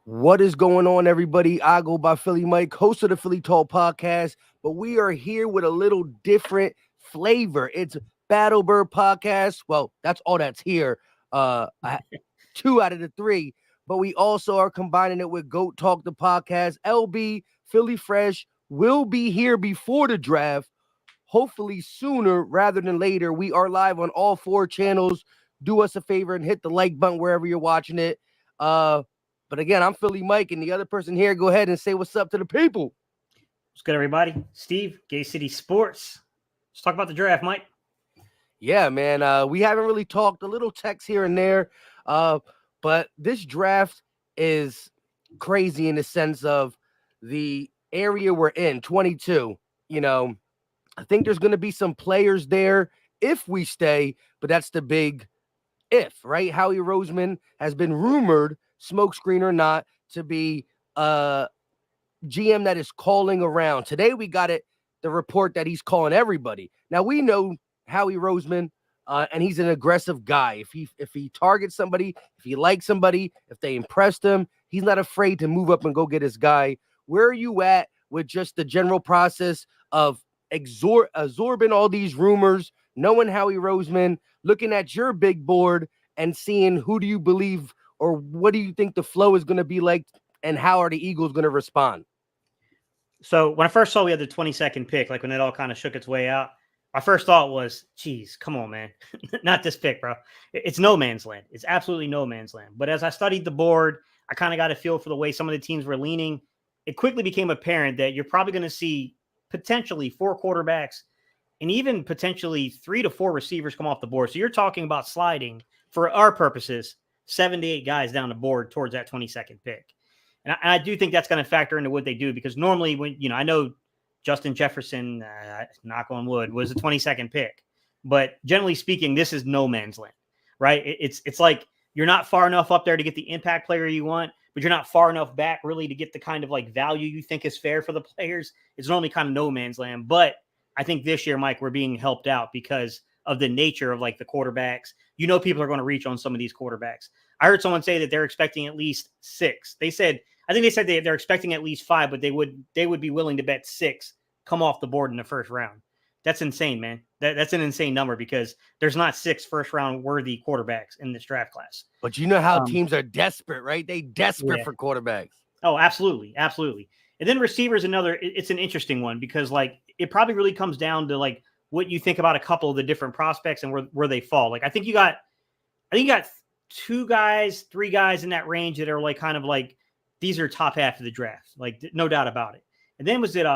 What is going on, everybody? I go by Philly Mike, host of the Philly Talk podcast, but we are here with a little different flavor. It's Battle Bird podcast. Well, that's all that's here. Two out of the three, but we also are combining it with Goat Talk, the podcast. LB, Philly Fresh will be here before the draft, hopefully sooner rather than later. We are live on all four channels. Do us a favor and hit the like button wherever you're watching it. But again, I'm Philly Mike, and the other person here, go ahead and say what's up to the people. What's good, everybody? Steve, Gay City Sports. Let's talk about the draft, Mike. Yeah, man. We haven't really talked, a little text here and there, but this draft is crazy in the sense of the area we're in, 22. You know, I think there's going to be some players there if we stay, but that's the big if, right? Howie Roseman has been rumored, smokescreen or not, to be a GM that is calling around. Today we got the report that he's calling everybody. Now we know Howie Roseman, and he's an aggressive guy. If he targets somebody, if he likes somebody, if they impressed him, he's not afraid to move up and go get his guy. Where are you at with just the general process of absorbing all these rumors, knowing Howie Roseman, looking at your big board and seeing who do you believe or what do you think the flow is going to be like, and how are the Eagles going to respond? So when I first saw we had the 22nd pick, like when it all kind of shook its way out, my first thought was, geez, come on, man. Not this pick, bro. It's no man's land. It's absolutely no man's land. But as I studied the board, I kind of got a feel for the way some of the teams were leaning. It quickly became apparent that you're probably going to see potentially 4 quarterbacks and even potentially 3 to 4 receivers come off the board. So you're talking about sliding, for our purposes, 7 to 8 guys down the board towards that 22nd pick. And I do think that's going to factor into what they do, because normally when, I know Justin Jefferson, knock on wood, was the 22nd pick, but generally speaking, this is no man's land, right? It's like you're not far enough up there to get the impact player you want, but you're not far enough back really to get the kind of like value you think is fair for the players. It's normally kind of no man's land. But I think this year, Mike, we're being helped out because of the nature of like the quarterbacks. People are going to reach on some of these quarterbacks. I heard someone say that they're expecting at least 6. I think they said they're expecting at least 5, but they would be willing to bet 6 come off the board in the first round. That's insane, man. That's an insane number, because there's not 6 first round worthy quarterbacks in this draft class. But you know how teams are desperate, right? They desperate for quarterbacks. Oh, absolutely. Absolutely. And then receivers, it's an interesting one, because like it probably really comes down to like what you think about a couple of the different prospects and where they fall. Like I think you got 2 guys, 3 guys in that range that are like kind of like these are top half of the draft, like no doubt about it. And then was it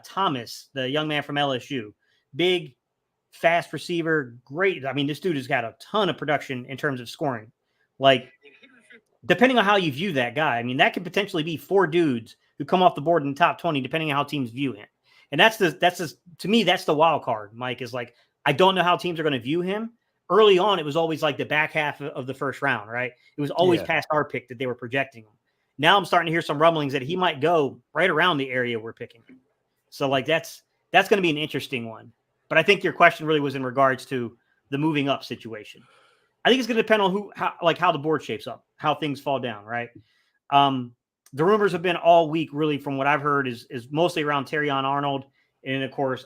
Thomas, the young man from LSU, big, fast receiver, great. I mean, this dude has got a ton of production in terms of scoring. Like, depending on how you view that guy, I mean, that could potentially be 4 dudes who come off the board in the top 20, depending on how teams view him. And to me, that's the wild card, Mike, is like, I don't know how teams are going to view him. Early on, it was always like the back half of the first round, right? It was always past our pick that they were projecting him. Now I'm starting to hear some rumblings that he might go right around the area we're picking. So like that's going to be an interesting one. But I think your question really was in regards to the moving up situation. I think it's going to depend on how the board shapes up, how things fall down, right? The rumors have been all week, really, from what I've heard, is mostly around Terrion Arnold and, of course,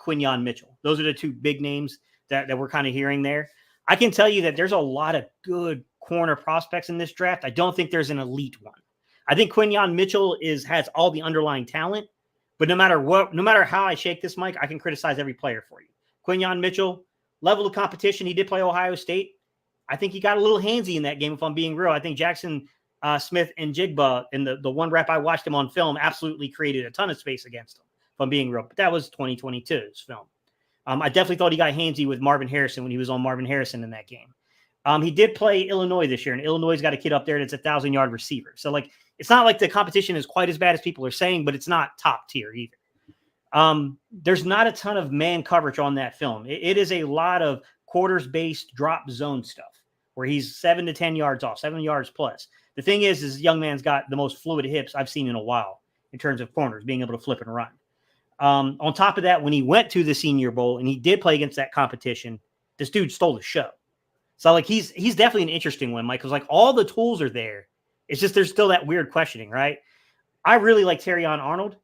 Quinyon Mitchell. Those are the 2 big names that we're kind of hearing there. I can tell you that there's a lot of good corner prospects in this draft. I don't think there's an elite one. I think Quinyon Mitchell has all the underlying talent, but no matter how I shake this, Mike, I can criticize every player for you. Quinyon Mitchell, level of competition, he did play Ohio State. I think he got a little handsy in that game, if I'm being real. I think Jackson Smith and Jigba, in the one rep I watched him on film, absolutely created a ton of space against him, if I'm being real. But that was 2022's film. I definitely thought he got handsy with Marvin Harrison when he was on Marvin Harrison in that game. He did play Illinois this year, and Illinois got a kid up there that's a 1,000-yard receiver. So, like, it's not like the competition is quite as bad as people are saying, but it's not top tier either. There's not a ton of man coverage on that film. It is a lot of quarters-based drop zone stuff where he's 7 to 10 yards off, 7 yards plus. The thing is this young man's got the most fluid hips I've seen in a while in terms of corners, being able to flip and run. On top of that, when he went to the Senior Bowl and he did play against that competition, this dude stole the show. So like he's definitely an interesting one, Mike, because like all the tools are there. It's just there's still that weird questioning, right? I really like Terrion Arnold.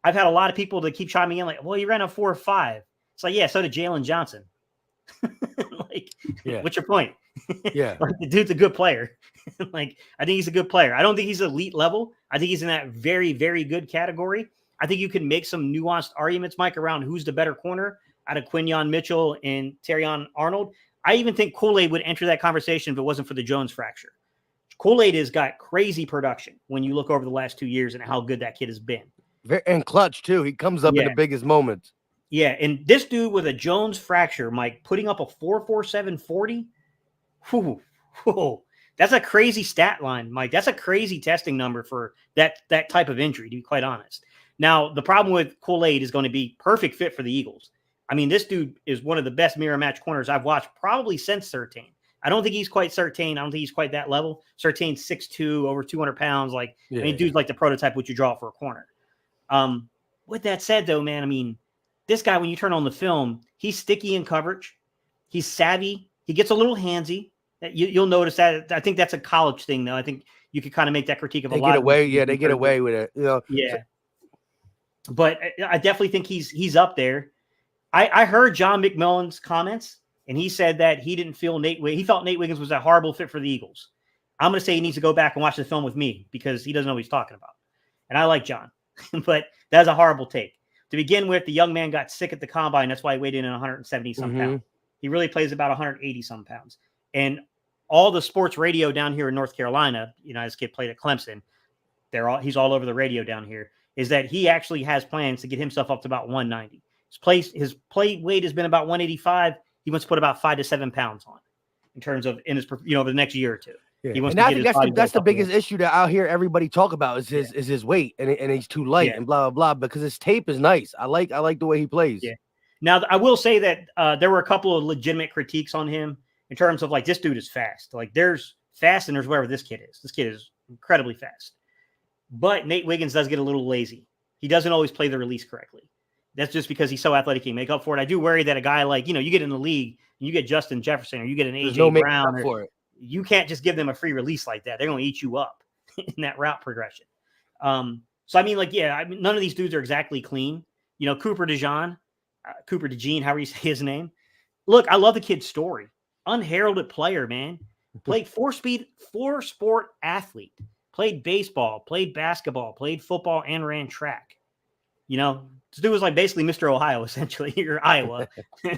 I've had a lot of people that keep chiming in like, well, he ran a 4.5. It's like, yeah, so did Jalen Johnson. Like, what's your point? Yeah. Like, the dude's a good player. Like, I think he's a good player. I don't think he's elite level. I think he's in that very, very good category. I think you can make some nuanced arguments, Mike, around who's the better corner out of Quinyon Mitchell and Terrion Arnold. I even think Kool-Aid would enter that conversation if it wasn't for the Jones fracture. Kool-Aid has got crazy production when you look over the last 2 years and how good that kid has been. And clutch, too. He comes up in the biggest moments. Yeah, and this dude with a Jones fracture, Mike, putting up a 4.47 40, that's a crazy stat line, Mike. That's a crazy testing number for that type of injury, to be quite honest. Now, the problem with Kool-Aid is going to be perfect fit for the Eagles. I mean, this dude is one of the best mirror match corners I've watched probably since Surtain. I don't think he's quite Surtain. I don't think he's quite that level. Surtain's 6'2", over 200 pounds. Like, dude's like the prototype what you draw for a corner. With that said, though, man, I mean, this guy, when you turn on the film, he's sticky in coverage. He's savvy. He gets a little handsy. You'll notice that. I think that's a college thing, though. I think you could kind of make that critique of a lot of they get away with it. You know? Yeah. But I definitely think he's up there. I heard John McMillan's comments, and he said that he didn't feel he felt Nate Wiggins was a horrible fit for the Eagles. I'm going to say he needs to go back and watch the film with me because he doesn't know what he's talking about. And I like John, but that's a horrible take. To begin with, the young man got sick at the combine. That's why he weighed in at 170-some pounds. He really plays about 180-some pounds. And all the sports radio down here in North Carolina, you know, this kid played at Clemson. He's all over the radio down here, is that he actually has plans to get himself up to about 190. His play weight has been about 185. He wants to put about 5 to 7 pounds on in terms of over the next year or two. Yeah. He wants to get that's the biggest issue that I hear everybody talk about is his weight and he's too light and blah blah blah, because his tape is nice. I like the way he plays. Yeah. Now I will say that there were a couple of legitimate critiques on him in terms of like, this dude is fast. Like, there's fast and there's whatever this kid is. This kid is incredibly fast. But Nate Wiggins does get a little lazy. He doesn't always play the release correctly. That's just because he's so athletic, he can make up for it. I do worry that a guy like, you get in the league, and you get Justin Jefferson or you get an AJ Brown, you can't just give them a free release like that. They're going to eat you up in that route progression. So, I mean, like, none of these dudes are exactly clean. Cooper DeJean, however you say his name. Look, I love the kid's story. Unheralded player, man. Played four-sport athlete. Played baseball, played basketball, played football, and ran track. This dude was like basically Mr. Ohio, essentially, or Iowa,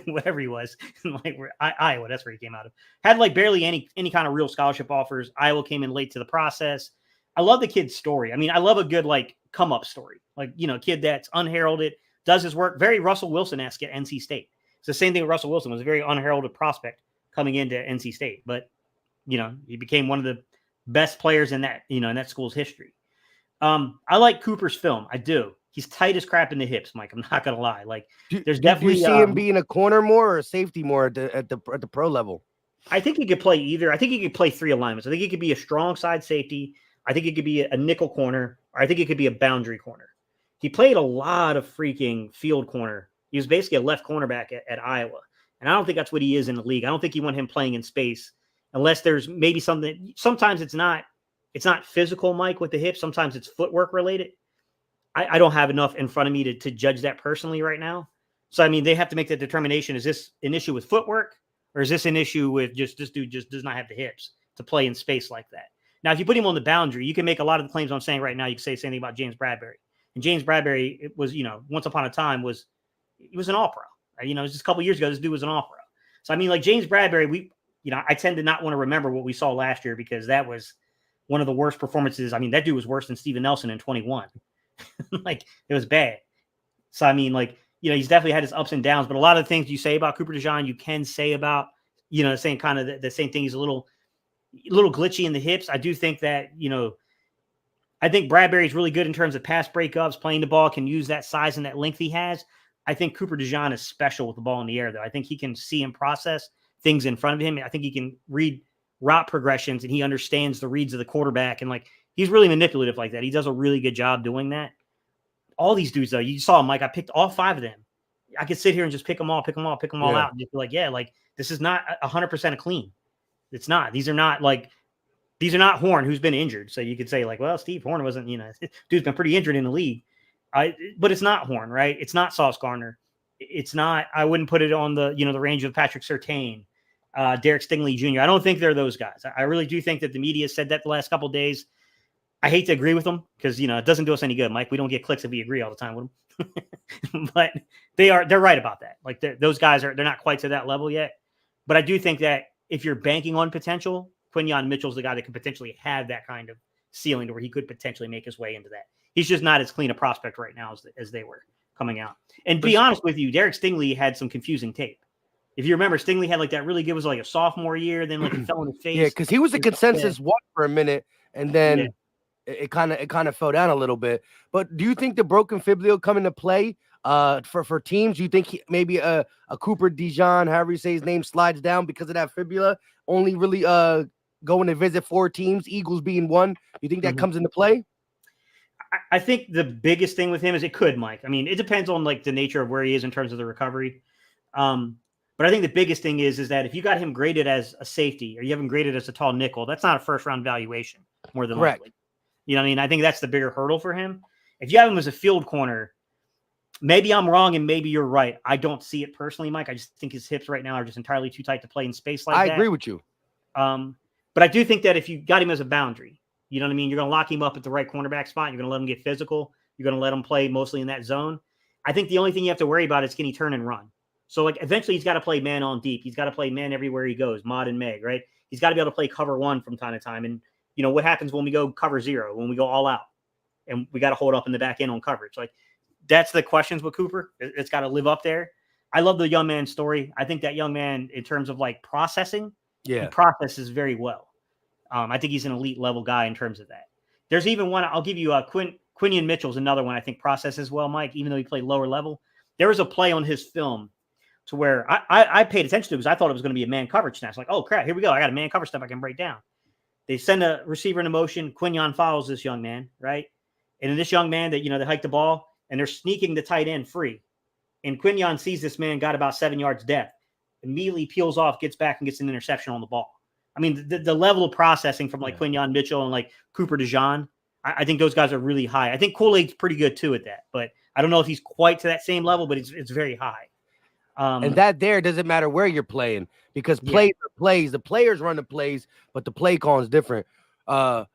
whatever he was. Like Iowa, that's where he came out of. Had like barely any kind of real scholarship offers. Iowa came in late to the process. I love the kid's story. I mean, I love a good like come up story. Like, kid that's unheralded, does his work, very Russell Wilson-esque at NC State. It's the same thing with Russell Wilson, was a very unheralded prospect coming into NC State, but he became one of the best players in that, in that school's history. I like Cooper's film. I do. He's tight as crap in the hips, Mike. I'm not gonna lie. Like, there's definitely. Do you see him being a corner more or a safety more at the pro level? I think he could play either. I think he could play 3 alignments. I think he could be a strong side safety. I think he could be a nickel corner, or I think he could be a boundary corner. He played a lot of freaking field corner. He was basically a left cornerback at Iowa, and I don't think that's what he is in the league. I don't think you want him playing in space unless there's maybe something. Sometimes it's not physical, Mike, with the hips. Sometimes it's footwork related. I don't have enough in front of me to judge that personally right now. So, I mean, they have to make that determination. Is this an issue with footwork, or is this an issue with just this dude just does not have the hips to play in space like that? Now, if you put him on the boundary, you can make a lot of the claims I'm saying right now. You can say the same thing about James Bradbury. And James Bradbury, it was, once upon a time he was an all-pro. It was just a couple of years ago, this dude was an all-pro. So, I mean, like James Bradbury, I tend to not want to remember what we saw last year because that was one of the worst performances. I mean, that dude was worse than Steven Nelson in 21. Like, it was bad. So, I mean, like, he's definitely had his ups and downs, but a lot of the things you say about Cooper DeJean, you can say about, the same kind of the same thing. He's a little glitchy in the hips. I do think that, I think Bradbury's really good in terms of pass breakups, playing the ball, can use that size and that length he has. I think Cooper DeJean is special with the ball in the air, though. I think he can see and process things in front of him. I think he can read route progressions and he understands the reads of the quarterback. And like, he's really manipulative like that. He does a really good job doing that. All these dudes, though, you saw him, Mike. I picked all 5 of them. I could sit here and just pick them all out and just be like, yeah, like This is not 100% a clean. It's not. These are not Horn, who's been injured. So you could say like, well, Steve Horn wasn't, dude's been pretty injured in the league. But it's not Horn, right? It's not Sauce Gardner. It's not, I wouldn't put it on the range of Patrick Surtain, Derek Stingley Jr. I don't think they're those guys. I really do think that the media said that the last couple of days. I hate to agree with them because, it doesn't do us any good, Mike. We don't get clicks if we agree all the time with them. But they're right about that. Like those guys they're not quite to that level yet. But I do think that if you're banking on potential, Quinyon Mitchell's the guy that could potentially have that kind of ceiling to where he could potentially make his way into that. He's just not as clean a prospect right now as they were coming out. And to be honest with you, Derek Stingley had some confusing tape. If you remember, Stingley had like that really good, was like a sophomore year, then like it fell in his face. Yeah, because he was a consensus one for a minute, and then it kind of fell down a little bit. But do you think the broken fibula come into play for teams? Do you think maybe a Cooper DeJean, however you say his name, slides down because of that fibula? Only really going to visit 4 teams, Eagles being one. You think that comes into play? I think the biggest thing with him is it could, Mike. I mean, it depends on like the nature of where he is in terms of the recovery. But I think the biggest thing is that if you got him graded as a safety or you have him graded as a tall nickel, that's not a first round valuation more than likely. You know what I mean? I think that's the bigger hurdle for him. If you have him as a field corner, maybe I'm wrong and maybe you're right. I don't see it personally, Mike. I just think his hips right now are just entirely too tight to play in space like that. I agree with you. But I do think that if you got him as a boundary, you know what I mean? You're going to lock him up at the right cornerback spot. You're going to let him get physical. You're going to let him play mostly in that zone. I think the only thing you have to worry about is can he turn and run? So like eventually he's got to play man on deep. He's got to play man everywhere he goes, Mod and Meg, right? He's got to be able to play cover 1 from time to time. And what happens when we go cover 0, when we go all out and we got to hold up in the back end on coverage? Like that's the questions with Cooper. It's got to live up there. I love the young man's story. I think that young man, in terms of like processing, he processes very well. I think he's an elite level guy in terms of that. There's even one, I'll give you Quinyon Mitchell's another one I think processes well, Mike, even though he played lower level. There was a play on his film to where I paid attention to because I thought it was going to be a man coverage snap. Like, oh crap, here we go. I got a man coverage stuff I can break down. They send a receiver into motion. Quinyon follows this young man, right? And in this young man that, they hike the ball and they're sneaking the tight end free. And Quinyon sees this man got about 7 yards depth, immediately peels off, gets back and gets an interception on the ball. I mean, the level of processing from like Quinyon Mitchell and like Cooper DeJean, I think those guys are really high. I think Kool-Aid's pretty good too at that, but I don't know if he's quite to that same level, but it's very high. And that there doesn't matter where you're playing because plays are plays. The players run the plays, but the play call is different. Cool.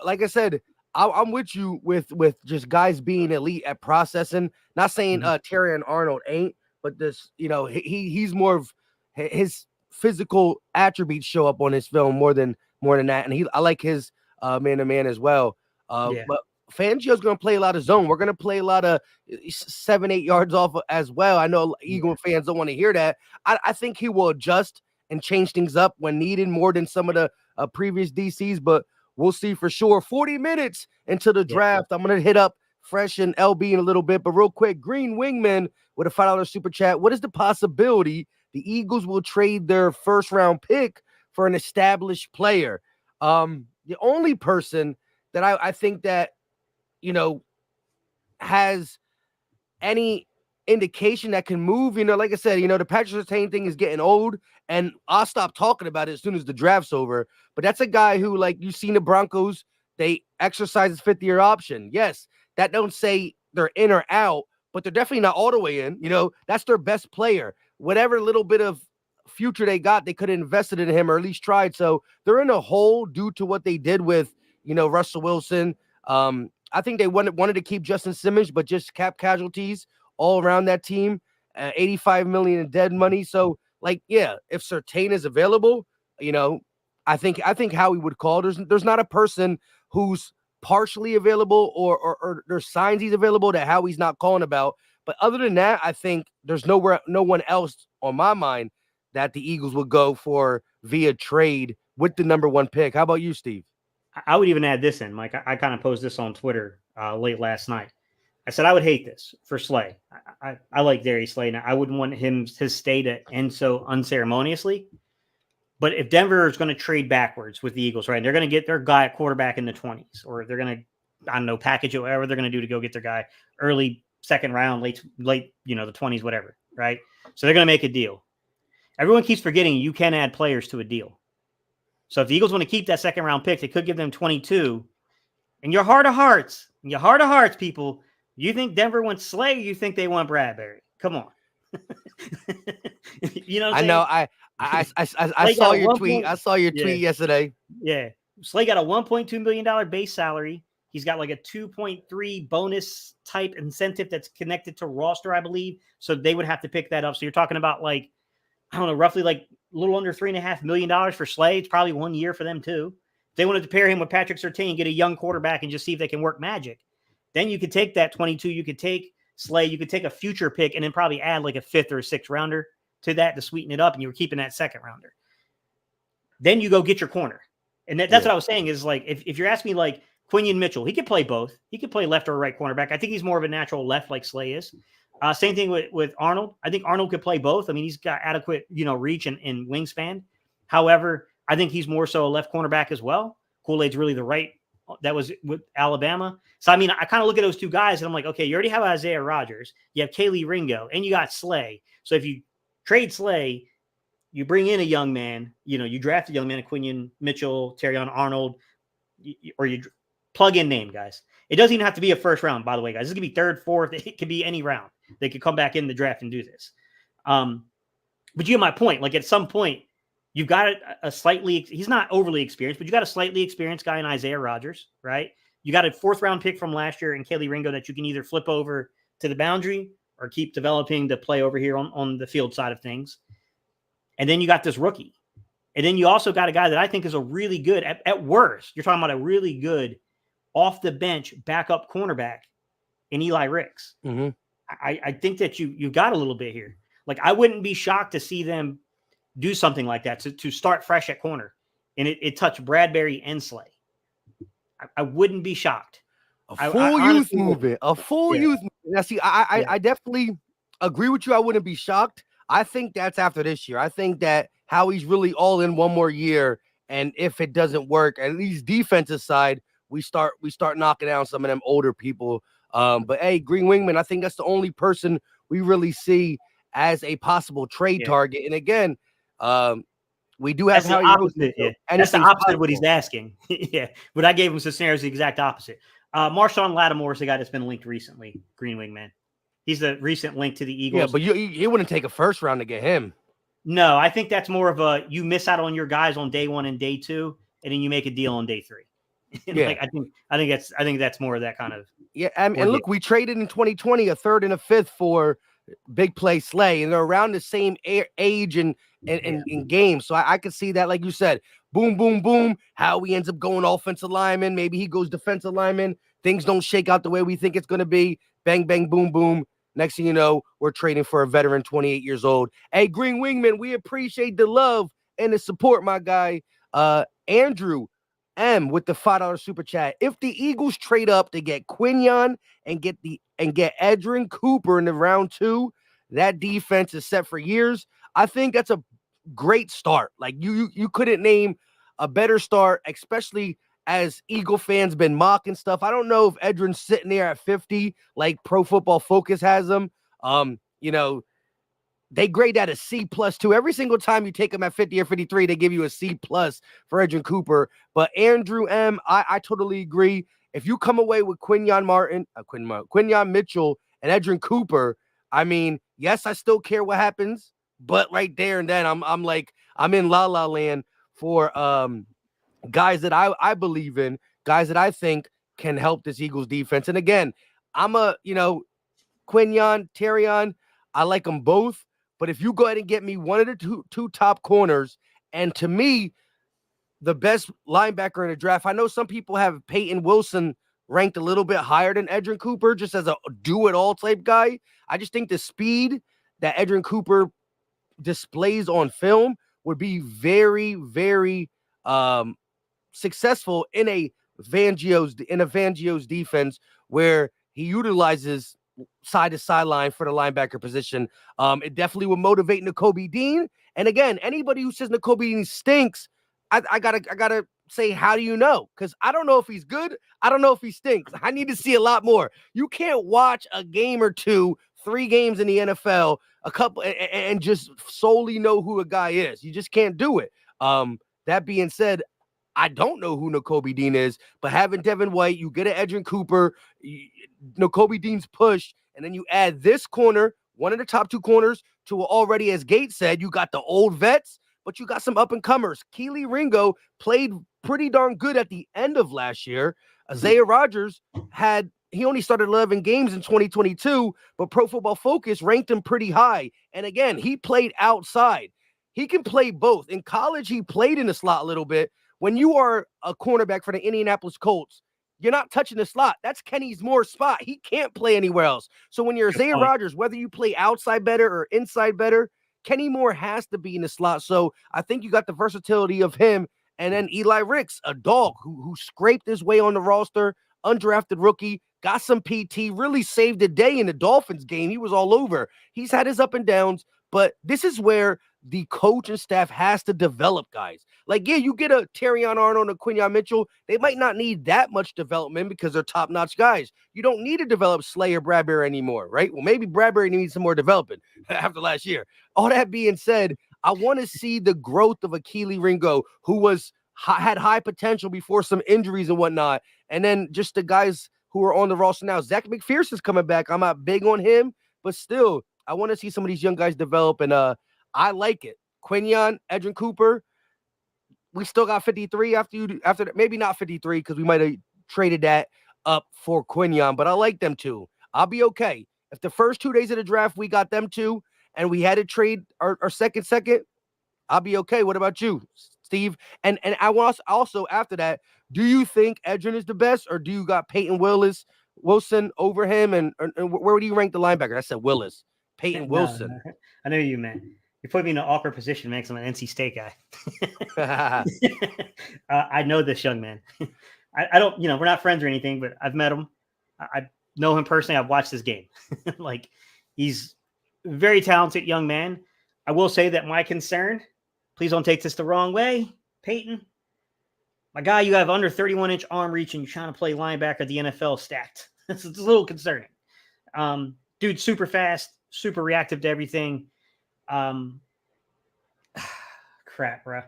Like I said, I'm with you with just guys being elite at processing. Not saying Terry and Arnold ain't, but this, he's more of his physical attributes show up on his film more than that. And I like his man-to-man as well. But Fangio's going to play a lot of zone. We're going to play a lot of 7-8 yards off as well. I know Eagle fans don't want to hear that. I think he will adjust and change things up when needed more than some of the previous DCs, but we'll see for sure. 40 minutes into the draft. I'm going to hit up Fresh and LB in a little bit, but real quick, Green Wingman with a $5 super chat. What is the possibility the Eagles will trade their first-round pick for an established player? The only person that I think that, has any indication that can move, like I said, the Patrick Surtain thing is getting old, and I'll stop talking about it as soon as the draft's over. But that's a guy who, like, you've seen the Broncos, they exercise his 5th-year option. Yes, that don't say they're in or out, but they're definitely not all the way in. That's their best player. Whatever little bit of future they got, they could have invested in him or at least tried. So they're in a hole due to what they did with, Russell Wilson. I think they wanted to keep Justin Simmons, but just cap casualties all around that team. $85 million in dead money. So, if Surtain is available, I think Howie would call. There's not a person who's partially available or there's signs he's available that Howie's not calling about. But other than that, I think there's no one else on my mind that the Eagles would go for via trade with the number 1 pick. How about you, Steve? I would even add this in, Mike. I kind of posed this on Twitter late last night. I said I would hate this for Slay. I like Darius Slay. Now, I wouldn't want his stay to end so unceremoniously. But if Denver is going to trade backwards with the Eagles, right, they're going to get their guy at quarterback in the 20s, or they're going to, package it, whatever they're going to do to go get their guy early 2nd round, late, the 20s, whatever, right? So they're going to make a deal. everyone keeps forgetting you can add players to a deal. So if the Eagles want to keep that second round pick, they could give them 22. In your heart of hearts, people, you think Denver wants Slay, or you think they want Bradbury? Come on. You know what I'm saying? I saw your tweet. I saw your tweet yesterday. Yeah. Slay got a $1.2 million base salary. He's got like a 2.3 bonus type incentive that's connected to roster, I believe. So they would have to pick that up. So you're talking about like, I don't know, roughly like a little under $3.5 million for Slay. It's probably 1 year for them too. If they wanted to pair him with Patrick Surtain, get a young quarterback and just see if they can work magic. Then you could take that 22. You could take Slay. You could take a future pick and then probably add like a 5th or a 6th rounder to that to sweeten it up. And you were keeping that 2nd rounder. Then you go get your corner. And that's what I was saying is like, if you're asking me like Quinion Mitchell, he could play both. He could play left or right cornerback. I think he's more of a natural left like Slay is. Same thing with Arnold. I think Arnold could play both. I mean, he's got adequate, reach and wingspan. However, I think he's more so a left cornerback as well. Kool-Aid's really the right. That was with Alabama. So, I mean, I kind of look at those two guys and I'm like, okay, you already have Isaiah Rodgers. You have Kaylee Ringo and you got Slay. So if you trade Slay, you bring in a young man, you draft a young man, Quinion Mitchell, Terrion Arnold, or you plug in name, guys. It doesn't even have to be a first round, by the way, guys. This could be 3rd, 4th. It could be any round. They could come back in the draft and do this. But you get my point. Like at some point, you've got a slightly, he's not overly experienced, but you got a slightly experienced guy in Isaiah Rodgers, right? You got a 4th round pick from last year in Kaylee Ringo that you can either flip over to the boundary or keep developing to play over here on the field side of things. And then you got this rookie. And then you also got a guy that I think is a really good, at worst, you're talking about a really good off the bench backup cornerback in Eli Ricks. Mm-hmm. I think that you got a little bit here. Like I wouldn't be shocked to see them do something like that to start fresh at corner. And it touched Bradbury and Slay. I wouldn't be shocked. A full youth movement. Now, see, I definitely agree with you. I wouldn't be shocked. I think that's after this year. I think that Howie's really all in one more year. And if it doesn't work, at least defensive side, we start knocking down some of them older people. But hey, Green Wingman, I think that's the only person we really see as a possible trade target. And again, we do have Howie opposite, and that's the opposite of what he's asking. But I gave him some scenarios the exact opposite. Marshawn Lattimore is the guy that's been linked recently. Green Wingman. He's the recent link to the Eagles. Yeah, but you wouldn't take a 1st round to get him. No, I think that's more of a you miss out on your guys on day 1 and day 2, and then you make a deal on day 3. Yeah, I think that's more of that kind of. Yeah, and look, we traded in 2020 a 3rd and a 5th for big play Slay, and they're around the same age and in games. So I could see that, like you said, boom, boom, boom. How he ends up going offensive lineman, maybe he goes defensive lineman. Things don't shake out the way we think it's going to be. Bang, bang, boom, boom. Next thing you know, we're trading for a veteran, 28 years old. Hey, Green Wingman, we appreciate the love and the support, my guy. Andrew M with the $5 super chat. If the Eagles trade up to get Quinion and get Edgerrin Cooper in the round 2, that defense is set for years. I think that's a great start. Like you couldn't name a better start, especially as Eagle fans been mocking stuff. I don't know if Edgerrin's sitting there at 50 like Pro Football Focus has him. They grade that a C+ too. Every single time you take them at 50 or 53, they give you a C+ for Edgerrin Cooper. But Andrew M, I totally agree. If you come away with Quinion Mitchell and Edgerrin Cooper, I mean, yes, I still care what happens, but right there and then I'm in la la land for guys that I believe in, guys that I think can help this Eagles defense. And again, I'm Quinion, Terrion, I like them both. But if you go ahead and get me one of the two top corners, and to me, the best linebacker in the draft, I know some people have Peyton Wilson ranked a little bit higher than Edgerrin Cooper, just as a do-it-all type guy. I just think the speed that Edgerrin Cooper displays on film would be very, very successful in a Fangio's defense where he utilizes side to sideline for the linebacker position. It definitely would motivate Nakobe Dean. And again, anybody who says Nakobe Dean stinks, I gotta say, how do you know? Because I don't know if he's good. I don't know if he stinks. I need to see a lot more. You can't watch a game or two 3 games in the NFL, a couple, and just solely know who a guy is. You just can't do it. That being said, I don't know who Nakobe Dean is, but having Devin White, you get an Edgerrin Cooper, Nakobe Dean's pushed, and then you add this corner, one of the top 2 corners, to already, as Gates said, you got the old vets, but you got some up-and-comers. Keely Ringo played pretty darn good at the end of last year. Isaiah Rodgers he only started 11 games in 2022, but Pro Football Focus ranked him pretty high. And again, he played outside. He can play both. In college, he played in the slot a little bit. When you are a cornerback for the Indianapolis Colts, you're not touching the slot. That's Kenny Moore's spot. He can't play anywhere else. So when you're Isaiah Rodgers, whether you play outside better or inside better, Kenny Moore has to be in the slot. So I think you got the versatility of him. And then Eli Ricks, a dog who scraped his way on the roster, undrafted rookie, got some PT, really saved the day in the Dolphins game. He was all over. He's had his up and downs, but this is where the coach and staff has to develop guys. Like, yeah, you get a Terrion Arnold and a Quinyon Mitchell. They might not need that much development because they're top-notch guys. You don't need to develop Slay or Bradbury anymore, right? Well, maybe Bradbury needs some more development after last year. All that being said, I want to see the growth of a Keely Ringo who had high potential before some injuries and whatnot. And then just the guys who are on the roster now. Zach McPherson's coming back. I'm not big on him, but still, I want to see some of these young guys develop, and I like it. Quinyon, Edgerrin Cooper, we still got 53 after that. Maybe not 53 because we might have traded that up for Quinyon, but I like them too. I'll be okay. If the first 2 days of the draft we got them too, and we had to trade our second, I'll be okay. What about you, Steve? And I want also after that, do you think Edgerrin is the best, or do you got Peyton Wilson over him? And where do you rank the linebacker? I said Willis. Peyton Wilson. No, I know you, man. You put me in an awkward position, man, because I'm an NC State guy. I know this young man. I don't, we're not friends or anything, but I've met him. I know him personally. I've watched his game. Like, he's a very talented young man. I will say that my concern, please don't take this the wrong way, Peyton. My guy, you have under 31-inch arm reach and you're trying to play linebacker at the NFL stacked. It's a little concerning. Dude, super fast, super reactive to everything. Crap, bro.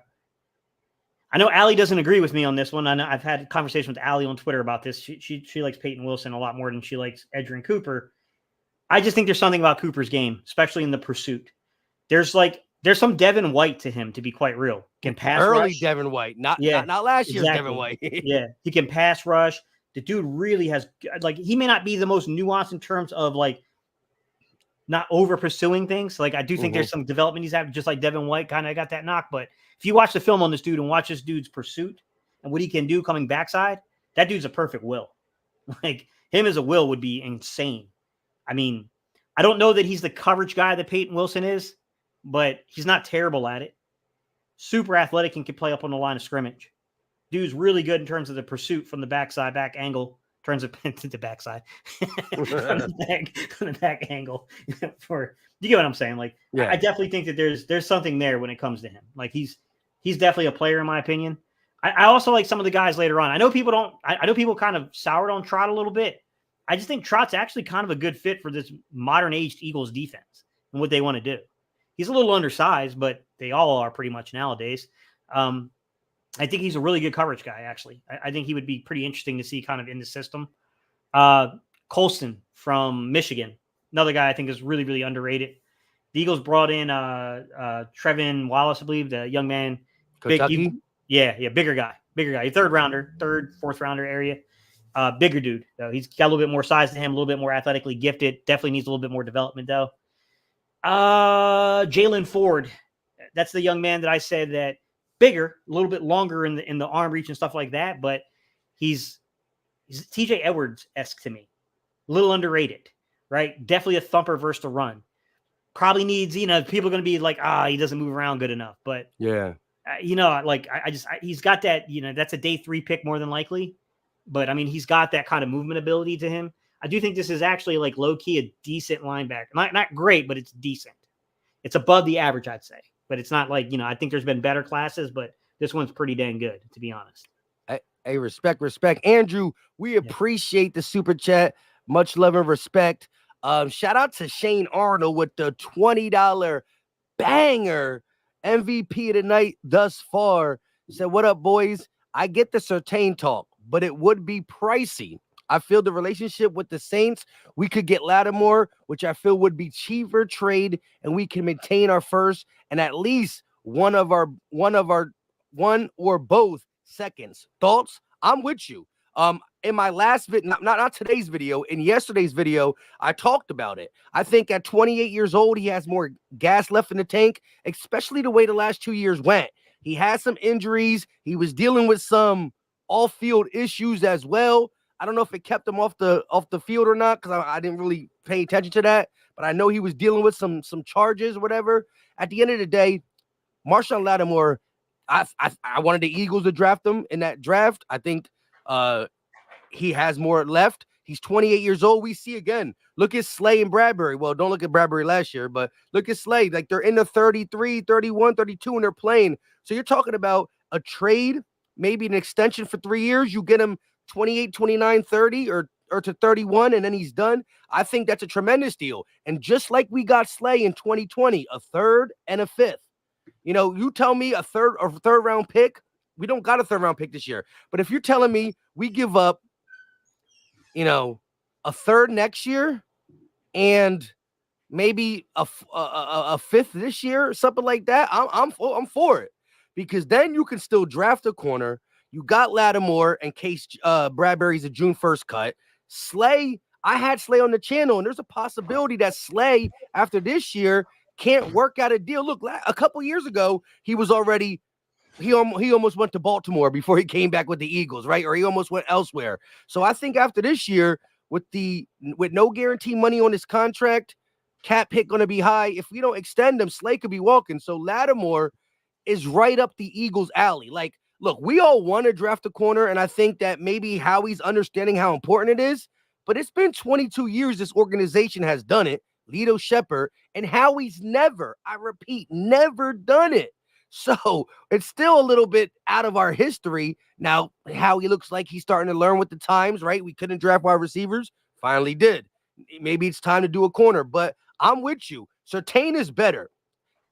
I know Allie doesn't agree with me on this one. I know I've had a conversation with Allie on Twitter about this. She likes Peyton Wilson a lot more than she likes Edgerrin Cooper. I just think there's something about Cooper's game, especially in the pursuit. There's some Devin White to him, to be quite real. Can pass early rush. Devin White, not last year's Devin White. Yeah, he can pass rush. The dude really has, he may not be the most nuanced in terms of not over pursuing things. I do think there's some development he's having, just like Devin White kind of got that knock. But if you watch the film on this dude and watch this dude's pursuit and what he can do coming backside, that dude's a perfect will. Him as a will would be insane. I mean, I don't know that he's the coverage guy that Peyton Wilson is, but he's not terrible at it. Super athletic and can play up on the line of scrimmage. Dude's really good in terms of the pursuit from the backside, back angle. Turns it to the backside. from the back angle. You get what I'm saying? Yeah. I definitely think that there's something there when it comes to him. He's definitely a player in my opinion. I also like some of the guys later on. I know people kind of soured on Trot a little bit. I just think Trot's actually kind of a good fit for this modern aged Eagles defense and what they want to do. He's a little undersized, but they all are pretty much nowadays. I think he's a really good coverage guy, actually. I think he would be pretty interesting to see kind of in the system. Colston from Michigan, another guy I think is really, really underrated. The Eagles brought in Trevin Wallace, I believe, the young man. Kentucky? Bigger guy. Third, fourth rounder area. Bigger dude, though. He's got a little bit more size than him, a little bit more athletically gifted. Definitely needs a little bit more development, though. Jalen Ford. That's the young man that I said that bigger, a little bit longer in the arm reach and stuff like that, but he's TJ Edwards-esque to me. A little underrated, right? Definitely a thumper versus the run. Probably needs, people are going to be like, he doesn't move around good enough. But, yeah, he's got that, that's a day 3 pick more than likely. But, I mean, he's got that kind of movement ability to him. I do think this is actually low-key a decent linebacker. Not great, but it's decent. It's above the average, I'd say. But it's not I think there's been better classes, but this one's pretty dang good, to be honest. Hey, respect. Andrew, we appreciate the super chat. Much love and respect. Shout out to Shane Arnold with the $20 banger MVP of the night thus far. Said, what up, boys? I get the Surtain talk, but it would be pricey. I feel the relationship with the Saints, we could get Lattimore, which I feel would be cheaper trade, and we can maintain our first and at least one or both seconds. Thoughts? I'm with you. In my last video, not today's video, in yesterday's video, I talked about it. I think at 28 years old, he has more gas left in the tank, especially the way the last 2 years went. He had some injuries. He was dealing with some off-field issues as well. I don't know if it kept him off the field or not, because I didn't really pay attention to that. But I know he was dealing with some charges or whatever. At the end of the day, Marshawn Lattimore, I wanted the Eagles to draft him in that draft. I think he has more left. He's 28 years old. We see again. Look at Slay and Bradbury. Well, don't look at Bradbury last year, but look at Slay. Like, they're in the 33, 31, 32, and they're playing. So you're talking about a trade, maybe an extension for 3 years. You get him 28, 29, 30, or to 31, and then he's done. I think that's a tremendous deal. And just like we got Slay in 2020, a third and a fifth. You know, you tell me a third round pick. We don't got a third round pick this year. But if you're telling me we give up, you know, a third next year and maybe a fifth this year or something like that, I'm for it, because then you can still draft a corner. You got Lattimore in case Bradbury's a June 1st cut. Slay, I had Slay on the channel, and there's a possibility that Slay after this year can't work out a deal. Look, a couple years ago, he was already he almost went to Baltimore before he came back with the Eagles, right? Or he almost went elsewhere. So I think after this year, with no guarantee money on his contract, cap hit going to be high. If we don't extend him, Slay could be walking. So Lattimore is right up the Eagles' alley. Like, look, we all want to draft a corner, and I think that maybe Howie's understanding how important it is. But it's been 22 years this organization has done it. Lito Shepherd, and Howie's never, I repeat, never done it. So it's still a little bit out of our history. Now, Howie looks like he's starting to learn with the times, right? We couldn't draft wide receivers. Finally did. Maybe it's time to do a corner, but I'm with you. Surtain is better.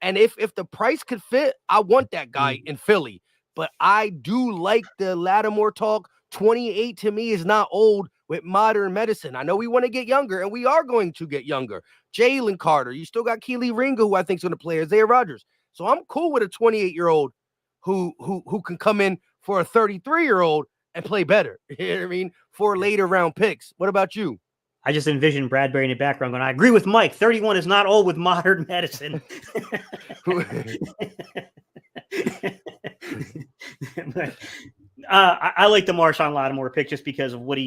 And if the price could fit, I want that guy in Philly. But I do like the Lattimore talk. 28 to me is not old with modern medicine. I know we want to get younger, and we are going to get younger. Jalen Carter, you still got Keely Ringo, who I think is going to play, Isaiah Rodgers. So I'm cool with a 28-year-old who can come in for a 33-year-old and play better. You know what I mean? For later round picks. What about you? I just envisioned Bradbury in the background going, I agree with Mike. 31 is not old with modern medicine. But, I like the Marshawn Lattimore pick just because of what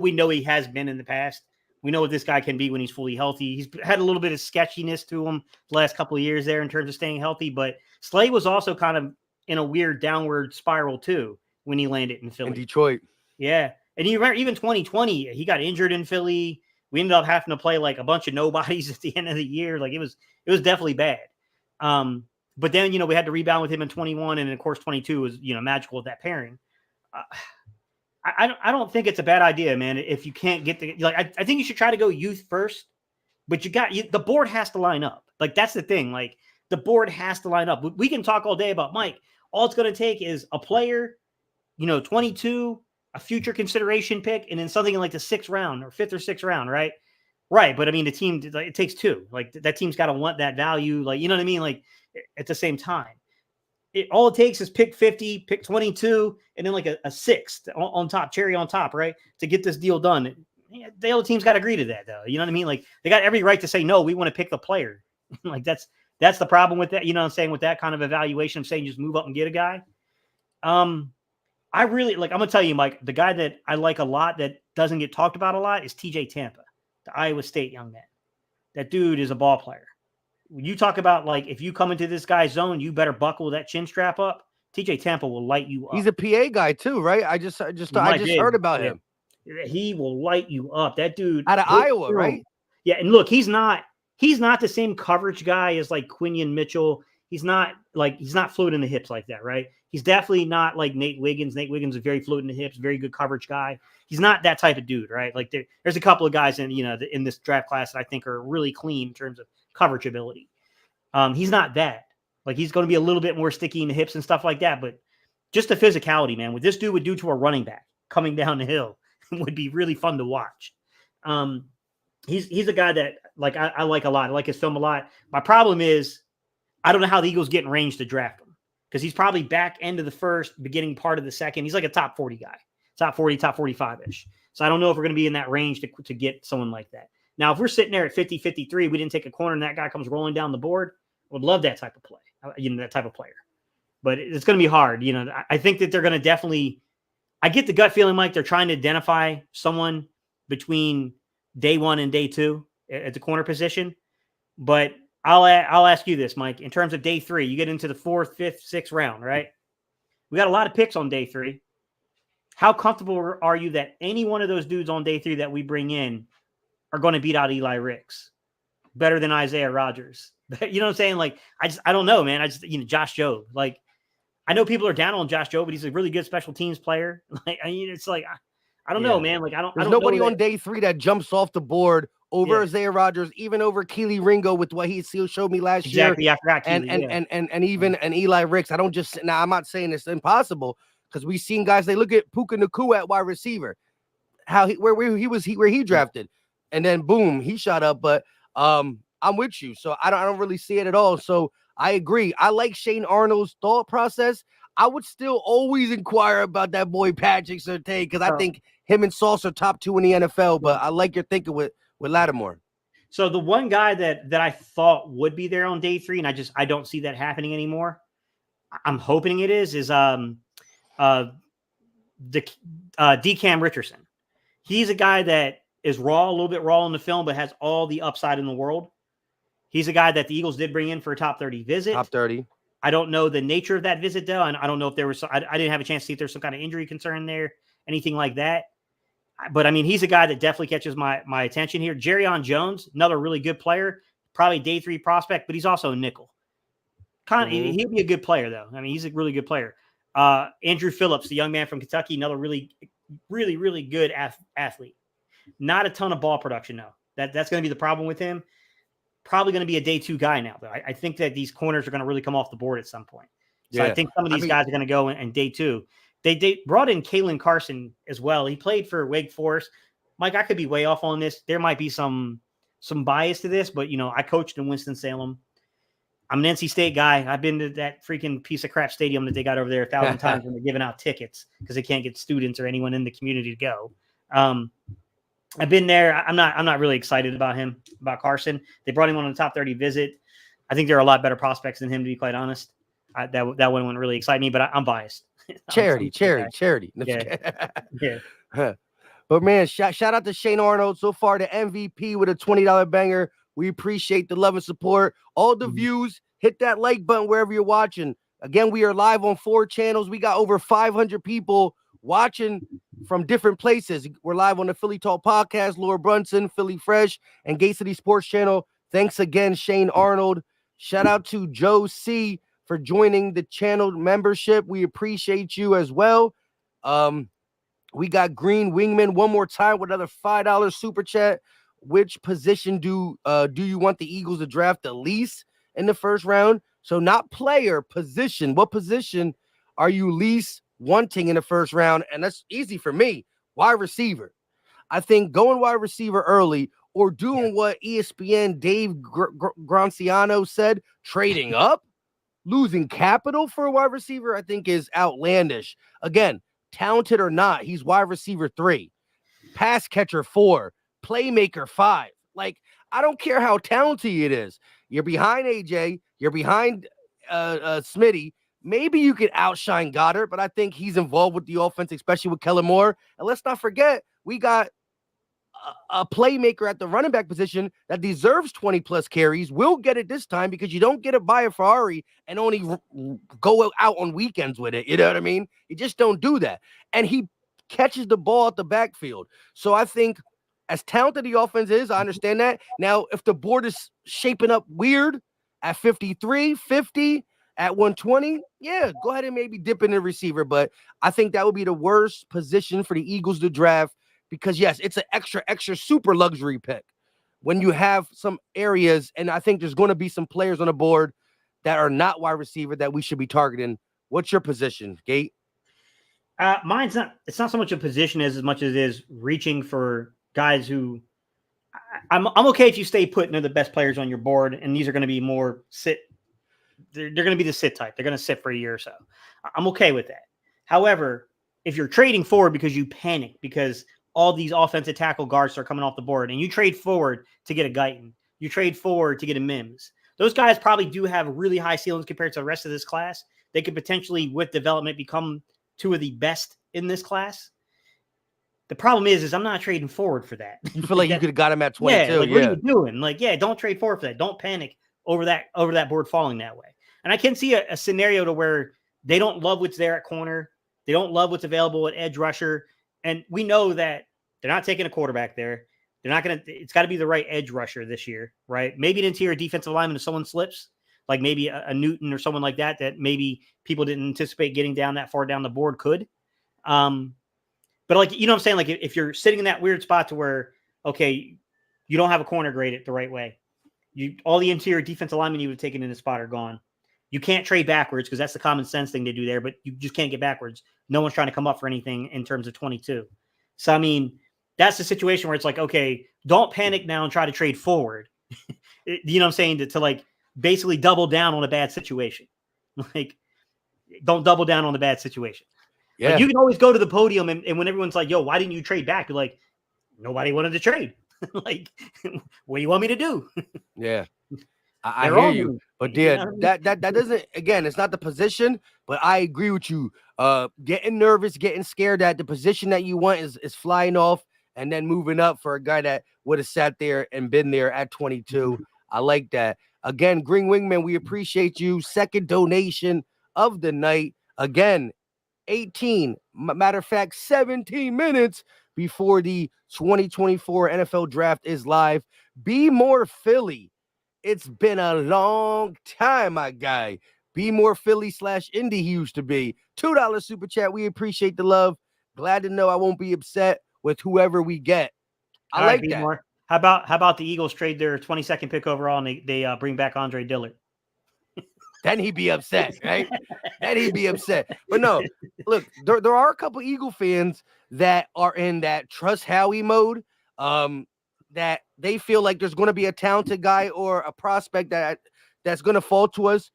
we know he has been in the past. We know what this guy can be when he's fully healthy. He's had a little bit of sketchiness to him the last couple of years there in terms of staying healthy, but Slay was also kind of in a weird downward spiral too when he landed in Philly. In Detroit. Yeah. And you remember even 2020, he got injured in Philly. We ended up having to play like a bunch of nobodies at the end of the year. Like it was definitely bad. But then, we had to rebound with him in 21. And of course, 22 was, magical with that pairing. I don't think it's a bad idea, man. If you can't get I think you should try to go youth first, but the board has to line up. Like, that's the thing. Like, the board has to line up. We can talk all day about Mike. All it's going to take is a player, 22, a future consideration pick, and then something in like the 6th round or 5th or 6th round, right? Right. But I mean, the team, it takes 2. Like, that team's got to want that value. Like, you know what I mean? Like, at the same time. All it takes is pick 50, pick 22, and then like a 6th on top, cherry on top, right? To get this deal done. The other team's got to agree to that, though. You know what I mean? Like, they got every right to say, no, we want to pick the player. Like, that's the problem with that. You know what I'm saying? With that kind of evaluation of saying just move up and get a guy. I really, I'm going to tell you, Mike, the guy that I like a lot that doesn't get talked about a lot is TJ Tampa, the Iowa State young man. That dude is a ball player. When you talk about, like, if you come into this guy's zone, you better buckle that chin strap up. TJ Tampa will light you up. He's a PA guy too, right? I just heard about him. He will light you up. That dude out of Iowa, right? Yeah, and look, he's not the same coverage guy as like Quinion Mitchell. he's not fluid in the hips like that, right? He's definitely not like Nate Wiggins. Nate Wiggins is very fluid in the hips, very good coverage guy. He's not that type of dude, right? Like there's a couple of guys in this draft class that I think are really clean in terms of coverage ability. He's not that. Like he's going to be a little bit more sticky in the hips and stuff like that, but just the physicality, man, what this dude would do to a running back coming down the hill would be really fun to watch. He's a guy that like I like a lot. I like his film a lot. My problem is I don't know how the Eagles get in range to draft him because he's probably back end of the first, beginning part of the second. He's like a top 40 guy, top 40, top 45-ish. So I don't know if we're going to be in that range to get someone like that. Now, if we're sitting there at 50, 53, we didn't take a corner and that guy comes rolling down the board, I would love that type of play, that type of player. But it's going to be hard. I think that they're going to definitely – I get the gut feeling, Mike, they're trying to identify someone between day one and day two at the corner position. But I'll ask you this, Mike. In terms of day three, you get into the 4th, 5th, 6th round, right? We got a lot of picks on day three. How comfortable are you that any one of those dudes on day three that we bring in are going to beat out Eli Ricks better than Isaiah Rodgers? You know what I'm saying? Like, I don't know, man. Josh Jobe. Like, I know people are down on Josh Jobe, but he's a really good special teams player. Like, it's like, I don't know, man. Like, There's nobody on day three that jumps off the board over Isaiah Rodgers, even over Keely Ringo with what he showed me last year. Exactly, I forgot Keely, and even Eli Ricks. I'm not saying it's impossible because we've seen guys. They look at Puka Nacua at wide receiver, where he drafted, and then boom, he shot up. But I'm with you, so I don't really see it at all. So I agree. I like Shane Arnold's thought process. I would still always inquire about that boy Patrick Surtain because I think him and Sauce are top 2 in the NFL. But I like your thinking with Lattimore. So the one guy that I thought would be there on day three, and I don't see that happening anymore. I'm hoping it is DeCam Richardson. He's a guy that is raw, a little bit raw in the film, but has all the upside in the world. He's a guy that the Eagles did bring in for a top 30 visit. Top 30. I don't know the nature of that visit, though. And I don't know if there was – I didn't have a chance to see if there's some kind of injury concern there, anything like that. But, I mean, he's a guy that definitely catches my attention here. Jerrion Jones, another really good player, probably day 3 prospect, but he's also a nickel. He'd be a good player, though. I mean, he's a really good player. Andrew Phillips, the young man from Kentucky, another really, really, really good athlete. Not a ton of ball production, though. That's going to be the problem with him. Probably going to be a day 2 guy now, though. I think that these corners are going to really come off the board at some point. So I think some of these guys are going to go in day 2. They brought in Kalen Carson as well. He played for Wake Forest. Mike, I could be way off on this. There might be some bias to this, but, I coached in Winston-Salem. I'm an NC State guy. I've been to that freaking piece of crap stadium that they got over there 1,000 times when they're giving out tickets because they can't get students or anyone in the community to go. I've been there. I'm not really excited about Carson. They brought him on a top 30 visit. I think there are a lot better prospects than him, to be quite honest. That one wouldn't really excite me, but I'm biased. Charity. Yeah. But man, shout out to Shane Arnold so far, the MVP with a $20 banger. We appreciate the love and support. All the views, hit that like button wherever you're watching. Again, we are live on 4 channels. We got over 500 people watching from different places. We're live on the Philly Talk Podcast, Laura Brunson, Philly Fresh, and Gate City Sports Channel. Thanks again, Shane Arnold. Shout out to Joe C for joining the channel membership. We appreciate you as well. We got Green Wingman one more time with another $5 super chat. Which position do you want the Eagles to draft the least in the first round? So not player, position. What position are you least wanting in the first round? And that's easy for me. Wide receiver. I think going wide receiver early or doing what ESPN Dave Granciano said, trading up, losing capital for a wide receiver, I think is outlandish. Again, talented or not, he's wide receiver 3, pass catcher 4, playmaker 5. Like, I don't care how talented it is. You're behind AJ, you're behind Smitty. Maybe you could outshine Goddard, but I think he's involved with the offense, especially with Kellen Moore. And let's not forget, we got a playmaker at the running back position that deserves 20 plus carries. We'll get it this time because you don't get it by a Ferrari and only go out on weekends with it. You know what I mean? You just don't do that. And he catches the ball at the backfield. So I think as talented the offense is, I understand that. Now, if the board is shaping up weird, at 53, 50, at 120, yeah, go ahead and maybe dip in the receiver. But I think that would be the worst position for the Eagles to draft because, yes, it's an extra super luxury pick when you have some areas. And I think there's going to be some players on the board that are not wide receiver that we should be targeting. What's your position, Gate? Mine's not. It's not so much a position as much as it is reaching for guys who. I'm okay if you stay put into the best players on your board, and these are going to be more sit. They're going to be the sit type. They're going to sit for a year or so. I'm okay with that. However, if you're trading forward because you panic because all these offensive tackle guards are coming off the board, and you trade forward to get a Guyton, you trade forward to get a Mims. Those guys probably do have really high ceilings compared to the rest of this class. They could potentially, with development, become two of the best in this class. The problem is I'm not trading forward for that. You feel like you could have got him at 22. Yeah, like, what are you doing? Like, yeah, don't trade forward for that. Don't panic over that board falling that way. And I can see a scenario to where they don't love what's there at corner. They don't love what's available at edge rusher. And we know that they're not taking a quarterback there. They're not going to, it's got to be the right edge rusher this year, right? Maybe an interior defensive lineman if someone slips, like maybe a Newton or someone like that maybe people didn't anticipate getting down that far down the board could. But like, you know what I'm saying? Like if you're sitting in that weird spot to where, okay, you don't have a corner graded the right way. All the interior defensive linemen you would have taken in the spot are gone. You can't trade backwards because that's the common sense thing to do there, but you just can't get backwards. No one's trying to come up for anything in terms of 22. So, I mean, that's the situation where it's like, okay, don't panic now and try to trade forward. You know what I'm saying? To like basically double down on a bad situation. Like, don't double down on the bad situation. Yeah. Like, you can always go to the podium and when everyone's like, yo, why didn't you trade back? You're like, nobody wanted to trade. Like, what do you want me to do? Yeah. I hear you. But yeah, that doesn't, again, it's not the position, but I agree with you. Getting nervous, getting scared that the position that you want is flying off and then moving up for a guy that would have sat there and been there at 22. I like that. Again, Green Wingman, we appreciate you. Second donation of the night. Again, 18, matter of fact, 17 minutes before the 2024 NFL draft is live. Be more Philly. It's been a long time, my guy. Be more Philly /Indy he used to be. $2 super chat. We appreciate the love. Glad to know I won't be upset with whoever we get. I like that. More. How about the Eagles trade their 22nd pick overall and they bring back Andre Dillard? Then he'd be upset, right? Then he'd be upset. But no, look, there are a couple Eagle fans that are in that trust Howie mode. That they feel like there's going to be a talented guy or a prospect that's going to fall to us,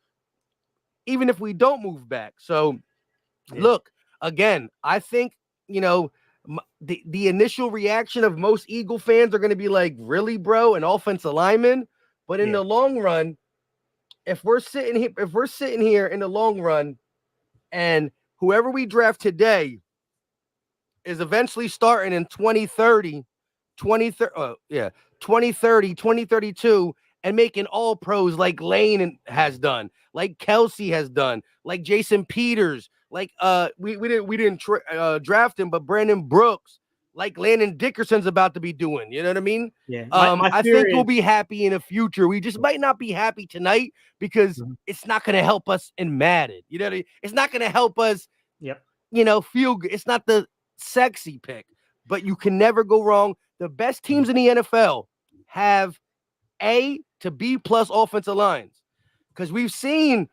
even if we don't move back. So, Look, again, I think, the initial reaction of most Eagle fans are going to be like, really, bro, an offensive lineman? But in the long run, if we're sitting here in the long run and whoever we draft today is eventually starting in 2030, 2032 and making all pros like Lane has done, like Kelsey has done, like Jason Peters, like we didn't draft him, but Brandon Brooks, like Landon Dickerson's about to be doing. You know what I mean? Yeah. I think we'll be happy in the future. We just might not be happy tonight because it's not going to help us in Madden. You know what I mean? It's not going to help us. Feel good. It's not the sexy pick, but you can never go wrong. The best teams in the NFL have A to B plus offensive lines because we've seen,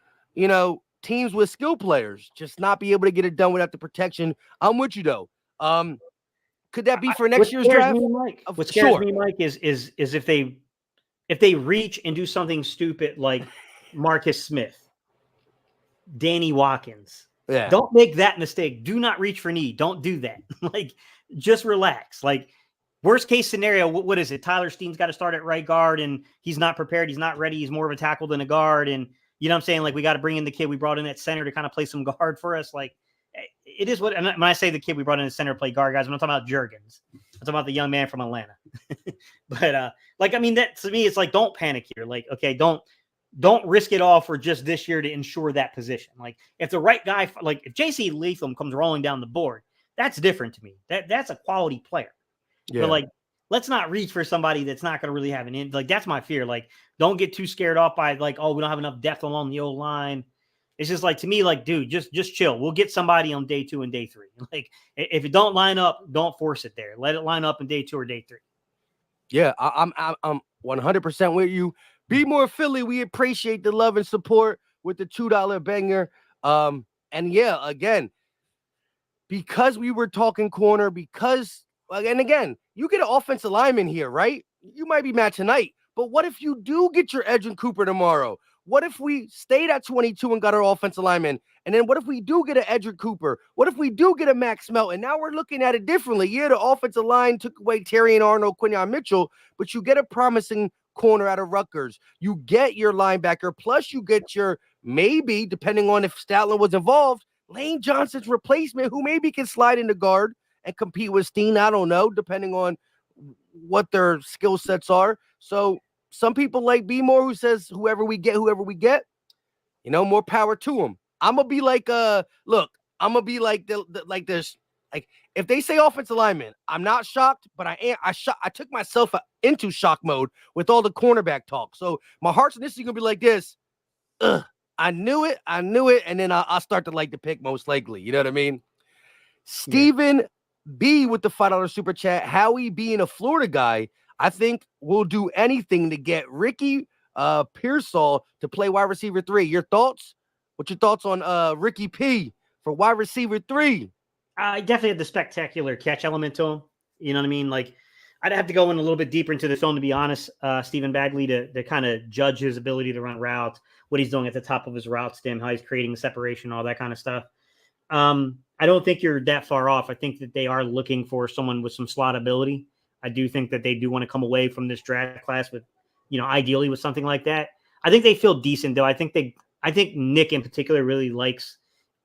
teams with skill players just not be able to get it done without the protection. I'm with you though. Could that be for next year's draft? What scares me, Mike, is if they reach and do something stupid like Marcus Smith, Danny Watkins. Yeah. Don't make that mistake. Do not reach for need. Don't do that. Like, just relax. Like, worst case scenario, what is it? Tyler Steen's got to start at right guard and he's not prepared. He's not ready. He's more of a tackle than a guard. And you know what I'm saying? Like, we got to bring in the kid we brought in at center to kind of play some guard for us. Like, it is what, and when I say the kid we brought in at center to play guard, guys, I'm not talking about Juergens. I'm talking about the young man from Atlanta. But that to me, it's like, don't panic here. Like, okay, don't risk it all for just this year to ensure that position. Like, if the right guy, like if JC Latham comes rolling down the board, that's different to me. That's a quality player. Yeah. But like, let's not reach for somebody that's not going to really have an in. Like, that's my fear. Like, don't get too scared off by like, oh, we don't have enough depth along the O-line. It's just like, to me, like, dude, just chill. We'll get somebody on day 2 and day 3. Like, if it don't line up, don't force it there. Let it line up in day 2 or day 3. Yeah, I'm 100% with you. Be more Philly. We appreciate the love and support with the $2 banger. And yeah, again, because we were talking corner, because and again, you get an offensive lineman here, right? You might be mad tonight, but what if you do get your Edge and Cooper tomorrow? What if we stayed at 22 and got our offensive lineman? And then what if we do get an Edric Cooper? What if we do get a Max Melton? Now we're looking at it differently. Yeah, the offensive line took away Terry and Arnold, Quinyon Mitchell, but you get a promising corner out of Rutgers. You get your linebacker, plus you get your, maybe, depending on if Statler was involved, Lane Johnson's replacement, who maybe can slide into guard and compete with Steen. I don't know, depending on what their skill sets are. So some people like B More, who says whoever we get, more power to them. I'm gonna be like, look, I'm gonna be like like this. Like, if they say offensive lineman, I'm not shocked, but I took myself into shock mode with all the cornerback talk. So my heart's initially gonna be like this. I knew it, and then I'll start to like the pick most likely. You know what I mean? Steven B with the $5 super chat. Howie being a Florida guy, I think we'll do anything to get Ricky Pearsall to play wide receiver 3. Your thoughts? What's your thoughts on Ricky P for wide receiver 3? I definitely had the spectacular catch element to him. You know what I mean? Like, I'd have to go in a little bit deeper into the film, to be honest, Stephen Bagley, to kind of judge his ability to run routes, what he's doing at the top of his route stem, how he's creating the separation, all that kind of stuff. I don't think you're that far off. I think that they are looking for someone with some slot ability. I do think that they do want to come away from this draft class with, ideally with something like that. I think they feel decent, though. I think Nick in particular really likes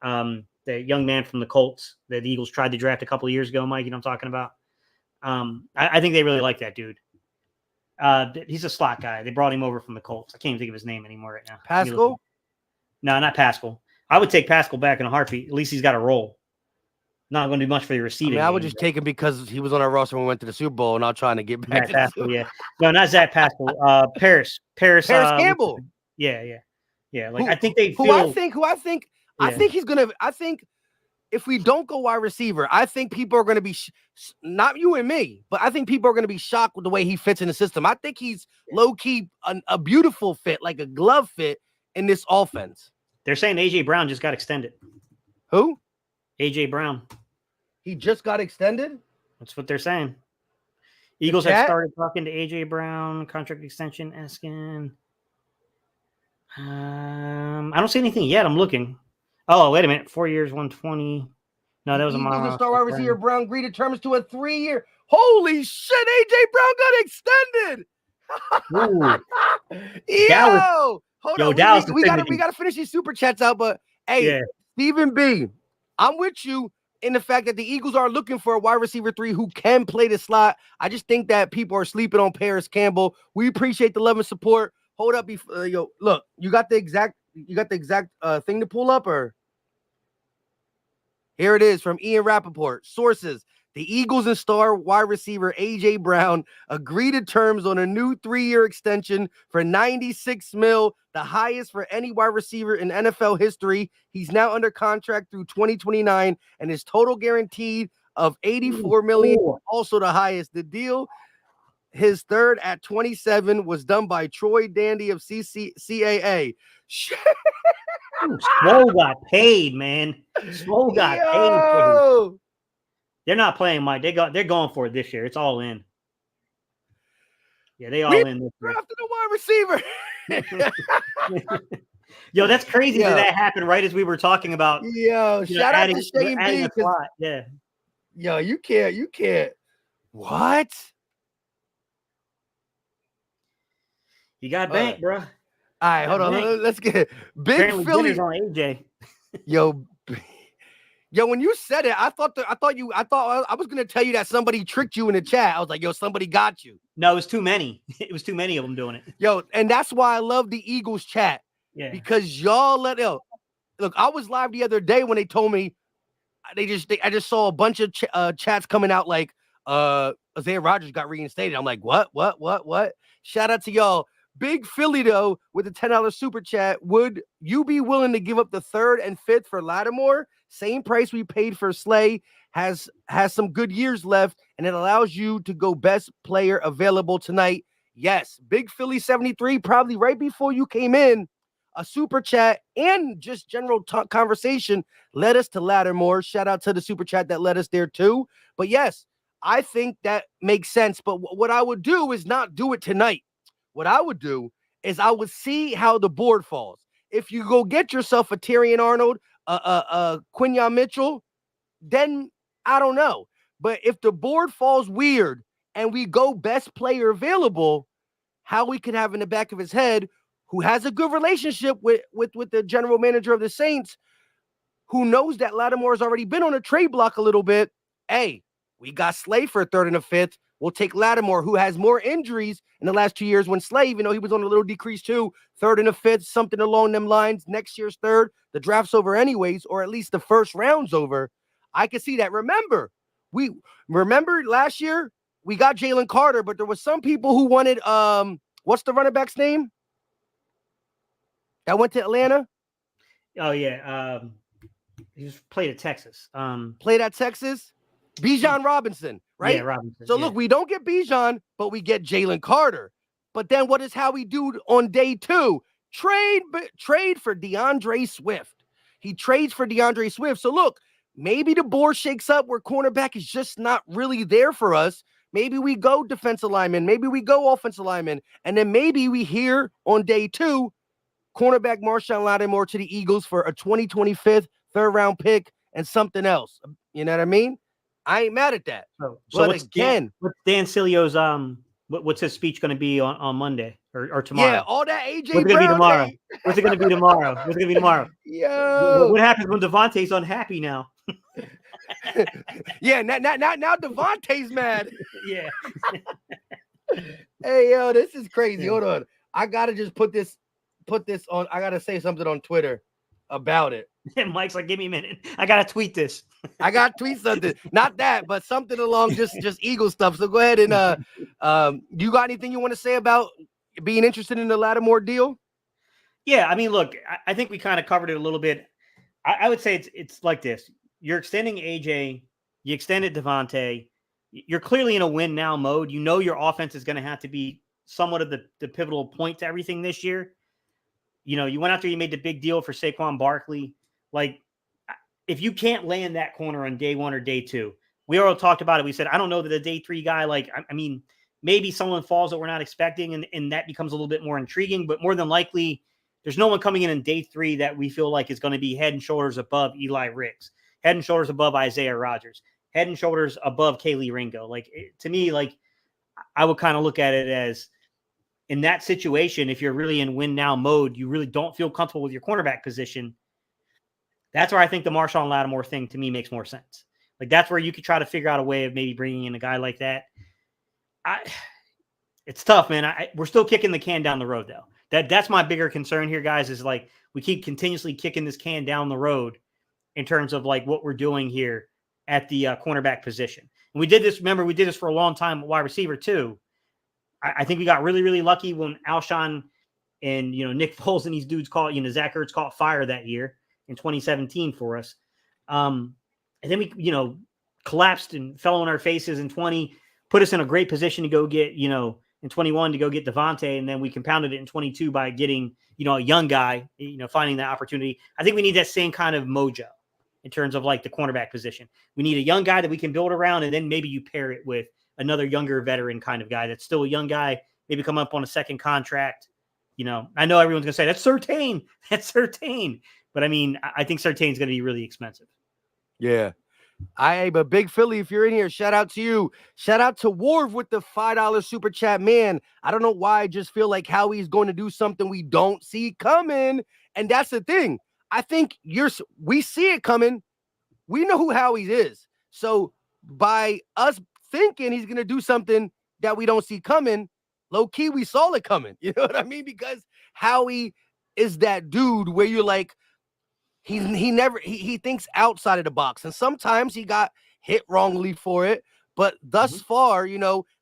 the young man from the Colts that the Eagles tried to draft a couple of years ago, Mike. You know what I'm talking about? I think they really like that dude. He's a slot guy. They brought him over from the Colts. I can't even think of his name anymore right now. Pascal? No, not Pascal. I would take Pascal back in a heartbeat. At least he's got a role. Not going to do much for your receiving. I would just take him because he was on our roster when we went to the Super Bowl, and I'm trying to get back to Pascal. Yeah, no, not Zach Pascal. Paris Campbell. Yeah. Like, I think they feel. I think he's gonna. I think if we don't go wide receiver, I think people are going to be not you and me, but I think people are going to be shocked with the way he fits in the system. I think he's low key a beautiful fit, like a glove fit in this offense. They're saying AJ Brown just got extended. Who? AJ Brown. He just got extended? That's what they're saying. Eagles have started talking to AJ Brown, contract extension asking. I don't see anything yet. I'm looking. Oh, wait a minute. 4 years, 120. No, that was a Eagles star wide receiver Brown agreed terms to a 3-year. Holy shit, AJ Brown got extended. Yo, hold on. We gotta finish these super chats out, but hey, Stephen B, I'm with you in the fact that the Eagles are looking for a wide receiver 3 who can play the slot. I just think that people are sleeping on Paris Campbell. We appreciate the love and support. Hold up, look, you got the exact thing to pull up, or here it is from Ian Rappaport. Sources: the Eagles and star wide receiver AJ Brown agreed to terms on a new 3-year extension for $96 million, the highest for any wide receiver in NFL history. He's now under contract through 2029, and his total guaranteed of $84 million, also the highest. The deal, his third at 27, was done by Troy Dandy of CAA. Swole got paid, man. Swole got paid. They're not playing, Mike. They're going for it this year. It's all in. Yeah, they all in this year. Drafted a wide receiver. Yo, that's crazy that happened right as we were talking about. Yo, shout out to Shane B. Yeah. Yo, you can't. What? You got bank, bro. All right, hold on. Let's get it. Big Apparently Philly on AJ. Yo, when you said it, I thought I was gonna tell you that somebody tricked you in the chat. I was like, yo, somebody got you. No, it was too many. It was too many of them doing it. Yo, and that's why I love the Eagles chat. Yeah. Because y'all look, I was live the other day when they told me I just saw a bunch of chats coming out like, Isaiah Rodgers got reinstated. I'm like, what? Shout out to y'all. Big Philly, though, with a $10 super chat. Would you be willing to give up the 3rd and 5th for Lattimore? Same price we paid for Slay. Has some good years left, and it allows you to go best player available tonight. Yes, Big Philly 73, probably right before you came in, a super chat and just general conversation led us to Lattimore. Shout out to the super chat that led us there too. But yes, I think that makes sense. But what I would do is not do it tonight. What I would do is I would see how the board falls. If you go get yourself a Tyrion Arnold, Quinyon Mitchell, then I don't know. But if the board falls weird and we go best player available, Howie could have in the back of his head, who has a good relationship with the general manager of the Saints, who knows that Lattimore has already been on a trade block a little bit. Hey, we got Slay for a 3rd and a 5th. We'll take Lattimore, who has more injuries in the last 2 years, when Slay, even though he was on a little decrease too, 3rd and a 5th, something along them lines. Next year's 3rd. The draft's over anyways, or at least the first round's over. I can see that. Remember last year we got Jalen Carter, but there was some people who wanted what's the running back's name that went to Atlanta? Oh yeah, he just played at Texas. Bijan Robinson, right? Yeah, Robinson. So look, we don't get Bijan, but we get Jalen Carter. But then what is Howie do on day 2? Trade for DeAndre Swift. He trades for DeAndre Swift. So look, maybe the board shakes up where cornerback is just not really there for us. Maybe we go defensive lineman. Maybe we go offensive lineman. And then maybe we hear on day 2, cornerback Marshawn Lattimore to the Eagles for a 2025 3rd-round pick and something else. You know what I mean? I ain't mad at that. So what's Dan Silio's what's his speech going to be on Monday or tomorrow? Yeah, all that AJ What's it going to be tomorrow? What's it going to be tomorrow? What's it going to be tomorrow? Yo, what happens when Devontae's unhappy now? Yeah, now Devontae's mad. Yeah. Hey, yo, this is crazy. Hold on. I gotta just put this on. I gotta say something on Twitter about it. And Mike's like, give me a minute. I gotta tweet this. I gotta tweet something. Not that, but something along just Eagle stuff. So go ahead and you got anything you want to say about being interested in the Lattimore deal? Yeah, I mean, look, I think we kind of covered it a little bit. I would say it's like this. You're extending AJ, you extended Devontae. You're clearly in a win now mode. You know your offense is going to have to be somewhat of the pivotal point to everything this year. You know, you went out there, you made the big deal for Saquon Barkley. Like, if you can't land that corner on day 1 or day 2, we already talked about it. We said, I don't know that a day 3 guy, like, I mean, maybe someone falls that we're not expecting, and that becomes a little bit more intriguing, but more than likely, there's no one coming in day 3 that we feel like is going to be head and shoulders above Eli Ricks, head and shoulders above Isaiah Rodgers, head and shoulders above Kaylee Ringo. Like, to me, like, I would kind of look at it as, in that situation, if you're really in win now mode, you really don't feel comfortable with your cornerback position. That's where I think the Marshawn Lattimore thing to me makes more sense. Like, that's where you could try to figure out a way of maybe bringing in a guy like that. It's tough, man. We're still kicking the can down the road, though. That's my bigger concern here, guys, is like we keep continuously kicking this can down the road in terms of like what we're doing here at the cornerback position. And we did this, remember, we did this for a long time at wide receiver too. I think we got really, really lucky when Alshon and, Nick Foles and these dudes caught, Zach Ertz caught fire that year in 2017 for us. And then we, collapsed and fell on our faces in 20, put us in a great position to go get, in 21 to go get Devontae. And then we compounded it in 22 by getting, a young guy, finding that opportunity. I think we need that same kind of mojo in terms of like the cornerback position. We need a young guy that we can build around, and then maybe you pair it with another younger veteran kind of guy that's still a young guy, maybe come up on a second contract. I know everyone's going to say that's Surtain. That's Surtain. But I mean, I think Surtain's going to be really expensive. Yeah. But Big Philly, if you're in here, shout out to you. Shout out to Warv with the $5 super chat. Man, I don't know why I just feel like Howie's going to do something we don't see coming. And that's the thing. I think we see it coming. We know who Howie is. So by us thinking he's going to do something that we don't see coming, low key, we saw it coming. You know what I mean? Because Howie is that dude where you're like, he thinks outside of the box. And sometimes he got hit wrongly for it. But thus far,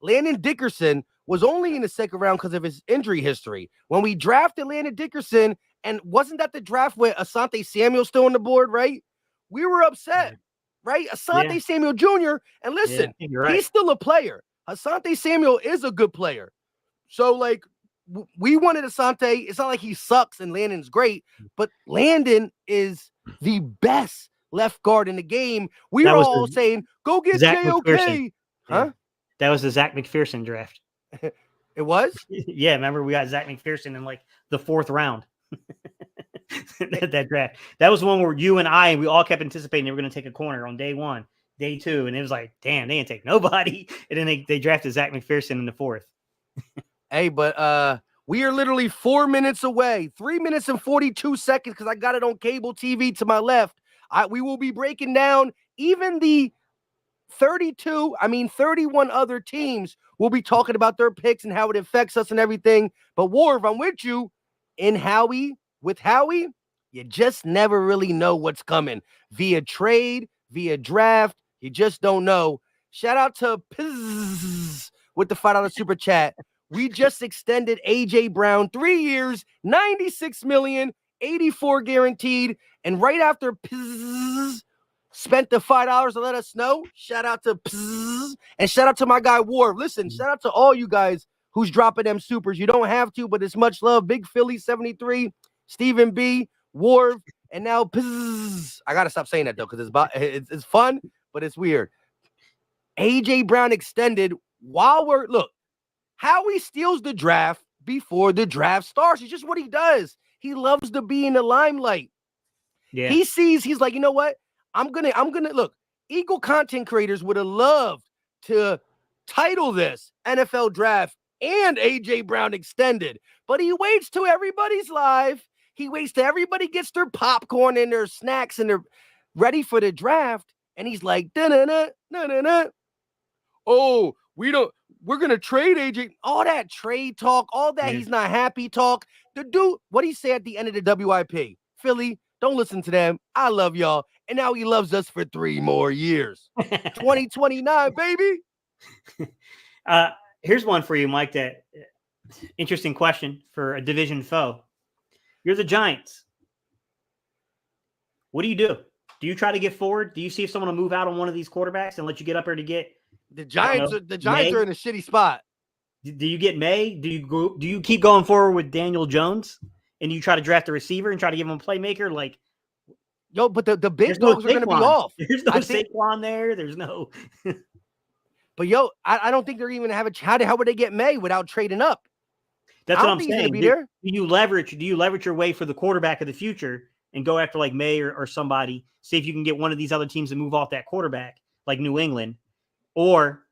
Landon Dickerson was only in the second round because of his injury history. When we drafted Landon Dickerson, and wasn't that the draft with Asante Samuel still on the board, right? We were upset, right? Asante Samuel Jr. And listen, he's still a player. Asante Samuel is a good player. So, like, we wanted Asante. It's not like he sucks and Landon's great, but Landon is the best left guard in the game. We were all saying, go get JOK. Huh? That was the Zach McPherson draft. It was? Yeah, remember we got Zach McPherson in like the 4th round. That draft. That was the one where you and we all kept anticipating they were going to take a corner on day 1, day 2, and it was like, damn, they didn't take nobody. And then they drafted Zach McPherson in the 4th. Hey, but we are literally 4 minutes away, 3 minutes and 42 seconds, because I got it on cable TV to my left. We will be breaking down even the 31 other teams. We'll be talking about their picks and how it affects us and everything. But Warv, I'm with you. With Howie, you just never really know what's coming. Via trade, via draft, you just don't know. Shout out to Piz with the $5 super chat. We just extended AJ Brown 3 years, $96 million, $84 guaranteed. And right after Piz spent the $5 to let us know, shout out to Piz, and shout out to my guy Warv. Listen, shout out to all you guys who's dropping them supers. You don't have to, but it's much love. Big Philly 73, Stephen B, Warv, and now Piz. I gotta stop saying that though, because it's fun, but it's weird. AJ Brown extended while Howie steals the draft before the draft starts. It's just what he does. He loves to be in the limelight. Yeah. He's like, you know what? I'm gonna look. Eagle content creators would have loved to title this NFL draft and AJ Brown extended, but he waits till everybody's live. He waits till everybody gets their popcorn and their snacks and they're ready for the draft. And he's like, da-na-na. Oh, we're going to trade AJ. All that trade talk, all that he's not happy talk. The dude, what he say at the end of the WIP? Philly, don't listen to them. I love y'all. And now he loves us for 3 more years. 2029, baby. Here's one for you, Mike. That interesting question for a division foe. You're the Giants. What do you do? Do you try to get forward? Do you see if someone will move out on one of these quarterbacks and let you get up there to get the Giants? The Giants are in a shitty spot. Do you get May? Do you keep going forward with Daniel Jones and you try to draft a receiver and try to give him a playmaker? Like, but the big dogs are going to be off. There's no Saquon there. There's no. But I don't think they're even have how would they get May without trading up? That's what I'm saying. Do you leverage your way for the quarterback of the future and go after like May or somebody? See if you can get one of these other teams to move off that quarterback, like New England, or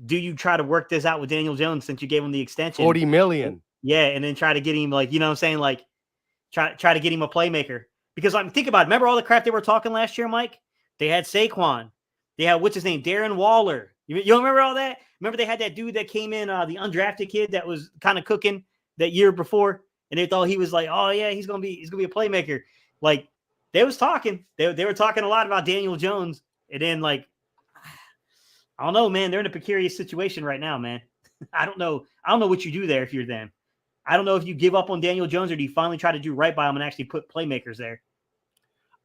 do you try to work this out with Daniel Jones since you gave him the extension, $40 million? Yeah, and then try to get him like what I'm saying, like try to get him a playmaker. Because think about it. Remember all the crap they were talking last year, Mike? They had Saquon. They had, what's his name? Darren Waller. You don't remember all that? Remember they had that dude that came in, the undrafted kid that was kind of cooking that year before, and they thought he was like, oh yeah, he's gonna be a playmaker. Like they was talking, they were talking a lot about Daniel Jones, and then like, I don't know, man. They're in a precarious situation right now, man. I don't know what you do there if you're them. I don't know if you give up on Daniel Jones or do you finally try to do right by him and actually put playmakers there.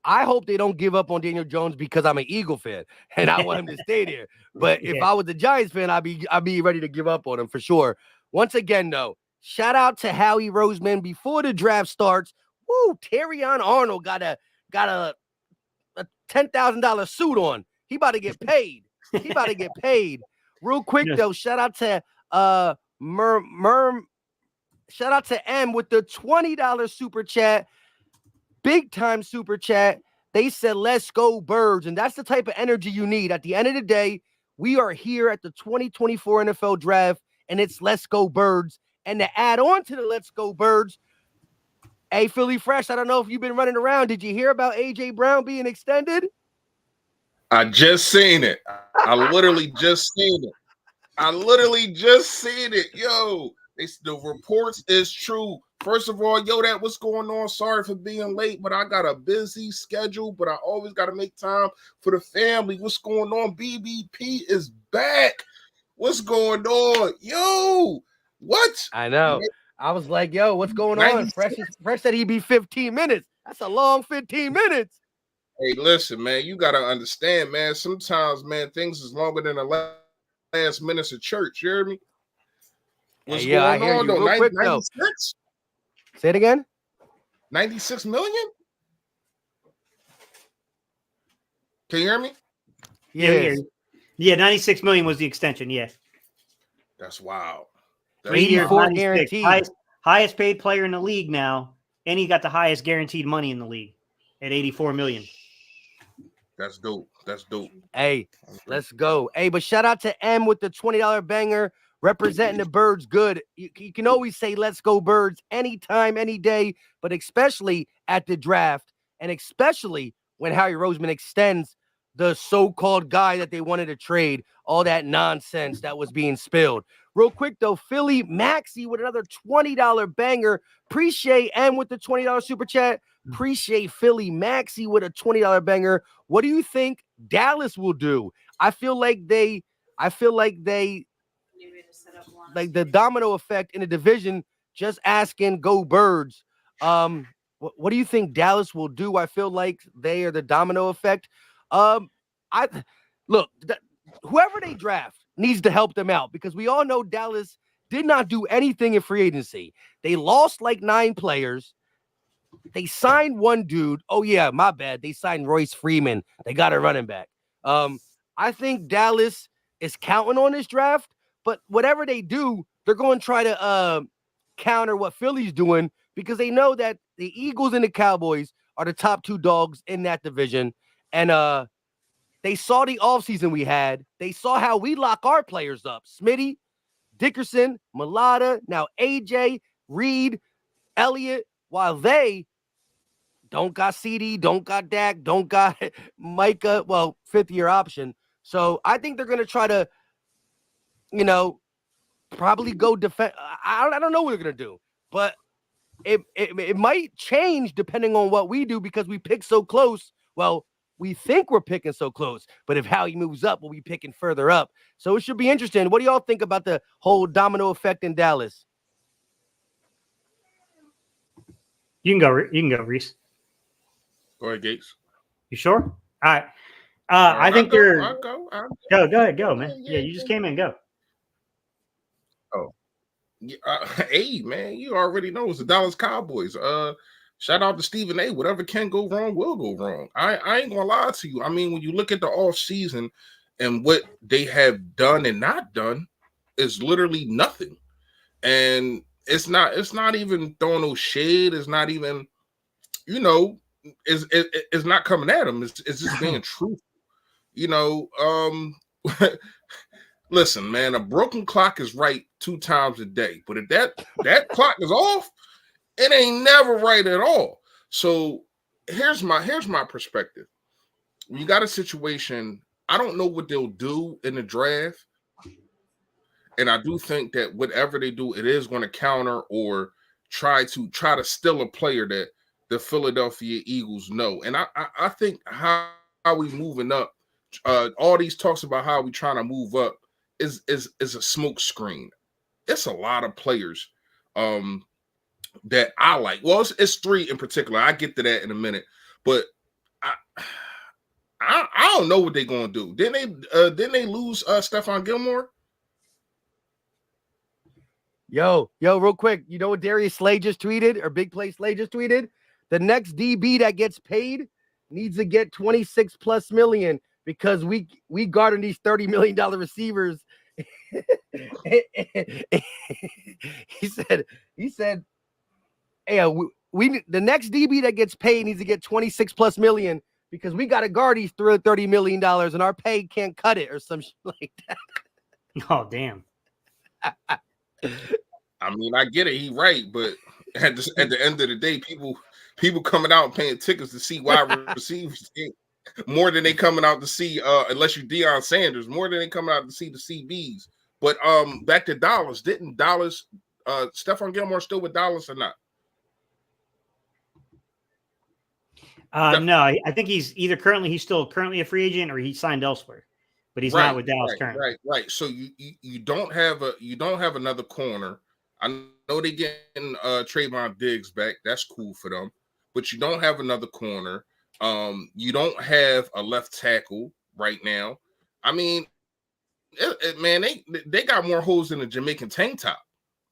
I hope they don't give up on Daniel Jones because I'm an Eagle fan and I want him to stay there. But if I was a Giants fan, I'd be ready to give up on him for sure. Once again, though, shout out to Howie Roseman before the draft starts. Woo, Terrion Arnold got a $10,000 suit on. He about to get paid. Real quick though, shout out to shout out to M with the $20 super chat. Big time super chat. They said, let's go Birds. And that's the type of energy you need. At the end of the day, we are here at the 2024 NFL draft, and it's let's go Birds. And to add on to the let's go Birds, hey, Philly Fresh, I don't know if you've been running around. Did you hear about AJ Brown being extended? I just seen it. I literally just seen it. Yo, The reports is true. First of all, yo, that what's going on? Sorry for being late, but I got a busy schedule, but I always got to make time for the family. What's going on? BBP is back. What's going on? Yo, what? I know. I was like, yo, what's going on? Fresh said he'd be 15 minutes. That's a long 15 minutes. Hey, listen, man, you got to understand, man. Sometimes, man, things is longer than the last minutes of church. You hear me? What's going on, though? Real quick, 96? Say it again. 96 million? Can you hear me? Yes. Yeah, 96 million was the extension. Yeah. That's wild. 3 years, 84 guaranteed. Highest paid player in the league now, and he got the highest guaranteed money in the league at 84 million. That's dope. That's dope. Hey, let's go. Hey, but shout out to M with the $20 banger, representing the Birds good. You can always say let's go Birds anytime, any day, but especially at the draft, and especially when Harry Roseman extends the so-called guy that they wanted to trade, all that nonsense that was being spilled. Real quick, though, Philly Maxey with another $20 banger. Appreciate M with the $20 super chat. Appreciate Philly Maxey with a $20 banger. What do you think Dallas will do? I feel like the domino effect in the division, just asking go Birds. What do you think Dallas will do? I feel like they are the domino effect. Whoever they draft needs to help them out, because we all know Dallas did not do anything in free agency. They lost like 9 players. They signed one dude. Oh yeah, my bad. They signed Royce Freeman. They got a running back. I think Dallas is counting on this draft, but whatever they do, they're going to try to counter what Philly's doing, because they know that the Eagles and the Cowboys are the top 2 dogs in that division. And they saw the offseason we had. They saw how we lock our players up. Smitty, Dickerson, Mulata, now AJ, Reed, Elliott, while they don't got CD, don't got Dak, don't got Micah, well, 5th-year option. So I think they're going to try to, probably go defend. I don't know what they're going to do, but it might change depending on what we do, because we pick so close. Well, we think we're picking so close, but if Howie moves up, we'll be picking further up. So it should be interesting. What do y'all think about the whole domino effect in Dallas? You can go, Reese. Go ahead, Gates. You sure? All right. I think they're. I'll go. Go ahead, go, man. Yeah, you just came in. Go. Oh, yeah, hey, man, you already know it's the Dallas Cowboys. Shout out to Stephen A. Whatever can go wrong will go wrong. I ain't gonna lie to you. I mean, when you look at the off season and what they have done and not done, is literally nothing. And it's not even throwing no shade. It's not even, it's not coming at them. It's just being truthful. Listen, man, a broken clock is right 2 times a day, but if that clock is off, it ain't never right at all. So here's my perspective. When you got a situation, I don't know what they'll do in the draft. And I do think that whatever they do, it is going to counter or try to steal a player that the Philadelphia Eagles know. And I think how we moving up, all these talks about how we trying to move up is a smoke screen. It's a lot of players that I like. Well, it's 3 in particular. I get to that in a minute, but I don't know what they're gonna do. Didn't they lose Stephon Gilmore? Yo, real quick. You know what Darius Slay just tweeted, or Big Play Slay just tweeted? The next DB that gets paid needs to get 26+ million, because we guarding these $30 million receivers. he said, hey, we the next DB that gets paid needs to get 26+ million, because we got to guard these $30 million and our pay can't cut it, or some shit like that. Oh, damn. I mean, I get it. He right, but at the end of the day, people coming out and paying tickets to see wide receivers more than they coming out to see, unless you Deion Sanders, more than they coming out to see the CBs. But back to Dallas, didn't Dallas Stephon Gilmore still with Dallas or not? No, I think he's still currently a free agent or he signed elsewhere, but he's not with Dallas currently. Right. So you don't have another corner. I know they getting Trayvon Diggs back. That's cool for them, but you don't have another corner. You don't have a left tackle right now. I mean, man, they got more holes than a Jamaican tank top.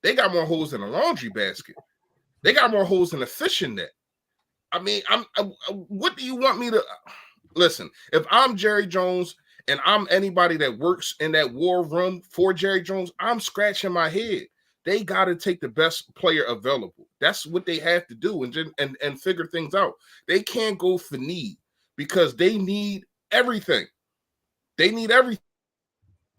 They got more holes than a laundry basket. They got more holes than a fishing net. I mean, what do you want me to listen? If I'm Jerry Jones and I'm anybody that works in that war room for Jerry Jones, I'm scratching my head. They got to take the best player available. That's what they have to do and figure things out. They can't go for need because they need everything. They need everything.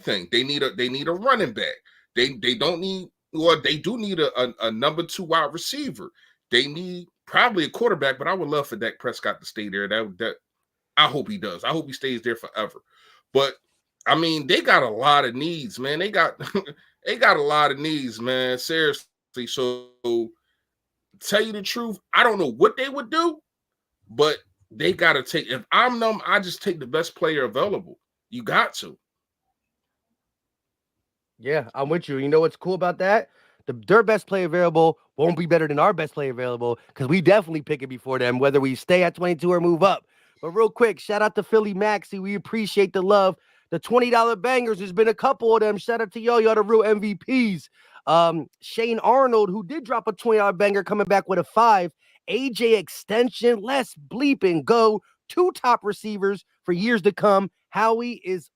They need a running back. They don't need, or they do need a number 2 wide receiver. They need probably a quarterback, but I would love for Dak Prescott to stay there. That I hope he does. I hope he stays there forever. But I mean, they got a lot of needs, man. They got a lot of needs, man. Seriously. So tell you the truth, I don't know what they would do, but they got to take. If I'm them, I just take the best player available. You got to. Yeah, I'm with you. You know what's cool about that? Their best player available won't be better than our best player available because we definitely pick it before them, whether we stay at 22 or move up. But real quick, shout out to Philly Maxie. We appreciate the love. The $20 bangers, there's been a couple of them. Shout out to y'all. Y'all the real MVPs. Shane Arnold, who did drop a $20 banger, coming back with a 5. AJ extension. Let's bleep and go. 2 top receivers for years to come. Howie is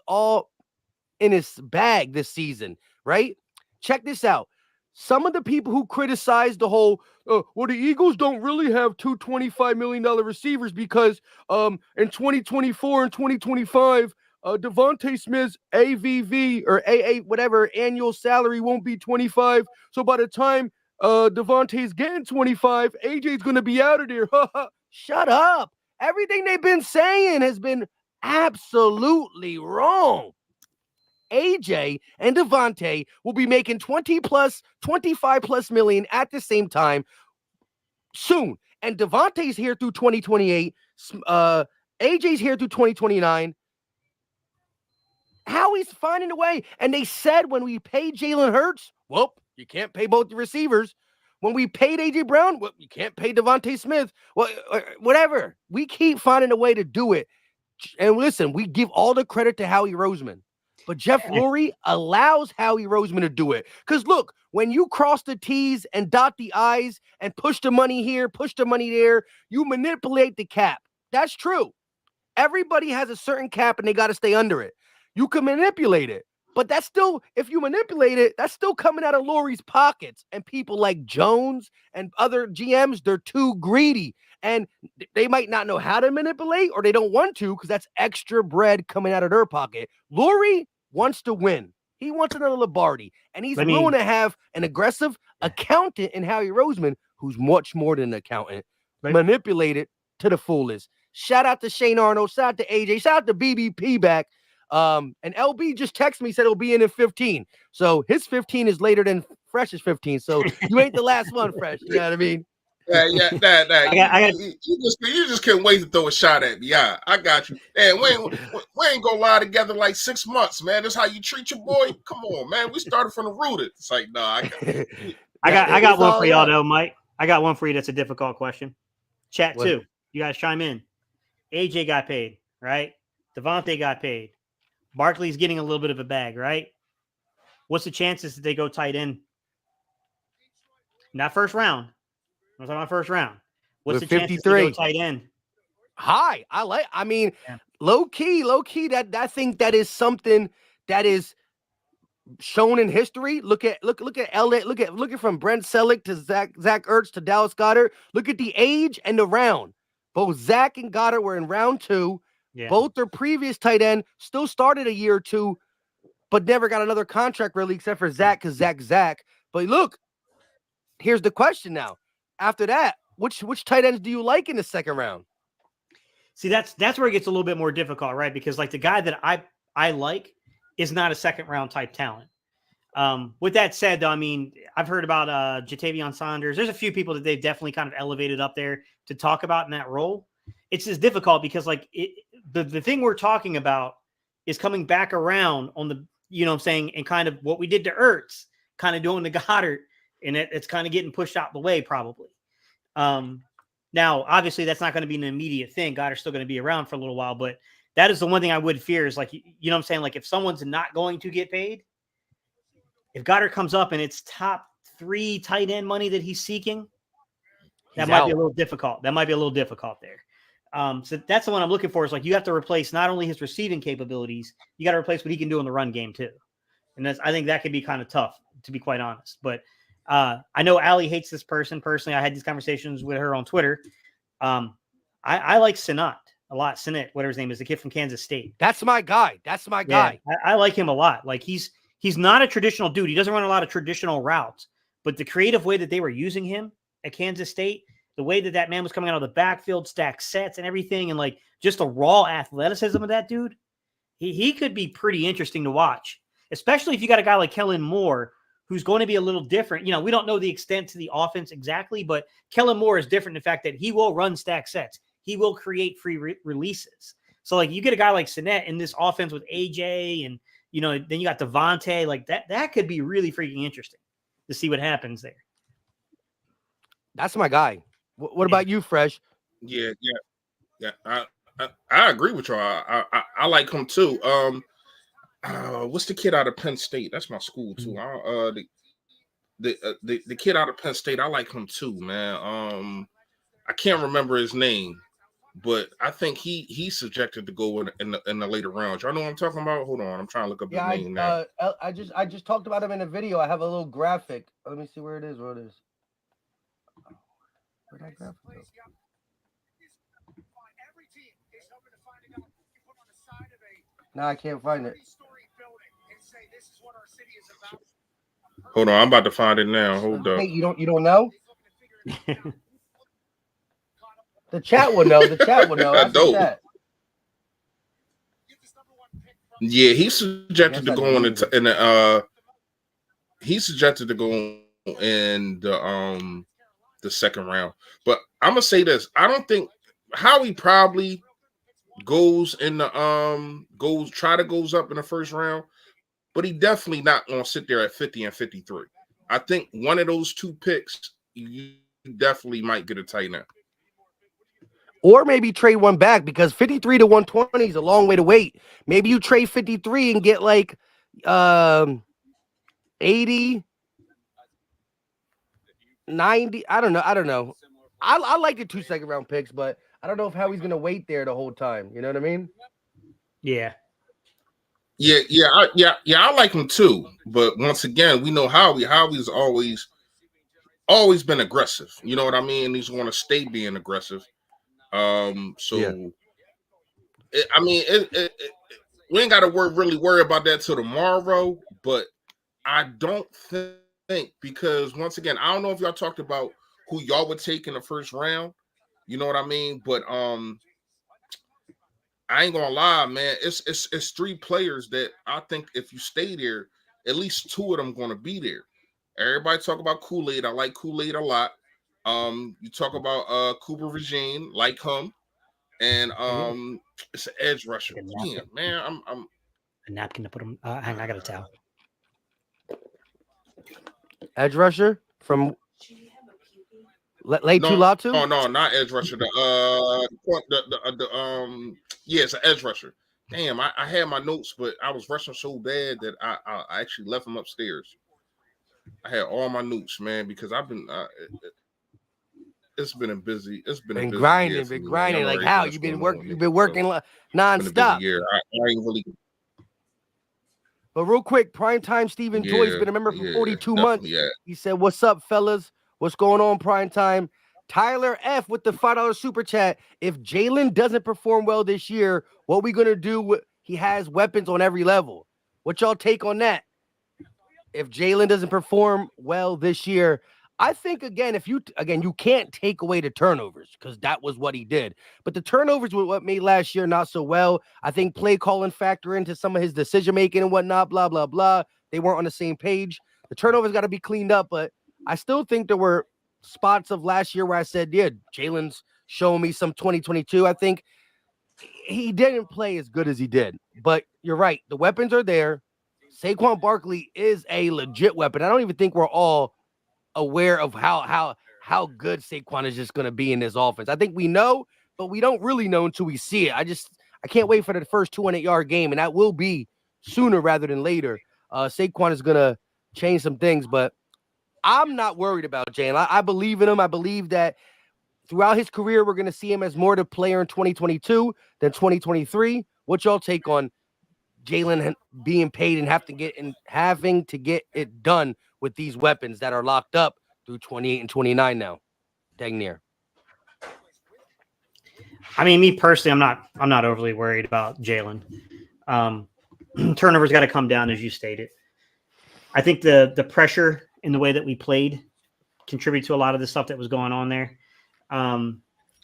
all in his bag this season, right? Check this out. Some of the people who criticize the whole, well, the Eagles don't really have 2 $25 million receivers because in 2024 and 2025, Devontae Smith's AVV or AA, whatever, annual salary won't be 25. So by the time Devontae's getting 25, AJ's going to be out of there. Shut up. Everything they've been saying has been absolutely wrong. AJ and Devontae will be making 25 plus million at the same time soon. And Devontae's here through 2028. AJ's here through 2029. Howie's finding a way. And they said when we paid Jalen Hurts, well, you can't pay both the receivers. When we paid AJ Brown, well, you can't pay Devontae Smith. Well, whatever. We keep finding a way to do it. And listen, we give all the credit to Howie Roseman. But Jeff Lurie allows Howie Roseman to do it. Because look, when you cross the T's and dot the I's and push the money here, push the money there, you manipulate the cap. That's true. Everybody has a certain cap and they got to stay under it. You can manipulate it. But that's still, if you manipulate it, that's still coming out of Lurie's pockets. And people like Jones and other GMs, they're too greedy. And they might not know how to manipulate or they don't want to because that's extra bread coming out of their pocket. Lurie wants to win. He wants another Lombardi. And he's willing to have an aggressive accountant in Howie Roseman, who's much more than an accountant, manipulate it to the fullest. Shout out to Shane Arnold. Shout out to AJ. Shout out to BBP back. And LB just texted me, said it'll be in 15. So his 15 is later than Fresh's 15. So you ain't the last one, Fresh. You know what I mean? You just can't wait to throw a shot at me. Yeah, I got you. And we ain't gonna lie together like 6 months, man. That's how you treat your boy. Come on, man. We started from the root. It's like, no, I got one for y'all though, Mike. I got one for you. That's a difficult question. Chat too. You guys chime in. AJ got paid, right? Devontae got paid. Barkley's getting a little bit of a bag, right? What's the chances that they go tight end? Not first round. I'm talking about first round. What's the chances they go tight end? High. Low key. That I think that is something that is shown in history. Look at LA. Look at from Brent Selleck to Zach Ertz to Dallas Goedert. Look at the age and the round. Both Zach and Goddard were in round 2. Yeah. Both their previous tight end still started a year or two, but never got another contract really, except for Zach, because Zach. But look, here's the question now. After that, which tight ends do you like in the second round? See, that's where it gets a little bit more difficult, right? Because like the guy that I like is not a second round type talent. With that said, though, I mean, I've heard about Jatavion Saunders. There's a few people that they've definitely kind of elevated up there to talk about in that role. It's just difficult because, like, the thing we're talking about is coming back around on the, you know what I'm saying, and kind of what we did to Ertz, kind of doing to Goddard, and it's kind of getting pushed out the way probably. Now, obviously, that's not going to be an immediate thing. Goddard's still going to be around for a little while, but that is the one thing I would fear is, like, you know what I'm saying? Like, if someone's not going to get paid, if Goddard comes up and it's top 3 tight end money that he's seeking, that might be a little difficult. That might be a little difficult there. So that's the one I'm looking for is, like, you have to replace not only his receiving capabilities, you got to replace what he can do in the run game too. And I think that could be kind of tough, to be quite honest. But I know Allie hates this person personally. I had these conversations with her on Twitter. I like Sinnott a lot. Sinnott, whatever his name is, the kid from Kansas State. That's my guy. That's my guy. Yeah, I like him a lot. Like, he's not a traditional dude. He doesn't run a lot of traditional routes, but the creative way that they were using him at Kansas State, the way that man was coming out of the backfield, stack sets and everything, and, like, just the raw athleticism of that dude, he could be pretty interesting to watch, especially if you got a guy like Kellen Moore, who's going to be a little different. You know, we don't know the extent to the offense exactly, but Kellen Moore is different in the fact that he will run stack sets. He will create free releases. So, like, you get a guy like Sinnett in this offense with AJ and, you know, then you got Devontae, like that could be really freaking interesting to see what happens there. That's my guy. What about you, Fresh? Yeah. I agree with you. I like him too. What's the kid out of Penn State? That's my school too. The kid out of Penn State, I like him too, man. I can't remember his name, but I think he's subjected to go in the later rounds. Y'all know what I'm talking about? Hold on, I'm trying to look up his name now. I just talked about him in a video. I have a little graphic. Let me see where it is. Where'd that graphic go? No, I can't find it. Hold on, I'm about to find it now. Hold up. Hey, you don't know? The chat will know. The chat will know. That's the chat. Yeah, he's subjected to go he's subjected to go in the second round. But I'm gonna say this: I don't think Howie probably goes in the goes up in the first round, but he definitely not gonna sit there at 50 and 53. I think one of those 2 picks, you definitely might get a tight end. Or maybe trade one back, because 53 to 120 is a long way to wait. Maybe you trade 53 and get like 80, 90. I don't know. I like the 2 second round picks, but I don't know if Howie's going to wait there the whole time. You know what I mean? Yeah. I like him too. But once again, we know Howie's always been aggressive. You know what I mean? He's going to stay being aggressive. We ain't got to really worry about that till tomorrow, but I don't think, because once again, I don't know if y'all talked about who y'all would take in the first round, you know what I mean? But I ain't gonna lie, man, it's 3 players that I think if you stay there, at least 2 of them gonna be there. Everybody talk about Kool-Aid. I like Kool-Aid a lot. You talk about Cooper Regine, like him, and it's an edge rusher. Damn, man, I'm a napkin to put him. Hang on, I got a towel. Oh, Edge rusher from Latu? No, not edge rusher. It's an edge rusher. Damn, I had my notes, but I was rushing so bad that I actually left them upstairs. I had all my notes, man, because I've been. It's been grinding. Like, how you've been working nonstop. Yeah, I ain't really. But real quick, primetime Stephen Joy's been a member for 42 months. Yeah. He said, "What's up, fellas? What's going on, primetime?" Tyler F with the $5 super chat. If Jalen doesn't perform well this year, what we gonna do? He has weapons on every level. What y'all take on that? If Jalen doesn't perform well this year, I think you can't take away the turnovers, because that was what he did. But the turnovers were what made last year not so well. I think play calling factor into some of his decision making and whatnot. Blah blah blah. they weren't on the same page. The turnovers got to be cleaned up, but I still think there were spots of last year where I said, yeah, Jalen's showing me some 2022. I think he didn't play as good as he did, but you're right. The weapons are there. Saquon Barkley is a legit weapon. I don't even think we're all aware of how good Saquon is just going to be in this offense. I think we know, but we don't really know until we see it. I can't wait for the first 200-yard game, and that will be sooner rather than later. Saquon is going to change some things, but I'm not worried about Jalen. I believe in him. I believe that throughout his career, we're going to see him as more the player in 2022 than 2023. What y'all take on Jalen being paid and having to get it done with these weapons that are locked up through 28 and 29 now? Dang near. I mean, me personally, I'm not overly worried about Jalen. Turnovers got to come down, as you stated. I think the pressure in the way that we played contributed to a lot of the stuff that was going on there. I'm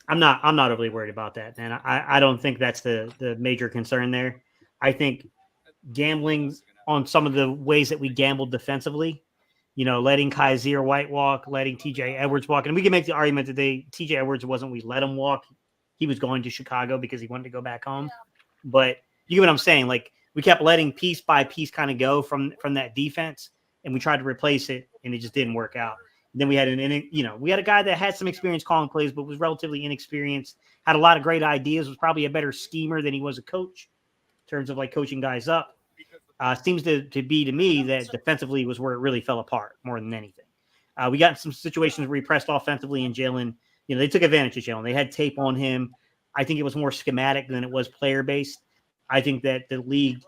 not overly worried about that, and I don't think that's the major concern there. I think gambling on some of the ways that we gambled defensively, letting Kaiser White walk, letting TJ Edwards walk, and we can make the argument that TJ Edwards wasn't, we let him walk. He was going to Chicago because he wanted to go back home. But you get what I'm saying? Like, we kept letting piece by piece kind of go from that defense, and we tried to replace it, and it just didn't work out. And then we had we had a guy that had some experience calling plays, but was relatively inexperienced, had a lot of great ideas, was probably a better schemer than he was a coach in terms of like coaching guys up. Seems to be to me that defensively was where it really fell apart more than anything. We got in some situations where he pressed offensively, and Jalen, they took advantage of Jalen. They had tape on him. I think it was more schematic than it was player-based. I think that the league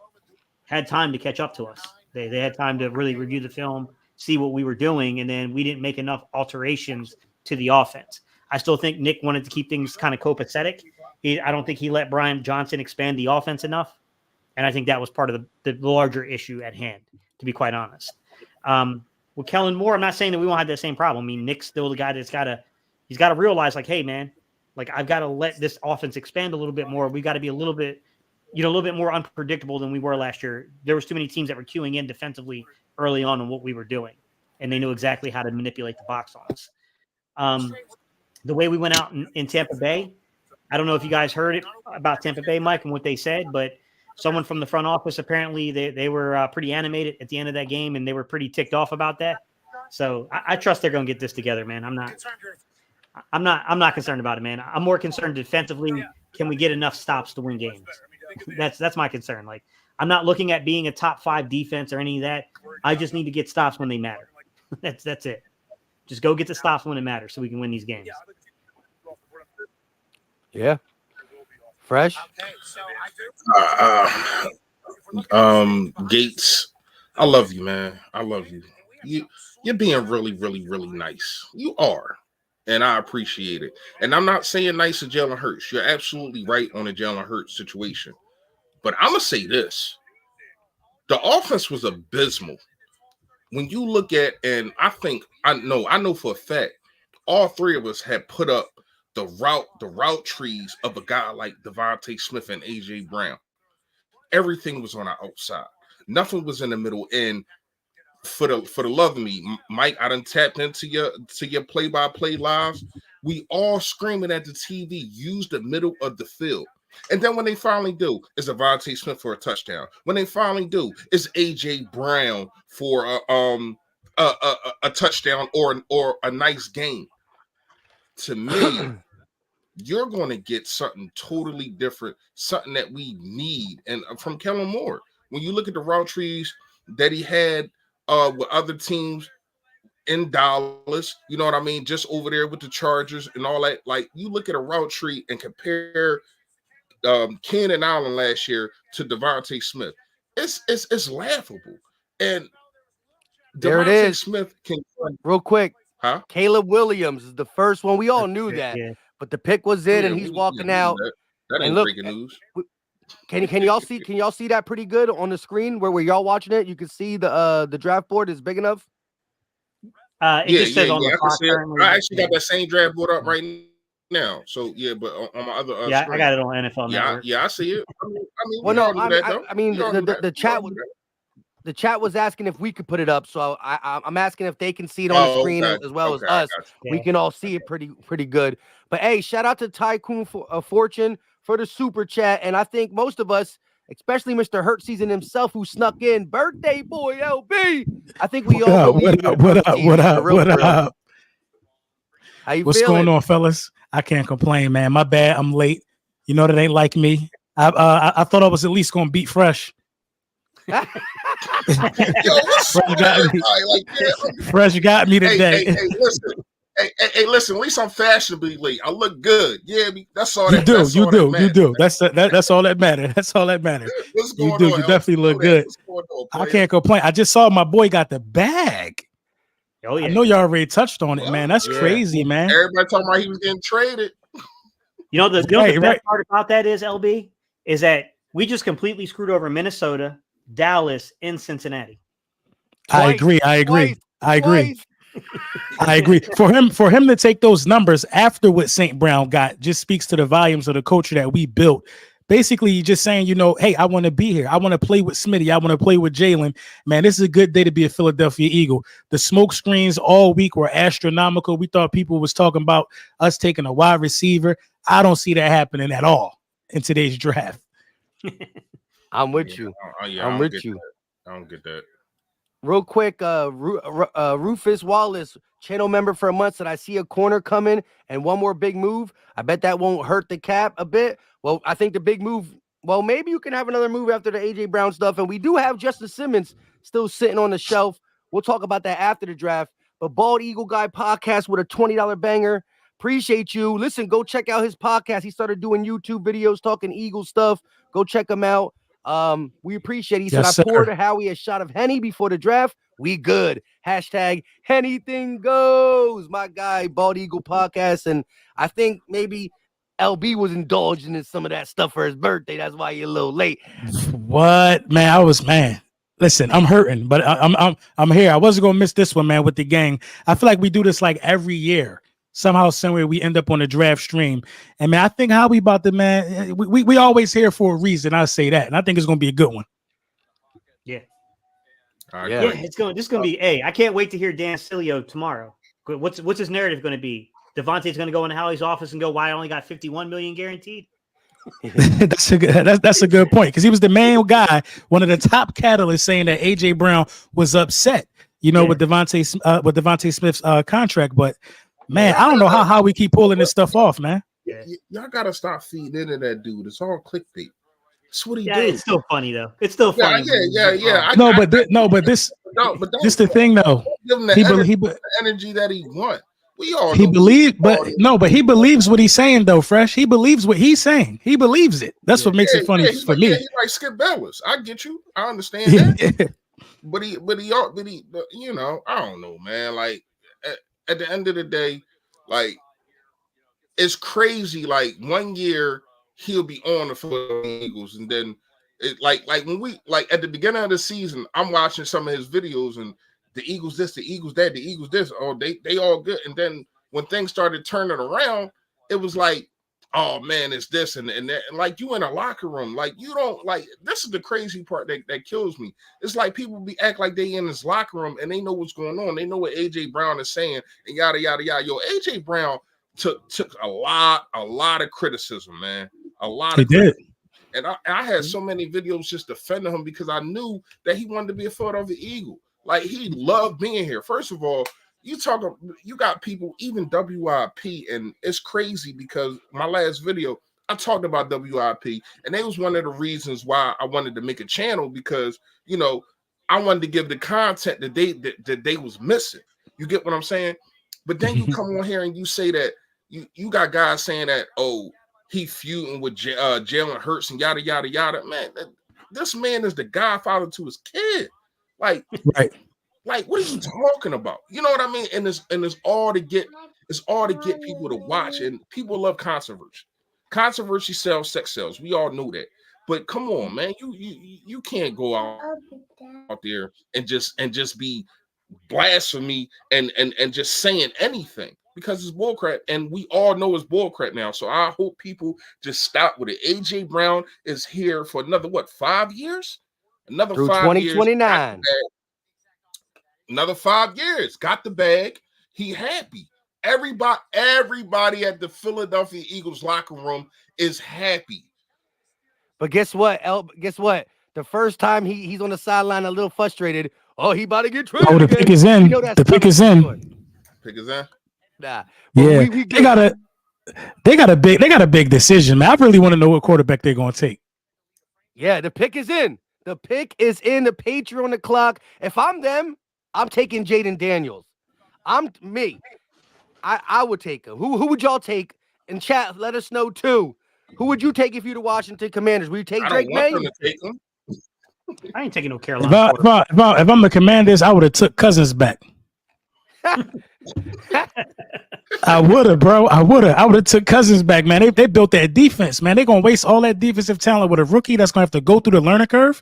had time to catch up to us. They had time to really review the film, see what we were doing, and then we didn't make enough alterations to the offense. I still think Nick wanted to keep things kind of copacetic. I don't think he let Brian Johnson expand the offense enough, and I think that was part of the larger issue at hand, to be quite honest. With Kellen Moore, I'm not saying that we won't have that same problem. I mean, Nick's still the guy that's he's got to realize, like, hey, man, like, I've got to let this offense expand a little bit more. We got to be a little bit more unpredictable than we were last year. There was too many teams that were queuing in defensively early on what we were doing, and they knew exactly how to manipulate the box on us. The way we went out in Tampa Bay, I don't know if you guys heard it about Tampa Bay, Mike, and what they said, but someone from the front office, apparently they were pretty animated at the end of that game, and they were pretty ticked off about that. So I trust they're going to get this together, man. I'm not concerned about it, man. I'm more concerned defensively. Can we get enough stops to win games? That's my concern. Like, I'm not looking at being a top 5 defense or any of that. I just need to get stops when they matter. That's it. Just go get the stops when it matters so we can win these games. Yeah. Fresh. Gates, I love you, man. I love you. You're being really, really, really nice. You are. And I appreciate it. And I'm not saying nice to Jalen Hurts. You're absolutely right on the Jalen Hurts situation. But I'm going to say this. The offense was abysmal. When you look at, and I know for a fact, all three of us had put up the route trees of a guy like Devontae Smith and A.J. Brown. Everything was on our outside. Nothing was in the middle. And for the love of me, Mike, I done tapped into your play-by-play lives. We all screaming at the TV, use the middle of the field. And then when they finally do, it's Devontae Smith for a touchdown. When they finally do, it's A.J. Brown for a touchdown or a nice game. To me, you're going to get something totally different, something that we need. And from Kellen Moore, when you look at the route trees that he had with other teams in Dallas, you know what I mean? Just over there with the Chargers and all that. Like, you look at a route tree and compare Keenan Allen last year to Devontae Smith. It's laughable. And there Devontae it is. Smith can real quick. Huh? Caleb Williams is the first one. We all knew that, but the pick was in, and he's walking out. That ain't breaking news. Can y'all see? Can y'all see that pretty good on the screen where y'all watching it? You can see the draft board is big enough. It just says on the clock. I actually got that same draft board up right now. So yeah, but on my other screen. I got it on NFL Network. Yeah, I see it. The chat was the chat was asking if we could put it up, so I'm asking if they can see it on the screen Okay. as well as Okay, I us. got you. We can all see it pretty good. But hey, shout out to Tycoon Fortune for the super chat, and I think most of us, especially Mr. Hurt Season himself, who snuck in, birthday boy LB. I think we all believe you're from the team. What For real, for real. up? How you What's feeling? going on, fellas? I can't complain, man. My bad. I'm late. You know that ain't like me. I thought I was at least gonna beat Fresh. Yo, what's Fresh got me. Fresh got me today. Hey, listen. Hey, listen. At least I'm fashionably late. I look good. Yeah, that's all. You do. That's That's all that matters. That's all that matters. What's going You do. on, You definitely look good. What's going on, I can't complain. I just saw my boy got the bag. Oh yeah. I know you already touched on it, man. That's crazy, man. Everybody talking about he was getting traded. You know the best part about that is LB is that we just completely screwed over Minnesota, Dallas, and Cincinnati. I agree. For him to take those numbers after what St. Brown got just speaks to the volumes of the culture that we built. Basically, just saying, hey, I want to be here. I want to play with Smitty. I want to play with Jalen. Man, this is a good day to be a Philadelphia Eagle. The smoke screens all week were astronomical. We thought people was talking about us taking a wide receiver. I don't see that happening at all in today's draft. I'm with you. I'm with you. I don't get that. Real quick, Rufus Wallace, channel member for a month, said I see a corner coming and one more big move. I bet that won't hurt the cap a bit. Well, I think the big move, maybe you can have another move after the AJ Brown stuff. And we do have Justin Simmons still sitting on the shelf. We'll talk about that after the draft. But Bald Eagle Guy podcast with a $20 banger. Appreciate you. Listen, go check out his podcast. He started doing YouTube videos talking Eagle stuff. Go check him out. We appreciate it. He said, I poured Howie a shot of Henny before the draft. We good. Hashtag anything goes. My guy, Bald Eagle podcast. And I think maybe LB was indulging in some of that stuff for his birthday. That's why you're a little late. What, man? Listen, I'm hurting, but I'm here. I wasn't gonna miss this one, man, with the gang. I feel like we do this like every year. Somehow, somewhere, we end up on a draft stream. And man, I think how we about to, man, we always here for a reason. I say that, and I think it's gonna be a good one. Yeah. Yeah, this is gonna be I can't wait to hear Dan Sileo tomorrow. What's his narrative gonna be? Devontae's gonna go into Howie's office and go, "Why I only got 51 million guaranteed?" That's a good point, because he was the main guy, one of the top catalysts, saying that AJ Brown was upset, with Devontae Smith's contract. But man, I don't know how we keep pulling this stuff off, man. Y'all gotta stop feeding into that dude. It's all clickbait. That's what he do. It's still funny though. It's still funny. Yeah. But this the thing though. Give him the energy that he wants. We all he believes, but he believes what he's saying though. Fresh, he believes what he's saying. He believes it. That's what makes it funny for me. He's like Skip Bayless. I get you. I understand that. But I don't know, man. Like at the end of the day, like it's crazy. Like 1 year he'll be on the Philadelphia Eagles, and then like when we at the beginning of the season, I'm watching some of his videos and. The Eagles this, the Eagles that, the Eagles this. Oh, they all good. And then when things started turning around, it was like, oh man, it's this and that. And like you in a locker room, like you don't like. This is the crazy part that kills me. It's like people act like they in this locker room and they know what's going on. They know what AJ Brown is saying and yada yada yada. Yo, AJ Brown took a lot of criticism, man. A lot of criticism. And I had so many videos just defending him because I knew that he wanted to be a Philadelphia Eagle. Like he loved being here. First of all, you got people, even WIP, and it's crazy because my last video, I talked about WIP, and it was one of the reasons why I wanted to make a channel because, I wanted to give the content that they was missing. You get what I'm saying? But then you come on here and you say that you got guys saying that, oh, he feuding with Jalen Hurts and yada, yada, yada. Man, this man is the godfather to his kid. Like, right. Like, what are you talking about? You know what I mean? And it's all to get people to watch, and people love controversy. Controversy sells, sex sells. We all know that. But come on, man, you can't go out there and just be blasphemy and just saying anything because it's bullcrap, and we all know it's bullcrap now. So I hope people just stop with it. AJ Brown is here for another 5 years? Another Through 5 years. 2029. Another 5 years. Got the bag. He happy. Everybody at the Philadelphia Eagles locker room is happy. But guess what? Guess what? The first time he's on the sideline a little frustrated. Oh, he about to get traded. Oh, the again. pick is in. The pick is in. Pick is in. Nah. Yeah, they got a big decision, man. I really want to know what quarterback they're going to take. Yeah, the pick is in. The pick is in. The Patriots on the clock. If I'm them, I'm taking Jaden Daniels. I would take him. Who would y'all take? In chat, let us know too. Who would you take if you're the Washington Commanders? Would you take Drake May? I don't want them to take him. I ain't taking no Carolina. If I'm the Commanders, I would have took Cousins back. I would have, bro. I would have took Cousins back, man. They built that defense, man. They're gonna waste all that defensive talent with a rookie that's gonna have to go through the learning curve.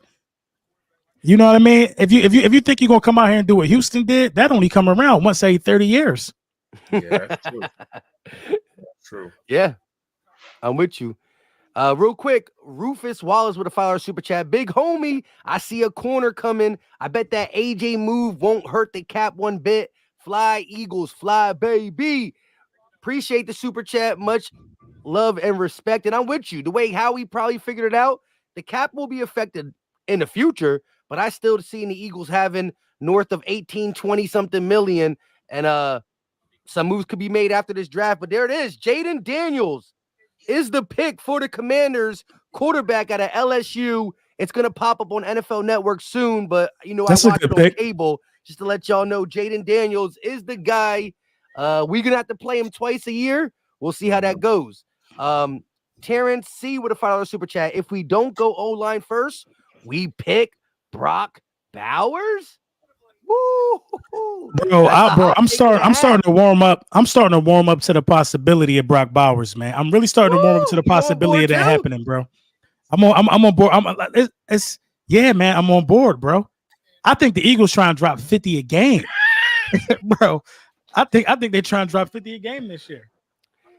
You know what I mean? If you think you're gonna come out here and do what Houston did, that only come around once every 30 years. Yeah, that's true. True. Yeah, I'm with you. Real quick, Rufus Wallace with a $5 super chat. Big homie, I see a corner coming. I bet that AJ move won't hurt the cap one bit. Fly Eagles, fly baby. Appreciate the super chat. Much love and respect. And I'm with you. The way Howie probably figured it out, the cap will be affected in the future, but I still see the Eagles having north of 18, 20 something million. And some moves could be made after this draft. But there it is. Jaden Daniels is the pick for the Commanders, quarterback out of LSU. It's going to pop up on NFL Network soon, but, I watch it on cable. Just to let y'all know, Jaden Daniels is the guy. We're going to have to play him twice a year. We'll see how that goes. Terrence C. with a $5 super chat. If we don't go O-line first, we pick Brock Bowers? Woo! I'm starting to warm up. I'm starting to warm up to the possibility of Brock Bowers, man. I'm really starting to warm up to the possibility of that happening, bro. I'm on board. Yeah, man. I'm on board, bro. I think the Eagles try and drop 50 a game, bro. I think they're trying to drop 50 a game this year.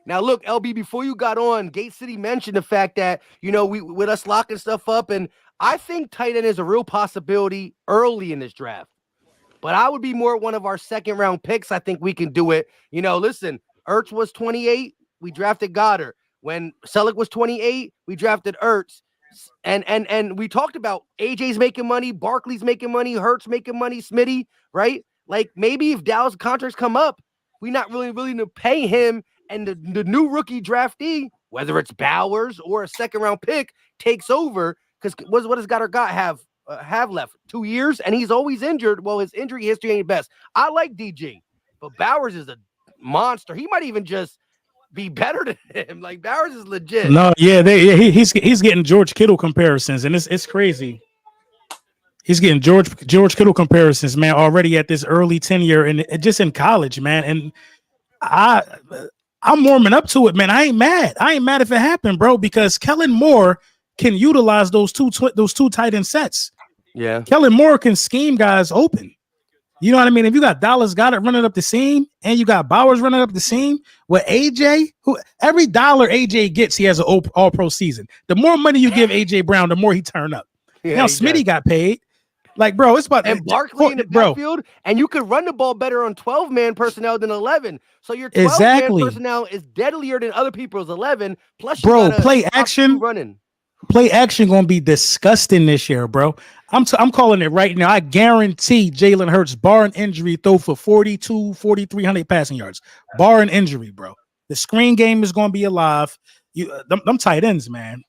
Now, look, LB, before you got on, Gate City mentioned the fact that, we with us locking stuff up, and I think tight end is a real possibility early in this draft. But I would be more one of our second round picks. I think we can do it. Listen, Ertz was 28. We drafted Goddard. When Selleck was 28, we drafted Ertz. And we talked about AJ's making money, Barkley's making money, Hurts making money, Smitty, right? Like maybe if Dallas contracts come up, we're not really willing to pay him, and the new rookie draftee, whether it's Bowers or a second round pick, takes over. Because what does Goddard have left? 2 years, and he's always injured. Well, his injury history ain't best. I like DG, but Bowers is a monster. He might even just be better than him. Like Bowers is legit. No, yeah, he's getting George Kittle comparisons, and it's crazy. He's getting George Kittle comparisons, man, already at this early tenure and just in college, man. And I'm warming up to it, man. I ain't mad if it happened, bro, because Kellen Moore can utilize those two tight end sets. Yeah, Kellen Moore can scheme guys open. You know what I mean? If you got Dallas Goedert running up the seam and you got Bowers running up the seam with AJ, who every dollar AJ gets, he has an all-pro season. The more money you give AJ Brown, the more he turn up. Yeah, now Smitty got paid. Like, bro, it's about and Barkley in the backfield, and you could run the ball better on 12-man personnel than 11. So your 12-man personnel is deadlier than other people's 11. Plus, bro, play action running. Play action gonna be disgusting this year, bro. I'm calling it right now. I guarantee Jalen Hurts, barring injury, throw for 4,300 passing yards. Barring injury, bro. The screen game is gonna be alive. Them tight ends, man.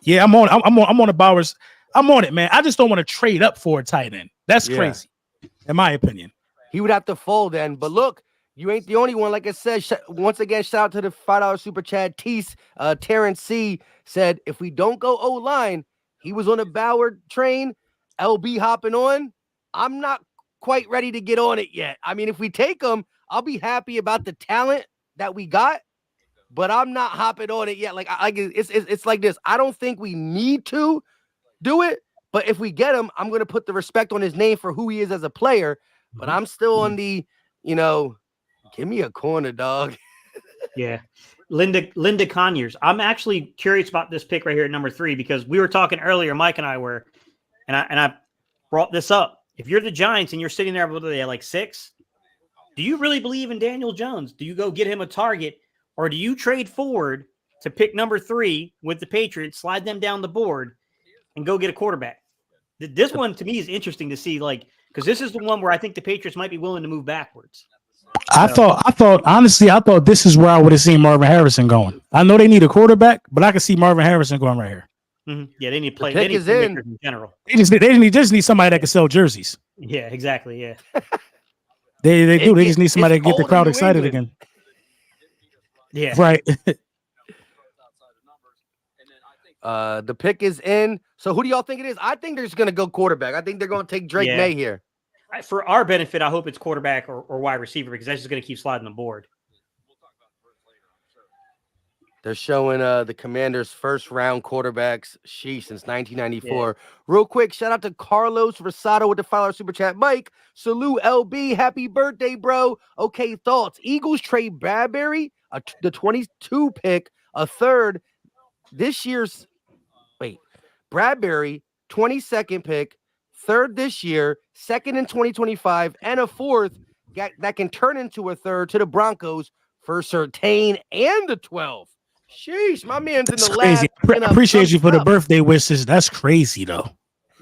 Yeah, I'm on the Bowers. I'm on it, man. I just don't want to trade up for a tight end. That's crazy, in my opinion. He would have to fold then. But look, you ain't the only one. Like I said, once again, shout out to the $5 super chat. Terrence C said, if we don't go O-line, he was on a Bauer train, LB hopping on. I'm not quite ready to get on it yet. I mean, if we take him, I'll be happy about the talent that we got, but I'm not hopping on it yet. Like it's like this. I don't think we need to do it, but if we get him, I'm going to put the respect on his name for who he is as a player, but I'm still on the, give me a corner, dog. Yeah. Linda Conyers. I'm actually curious about this pick right here at number 3, because we were talking earlier, Mike and I were, and I brought this up. If you're the Giants and you're sitting there, what are they, like 6? Do you really believe in Daniel Jones? Do you go get him a target, or do you trade forward to pick number 3 with the Patriots, slide them down the board, and go get a quarterback? This one to me is interesting to see, like, because this is the one where I think the Patriots might be willing to move backwards. I thought honestly, this is where I would have seen Marvin Harrison going. I know they need a quarterback, but I could see Marvin Harrison going right here. Mm-hmm. Yeah, they need to play. The pick They need is in. in general. They just need somebody that can sell jerseys. Yeah, exactly. Yeah, They do. They just need somebody to get the cold in crowd New excited England. again. yeah. Right. The pick is in. So who do y'all think it is? I think they're just going to go quarterback. I think they're going to take Drake May here. For our benefit, I hope it's quarterback or wide receiver, because that's just going to keep sliding the board. They're showing the Commanders' first-round quarterbacks, sheesh, since 1994. Yeah. Real quick, shout out to Carlos Rosado with the $5 super chat. Mike, salute LB, happy birthday, bro. Okay, thoughts. Eagles trade Bradbury, the 22 pick, a third this year's. Wait, Bradbury, 22nd pick, third this year, second in 2025, and a fourth that can turn into a third to the Broncos for Surtain and the 12. Sheesh, my man's That's in the crazy. lab. I appreciate you for the birthday wishes. That's crazy, though.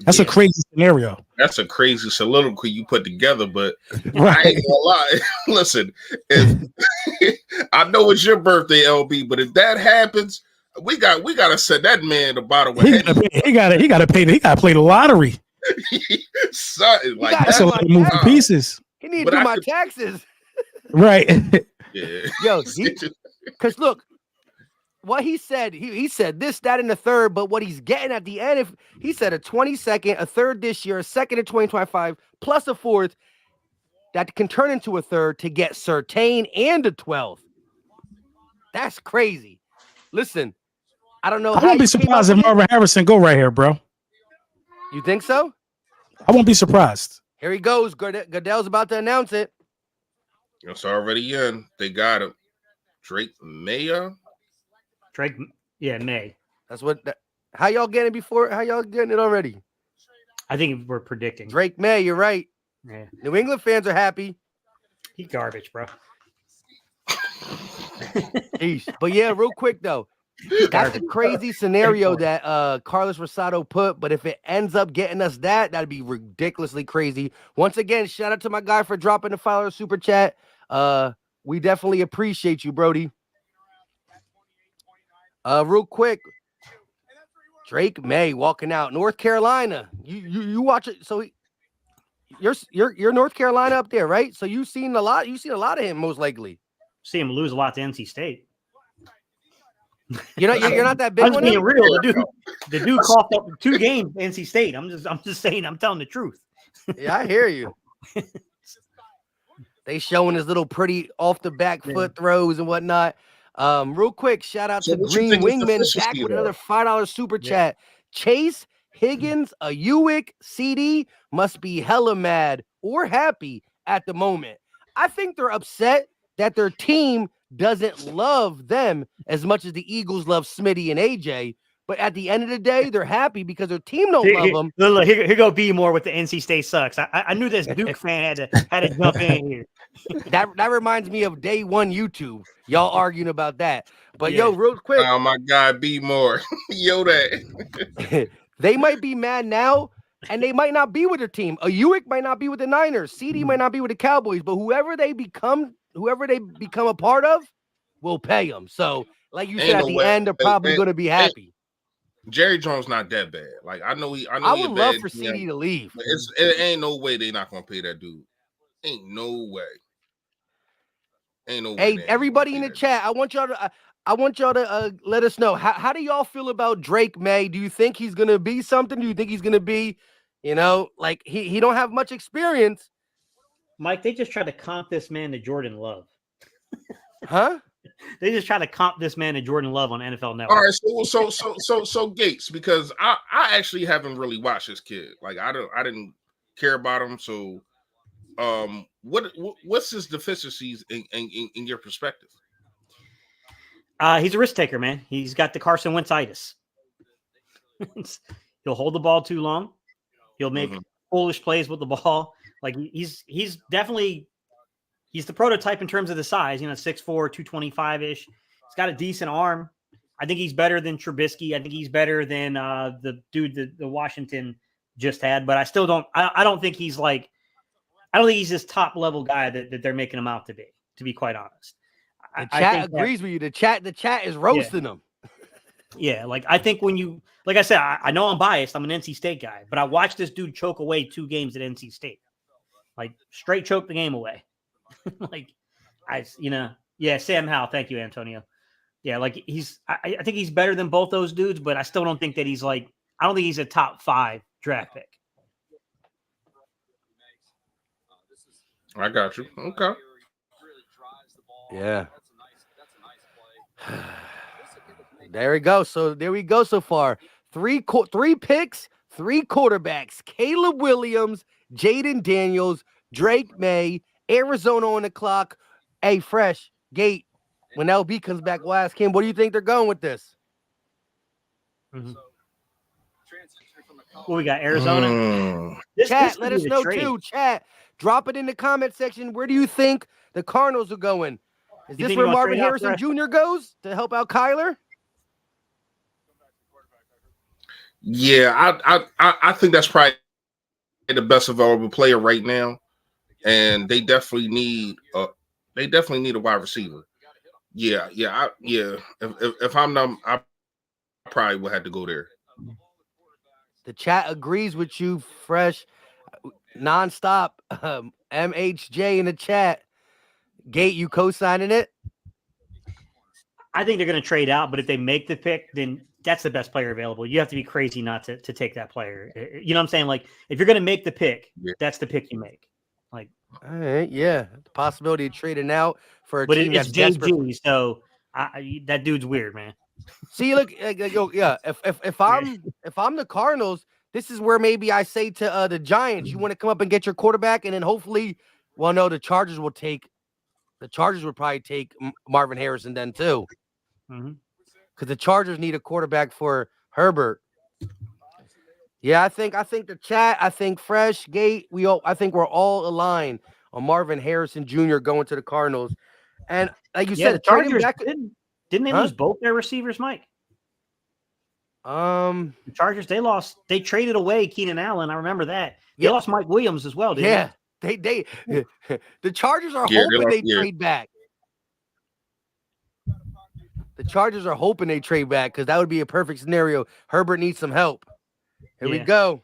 That's a crazy scenario. That's a crazy soliloquy you put together, but I ain't gonna lie. Listen, I know it's your birthday, LB, but if that happens, we gotta send that man the bottle of He gotta play the lottery. Something like that's a lot of moving pieces. He need to do my taxes. Right. Yeah. Yo, because look, what he said, he said this, that, and the third, but what he's getting at the end, if he said a 22nd, a third this year, a second in 2025, plus a fourth, that can turn into a third to get Surtain and a 12th. That's crazy. Listen, I don't know. I won't be surprised if Marvin Harrison go right here, bro. You think so? I won't be surprised. Here he goes. Goodell's about to announce it. It's already in. They got him. Drake May. May. That's what. How y'all getting it before? How y'all getting it already? I think we're predicting Drake May. You're right. Yeah. New England fans are happy. He garbage, bro. But yeah, real quick though, that's a crazy scenario that Carlos Rosado put. But if it ends up getting us that'd be ridiculously crazy. Once again, shout out to my guy for dropping the $5 super chat. We definitely appreciate you, Brody. Real quick, Drake May walking out, North Carolina. You watch it. So you're North Carolina up there, right? So you've seen a lot. You've seen a lot of him, most likely. See him lose a lot to NC State. You're not that big. I'm just being real. The dude coughed up 2 games. NC State. I'm just saying. I'm telling the truth. Yeah, I hear you. They showing his little pretty off the back foot throws and whatnot. Real quick, shout out to Green Wingman back with another $5 super chat. Chase Higgins, a Uwick CD, must be hella mad or happy at the moment. I think they're upset that their team doesn't love them as much as the Eagles love Smitty and AJ. But at the end of the day, they're happy because their team don't love them. Look, here go B more with the NC State sucks. I knew this Duke fan had to jump in here. That reminds me of day one YouTube. Y'all arguing about that. But yo, real quick. Oh my God, B more. Yo, that. They might be mad now, and they might not be with their team. A Uwick might not be with the Niners. CD might not be with the Cowboys. But whoever they become a part of, will pay them. So, like you said, at the end, they're probably going to be happy. Jerry Jones not that bad. Like I know I would love for CD to leave. It ain't no way they're not gonna pay that dude. Ain't no way. Ain't no way. Hey, everybody in the chat, I want y'all to let us know how do y'all feel about Drake May? Do you think he's gonna be something? Do you think he's gonna be, like he don't have much experience? Mike, they just tried to comp this man to Jordan Love. Huh? They just try to comp this man to Jordan Love on NFL Network. All right, so Gates, because I actually haven't really watched this kid. Like I didn't care about him. So, what's his deficiencies in your perspective? He's a risk taker, man. He's got the Carson Wentz-itis. He'll hold the ball too long. He'll make foolish plays with the ball. Like he's definitely he's the prototype in terms of the size. 6'4", 225-ish. He's got a decent arm. I think he's better than Trubisky. I think he's better than the dude that the Washington just had. But I still don't. I don't think he's like. I don't think he's this top level guy that they're making him out to be. To be quite honest, the chat agrees with you. The chat is roasting him. Yeah, like I think when you, like I said, I know I'm biased. I'm an NC State guy, but I watched this dude choke away 2 games at NC State, like straight choke the game away. Sam Howell. Thank you, Antonio. Yeah, like I think he's better than both those dudes, but I still don't think that he's like, I don't think he's a top 5 draft pick. I got you. Okay. Yeah. There we go. So there we go so far. 3 picks, 3 quarterbacks. Caleb Williams, Jaden Daniels, Drake May, Arizona on the clock. Hey, Fresh, Gate, when LB comes back, we'll ask him, what do you think they're going with this? Well, we got Arizona. Chat, let us know too. Chat, drop it in the comment section. Where do you think the Cardinals are going? Is this where Marvin Harrison Jr. goes to help out Kyler? Yeah, I think that's probably the best available player right now, and they definitely need a wide receiver. Yeah. If I'm them, I probably would have to go there. The chat agrees with you, Fresh, nonstop. MHJ in the chat. Gate, you co-signing it? I think they're going to trade out, but if they make the pick, then that's the best player available. You have to be crazy not to take that player. You know what I'm saying? Like, if you're going to make the pick, that's the pick you make. Like, all right, yeah, the possibility of trading out for a but team it's that's JG, so that dude's weird, man. See, look, yeah. If I'm the Cardinals, this is where maybe I say to the Giants, you want to come up and get your quarterback, and then hopefully, well, no, the Chargers would probably take Marvin Harrison then too, because the Chargers need a quarterback for Herbert. Yeah, I think the chat, I think Fresh Gate, I think we're all aligned on Marvin Harrison Jr. going to the Cardinals, and like you said, the Chargers didn't they lose both their receivers, Mike? The Chargers, they traded away Keenan Allen. I remember that. They lost Mike Williams as well, didn't they? The Chargers are hoping they trade back. The Chargers are hoping they trade back because that would be a perfect scenario. Herbert needs some help. Here we go.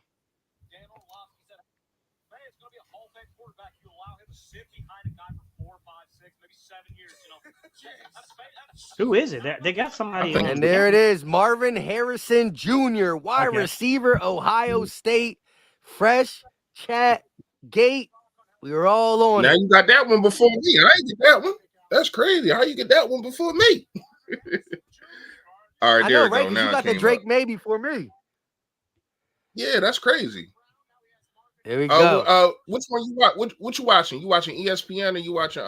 Who is it? They got somebody. And there it is. Marvin Harrison Jr., wide receiver, Ohio State. Fresh, chat, Gate. We were all on now it. You got that one before me. I didn't get that one. That's crazy. How you get that one before me? All right, there we go. Now you got the Drake May before me. Yeah, that's crazy. There we go. Which one you watch? What you watching? You watching ESPN or you watching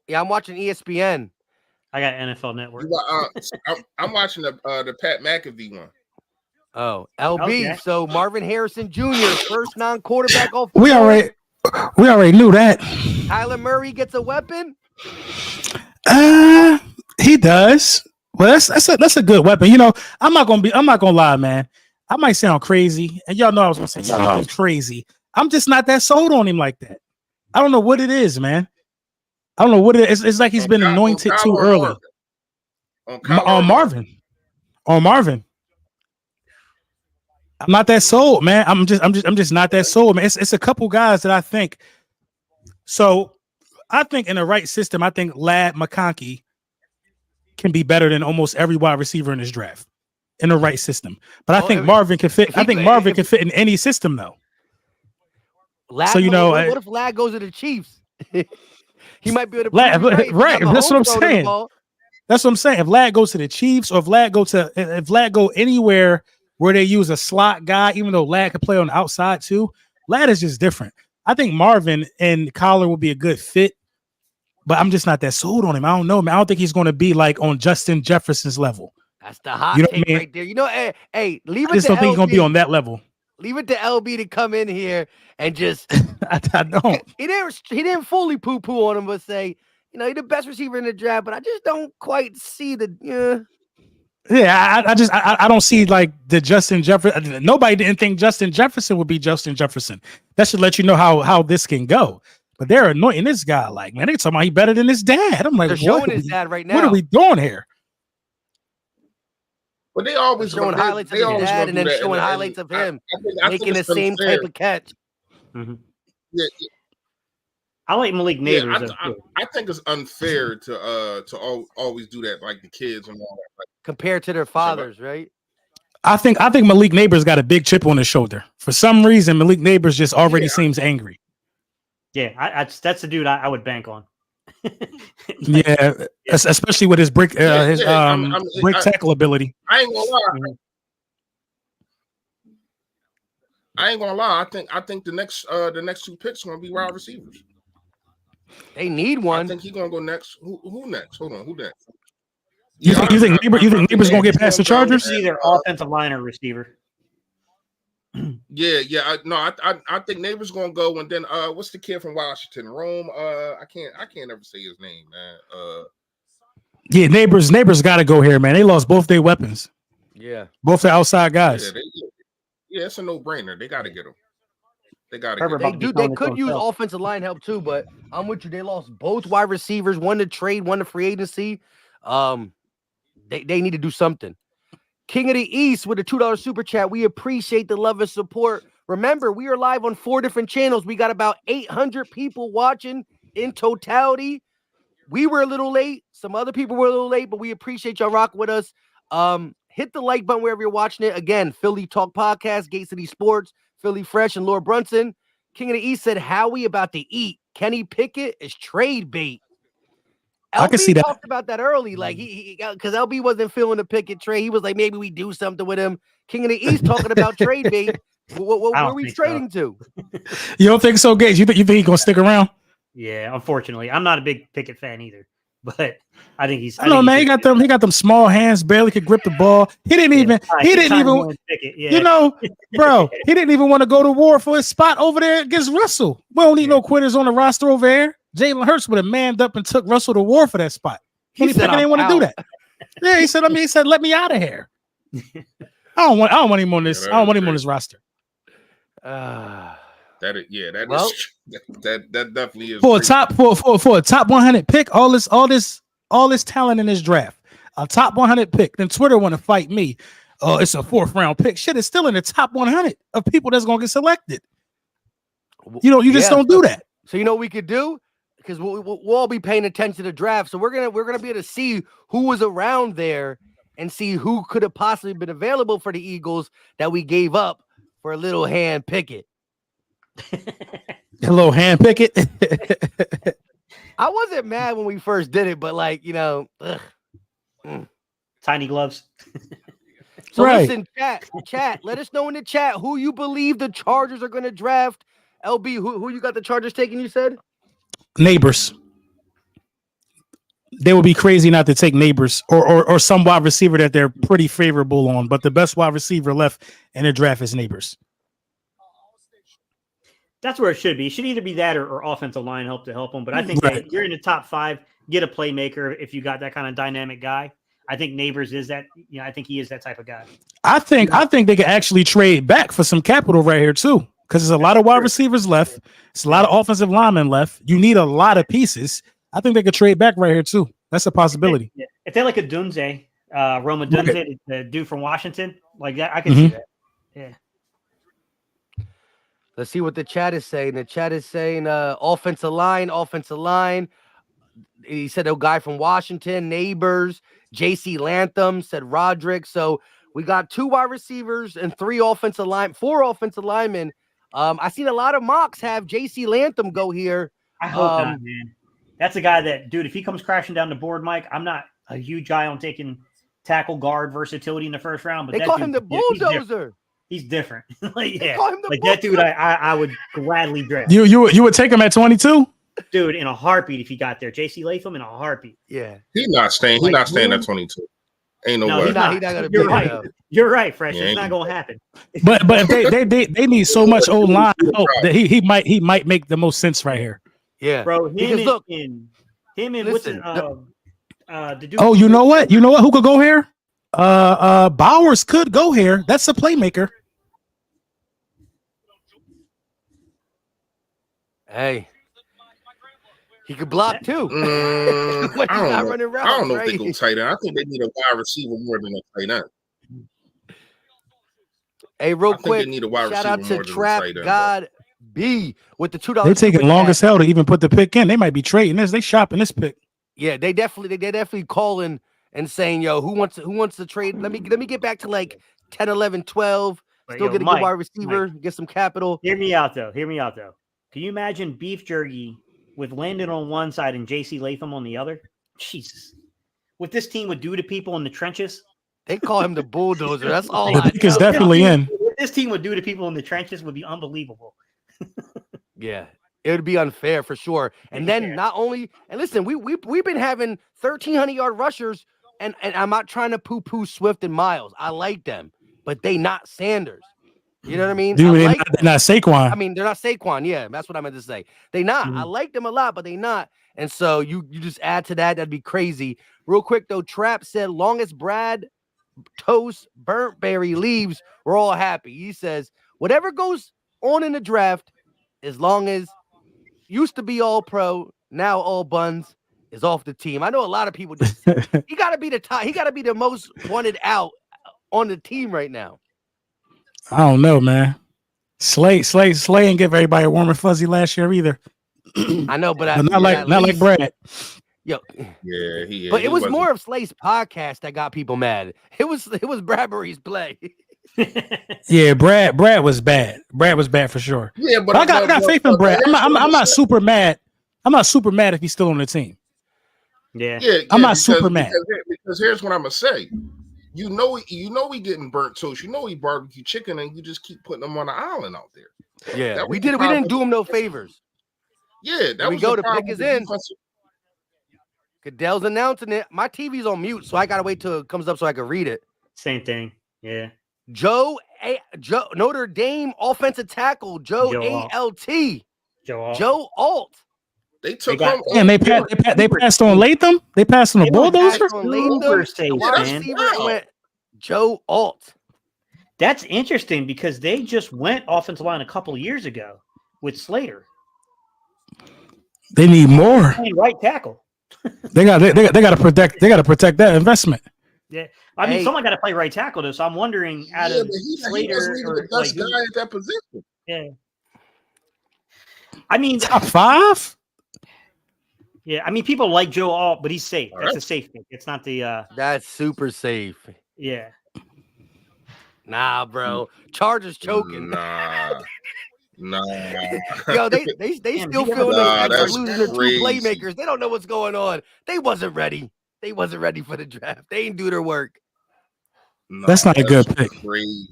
Yeah, I'm watching ESPN. I got NFL Network. I'm watching the Pat McAfee one. Oh, LB. Okay. So Marvin Harrison Jr., first non-quarterback off. We already knew that. Kyler Murray gets a weapon. He does. Well, that's a good weapon. I'm not gonna lie, man. I might sound crazy, and y'all know I was gonna say I'm crazy. I'm just not that sold on him like that. I don't know what it is, man. I don't know what it is. It's like he's been anointed too early. On Marvin. I'm not that sold, man. I'm just not that sold, man. It's a couple guys that I think. So I think in the right system, I think Lad McConkey can be better than almost every wide receiver in this draft in the right system. But I think Marvin can fit. I think Marvin can fit in any system though. What if Lad goes to the Chiefs? He might be able to right. That's what I'm saying. That's what I'm saying. If Lad goes to the Chiefs, or if Lad go anywhere where they use a slot guy, even though Lad can play on the outside too, Lad is just different. I think Marvin and Collar will be a good fit, but I'm just not that sold on him. I don't know, man. I don't think he's going to be like on Justin Jefferson's level. That's the hot You know what I take mean? right there. You know, hey, leave I it just to don't think he's gonna be LB. on that level. Leave it to LB to come in here and just I don't. he didn't fully poo-poo on him, but say, he's the best receiver in the draft, but I just don't quite see the Yeah, I don't see like the Justin Jefferson. Nobody didn't think Justin Jefferson would be Justin Jefferson. That should let you know how this can go. But they're anointing this guy like, man, they talking about he better than his dad. I'm like, They're showing his dad right now. What are we doing here? But they always showing highlights of his dad and then showing highlights of him making the same type of catch. Mm-hmm. Yeah, I like Malik Neighbors. I think it's unfair to always do that, like the kids and all that. Like, compared to their fathers, right? I think Malik Neighbors got a big chip on his shoulder. For some reason, Malik Neighbors just already seems angry. Yeah, that's the dude I would bank on. Especially with his brick tackle ability. I ain't gonna lie. I think the next two picks are gonna be wide receivers. They need one. I think he's gonna go next. Who next? Hold on, who next? You think Neighbors gonna get past the Chargers? Either offensive line or receiver. Yeah. I think Neighbors gonna go, and then what's the kid from Washington? Rome. I can't ever say his name, man. Yeah, Neighbors got to go here, man. They lost both their weapons. Yeah, both the outside guys. Yeah, it's a no-brainer. They got to get them. They got to. They could use offensive line help too, but I'm with you. They lost both wide receivers, one to trade, one to free agency. They need to do something. King of the East with a $2 super chat. We appreciate the love and support. Remember, we are live on 4 different channels. We got about 800 people watching in totality. We were a little late. Some other people were a little late, but we appreciate y'all rocking with us. Hit the like button wherever you're watching it. Again, Philly Talk Podcast, Gate City Sports, Philly Fresh, and Lord Brunson. King of the East said, Howie about to eat. Kenny Pickett is trade bait. I can see that. Talked about that early, like he because LB wasn't feeling the Pickett trade. He was like, maybe we do something with him. King of the East talking about trade bait. Where are we trading to? You don't think so, Gates? You think he's gonna stick around? Yeah, unfortunately, I'm not a big Pickett fan either, but I think he's. I know, man. He got them small hands, barely could grip the ball. He didn't even. You know, bro. He didn't even want to go to war for his spot over there against Russell. We don't need no quitters on the roster over there. Jalen Hurts would have manned up and took Russell to war for that spot. He said, "I didn't want to do that." Yeah, he said. He said, "Let me out of here." I don't want him on this. I don't want him on this roster. That definitely is for a top 100 pick. All this talent in this draft, a top 100 pick. Then Twitter want to fight me. Oh, it's a 4th round pick. Shit, it's still in the top 100 of people that's gonna get selected. You just don't do that. So you know what we could do, because we'll all be paying attention to the draft. So we're gonna be able to see who was around there and see who could have possibly been available for the Eagles that we gave up for a little hand Pickett. A little hand Pickett. I wasn't mad when we first did it, but tiny gloves. So listen, chat. Let us know in the chat who you believe the Chargers are going to draft. LB, who you got the Chargers taking? You said Neighbors. They would be crazy not to take Neighbors or some wide receiver that they're pretty favorable on. But the best wide receiver left in the draft is Neighbors. That's where it should be. It should either be that or offensive line help them. But I think that you're in the top 5, get a playmaker if you got that kind of dynamic guy. I think Neighbors is that. I think he is that type of guy. I think they could actually trade back for some capital right here too, because there's a lot of wide receivers left. It's a lot of offensive linemen left. You need a lot of pieces. I think they could trade back right here too. That's a possibility. If they like a Dunze, Roma Dunze, the dude from Washington, like that, I can see that. Yeah. Let's see what the chat is saying. The chat is saying offensive line. He said a guy from Washington, Neighbors, J.C. Latham, said Roderick. So we got 2 wide receivers and 4 offensive linemen. I seen a lot of mocks have J.C. Latham go here. I hope not, man. That's a guy that, dude, if he comes crashing down the board, Mike, I'm not a huge eye on taking tackle guard versatility in the first round. But they call him the bulldozer. He's different. That dude, I would gladly draft. You would take him at 22, dude, in a heartbeat if he got there. J.C. Latham in a heartbeat. Yeah, he's not staying. He's not staying at 22. Ain't no No, way. he's not. He not gonna You're be right. there. You're right, Fresh. Yeah, It's ain't not gonna happen. But if they need so much O line help that he might make the most sense right here. Yeah, Bro, him because and, look, him and listen, the dude. Oh, you know what? You know what? Who could go here? Bowers could go here. That's a playmaker. hey, he could block too. When I he's not don't know. running routes, I don't know if right? they go tight end. I think they need a wide receiver more than a tight end. Hey, real I think they quick, need a wide shout receiver out more to than a Trap tight end, God B with the $2. They're taking super long chat. as hell to even put the pick in. They might be trading this. They shopping this pick. Yeah, they definitely calling and saying, yo, who wants to trade? Let me get back to like 10, 11, 12. But, Still yo, get a Mike, good wide receiver, get some capital. Hear me out though. Can you imagine beef jerky with Landon on one side and JC Latham on the other? Jesus. What this team would do to people in the trenches? They call him the bulldozer. That's all The I pick is know. definitely in. What this team would do to people in the trenches would be unbelievable. Yeah, it would be unfair for sure. And then Yeah. not only, and listen, we've been having 1,300-yard rushers, and I'm not trying to poo-poo Swift and Miles. I like them, but they not Sanders. You know what I mean? Dude, I they're like not Saquon. I mean, they're not Saquon. Yeah, that's what I meant to say. They not. I like them a lot, but they not. And so you just add to that. That'd be crazy. Real quick though, Trap said, long as Brad Toast Burntberry leaves, we're all happy. He says, whatever goes on in the draft, as long as used to be all pro, now all buns is off the team. I know a lot of people just he gotta be the top, he gotta be the most wanted out on the team right now. I don't know, man. Slay ain't give everybody a warm and fuzzy last year either. I know, but Not like Brad. Yo, Yeah, but it was wasn't- more of Slay's podcast that got people mad. It was Bradbury's play. Yeah, Brad was bad. Brad was bad for sure. Yeah, but I got faith in Brad. I'm not super mad. I'm not super mad if he's still on the team. Yeah. I'm not super mad. Because here's what I'm gonna say. You know we getting burnt toast. You know he barbecue chicken, and you just keep putting them on the island out there. Yeah, That we was the didn't do problem. him no favors. Yeah, that Here we was go, the the problem pick is with the in. defensive- Goodell's announcing it. My TV's on mute, so I gotta wait till it comes up so I can read it. Same thing. Yeah. Joe Notre Dame offensive tackle Joe Alt. Joe. Joe Alt. They took got- him. And they passed on Latham. They passed on the bulldozer. On Latham, safe, wide man. receiver, and went Joe Alt. That's interesting because they just went offensive line a couple of years ago with Slater. They need more. Playing right tackle. They got to protect. They got to protect that investment. Yeah. I mean, Hey. someone got to play right tackle though. So I'm wondering out Yeah, of but he Slater wasn't even or the best like, guy at that position. yeah. I mean, Top 5. yeah. I mean, people like Joe Alt, but he's safe. All That's right. a safe pick. It's not the. That's super safe. Yeah. Nah, bro. Chargers choking. Nah. Yo, they Damn, still he got feeling Nah, those extra that's losing their two crazy. playmakers. They don't know what's going on. They wasn't ready. They wasn't ready for the draft. They ain't do their work. Nah, That's not a good pick. Crazy.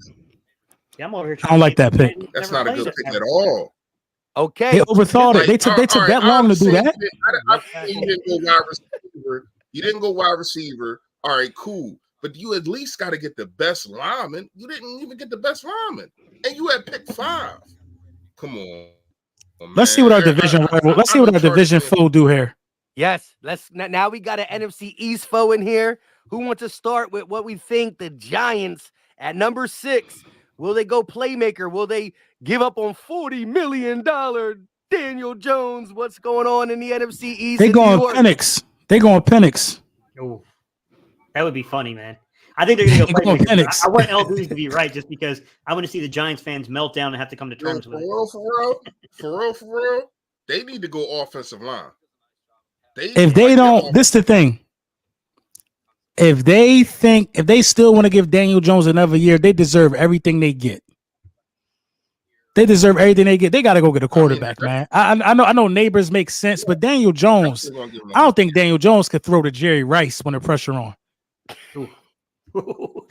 Yeah, I'm over here. I don't like that pick. That's Never not a played good him. pick at all. Okay. They overthought it. They took all that right, long to do I'm that. saying I'm saying you didn't go wide receiver. You didn't go wide receiver. All right, cool. But you at least got to get the best lineman. You didn't even get the best lineman, and you had pick 5. Come on. Let's see what our division rival. Let's see what our division foe do here. Yes. Now we got an NFC East foe in here. Who wants to start with what we think the Giants at number 6? Will they go playmaker? Will they give up on $40 million Daniel Jones? What's going on in the NFC East? They in going New York? Penix. They going Penix. Oh, that would be funny, man. I think they're going to They go going playmaker. Penix. I want LBs to be right just because I want to see the Giants fans melt down and have to come to terms with it. For real, they need to go offensive line. If they don't, this is the thing. If they still want to give Daniel Jones another year, they deserve everything they get. They deserve everything they get. They got to go get a quarterback, man. I know neighbors make sense, but Daniel Jones, I don't think Daniel Jones could throw to Jerry Rice when the pressure on.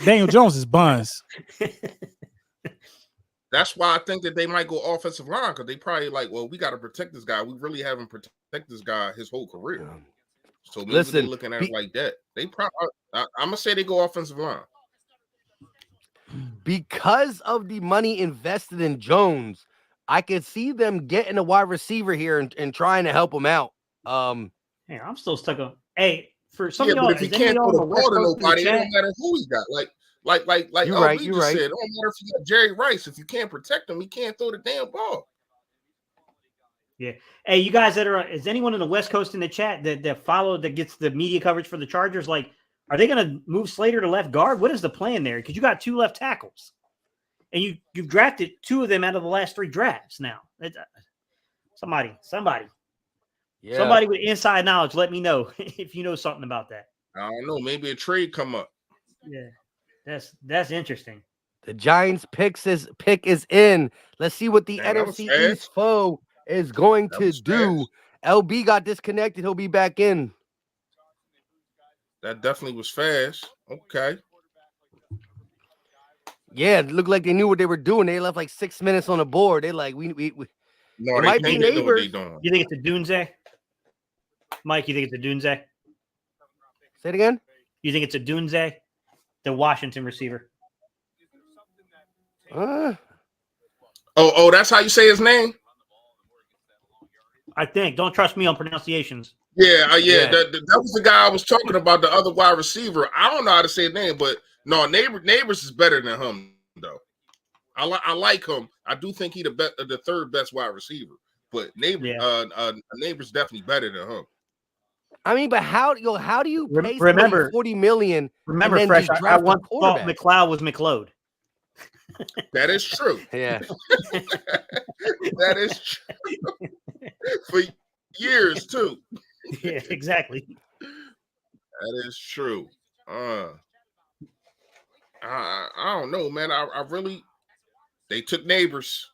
Daniel Jones is buns. That's why I think that they might go offensive line because they probably like, well, we got to protect this guy. We really haven't protected this guy his whole career. So maybe Listen, they're looking at it like that. They probably. I'm gonna say they go offensive line. because of the money invested in Jones, I could see them getting a wide receiver here and trying to help him out. Hey, I'm still stuck on. Hey, for some Yeah, of y'all, but if he is any of can't y'all throw on the the West ball to Coast in the nobody, it chat? don't matter who he got. Like You're LB right, you're just right. said, it don't matter if you got Jerry Rice. If you can't protect him, he can't throw the damn ball. Yeah. Hey, you guys that are, is anyone in the West Coast in the chat that follow, that gets the media coverage for the Chargers? Like, are they going to move Slater to left guard? What is the plan there? Because you got 2 left tackles, and you've drafted 2 of them out of the last 3 drafts. Now, somebody with inside knowledge, let me know if you know something about that. I don't know. Maybe a trade come up. Yeah, that's interesting. The Giants pick is in. Let's see what the Damn, that was NFC fast. East foe is going That to was do. fast. LB got disconnected. He'll be back in. That definitely was fast. Okay. Yeah, it looked like they knew what they were doing. They left like 6 minutes on the board. They like we No, It might be they know what neighbors. they doing. You think it's a Dunze? Mike, you think it's a Dunze? Say it again. You think it's a Dunze, the Washington receiver? Oh, that's how you say his name? I think. Don't trust me on pronunciations. Yeah. Yeah. That was the guy I was talking about, the other wide receiver. I don't know how to say his name, but no, Neighbors is better than him, though. I like him. I do think he the 3rd best wide receiver, but Neighbors definitely better than him. I mean, but how do you pay Remember, $40 million? Remember, and then Fresh, just I draft a once thought quarterback? McLeod was McLeod. That is true. Yeah. That is true. For years, too. Yeah, exactly. That is true. I don't know, man. I really. They took Neighbors.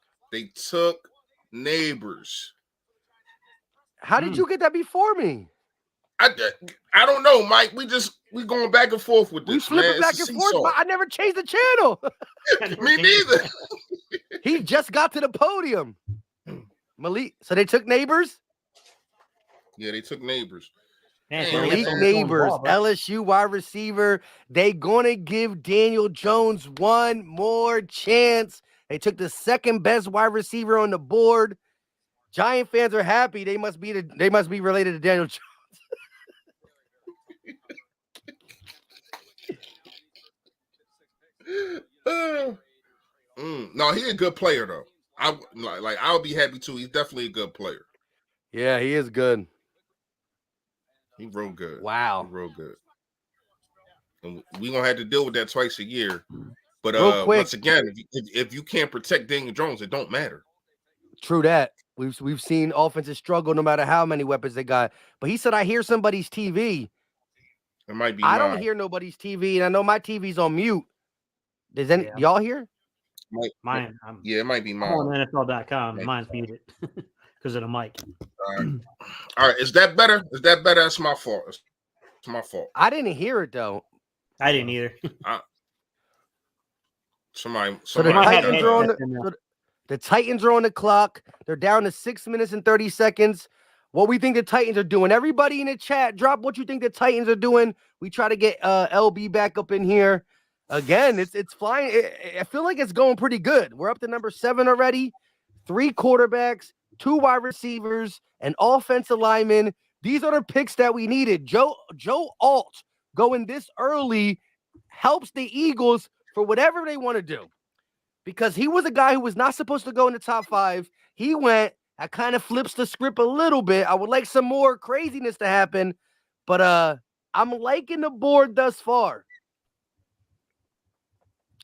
How did you get that before me? I don't know, Mike. We going back and forth with this. We flipping man. back and forth, but I never changed the channel. Me neither. He just got to the podium. Malik. So they took Neighbors? Yeah, they took Neighbors. Man, Malik Neighbors, LSU wide receiver. They gonna give Daniel Jones one more chance. They took the 2nd best wide receiver on the board. Giant fans are happy. They must be related to Daniel Jones. No, he's a good player though. I'll be happy too. He's definitely a good player. Yeah, he is good. He's real good. Wow. He's real good. And we're gonna have to deal with that twice a year. But Real quick, once again, if you can't protect Daniel Jones, it don't matter. True that. We've seen offenses struggle no matter how many weapons they got. But he said, I hear somebody's TV. It might be I mine. don't hear nobody's TV, and I know my TV's on mute. Does any y'all hear? Mine. Yeah, it might be mine. I'm on NFL.com. Mine's muted because of the mic. All right. Is that better? That's my fault. It's my fault. I didn't hear it though. I didn't either. Somebody the Titans are on the clock. They're down to 6 minutes and 30 seconds. What we think the Titans are doing. Everybody in the chat, drop what you think the Titans are doing. We try to get LB back up in here. Again, it's flying. I feel like it's going pretty good. We're up to number 7 already. 3 quarterbacks, 2 wide receivers, an offensive lineman. These are the picks that we needed. Joe Alt going this early helps the Eagles for whatever they want to do. Because he was a guy who was not supposed to go in the top 5. He went. That kind of flips the script a little bit. I would like some more craziness to happen, but I'm liking the board thus far.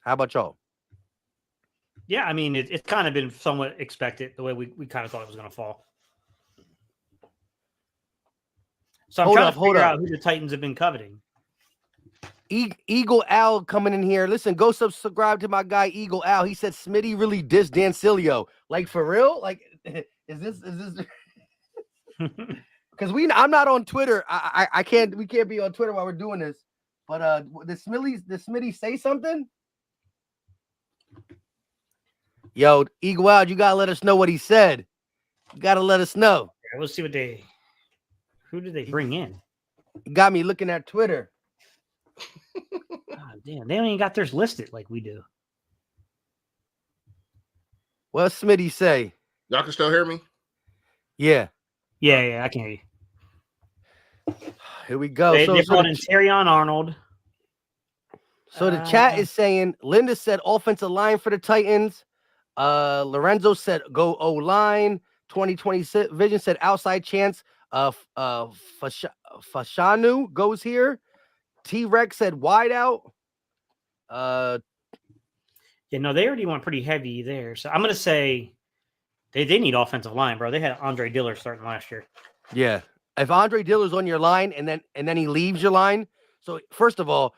How about y'all? Yeah, I mean, it's kind of been somewhat expected the way we kind of thought it was going to fall. So I'm trying to figure out who the Titans have been coveting. Eagle Al coming in here. Listen, go subscribe to my guy Eagle Al. He said Smitty really dissed Dancilio. Like for real? Like is this because I'm not on Twitter. We can't be on Twitter while we're doing this. But did Smitty say something? Yo, Eagle Al, you gotta let us know what he said. You gotta let us know. Let's see who did they bring in? Got me looking at Twitter. God damn, they don't even got theirs listed like we do. What Smitty say? Y'all can still hear me? Yeah. Yeah, I can hear you. Here we go. They So brought in Terrion Arnold. So the chat is saying Linda said offensive line for the Titans. Lorenzo said go O-line. 2026 Vision said outside chance. Fashanu goes here. T-Rex said wide out. Yeah, no, they already went pretty heavy there. So I'm gonna say they need offensive line, bro. They had Andre Diller starting last year. Yeah. If Andre Diller's on your line and then he leaves your line. So first of all,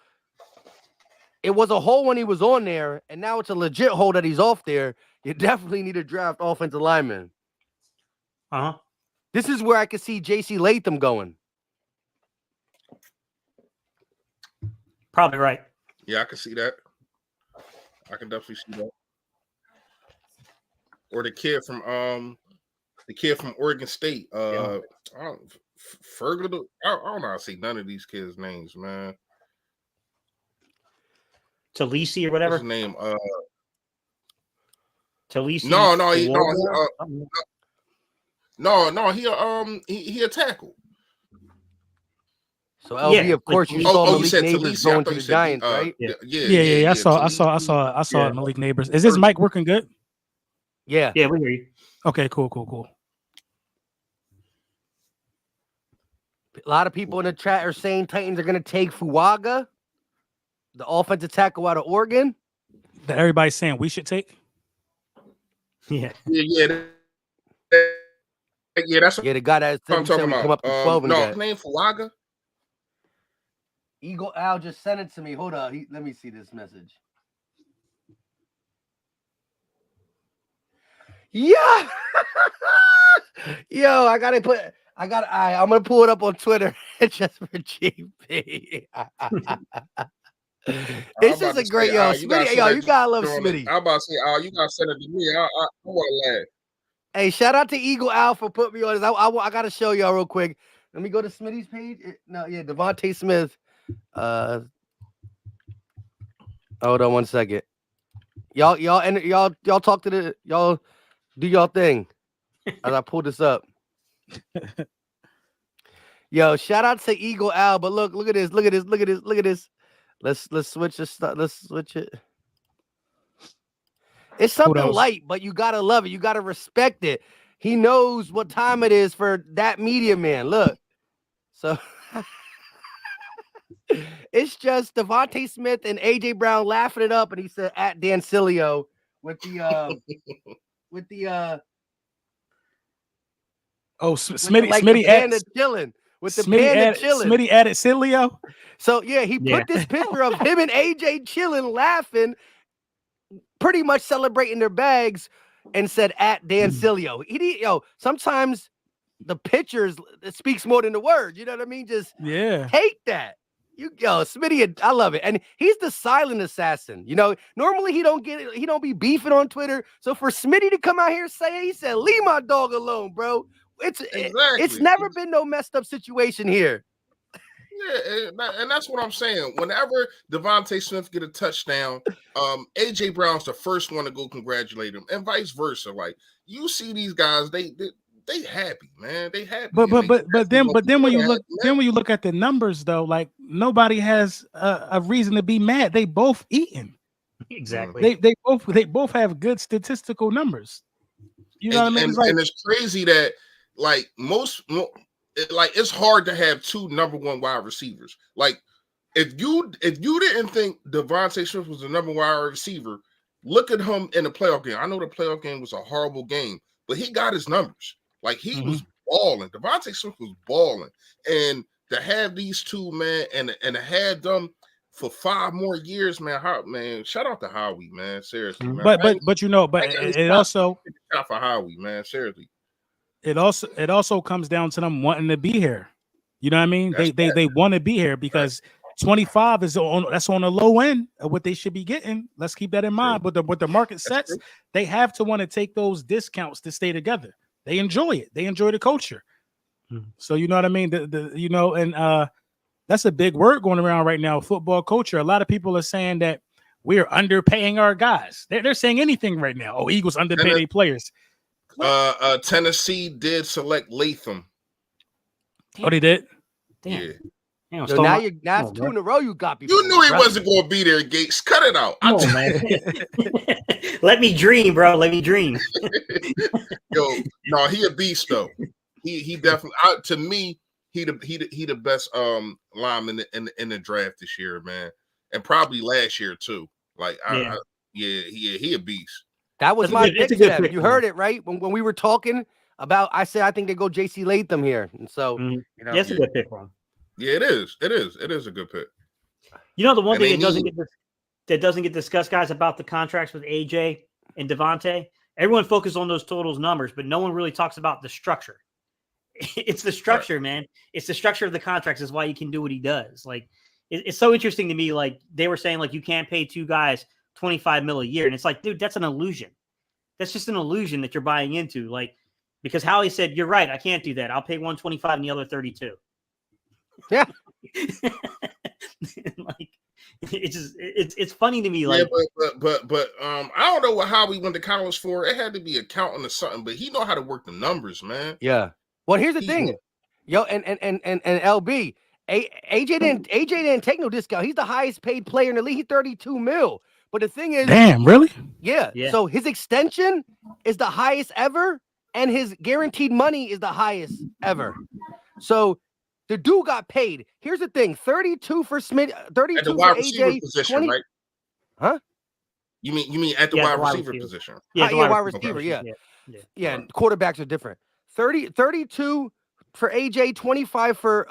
it was a hole when he was on there, and now it's a legit hole that he's off there. You definitely need to draft offensive lineman. Uh-huh. This is where I could see J.C. Latham going. Probably right. Yeah, I can see that. I can definitely see that. Or the kid from Oregon State. Fergal. I don't know how to say none of these kids' names, man. Talisi or whatever. What's his name? Talisi. He a tackle. So LB, of course, you saw Malik said Neighbors Talisi. going to the Giants, right? Yeah. I saw Malik Neighbors. Is this mic working good? Yeah. Yeah, we hear you. Okay, cool. A lot of people in the chat are saying Titans are going to take Fuaga, the offensive tackle out of Oregon. That everybody's saying we should take. Yeah. That's the guy that I'm talking about. Come up to 12 no, name Fuaga. Eagle Al just sent it to me. Hold on. Let me see this message. Yeah. Yo, I'm going to pull it up on Twitter just for GP. This is a great, Smitty, you gotta love Smitty. I'm about to say, you gotta send it to me. I want to laugh. Hey, shout out to Eagle Al for putting me on this. I gotta show y'all real quick. Let me go to Smitty's page. Devontae Smith. Hold on one second. Y'all talk to y'all do y'all thing as I pull this up. Yo, shout out to Eagle Al, but look at this. Let's switch this stuff. Let's switch it. It's something light, but you gotta love it. You gotta respect it. He knows what time it is for that media man. Look, so it's just Devontae Smith and AJ Brown laughing it up, and he said at Dancilio with the Smitty added chilling with the panda chilling. Smitty added Cilio. So yeah, he put this picture of him and AJ chilling, laughing, pretty much celebrating their bags, and said at Dancilio. Sometimes the pictures it speaks more than the words. You know what I mean? Just take that. Smitty, I love it. And he's the silent assassin. Normally he don't be beefing on Twitter. So for Smitty to come out here saying, he said, leave my dog alone, bro. It's never been no messed up situation here. Yeah, and that's what I'm saying. Whenever Devontae Smith get a touchdown, AJ Brown's the first one to go congratulate him, and vice versa. Like you see these guys, they happy, man. They happy. But then when you look at the numbers though, like nobody has a reason to be mad. They both eating. Exactly. They both have good statistical numbers. You know what I mean? And it's crazy that like it's hard to have two number one wide receivers. Like if you didn't think Devontae Smith was the number one wide receiver, look at him in the playoff game. I know the playoff game was a horrible game, but he got his numbers. Like he was balling. Devontae Smith was balling, and to have these two, man, and to have them for 5 more years, man. Shout out to Howie, man. Seriously, man. But it also shout for Howie, man. Seriously. It also comes down to them wanting to be here. You know what I mean? They want to be here because 25 is on the low end of what they should be getting. Let's keep that in mind. But what the market sets, they have to want to take those discounts to stay together. They enjoy it. They enjoy the culture. So you know what I mean? that's a big word going around right now. Football culture. A lot of people are saying that we're underpaying our guys. They're saying anything right now. Oh, Eagles underpay their players. Tennessee did select Latham. Oh, they did. Damn. Yeah. Damn, So now that's two in a row you got. You knew he wasn't going to be there, Gates. Cut it out. Come on, man. Let me dream, bro. Let me dream. Yo, no, he a beast though. He definitely. To me, he the best lineman in the draft this year, man, and probably last year too. Like, he a beast. That was my pick. You heard it right when we were talking about. I said I think they go J.C. Latham here, and so that's a good pick for him. Yeah, it is. It is a good pick. You know, the one thing that doesn't get discussed, guys, about the contracts with AJ and Devontae. Everyone focuses on those totals numbers, but no one really talks about the structure. It's the structure, man. It's the structure of the contracts is why he can do what he does. Like, it's so interesting to me. Like, they were saying, like, you can't pay two guys $25 million a year. And it's like, dude, that's an illusion. That's just an illusion that you're buying into. Like, because Howie said, you're right. I can't do that. I'll pay 125 and the other 32. Yeah. Like, it's funny to me. Like, but I don't know what Howie went to college for. It had to be accounting or something, but he know how to work the numbers, man. Yeah. Well, here's the thing. Yo, and LB, AJ didn't take no discount. He's the highest paid player in the league. He's 32 mil. But the thing is, damn, really? Yeah. So his extension is the highest ever, and his guaranteed money is the highest ever. So the dude got paid. Here's the thing: 32 for Smith, 32 at the for wide AJ, receiver position, 20, right? Huh? You mean at the wide receiver position? Yeah, wide receiver. Yeah. Quarterbacks are different. 32 for AJ, 25 for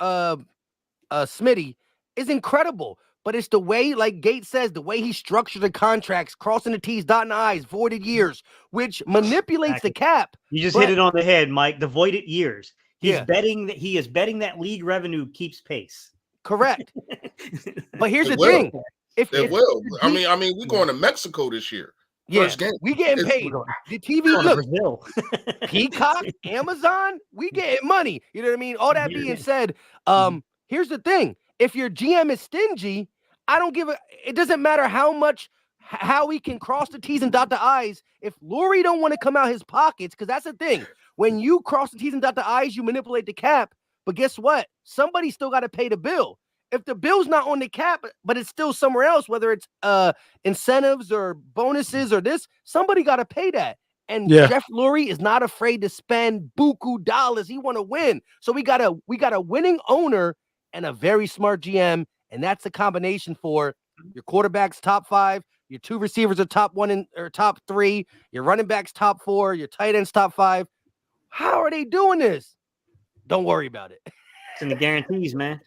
Smitty is incredible. But it's the way, like Gates says, the way he structured the contracts, crossing the T's, dotting the I's, voided years, which manipulates the cap. You just hit it on the head, Mike. The voided years. He is betting that league revenue keeps pace. Correct. But here's the thing. It will. I mean, we're going to Mexico this year. First game. We getting paid. The TV, look, Peacock, Amazon, we getting money. You know what I mean? All that being said, here's the thing. If your GM is stingy, it doesn't matter how he can cross the T's and dot the I's. If Lurie don't want to come out his pockets, because that's the thing. When you cross the T's and dot the I's, you manipulate the cap. But guess what? Somebody still got to pay the bill. If the bill's not on the cap, but it's still somewhere else, whether it's incentives or bonuses or this, somebody got to pay that. And Jeff Lurie is not afraid to spend buku dollars. He want to win. So we got a winning owner and a very smart GM, and that's the combination for your quarterbacks top 5, your 2 receivers are top 1 or top 3, your running backs top 4, your tight ends top 5. How are they doing this? Don't worry about it. It's in the guarantees, man.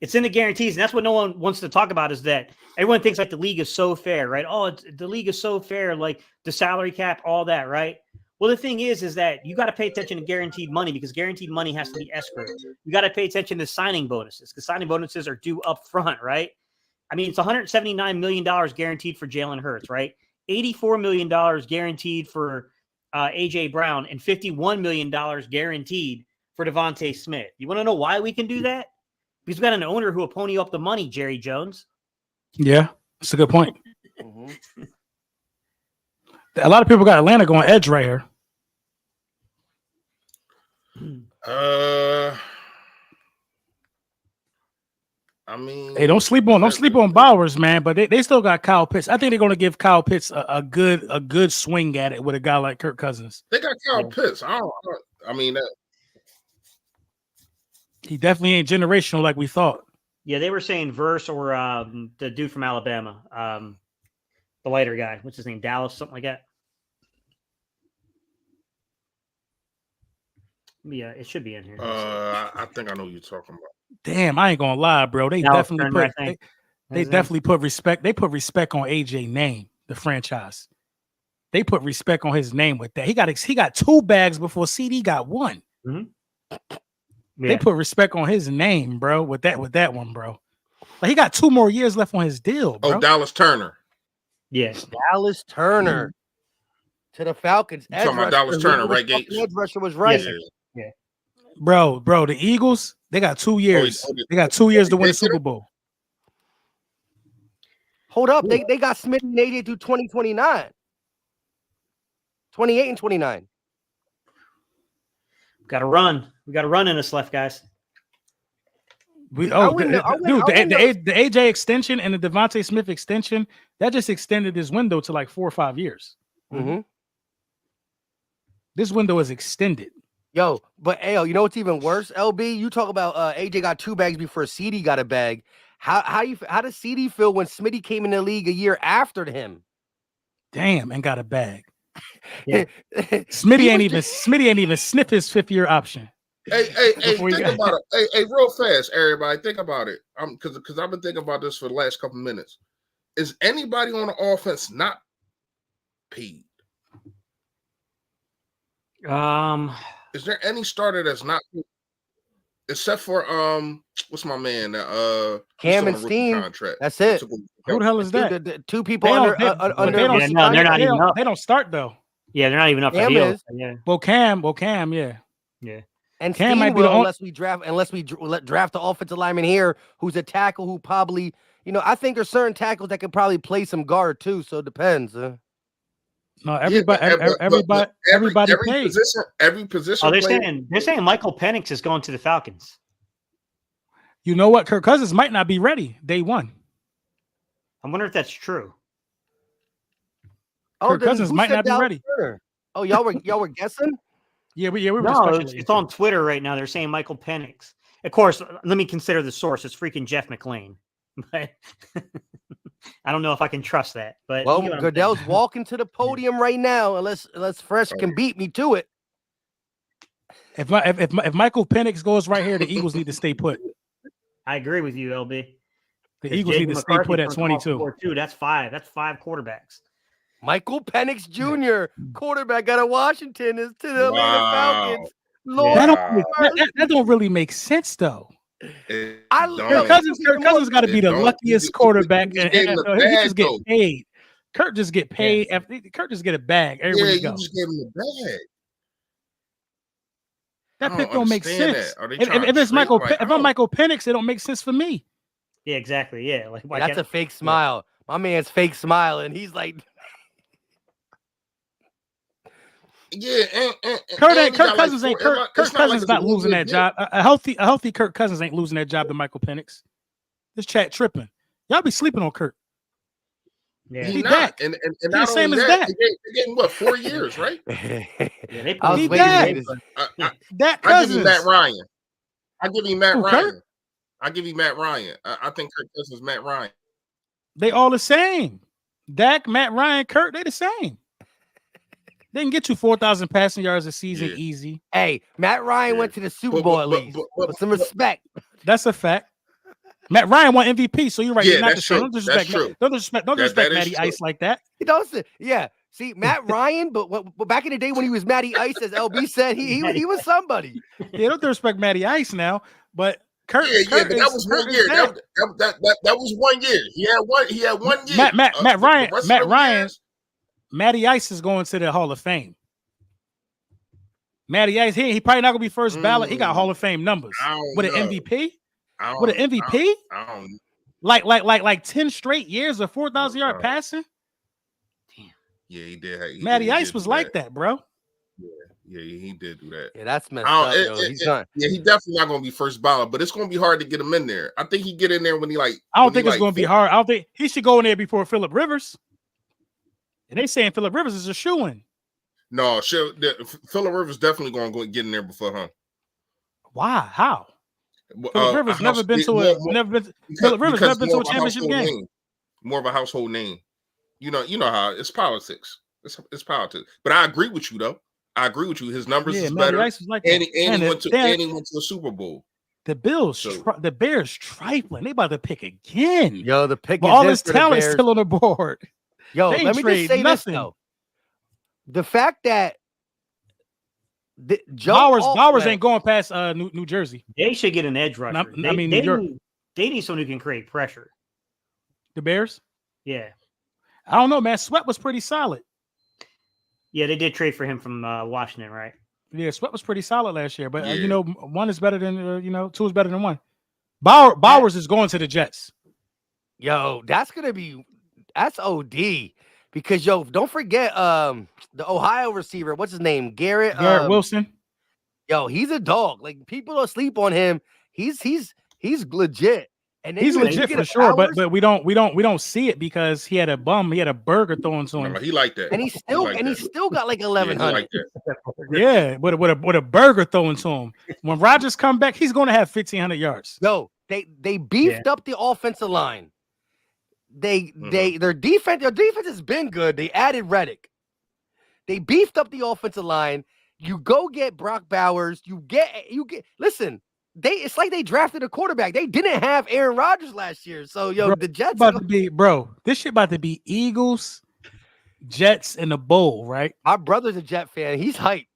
It's in the guarantees, and that's what no one wants to talk about. Is that everyone thinks like the league is so fair, right? Oh, the league is so fair, like the salary cap, all that, right? Well, the thing is that you got to pay attention to guaranteed money because guaranteed money has to be escrowed. You got to pay attention to signing bonuses because signing bonuses are due up front, right? I mean, it's $179 million guaranteed for Jalen Hurts, right? $84 million guaranteed for A.J. Brown and $51 million guaranteed for Devontae Smith. You want to know why we can do that? Because we got an owner who will pony up the money, Jerry Jones. Yeah, that's a good point. A lot of people got Atlanta going edge right here. I mean, hey, don't sleep on Bowers, man. But they still got Kyle Pitts. I think they're going to give Kyle Pitts a good swing at it with a guy like Kirk Cousins. They got Kyle Pitts. I mean, he definitely ain't generational like we thought. Yeah, they were saying Verse or the dude from Alabama, the lighter guy. What's his name? Dallas, something like that. Yeah, it should be in here. I think I know what you're talking about. Damn, I ain't gonna lie, bro. They Dallas definitely put respect. They put respect on AJ name, the franchise. They put respect on his name with that. He got 2 bags before CD got 1. Mm-hmm. They put respect on his name, bro. With that one, bro. Like he got 2 more years left on his deal, bro. Oh, Dallas Turner. Yes, Dallas Turner to the Falcons. Talking about Dallas Turner, right, Gates? Edge rusher was right. Yeah. Bro, the Eagles, They got 2 years. Oh, They got 2 years to win they the Super Bowl. Hold up. They got Smith and AJ through 2029. 28 and 29. Got to run. We got to run in us left, guys. The AJ extension and the Devontae Smith extension, that just extended his window to like 4 or 5 years. Mm-hmm. This window is extended. Yo, but you know what's even worse? LB, you talk about AJ got 2 bags before CD got a bag. How does CD feel when Smitty came in the league a year after him? Damn, and got a bag. Yeah. Smitty ain't even sniff his 5th-year option. Hey, think about it. Hey, real fast, everybody, think about it. Because I've been thinking about this for the last couple minutes. Is anybody on the offense not paid? Is there any starter that's not paid? Except for what's my man? Cam and Steen. Contract. That's it. Who the hell is that? The 2 people under. they're not even up. They don't start though. Yeah, they're not even up for deals. Yeah. Well, Cam, yeah. And Cam Steen might be will, the unless we draft the offensive lineman here, who's a tackle who probably, I think there's certain tackles that could probably play some guard too. So it depends. No, everybody pays. Every position. Oh, they're saying Michael Penix is going to the Falcons. You know what? Kirk Cousins might not be ready day one. I wonder if that's true. Kirk Cousins might not be ready. Oh, y'all were guessing? Yeah, we were. No, it's on Twitter right now. They're saying Michael Penix. Of course, let me consider the source. It's freaking Jeff McLean. But I don't know if I can trust that. But Goodell's walking to the podium right now, unless Fresh can beat me to it. If Michael Penix goes right here, the Eagles need to stay put. I agree with you, LB. The Eagles need to stay put at 22. That's 5. That's 5 quarterbacks. Michael Penix Jr., quarterback out of Washington, is to the Atlanta Falcons. Lord, that don't really make sense though. Kirk Cousins got to be the luckiest quarterback, and he just get paid. Kirk just get paid. Kirk just get a bag everywhere you go. You just gave him a bag. That pick don't make sense. If it's Michael Penix, it don't make sense for me. Yeah, exactly. Yeah, that's a fake smile. My man's fake smiling. He's like, Kirk Cousins ain't not losing that job. A healthy Kirk Cousins ain't losing that job to Michael Penix. This chat tripping. Y'all be sleeping on Kirk. Yeah, he's not. And not same only as that, that. They gave him 4 years, right? That I give Cousins. you Matt Ryan. I give you Matt Ryan. Kirk? I give you Matt Ryan. I think Kirk Cousins, Matt Ryan. They all the same. Dak, Matt Ryan, Kirk, they the same. They can get you 4,000 passing yards a season easy. Hey, Matt Ryan went to the Super Bowl at least. With some respect. That's a fact. Matt Ryan won MVP, so you're right. Yeah, that's true. Don't disrespect Matty Ice like that. Yeah. See, Matt Ryan, but back in the day when he was Matty Ice, as LB said, he was somebody. Yeah, don't disrespect Matty Ice now, but Kirk. But that was 1 year. That was 1 year. He had 1 year. Matt Ryan. Matty Ice is going to the Hall of Fame. Matty Ice, he probably not gonna be first ballot. He got Hall of Fame numbers with an MVP. With an MVP, like 10 straight years of 4,000 yard passing. Damn. Yeah, he did. Matty Ice was like that, bro. Yeah, he did do that. Yeah, that's messed up. Yeah, he definitely not gonna be first ballot, but it's gonna be hard to get him in there. I think he get in there when he like. I don't think it's gonna be hard. I don't think he should go in there before Phillip Rivers. And they saying Phillip Rivers is a shoo-in. No, Phillip Rivers definitely going to get in there before him. Why? How? Phillip Rivers never been to a championship game. More of a household name. You know how it's politics. It's politics. But I agree with you though. I agree with you. His numbers is better. Like and he went to a Super Bowl. The Bears trifling. They about to pick again. Yo, the pick. But all this talent is still on the board. Yo, let me just say this though. The fact that Bowers ain't going past New Jersey. They should get an edge rusher. New York. They need someone who can create pressure. The Bears? Yeah. I don't know, man. Sweat was pretty solid. Yeah, they did trade for him from Washington, right? Yeah, Sweat was pretty solid last year, but Yeah. one is better than two is better than one. Bowers is going to the Jets. Yo, that's OD because don't forget the Ohio receiver. What's his name? Garrett Wilson. Yo, he's a dog. Like people don't sleep on him. He's legit. And then He's legit for sure, but we don't see it because he had a burger thrown to him. No, he like that. And he still got like 1,100. Yeah, with a burger thrown to him. When Rodgers come back, he's going to have 1,500 yards. Yo, they beefed up the offensive line. Their defense has been good. They added Reddick. They beefed up the offensive line. You go get Brock Bowers. You get. Listen, it's like they drafted a quarterback. They didn't have Aaron Rodgers last year. So the Jets this shit about to be Eagles, Jets in the bowl, right? My brother's a Jet fan. He's hyped.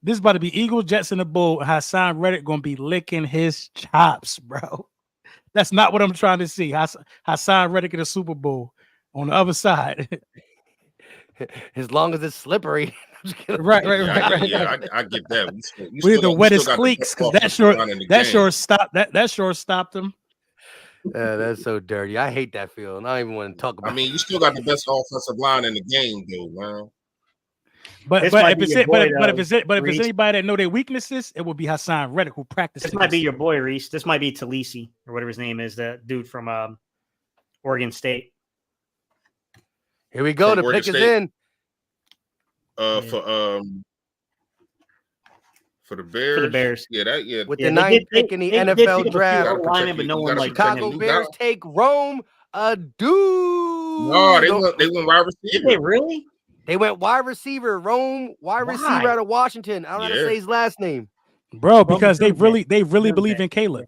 This is about to be Eagles, Jets in the bowl. Hassan Reddick gonna be licking his chops, bro. That's not what I'm trying to see. Hassan Reddick in the Super Bowl on the other side. As long as it's slippery. Right. Yeah, I get that. We had the wettest cleats because that sure stopped him. That's so dirty. I hate that field. I don't even want to talk about. I mean, you still got the best offensive line in the game, though, man. But if it's anybody that know their weaknesses, it would be Hassan Reddick who practices. This might be your boy Reese. This might be Talisi or whatever his name is, the dude from Oregon State. Here we go. The pick is in. For the Bears. Yeah. With the ninth pick in the NFL draft, but no one like Chicago Bears take Rome Adu. No, they went wide receiver. Did they really? They went wide receiver. Rome wide receiver out of Washington. I don't know how to say his last name, bro, because they really believe in Caleb.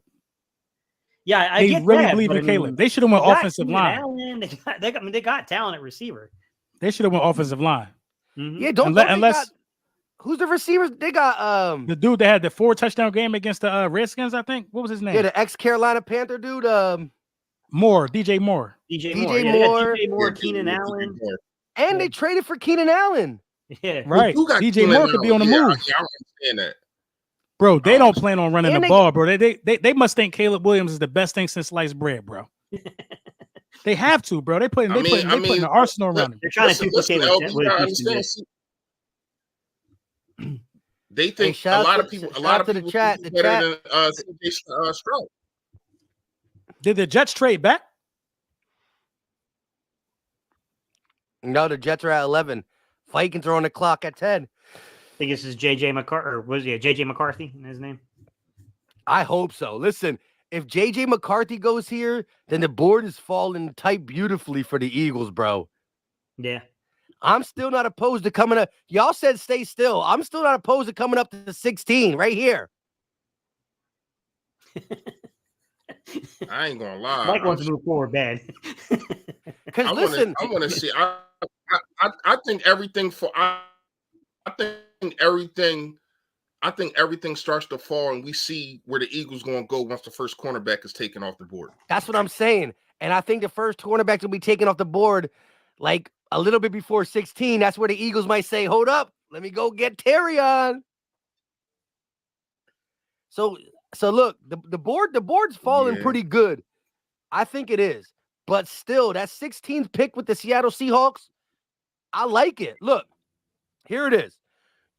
Yeah, they really believe in Caleb. They should have went offensive line. Allen, they got talent at receiver. They should have went offensive line. Mm-hmm. Yeah, who's the receivers? They got the dude that had the 4 touchdown game against the Redskins, I think. What was his name? Yeah, the ex-Carolina Panther dude. DJ Moore. DJ Moore, Keenan Allen. And they traded for Keenan Allen. Yeah. Right. DJ Moore could be on the move. I understand that. Bro, they don't plan on running the ball, bro. They must think Caleb Williams is the best thing since sliced bread, bro. They have to, bro. They putting the arsenal around him. They're trying to duplicate They think a lot of people the chat. better than CJ Stroud. Did the Jets trade back? No, the Jets are at 11. Vikings are on the clock at 10. I think this is JJ McCarthy, or was it JJ McCarthy in his name? I hope so. Listen, if JJ McCarthy goes here, then the board is falling tight beautifully for the Eagles, bro. Yeah. I'm still not opposed to coming up. Y'all said stay still. I'm still not opposed to coming up to 16 right here. I ain't gonna lie. Mike wants to move forward bad. Because listen, I want to see. I think everything I think everything starts to fall, and we see where the Eagles going to go once the first cornerback is taken off the board. That's what I'm saying. And I think the first cornerback will be taken off the board like a little bit before 16. That's where the Eagles might say, hold up, let me go get Terry on. So look, the board's falling pretty good. I think it is. But still, that 16th pick with the Seattle Seahawks, I like it. Look, here it is.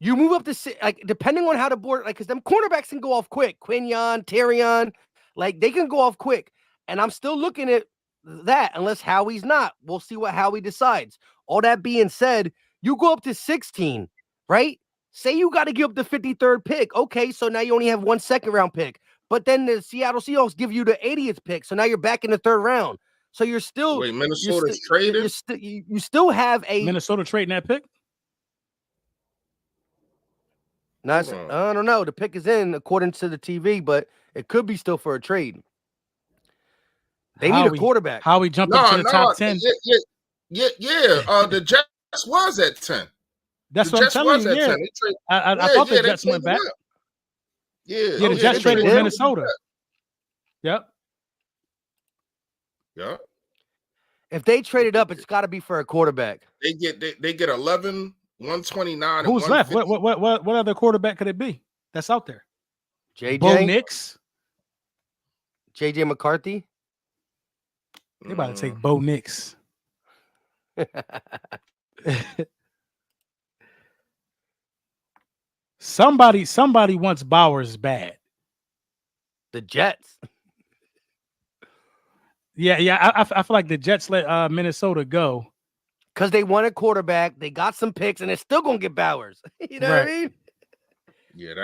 You move up to, like, depending on how the board, like, because them cornerbacks can go off quick. Quinion, Terrion, like, they can go off quick. And I'm still looking at that unless Howie's not. We'll see what Howie decides. All that being said, you go up to 16, right? Say you got to give up the 53rd pick. Okay, so now you only have 1 second-round pick. But then the Seattle Seahawks give you the 80th pick, so now you're back in the 3rd round. So you're still... Wait, Minnesota's traded? You still have a... Minnesota trading that pick? I don't know. The pick is in according to the TV, but it could be still for a trade. They need a quarterback. Howie jumped up to the top 10. Yeah. The Jets was at 10. That's what I'm telling you. Yeah. I thought the Jets went back. Yeah, the Jets traded with Minnesota. Yep. Yeah. If they traded up, it's got to be for a quarterback. They get 11 129. Who's and left? 150. What other quarterback could it be that's out there? JJ, Bo Nix. JJ McCarthy. They about to take Bo Nix. Somebody wants Bowers bad. The Jets. Yeah. I feel like the Jets let Minnesota go because they want a quarterback. They got some picks, and they're still gonna get Bowers. You know what I mean? Yeah,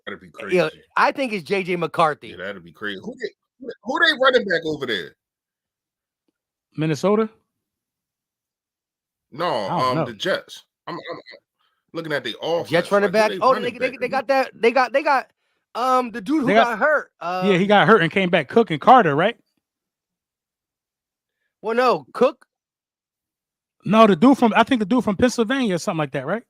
that'd be crazy. Yeah, I think it's JJ McCarthy. Yeah, that'd be crazy. Who they running back over there? Minnesota? No, the Jets. I'm looking at the offense. Jets running back. They got that. They got the dude who got hurt. Yeah, he got hurt and came back. Cook and Carter, right? Well, no, Cook. No, I think the dude from Pennsylvania or something like that, right?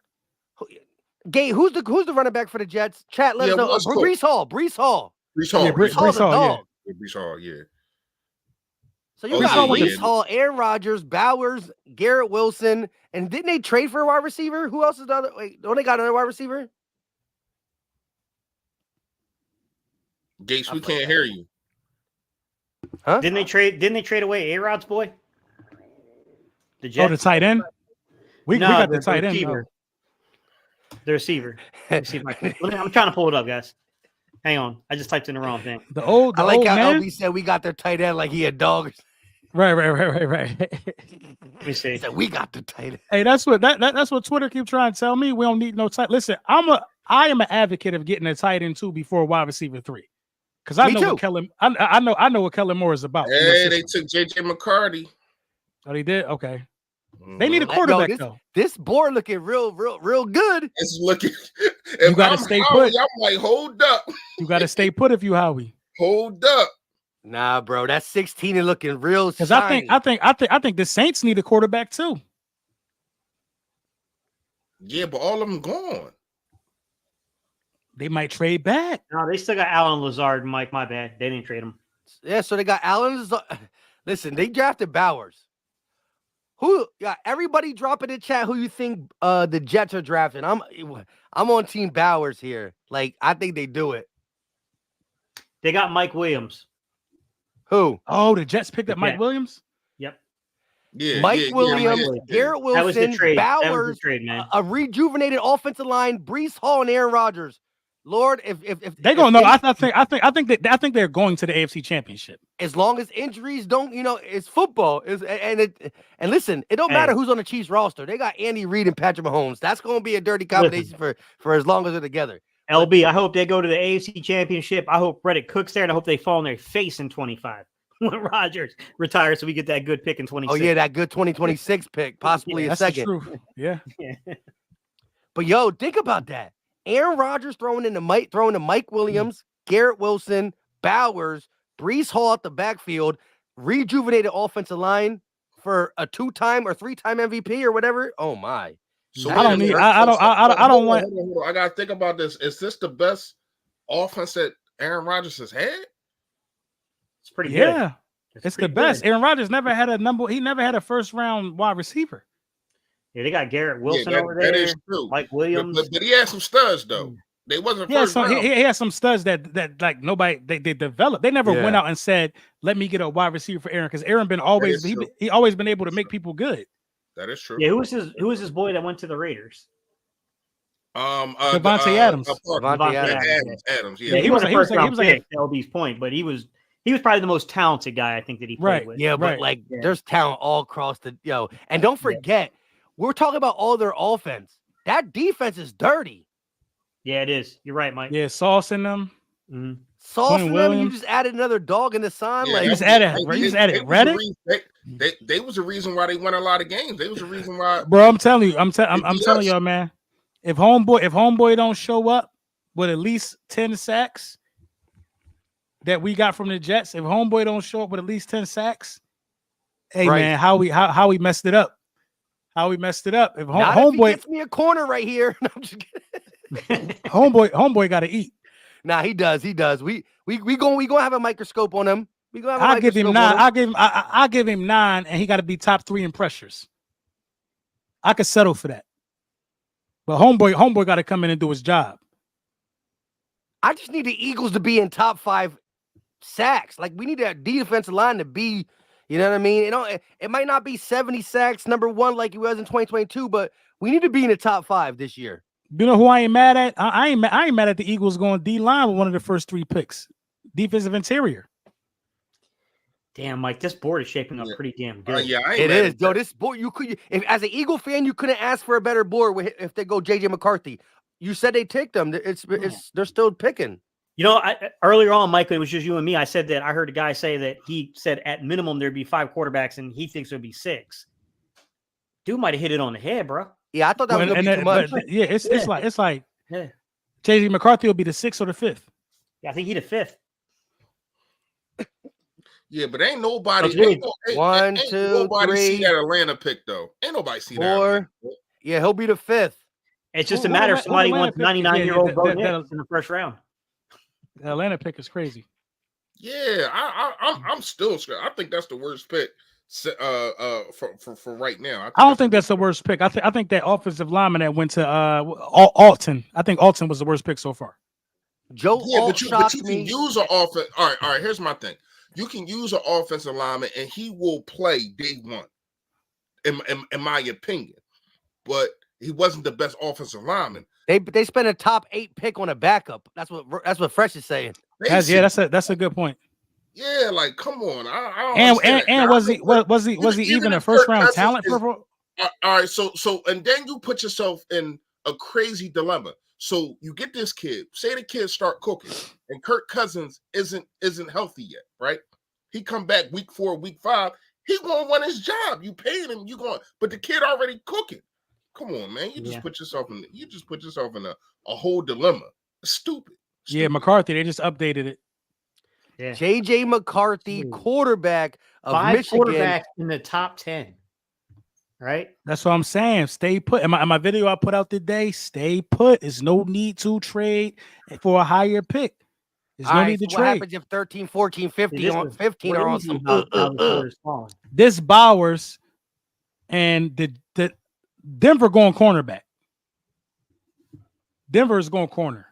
Gay, who's the running back for the Jets? Chat, let us know. Breece Hall. Breece Hall. Yeah, Breece Hall, Breece Hall, yeah. So you got Breece Hall, Aaron Rodgers, Bowers, Garrett Wilson, and didn't they trade for a wide receiver? Who else is the other? Wait, don't they got another wide receiver? Gates, we can't hear you. Huh? Didn't they trade away A-Rod's boy? The Jets? Oh, the tight end? We got the tight end. The receiver. I'm trying to pull it up, guys. Hang on. I just typed in the wrong thing. I like how LB said we got their tight end like he a dog. Right. Let me see. He said we got the tight end. Hey, that's what Twitter keep trying to tell me. We don't need no tight. Listen, I am an advocate of getting a tight end 2 before wide receiver 3. Because I know what Kellen. I know what Kellen Moore is about. Hey, they took JJ McCarty. Oh, they did? Okay. They need a quarterback though. This board looking real good. It's looking. You gotta stay put. I'm like, hold up. You gotta stay put if you Howie. Hold up. Nah, bro, that's 16 and looking real. Because I think the Saints need a quarterback too. Yeah, but all of them gone. They might trade back. No, they still got Allen Lazard and Mike. My bad. They didn't trade him. Yeah, so they got Allen Lazard. Listen, they drafted Bowers. Who? Yeah, everybody drop in the chat who you think the Jets are drafting. I'm on Team Bowers here. Like, I think they do it. They got Mike Williams. Who? Oh, the Jets picked up Mike Williams? Yep. Yeah. Mike Williams, Garrett Wilson, that was the trade. Bowers, trade, man. a rejuvenated offensive line, Breece Hall and Aaron Rodgers. Lord, if they're going, I think they're going to the AFC Championship. As long as injuries don't, it's football. And listen, it don't matter who's on the Chiefs roster. They got Andy Reid and Patrick Mahomes. That's going to be a dirty combination for as long as they're together. LB, I hope they go to the AFC Championship. I hope Reddick Cook's there, and I hope they fall on their face in 25 when Rodgers retires, so we get that good pick in 26. Oh yeah, that good 2026 pick, possibly a second. Yeah. But yo, think about that. Aaron Rodgers throwing to Mike Williams, Garrett Wilson, Bowers, Breece Hall at the backfield, rejuvenated offensive line for a 2-time or 3-time MVP or whatever. Oh my! So I don't want. I gotta think about this. Is this the best offense that Aaron Rodgers has had? It's pretty good. Yeah, it's the best. Aaron Rodgers never had a first round wide receiver. Yeah, they got Garrett Wilson over there. That is true. Mike Williams. But he had some studs though. They wasn't first round. He had some studs that like nobody they developed. They never went out and said, "Let me get a wide receiver for Aaron," because Aaron been always he always been able to make people good. That is true. Yeah, who was his boy that went to the Raiders? Devontae Adams. Adams. Yeah, he was a first round pick. LB's point, but he was probably the most talented guy I think that he played with. Yeah, but there's talent all across the and don't forget. We're talking about all their offense. That defense is dirty. Yeah, it is. You're right, Mike. Yeah, Sauce in them. Mm-hmm. Sauce in them. You just added another dog in the sign. Yeah, you just added Reddick. They was the reason why they won a lot of games. They was the reason why. Bro, I'm telling you, I'm telling y'all, man. If homeboy don't show up with at least 10 sacks that we got from the Jets, if homeboy don't show up with at least 10 sacks, hey man, how we messed it up. How we messed it up. If homeboy gets me a corner right here. No, I'm just kidding. homeboy got to eat. Nah, he does. We gonna have a microscope on him. I'll give him 9. I'll give him 9, and he got to be top 3 in pressures. I could settle for that. But homeboy got to come in and do his job. I just need the Eagles to be in top 5 sacks. Like, we need that defensive line to be, you know what I mean? It might not be 70 sacks, number 1, like it was in 2022, but we need to be in the top 5 this year. You know who I ain't mad at? I ain't mad at the Eagles going D-line with one of the first 3 picks. Defensive interior. Damn, Mike, this board is shaping up pretty damn good. Yeah, it is. Yo, this board, if as an Eagle fan, you couldn't ask for a better board if they go JJ McCarthy. You said they take them. They're still picking. You know, earlier on, Mike, it was just you and me. I said that I heard a guy say that he said at minimum there'd be 5 quarterbacks, and he thinks there'd be 6. Dude might have hit it on the head, bro. Yeah, I thought that was gonna be too much. It's like JJ McCarthy will be the 6th or the 5th. Yeah, I think he'd a 5th. Yeah, but ain't nobody. One, ain't two, nobody 3, see that Atlanta pick though. Ain't nobody see 4. that. Yeah, he'll be the 5th. It's just a matter of somebody wants 99-year-old Bo Nix in the first round. The Atlanta pick is crazy. Yeah, I'm still scared. I think that's the worst pick for right now. I don't think that's the worst pick. I think that offensive lineman that went to Alton. I think Alton was the worst pick so far. Joe, but you can use an offense. All right. Here's my thing. You can use an offensive lineman, and he will play day one, in my opinion. But he wasn't the best offensive lineman. They spent a top 8 pick on a backup. That's what Fresh is saying. That's a good point. Yeah, like come on. I was he even a first round talent? All right, so and then you put yourself in a crazy dilemma. So you get this kid, say the kid start cooking, and Kirk Cousins isn't healthy yet, right? He come back week 4, week 5, he gonna win his job. You paid him, but the kid already cooking. Come on, man. You just put yourself in a whole dilemma. Stupid. Yeah, McCarthy, they just updated it. Yeah. JJ McCarthy, quarterback of 5 Michigan. quarterbacks in the top 10. Right? That's what I'm saying. Stay put. In my video I put out today, stay put. There's no need to trade for a higher pick. There's no need to trade. What happens if 13, 14, 15 are on some This Bowers and the Denver going cornerback. Denver is going corner.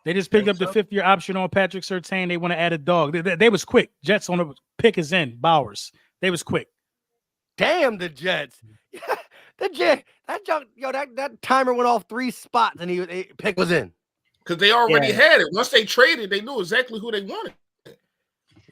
They just picked up the 5th-year option on Patrick Surtain. They want to add a dog. They was quick. Jets on the pick is in. Bowers. They was quick. Damn the Jets. That timer went off 3 spots and he pick was in. Because they already had it. Once they traded, they knew exactly who they wanted.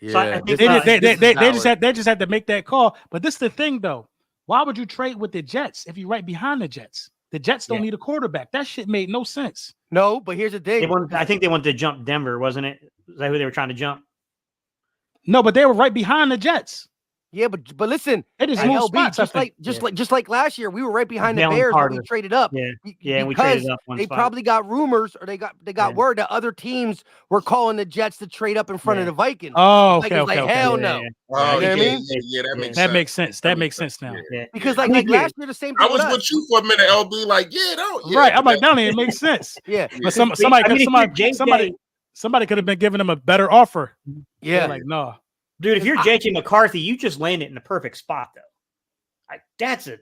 Yeah, so they just had to make that call. But this is the thing, though. Why would you trade with the Jets if you're right behind the Jets? The Jets don't need a quarterback. That shit made no sense. No, but here's the thing. I think they wanted to jump Denver, wasn't it? Is that who they were trying to jump? No, but they were right behind the Jets. Yeah, but listen, it is more spots, just like last year, we were right behind the Bears when we traded up. Yeah, we traded up one they spot. probably got rumors or they got word that other teams were calling the Jets to trade up in front of the Vikings. Oh, okay, hell no. Oh, you know what I mean? Yeah, that makes sense. That makes sense now. Yeah. Because like last year, the same thing. I was with you for a minute, LB. Like, right. I'm like, no, it makes sense. Yeah, but somebody could have been giving them a better offer. Yeah, like no. Dude, if you're JJ McCarthy, you just landed in the perfect spot, though. That's a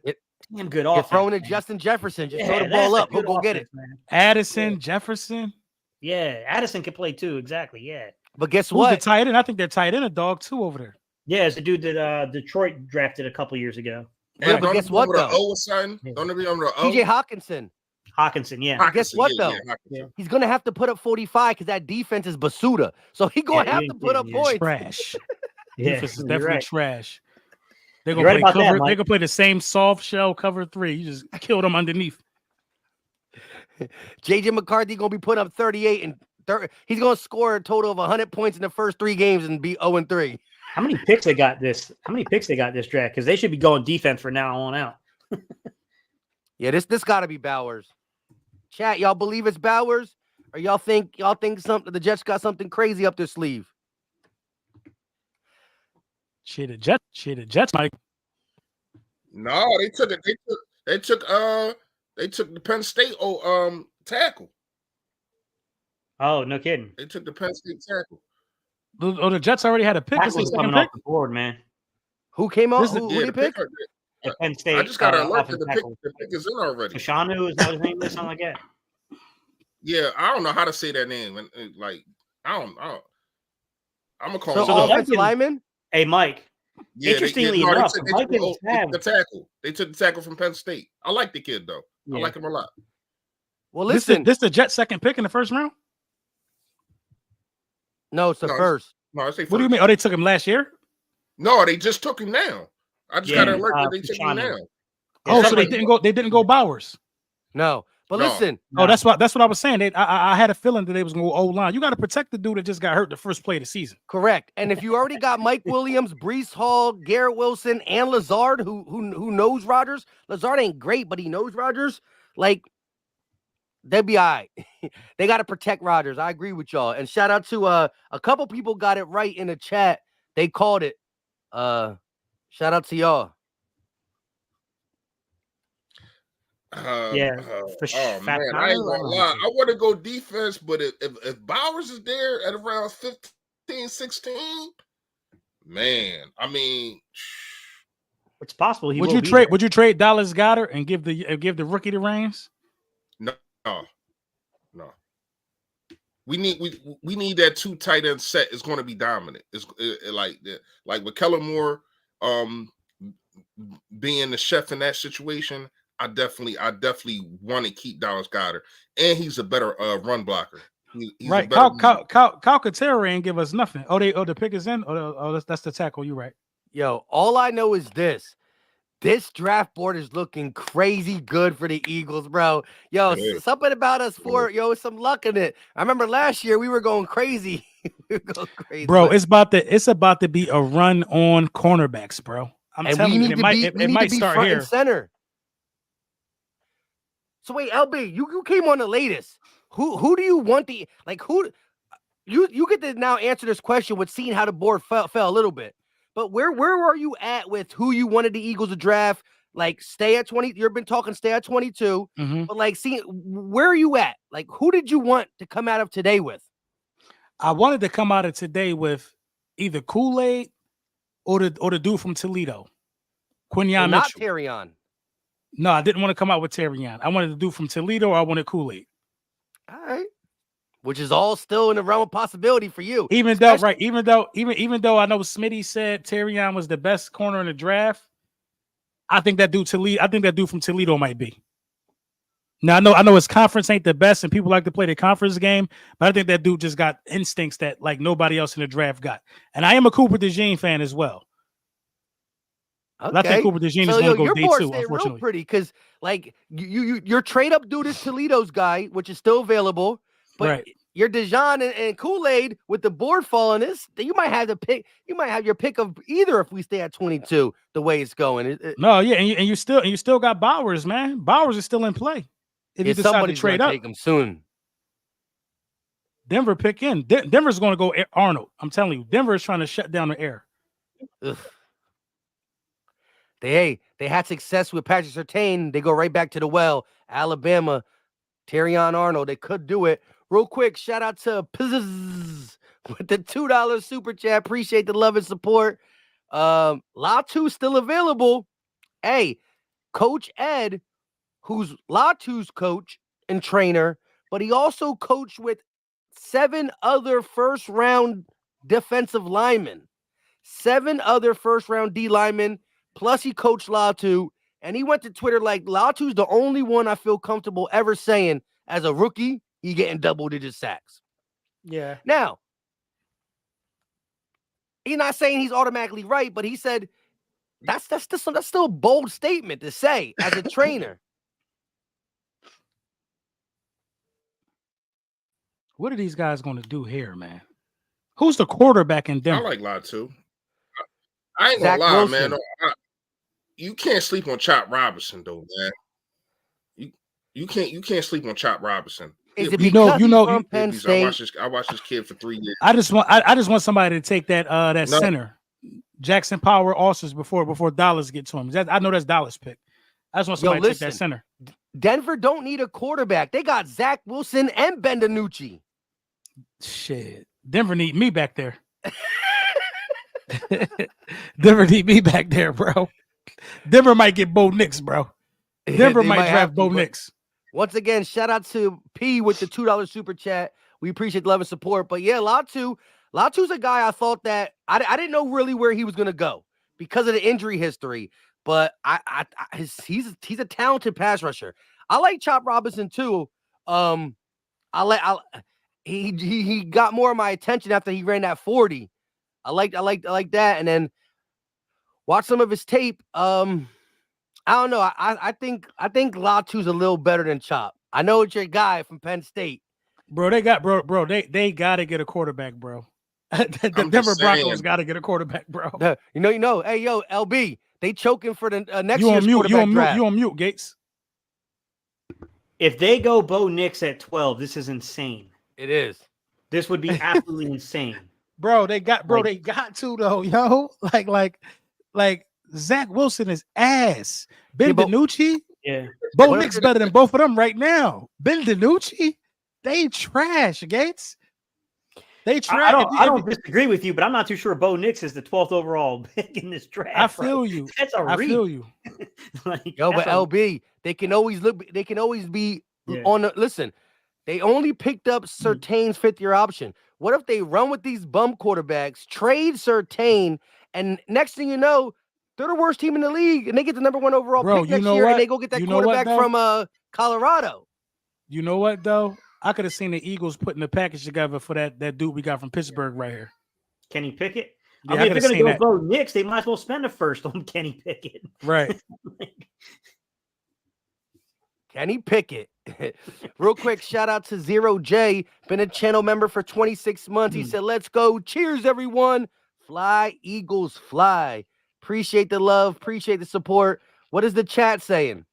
damn good offense. You're throwing to Justin Jefferson. Just throw the ball up. He'll go get it. Man. Addison, Jefferson. Yeah, Addison can play too. Exactly. Yeah. But guess what? The tight end? I think they're tight end a dog too over there. Yeah, it's the dude that Detroit drafted a couple years ago. Yeah, but guess what though? TJ Hawkinson, yeah. Guess what though? He's gonna have to put up 45 because that defense is Basuda. So he's gonna have to put up points. Trash. Yeah, defense is definitely trash. They're gonna play cover. They're gonna play the same soft shell cover 3. You just kill them underneath. JJ McCarthy gonna be putting up 38 and he's gonna score a total of 100 points in the first 3 games and be 0-3. How many picks they got this draft? Because they should be going defense for now on out. Yeah, this got to be Bowers. Chat, y'all believe it's Bowers, or y'all think something? The Jets got something crazy up their sleeve. Shit, the Jets, Mike. No, they took the Penn State tackle. Oh, no kidding. They took the Penn State tackle. Oh, the Jets already had a pick. This is coming off the board, man. Who came off? Who they picked? at Penn State. I just got to alert offensive that tackle. the pick is in already. Fashanu, is that his name? Something like that. Yeah, I don't know how to say that name. And like, I don't. I'm gonna call So him. the offensive Vikings- lineman. Hey, Mike. Yeah, Interestingly they enough, took the Vikings have the tackle. They took the tackle from Penn State. I like the kid though. Yeah. I like him a lot. Well, This listen. the Jets' second pick in the first round. No, it's the No, first. No, I say What do you mean? Oh, they took him last year. No, they just took him now. I just got to alert that they took him Fashanu. now. Oh, so somebody- they didn't go Bowers. No, but No. listen. Oh, that's what I was saying. I had a feeling that they was going to go O-line. You got to protect the dude that just got hurt the first play of the season. Correct. And if you already got Mike Williams, Breece Hall, Garrett Wilson, and Lazard, who knows Rodgers, Lazard ain't great, but he knows Rodgers. Like, they'll be all right. They got to protect Rodgers. I agree with y'all. And shout out to a couple people got it right in the chat. They called it. Shout out to y'all. Oh man, Fashanu, I ain't gonna lie. I want to go defense, but if Bowers is there at around 15, 16, man, I mean, It's possible he Would will you be trade? there. Would you trade Dallas Goedert and give the rookie the reins? no. We need that two tight end set. It's going to be dominant. It's like with Kellen Moore being the chef in that situation. I definitely want to keep Dallas Goedert, and he's a better run blocker. He's Right. Cal Katerra ain't give us nothing. The pick is in. That's the tackle. You right. Yo, all I know is this. This draft board is looking crazy good for the Eagles, bro. Yo, something about us some luck in it. I remember last year we were going crazy. Bro, it's about to be a run on cornerbacks, bro. I'm telling you, it might start front here. and center. So wait, LB, you came on the latest. Who do you want who you get to now answer this question with seeing how the board fell a little bit. But where are you at with who you wanted the Eagles to draft? Like, stay at 20. You've been talking stay at 22. Mm-hmm. But where are you at? Like, who did you want to come out of today with? I wanted to come out of today with either Kool-Aid or the dude from Toledo, Quinyon Not Mitchell. Terrion. No, I didn't want to come out with Terrion. I wanted to do from Toledo, or I wanted Kool-Aid. All right. Which is all still in the realm of possibility for you. Even though I know Smitty said Terrion was the best corner in the draft, I think that dude from Toledo might be. Now I know his conference ain't the best, and people like to play the conference game, but I think that dude just got instincts that like nobody else in the draft got. And I am a Cooper DeJean fan as well. Okay. I think Cooper DeJean is going to go day two, unfortunately. Real pretty because your trade up dude is Toledo's guy, which is still available. But right. Your Dijon and Kool-Aid with the board falling you might have to pick. You might have your pick of either if we stay at 22 the way it's going. No, yeah, and you still got Bowers, man. Bowers is still in play. If you decide to trade up, take him soon. Denver pick in. Denver's going to go Arnold. I'm telling you, Denver is trying to shut down the air. Ugh. They had success with Patrick Surtain. They go right back to the well. Alabama, Terrion Arnold. They could do it. Real quick, shout out to Pizz with the $2 super chat. Appreciate the love and support. Latu still available. Hey, Coach Ed, who's Latu's coach and trainer, but he also coached with 7 other first-round defensive linemen. 7 other first-round D linemen, plus he coached Latu, and he went to Twitter like, Latu's the only one I feel comfortable ever saying as a rookie, he getting double-digit sacks. Yeah. Now, he's not saying he's automatically right, but he said that's still a bold statement to say as a trainer. What are these guys going to do here, man? Who's the quarterback in Denver? I like Latu. I ain't gonna lie, man. You can't sleep on Chop Robinson, though, man. You can't sleep on Chop Robinson. Is it because Penn State? I watched this kid for 3 years. I just want somebody to take that center, Jackson Power Austin before Dallas get to him. I know that's Dallas pick. I just want somebody to take that center. Denver don't need a quarterback. They got Zach Wilson and Ben DiNucci. Shit, Denver need me back there. Denver need me back there, bro. Denver might get Bo Nix, bro. Denver They might have draft to, Bo but Nix. once again, shout out to P with the $2 super chat. We appreciate the love and support. But yeah, Latu's a guy I thought that I didn't know really where he was gonna go because of the injury history. But he's a talented pass rusher. I like Chop Robinson too. He got more of my attention after he ran that 40. I like that. And then watch some of his tape. I don't know. I think Latu's a little better than Chop. I know it's your guy from Penn State. Bro, they gotta get a quarterback, bro. The Denver Broncos gotta get a quarterback, bro. You know. Hey, yo, LB, they choking for the next You year's on mute? quarterback draft. You on mute, Gates? If they go Bo Nix at 12, this is insane. It is. This would be absolutely insane. Bro, they got to though, yo. Like Zach Wilson is ass. Ben DiNucci, Yeah. Bo Nix better than both of them right now. Ben DiNucci, they trash, Gates. They trash. I don't disagree with you, but I'm not too sure Bo Nix is the 12th overall pick in this draft. I feel you. That's a reach. I feel you. Yo, but LB, they can always be on the listen. They only picked up Surtain's 5th-year option. What if they run with these bum quarterbacks, trade Surtain, and next thing you know, they're the worst team in the league, and they get the number 1 overall pick next year, and they go get that quarterback from Colorado. You know what though? I could have seen the Eagles putting the package together for that dude we got from Pittsburgh right here. Kenny Pickett. Yeah, I mean, if they're going to go Bo Nix, they might as well spend a first on Kenny Pickett. Right. Kenny Pickett. Real quick, shout out to Zero J, been a channel member for 26 months. He said, let's go. Cheers, everyone. Fly, Eagles, fly. Appreciate the love. Appreciate the support. What is the chat saying?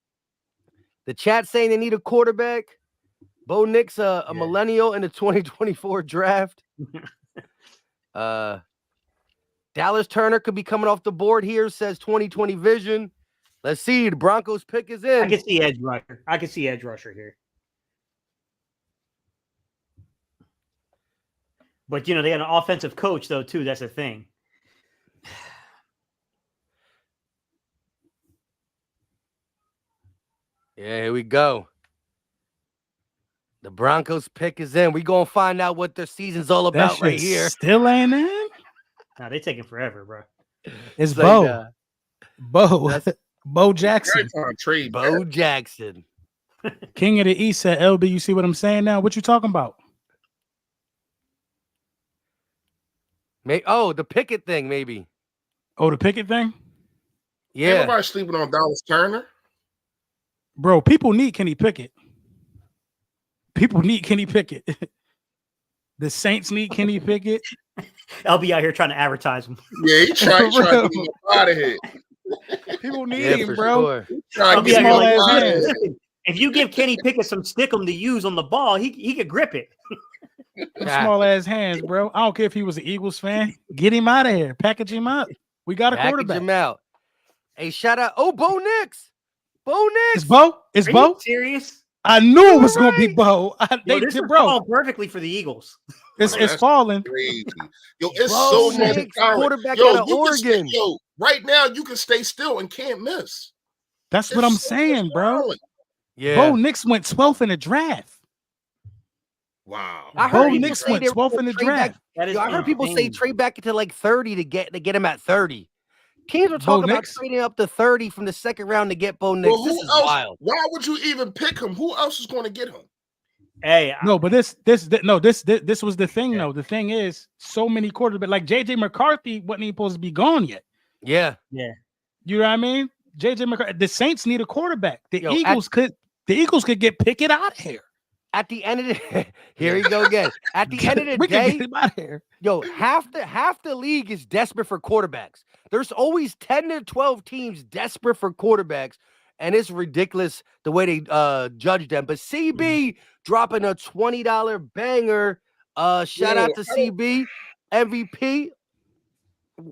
The chat saying they need a quarterback. Bo Nix, a millennial in the 2024 draft. Dallas Turner could be coming off the board here, says 2020 vision. Let's see. The Broncos pick is in. I can see edge rusher here. But, they got an offensive coach, though, too. That's the thing. Yeah, here we go. The Broncos pick is in. We're going to find out what their season's all about right here. Still ain't in? Nah, they taking forever, bro. It's Bo. Bo Jackson. Bo Jackson. King of the East at LB. You see what I'm saying now? What you talking about? The Pickett thing, maybe. Oh, the Pickett thing? Yeah. Everybody's sleeping on Dallas Turner. Bro, people need Kenny Pickett. People need Kenny Pickett. The Saints need Kenny Pickett. LB out here trying to advertise him. Yeah, he trying to get him out of here. People need him, bro. Sure. If you give Kenny Pickett some stickum to use on the ball, he could grip it. Small ass hands, bro. I don't care if he was an Eagles fan. Get him out of here. Package him up. We got a quarterback. Package him out. Hey, shout out. Oh, Bo Nix. Bo Nix. It's Bo? It's Bo? Serious? I knew it was going to be Bo. This would fall perfectly for the Eagles. It's falling. Crazy. Yo, it's so much quarterback out of Oregon. Right now you can stay still and can't miss. That's what I'm saying, bro. Yeah. Bo Nix went 12th in the draft. Wow. Bo Nix went 12th in the draft. I heard people say trade back into like 30 to get him at 30. Teams are talking about trading up to 30 from the second round to get Bo Nix. This is wild. Why would you even pick him? Who else is going to get him? Hey, no, but this was the thing though. The thing is, so many quarterbacks like JJ McCarthy wasn't even supposed to be gone yet. Yeah. You know what I mean? JJ McCarthy. The Saints need a quarterback. The Eagles could get Pickett out of here. At the end of the here we go again. At the end of the we day, can get him out of here. Yo, half the league is desperate for quarterbacks. There's always 10 to 12 teams desperate for quarterbacks, and it's ridiculous the way they judge them. But CB dropping a $20 banger. Shout out to CB, MVP,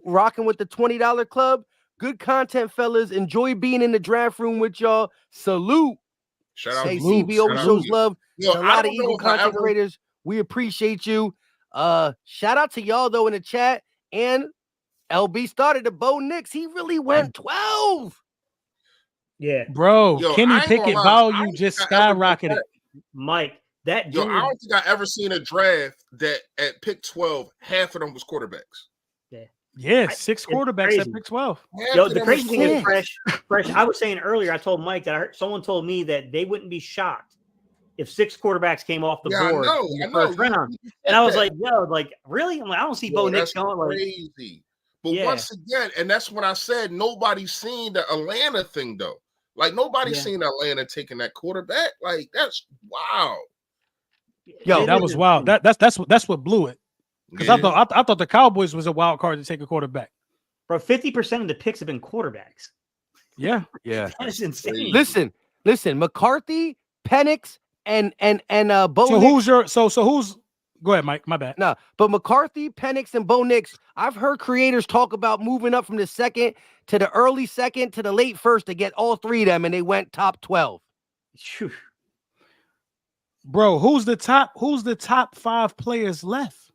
rocking with the $20 club. Good content, fellas. Enjoy being in the draft room with y'all. Salute. Shout out to CB always shows love. Yo, a lot of Eagle content creators. We appreciate you. Shout out to y'all though in the chat and LB started the Bo Nix. He really went 12. Yeah, Bro, Yo, Kenny I ain't gonna Pickett lie. value just skyrocketed. Mike, that Yo, dude. I don't think I ever seen a draft that at pick 12, half of them was quarterbacks. Yeah, 6 quarterbacks crazy. at pick 12. Half Yo, of the them was crazy thing is, quarterbacks. fresh. I was saying earlier, I told Mike that someone told me that they wouldn't be shocked if 6 quarterbacks came off the board in the first round. And I was like, yo, like, really? I'm like, I don't see Bo Nix going like crazy. But once again, and that's what I said, nobody's seen the Atlanta thing though. Like nobody's seen Atlanta taking that quarterback. Like that's wow. Yo, that was wild. That's what blew it. Because I thought the Cowboys was a wild card to take a quarterback. Bro, 50% of the picks have been quarterbacks. Yeah. That is insane. Listen, McCarthy, Penix, and Bo So Nix. who's go ahead, Mike. My bad. No, but McCarthy, Penix, and Bo Nix, I've heard creators talk about moving up from the second to the early second to the late first to get all 3 of them, and they went top 12. Bro, who's the top 5 players left?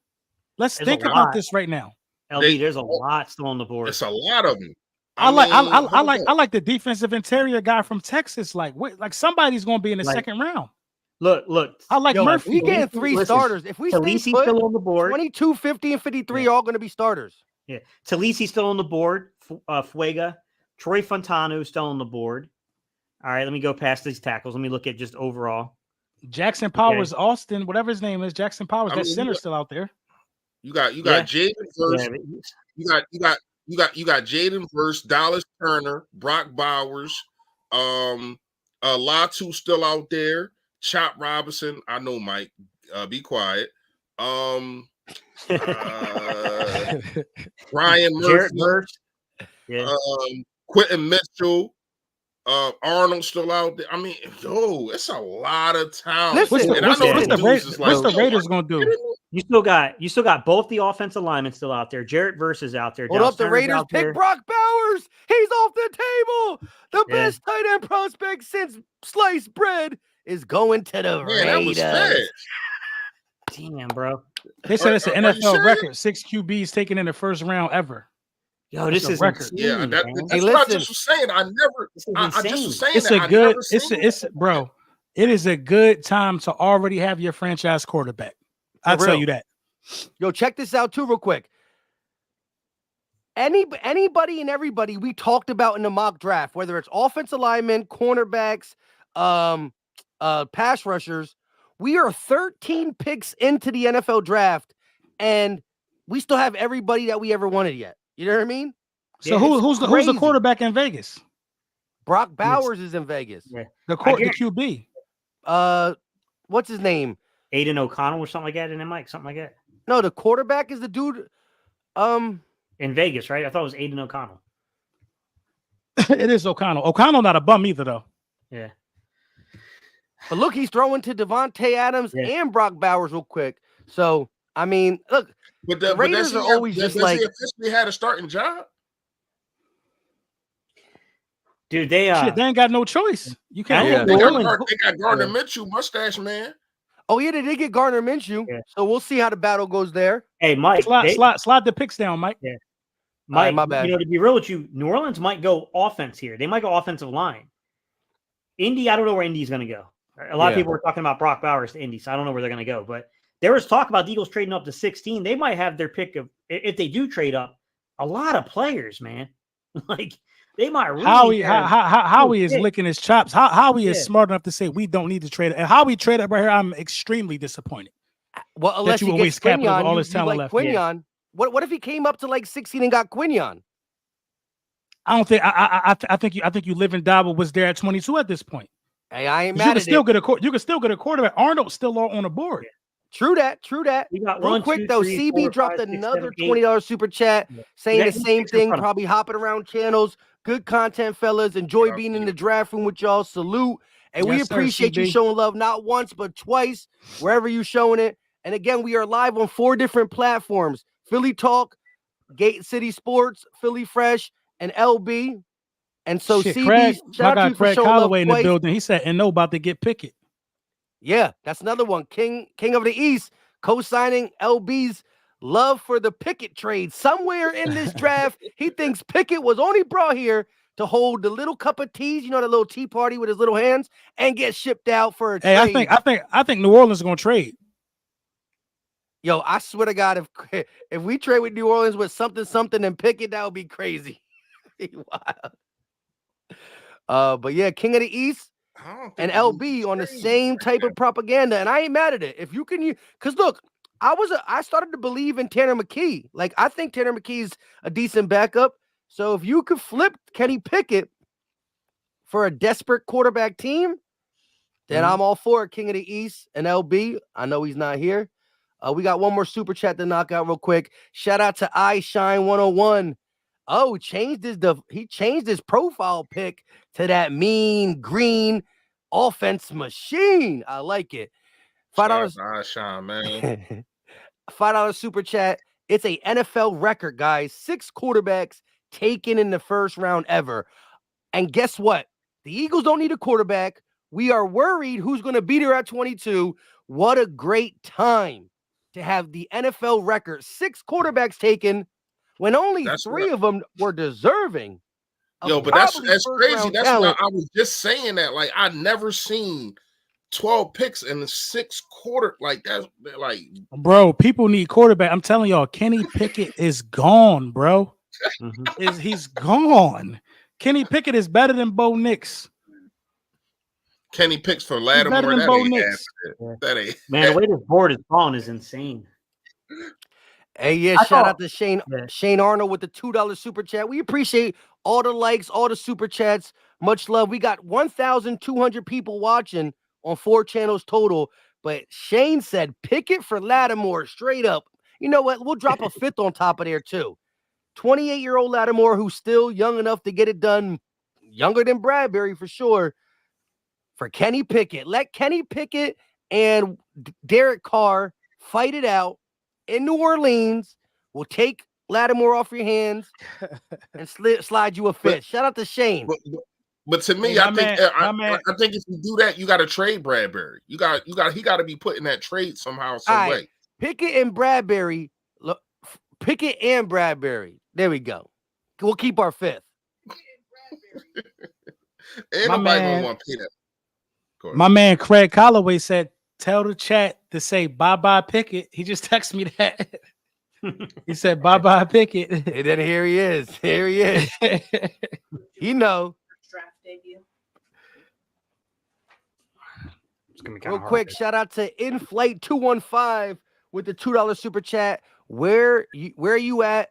Let's think about this right now. LB, there's a lot still on the board. It's a lot of them. I like the defensive interior guy from Texas. Like somebody's gonna be in the second round. Look. I like Murphy. We getting 3 starters. If we stay put, still on the board. 22, 50, and 53 are all going to be starters. Yeah, Talisi's still on the board. Fuega, Troy Fontanu still on the board. All right, let me go past these tackles. Let me look at just overall. Jackson Powers, Austin, whatever his name is, Jackson Powers. That center's still out there. You got Jaden Verse. You got Jaden Verse, Dallas Turner, Brock Bowers, Latu still out there. Chop Robinson. I know, Mike. Be quiet. Brian Murphy. Quentin Mitchell. Arnold still out there. I mean, it's a lot of talent. What's the Raiders gonna do? You still got both the offensive linemen still out there. Jarrett Verse is out there. Hold up, the Raiders pick Brock Bowers. He's off the table. The best tight end prospect since sliced bread is going to the Raiders. Damn, bro. They said it's an NFL record. 6 QBs taken in the first round ever. Yo, this is record. Yeah, that's what I just was saying. I just was saying it's that. A good. It's bro. It is a good time to already have your franchise quarterback. I'll tell you that. Yo, check this out too, real quick. Anybody and everybody we talked about in the mock draft, whether it's offensive linemen, cornerbacks, pass rushers, we are 13 picks into the NFL draft, and we still have everybody that we ever wanted yet. You know what I mean? So who's the quarterback in Vegas? Brock Bowers is in Vegas. Yeah. The QB. What's his name? Aiden O'Connell or something like that, and Mike, something like that. No, the quarterback is the dude. In Vegas, right? I thought it was Aiden O'Connell. It is O'Connell. O'Connell not a bum either, though. Yeah. But look, he's throwing to Devontae Adams and Brock Bowers real quick. So, I mean, look, the Raiders are always just like. He officially had a starting job? Dude, they ain't got no choice. You can't. They got Gardner Minshew, mustache man. Oh yeah, they did get Gardner Minshew. Yeah. So we'll see how the battle goes there. Hey, Mike, slide the picks down, Mike. Yeah, Mike. Right, my bad. To be real with you, New Orleans might go offense here. They might go offensive line. Indy, I don't know where Indy's going to go. A lot of people were talking about Brock Bowers to Indy, so I don't know where they're going to go. But there was talk about the Eagles trading up to 16. They might have their pick of, if they do trade up, a lot of players, man. Like they might really. Howie is licking his chops. Howie is smart enough to say we don't need to trade it. And Howie trade up right here, I'm extremely disappointed. Well, unless you get Quinion, all his talent left. Quinion. Yeah. What if he came up to like 16 and got Quinion? I don't think. I think you live and die with was there at 22 at this point. Hey, I ain't You mad can at still it. you can still get a quarterback. Arnold's still on the board. True that. We got real quick though, CB dropped another $20 super chat saying the same thing. Probably hopping around channels. Good content, fellas. Enjoy being in the draft room with y'all. Salute. And we appreciate you showing love not once, but twice, wherever you showing it. And again, we are live on 4 different platforms: Philly Talk, Gate City Sports, Philly Fresh, and LB. And so Shit, CB, shout out to you for Craig showing Holloway love in the building. He said, and no about to get Pickett. Yeah, that's another one. King of the East, co-signing LB's love for the Pickett trade. Somewhere in this draft, he thinks Pickett was only brought here to hold the little cup of teas, the little tea party with his little hands, and get shipped out for a trade. I think New Orleans is gonna trade. Yo, I swear to God, if we trade with New Orleans with something and Pickett, that would be crazy. Wild. But yeah, King of the East and LB on the same type of propaganda, and I ain't mad at it. If you can, because look, I started to believe in Tanner McKee. Like, I think Tanner McKee's a decent backup. So if you could flip Kenny Pickett for a desperate quarterback team, then I'm all for it. King of the East and LB. I know he's not here. We got one more super chat to knock out real quick. Shout out to iShine101. Oh, he changed his profile pic to that mean green offense machine. I like it. $5. iShine, man. $5 super chat. It's a NFL record, guys. 6 quarterbacks taken in the first round ever. And guess what? The Eagles don't need a quarterback. We are worried who's going to be there at 22. What a great time to have the NFL record. 6 quarterbacks taken when only 3 of them were deserving. Yo, but that's crazy. That's why I was just saying that. Like, I never seen 12 picks in the 6 quarter. Like, that's like, bro, people need quarterback. I'm telling y'all, Kenny Pickett is gone, bro. He's gone. Kenny Pickett is better than Bo Nix. Kenny picks for Lattimore. That ain't. Man, the way this board is falling is insane. Hey, yeah, shout out to Shane Arnold with the $2 super chat. We appreciate all the likes, all the super chats. Much love. We got 1,200 people watching on 4 channels total. But Shane said, Pickett for Lattimore, straight up. You know what? We'll drop a 5th on top of there, too. 28-year-old Lattimore, who's still young enough to get it done, younger than Bradbury for sure. For Kenny Pickett, let Kenny Pickett and Derek Carr fight it out in New Orleans. We'll take Lattimore off your hands and slide you a 5th. Shout out to Shane. But to me, I think if you do that, you got to trade Bradbury. He got to be put in that trade somehow, some way. Pickett and Bradbury. Pickett and Bradbury. There we go. We'll keep our 5th. Ain't nobody gonna want to pay that. My man Craig Holloway said, tell the chat to say bye-bye Pickett. He just texted me that. He said bye-bye Pickett. And then here he is. Here he is. You know. Draft debut. Real quick, shout out to InFlight 215 with the $2 super chat. Where you at?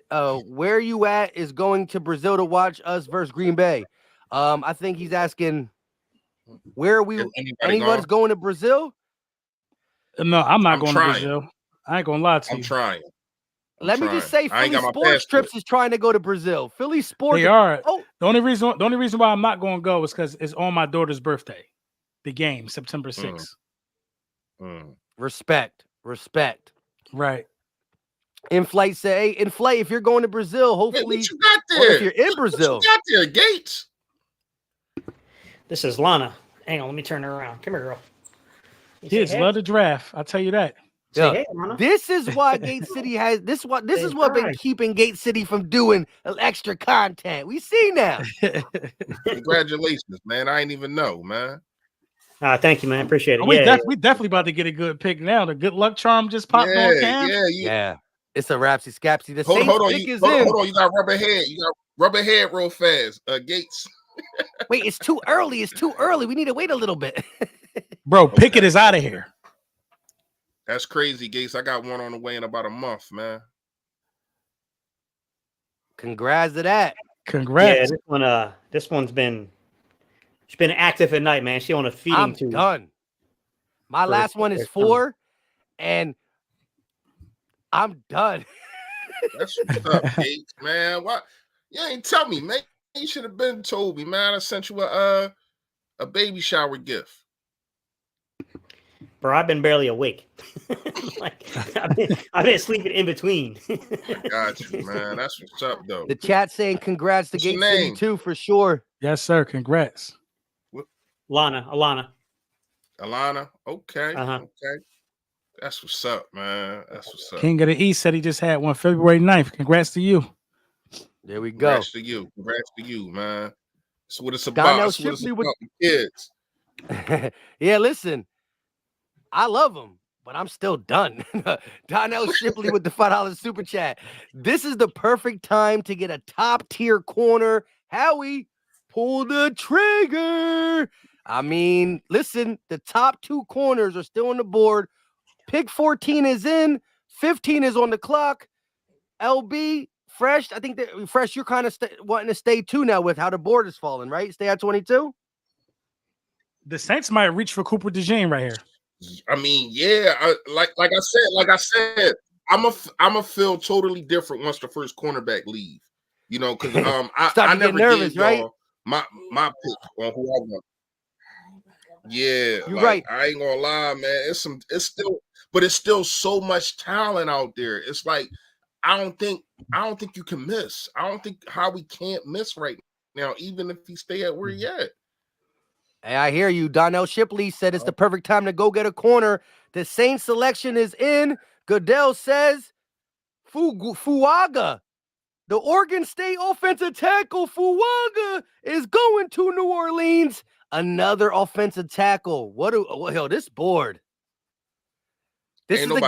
Where you at is going to Brazil to watch us versus Green Bay. I think he's asking, where are we? Anybody's going to Brazil? No, I'm not going to Brazil. I ain't gonna lie to you. I'm trying. Let me just say, Philly Sports Trips is trying to go to Brazil. Philly Sports. They are. Oh. The only reason why I'm not going to go is because it's on my daughter's birthday. The game, September 6th. Respect. Right. InFlight say, hey, InFlight, if you're going to Brazil, hopefully what you got there? If you're in Brazil. What you got there, Gates? This is Lana. Hang on, let me turn her around. Come here, girl. Kids love the draft. I'll tell you that. Yeah. Hey, this is why Gate City has this is what been keeping Gate City from doing extra content. We see now. Congratulations, man. I ain't even know, man. Thank you, man. Appreciate it. We definitely about to get a good pick now. The good luck charm just popped on cam. Yeah. It's a Rapsy Scapsy. The hold on. Pick is Hold in. on. You got rubber head. Real fast. Gates. Wait, it's too early. We need to wait a little bit. Bro, Pickett is out of here. That's crazy, Gates. I got one on the way in about a month, man. Congrats to that. Congrats. Yeah, this one's been active at night, man. She on a feeding tube. Done. My last one is 4, and I'm done. That's what's up, Gates, man. What? You ain't tell me, man. You should have been told me, man. I sent you a baby shower gift. Bro, I've been barely awake. I've been sleeping in between. Got you, man. That's what's up, though. The chat saying congrats to Gate City too, for sure. Yes, sir. Congrats. Alana. Okay. Uh-huh. Okay. That's what's up, man. That's what's up. King of the East said he just had one February 9th. Congrats to you. There we go. Congrats to you. Congrats to you, man. That's what it's about. Donnell That's what it's Shipley about. with- Kids. Yeah, listen, I love him, but I'm still done. Donnell Shipley with the $5 super chat. This is the perfect time to get a top tier corner. Howie, pull the trigger. I mean, listen, the top 2 corners are still on the board. Pick 14 is in, 15 is on the clock. LB, Fresh, I think that Fresh, you're kind of wanting to stay too now with how the board is falling, right? Stay at 22. The Saints might reach for Cooper DeJean right here. I mean, yeah, like I said, I'm a feel totally different once the first cornerback leave. You know, because I never nervous, gave y'all my pick on who I want. Yeah, you're like, right. I ain't gonna lie, man. It's still so much talent out there. It's like I don't think you can miss. I don't think Howie can't miss right now, even if he stay at where he at. Hey, I hear you. Donnell Shipley said it's the perfect time to go get a corner. The Saints selection is in. Goodell says Fuaga, the Oregon State offensive tackle, Fuaga is going to New Orleans. Another offensive tackle. This board. This is the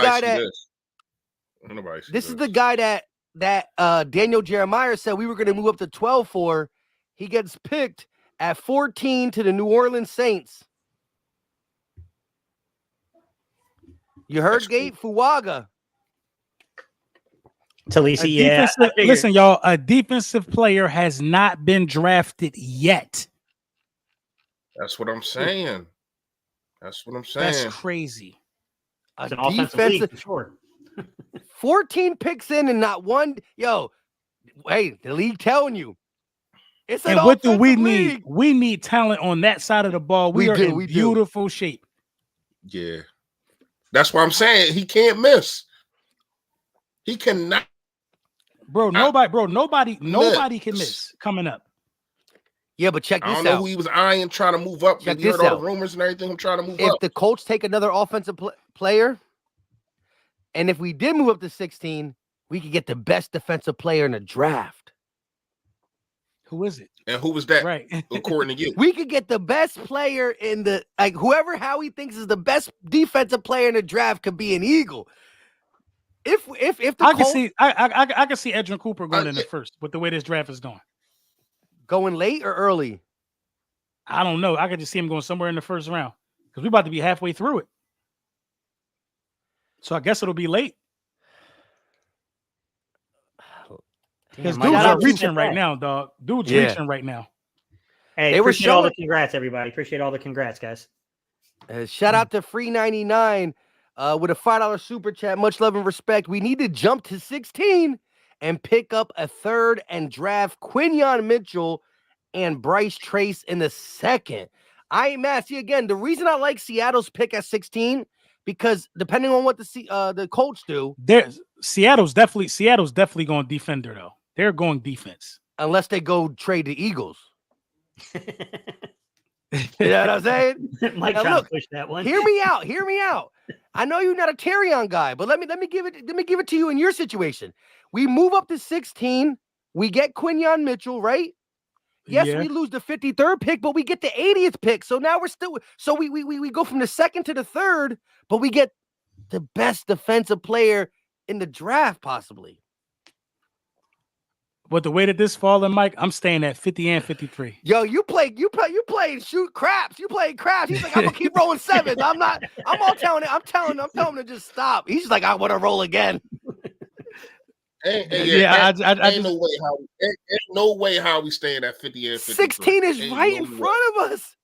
guy that Daniel Jeremiah said we were going to move up to 12 for. He gets picked at 14 to the New Orleans Saints. You heard Gabe Fuaga. Talisi, yeah. Listen, y'all, a defensive player has not been drafted yet. That's what I'm saying. That's crazy. It's an offensive league for sure. 14 picks in and not one. Yo, hey, the league telling you. It's and what do we need? We need talent on that side of the ball. We are in beautiful shape. Yeah. That's why I'm saying he can't miss. He cannot. Nobody can miss coming up. Yeah, but check this out. I don't know who he was eyeing trying to move up. Check you this heard all out. the rumors and everything. I'm trying to move up. If the Colts take another offensive player, and if we did move up to 16, we could get the best defensive player in the draft. Who is it? And who was that? Right. According to you, we could get the best player in the whoever Howie thinks is the best defensive player in the draft could be an Eagle. If the I can see Edgerrin Cooper going in the first with the way this draft is going. Going late or early? I don't know. I could just see him going somewhere in the first round because we're about to be halfway through it. So I guess it'll be late. Because dudes are reaching right now, dog. Dudes reaching right now. Hey, appreciate all the congrats, everybody. Appreciate all the congrats, guys. Shout out to Free 99 with a $5 super chat. Much love and respect. We need to jump to 16 and pick up a third and draft Quinyon Mitchell and Bryce Trace in the second. I ain't mad. See, again, the reason I like Seattle's pick at 16, because depending on what the Colts do, Seattle's definitely going defender though. They're going defense unless they go trade the Eagles. You know what I'm saying? Mike trying to push that one. Hear me out. I know you're not a Terrion guy, but let me give it to you in your situation. We move up to 16. We get Quinyon Mitchell, right? Yes, we lose the 53rd pick, but we get the 80th pick. So now we're still we go from the second to the third, but we get the best defensive player in the draft, possibly. But the way that this falling, Mike, I'm staying at 50 and 53. Yo, you play shoot craps. You play craps. He's like, I'm gonna keep rolling sevens. I'm telling him to just stop. He's just like, I want to roll again. Ain't no way how we staying at 50 and 53. 16 is right in front of us.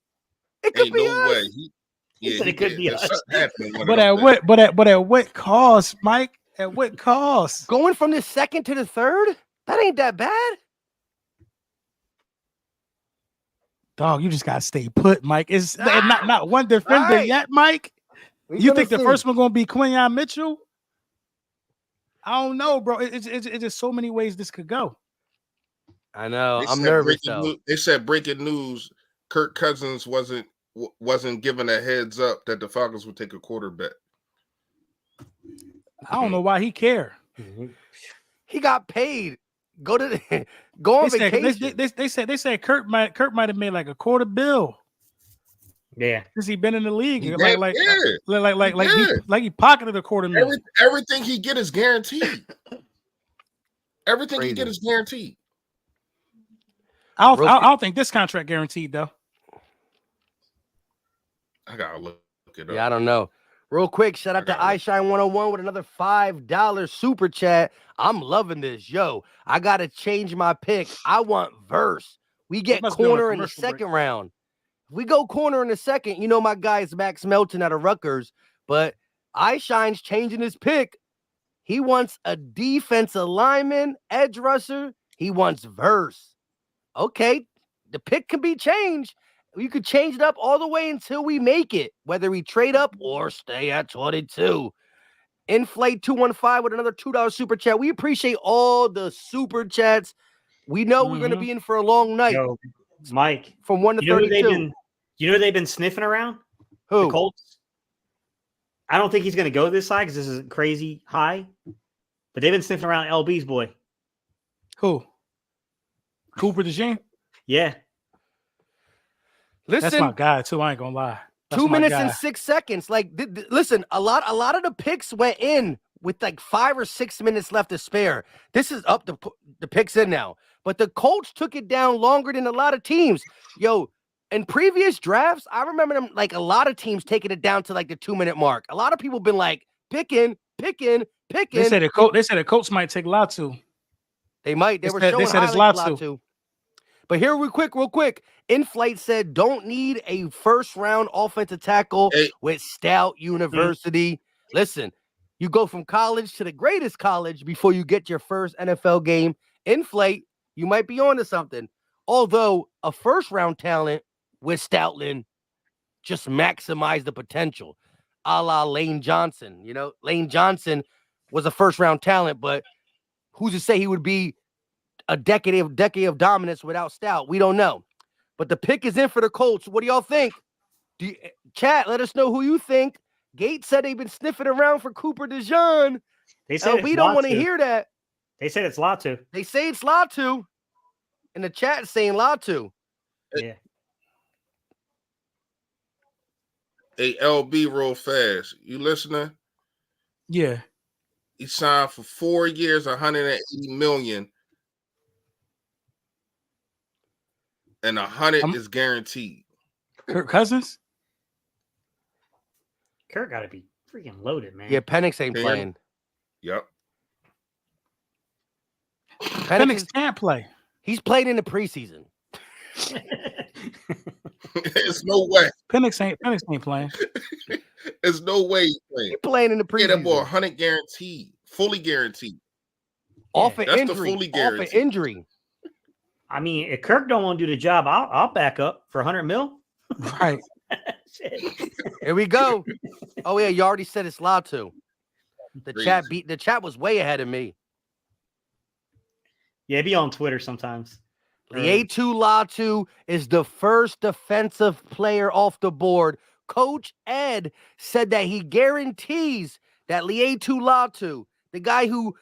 It could be us. Way. It could be us. But at what cost, Mike? At what cost? Going from the second to the third? That ain't that bad. Dog, you just gotta stay put, Mike. It's not one defender yet, Mike. You think the first one gonna be Quinyon Mitchell? I don't know, bro. It's just so many ways this could go. I know. I'm nervous though. They said breaking news: Kirk Cousins wasn't given a heads up that the Falcons would take a quarterback. I don't know why he care. He got paid. Go on vacation. They said Kurt might have made like $250 million. Yeah, Since he been in the league, He like he pocketed $250,000. Everything he get is guaranteed. Everything he get is guaranteed. I don't think this contract guaranteed though. I gotta look it up. Yeah, I don't know. Real quick, shout out to iShine101 with another $5 super chat. I'm loving this. Yo, I got to change my pick. I want verse. We get corner in the second round. If we go corner in the second, you know my guy is Max Melton out of Rutgers, but iShine's changing his pick. He wants a defensive lineman, edge rusher. He wants verse. Okay, the pick can be changed. You could change it up all the way until we make it, whether we trade up or stay at 22. Inflate 215 with another $2 super chat. We appreciate all the super chats. We know we're going to be in for a long night. Yo, Mike, from 1 to 32. You know they've been sniffing around? Who? The Colts. I don't think he's going to go this high because this is crazy high. But they've been sniffing around LB's boy. Who? Cooper DeJean? Yeah. Listen, that's my guy too. I ain't gonna lie. That's 2 minutes and 6 seconds. Like, listen, a lot of the picks went in with like 5 or 6 minutes left to spare. This is up the picks in now, but the Colts took it down longer than a lot of teams. Yo, in previous drafts, I remember them like a lot of teams taking it down to like the 2-minute mark. A lot of people been like picking. They said the Colts might take Latu. They might. They said it's Latu. But here, real quick. Inflate said, don't need a first-round offensive tackle with Stout University. Listen, you go from college to the greatest college before you get your first NFL game. Inflate, you might be onto something. Although a first-round talent with Stoutland just maximize the potential, a la Lane Johnson. You know, Lane Johnson was a first-round talent, but who's to say he would be a decade of dominance without Stout? We don't know. But the pick is in for the Colts. What do y'all think? Chat, let us know who you think. Gates said they've been sniffing around for Cooper DeJean. They said we don't want to hear that. They said it's Latu. They say it's Latu. And the chat is saying Latu. Yeah. Hey, LB, real fast. You listening? Yeah. He signed for 4 years, $180 million. And 100 is guaranteed. Kirk Cousins? Kirk got to be freaking loaded, man. Yeah, Penix ain't playing. Yep. Penix can't play. He's played in the preseason. There's no way. Penix ain't playing. There's no way he's playing. He's playing in the preseason. Yeah, that boy 100 guaranteed. Fully guaranteed. Off an injury. I mean, if Kirk don't want to do the job, I'll back up for $100 million. Right. Here we go. Oh yeah, you already said it's Latu. The chat was way ahead of me. Yeah, be on Twitter sometimes. Latu Latu is the first defensive player off the board. Coach Ed said that he guarantees that Latu Latu, the guy who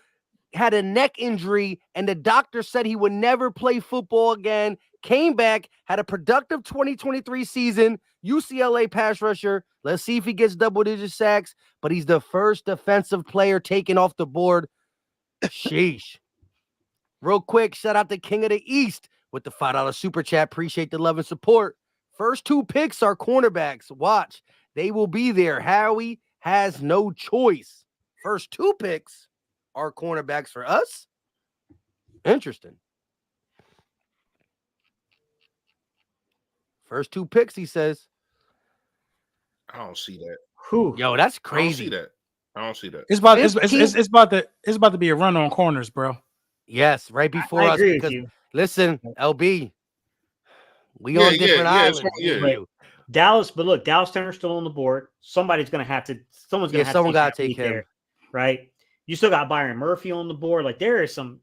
had a neck injury and the doctor said he would never play football again, came back, had a productive 2023 season, UCLA pass rusher. Let's see if he gets double-digit sacks, but he's the first defensive player taken off the board. Sheesh. Real quick, shout out to King of the East with the $5 super chat. Appreciate the love and support. First 2 picks are cornerbacks. Watch. They will be there. Howie has no choice. First 2 picks are cornerbacks for us. Interesting. First 2 picks, he says. I don't see that. Yo, that's crazy. I don't see that. It's about to be a run on corners, bro. Yes, right before I us. agree Because with you. listen, LB, we on different islands. Dallas, but look, Dallas Turner's still on the board. Someone's going to have to take him. There, right? You still got Byron Murphy on the board. Like, there is some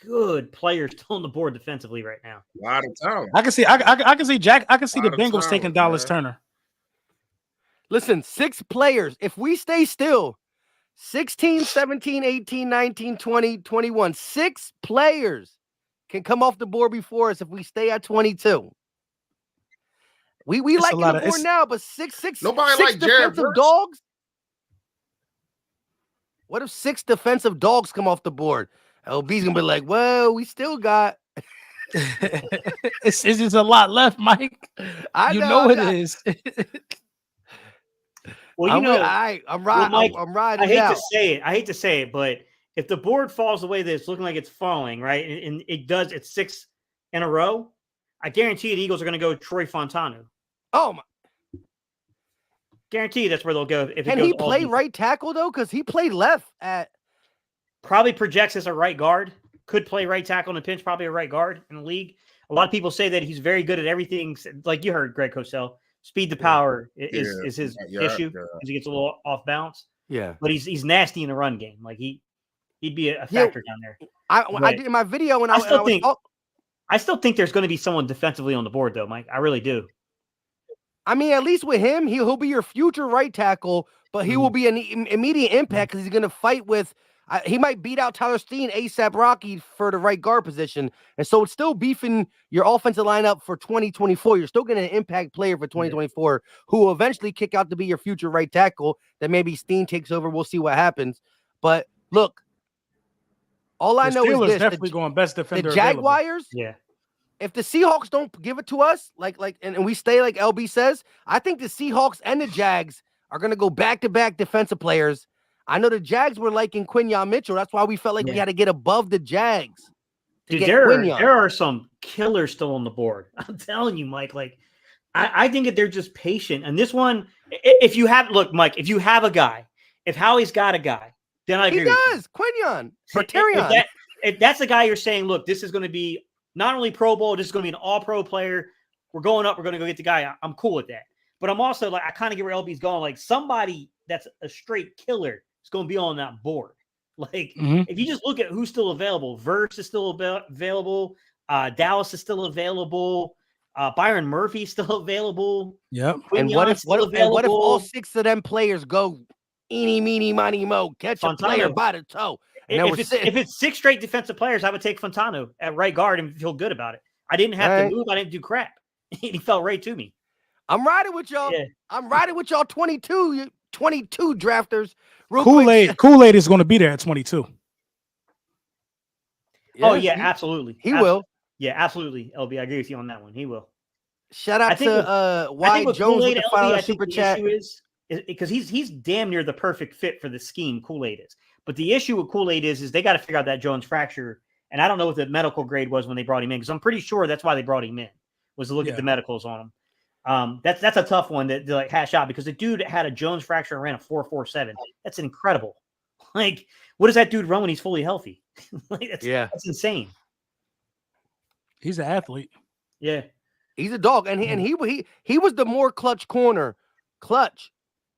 good players still on the board defensively right now. A lot of talent. I can see the Bengals taking Dallas Turner. Listen, 6 players. If we stay still, 16, 17, 18, 19, 20, 21. 6 players can come off the board before us if we stay at 22. We It's a liking lot the of- board it's- now, but six Nobody like Jared defensive Verse. dogs. What if 6 defensive dogs come off the board? LB's gonna be like, well, we still got. it's just a lot left, Mike. I You know know it is. Well, you know, I'm riding. Mike, I'm riding. I hate out. to say it. I hate to say it, but if the board falls the way that it's looking like it's falling, right, and it does, it's 6 in a row, I guarantee you the Eagles are going to go Troy Fontanu. Oh my! Guarantee you that's where they'll go. If Can it goes he all play defense. right tackle though? Because he played left at. Probably projects as a right guard. Could play right tackle in a pinch. Probably a right guard in the league. A lot of people say that he's very good at everything. Like you heard, Greg Cosell. Speed to power is his issue because he gets a little off balance. Yeah, but he's nasty in the run game. Like he'd be a factor down there. I did my video and I still think there's going to be someone defensively on the board though, Mike. I really do. I mean, at least with him, he'll be your future right tackle, but he will be an immediate impact because he's going to fight with. He might beat out Tyler Steen, ASAP Rocky for the right guard position. And so it's still beefing your offensive lineup for 2024. You're still getting an impact player for 2024 who will eventually kick out to be your future right tackle. That maybe Steen takes over. We'll see what happens. But look, all I know is this. Definitely going best defender. The Jaguars, if the Seahawks don't give it to us, and we stay like LB says, I think the Seahawks and the Jags are going to go back-to-back defensive players. I know the Jags were liking Quinyon Mitchell. That's why we felt like we had to get above the Jags. Dude, there are some killers still on the board. I'm telling you, Mike. Like, I think that they're just patient. And this one, if you have a guy, if Howie's got a guy, then I agree. He does. Quinyon. If that's the guy you're saying, look, this is going to be not only Pro Bowl, this is going to be an all-pro player. We're going up. We're going to go get the guy. I'm cool with that. But I'm also like, I kind of get where LB's going. Like somebody that's a straight killer is going to be on that board. Like if you just look at who's still available, Verse is still available. Dallas is still available. Byron Murphy is still available. Yep. And what if all 6 of them players go eeny, meeny, miny, mo, catch Fontano. A player by the toe? If it's 6 straight defensive players, I would take Fontano at right guard and feel good about it. I didn't have to move. I didn't do crap. He felt right to me. I'm riding with y'all. Yeah. I'm riding with y'all 22 drafters. Kool-Aid is going to be there at 22. Yeah, oh, yeah, absolutely. He will. Yeah, absolutely, LB. I agree with you on that one. He will. Shout out to Y Jones with the final super chat. Is because he's damn near the perfect fit for the scheme Kool-Aid is. But the issue with Kool-Aid is they got to figure out that Jones fracture. And I don't know what the medical grade was when they brought him in, because I'm pretty sure that's why they brought him in, was to look at the medicals on him. That's a tough one to like hash out, because the dude had a Jones fracture and ran a 4.47. That's incredible. Like, what does that dude run when he's fully healthy? That's insane. He's an athlete. Yeah, he's a dog, and he was the more clutch corner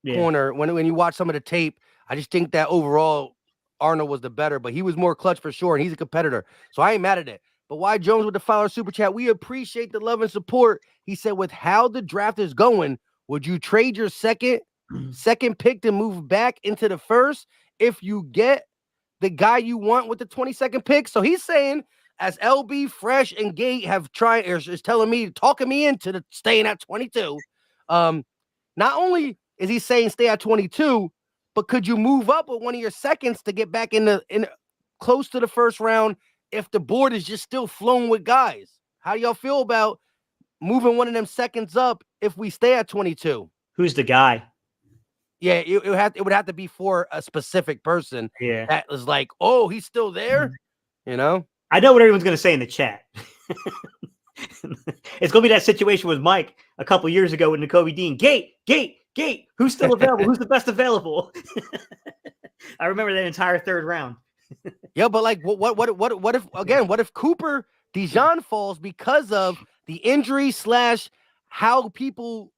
when you watch some of the tape. I just think that overall Arnold was the better, but he was more clutch for sure, and he's a competitor. So I ain't mad at it. But why Jones with the Fowler super chat? We appreciate the love and support. He said, with how the draft is going, would you trade your second pick to move back into the first if you get the guy you want with the 22nd pick? So he's saying, as LB, Fresh, and Gate have tried, is telling me, talking me into staying at 22. Not only is he saying stay at 22, but could you move up with one of your seconds to get back in close to the first round if the board is just still flowing with guys? How do y'all feel about moving one of them seconds up if we stay at 22? Who's the guy? Yeah, it would have to be for a specific person. Yeah, that was like, oh, he's still there. You know, I know what everyone's going to say in the chat. It's going to be that situation with Mike a couple years ago with Nakobe Dean. Gate. Who's still available? Who's the best available? I remember that entire third round. Yeah, but like, what if Cooper Dijon falls because of the injury / how people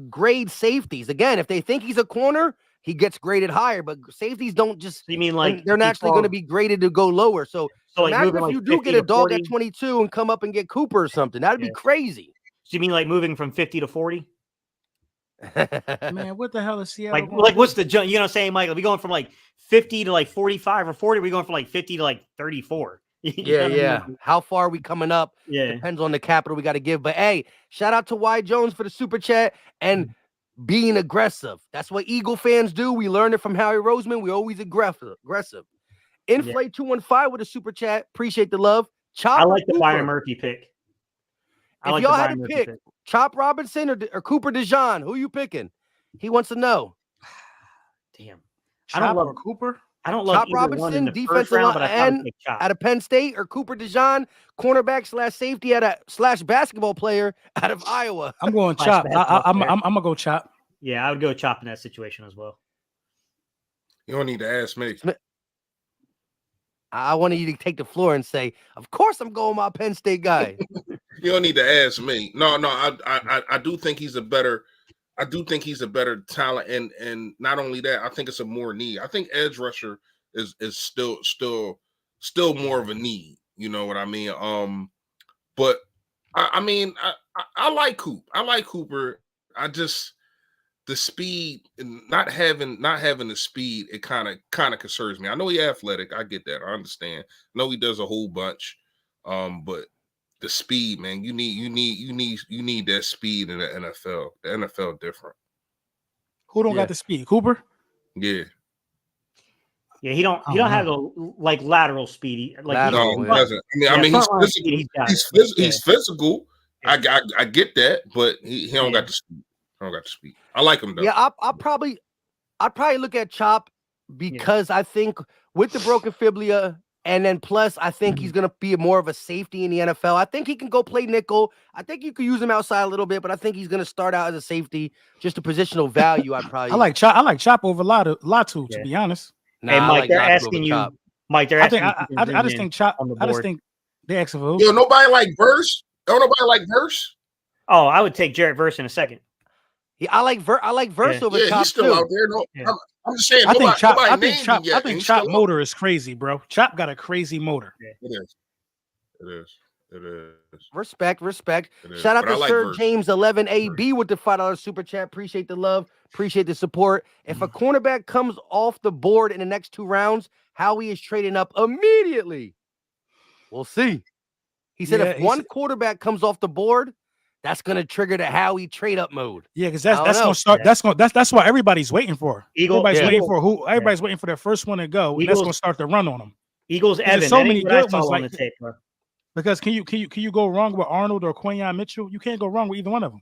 grade safeties? Again, if they think he's a corner, he gets graded higher, but safeties don't just. You mean like they're naturally going to be graded to go lower? So like imagine if you do get a dog at 22 and come up and get Cooper or something. That'd be crazy. So you mean like moving from 50 to 40? Man, what the hell is Seattle? Like what's the jump? You know what I'm saying, Mike? Are we going from like 50 to like 45 or 40? Are we going from like 50 to like 34? Yeah. How far are we coming up? Yeah. Depends on the capital we got to give. But hey, shout out to Y Jones for the super chat and being aggressive. That's what Eagle fans do. We learned it from Howie Roseman. We always aggressive. Inflate 215 with a super chat. Appreciate the love. Chop. I like the Byron Murphy pick. If y'all had to pick Chop Robinson or Cooper DeJean, who you picking? He wants to know. Damn. I don't love Cooper. I don't love Chop Robinson, defensive line out of Penn State, or Cooper DeJean, cornerback / safety / basketball player out of Iowa. I'm going Chop. I'm gonna go Chop. Yeah, I would go Chop in that situation as well. You don't need to ask me. I wanted you to take the floor and say, "Of course, I'm going my Penn State guy." You don't need to ask me. No, I do think he's a better. I do think he's a better talent, and not only that, I think it's a more need. I think edge rusher is still more of a need. You know what I mean? But I like Coop. I like Cooper. I just the speed and not having the speed, it kind of concerns me. I know he's athletic. I get that. I understand. I know he does a whole bunch. But the speed, man, you need that speed in the NFL. The NFL different. Who don't got the speed? Cooper? Yeah. Yeah, he don't have the like lateral speed. Like no, he doesn't. I mean, he's physical. Yeah. I get that, but he don't got the speed. I don't got the speed. I like him though. Yeah, I'd probably look at Chop because I think with the broken fibula. And then plus, I think he's going to be more of a safety in the NFL. I think he can go play nickel. I think you could use him outside a little bit, but I think he's going to start out as a safety, just a positional value. I like Chop over Latu, to be honest. Nah, hey, Mike, they're asking you. Chop. Mike, they're asking I just think Chop. I just think they asking for who? Yo, nobody like Verse. Don't nobody like Verse. Oh, I would take Jarrett Verse in a second. Yeah, I like Verse over Chop he's still too. out there. No, I'm just saying. I think Chop motor is crazy, bro. Chop got a crazy motor. Yeah. It is. Respect. Shout out to Sir James 11AB with the $5 super chat. Appreciate the love. Appreciate the support. If a cornerback comes off the board in the next 2 rounds, Howie is trading up immediately. We'll see. He said if one quarterback comes off the board, that's gonna trigger the Howie trade up mode. Yeah, because that's gonna start. That's what everybody's waiting for. Everybody's waiting for their first one to go. And that's gonna start the run on them. Eagles Evan. There's so many good ones on the tape, bro. Because can you go wrong with Arnold or Quinyon Mitchell? You can't go wrong with either one of them.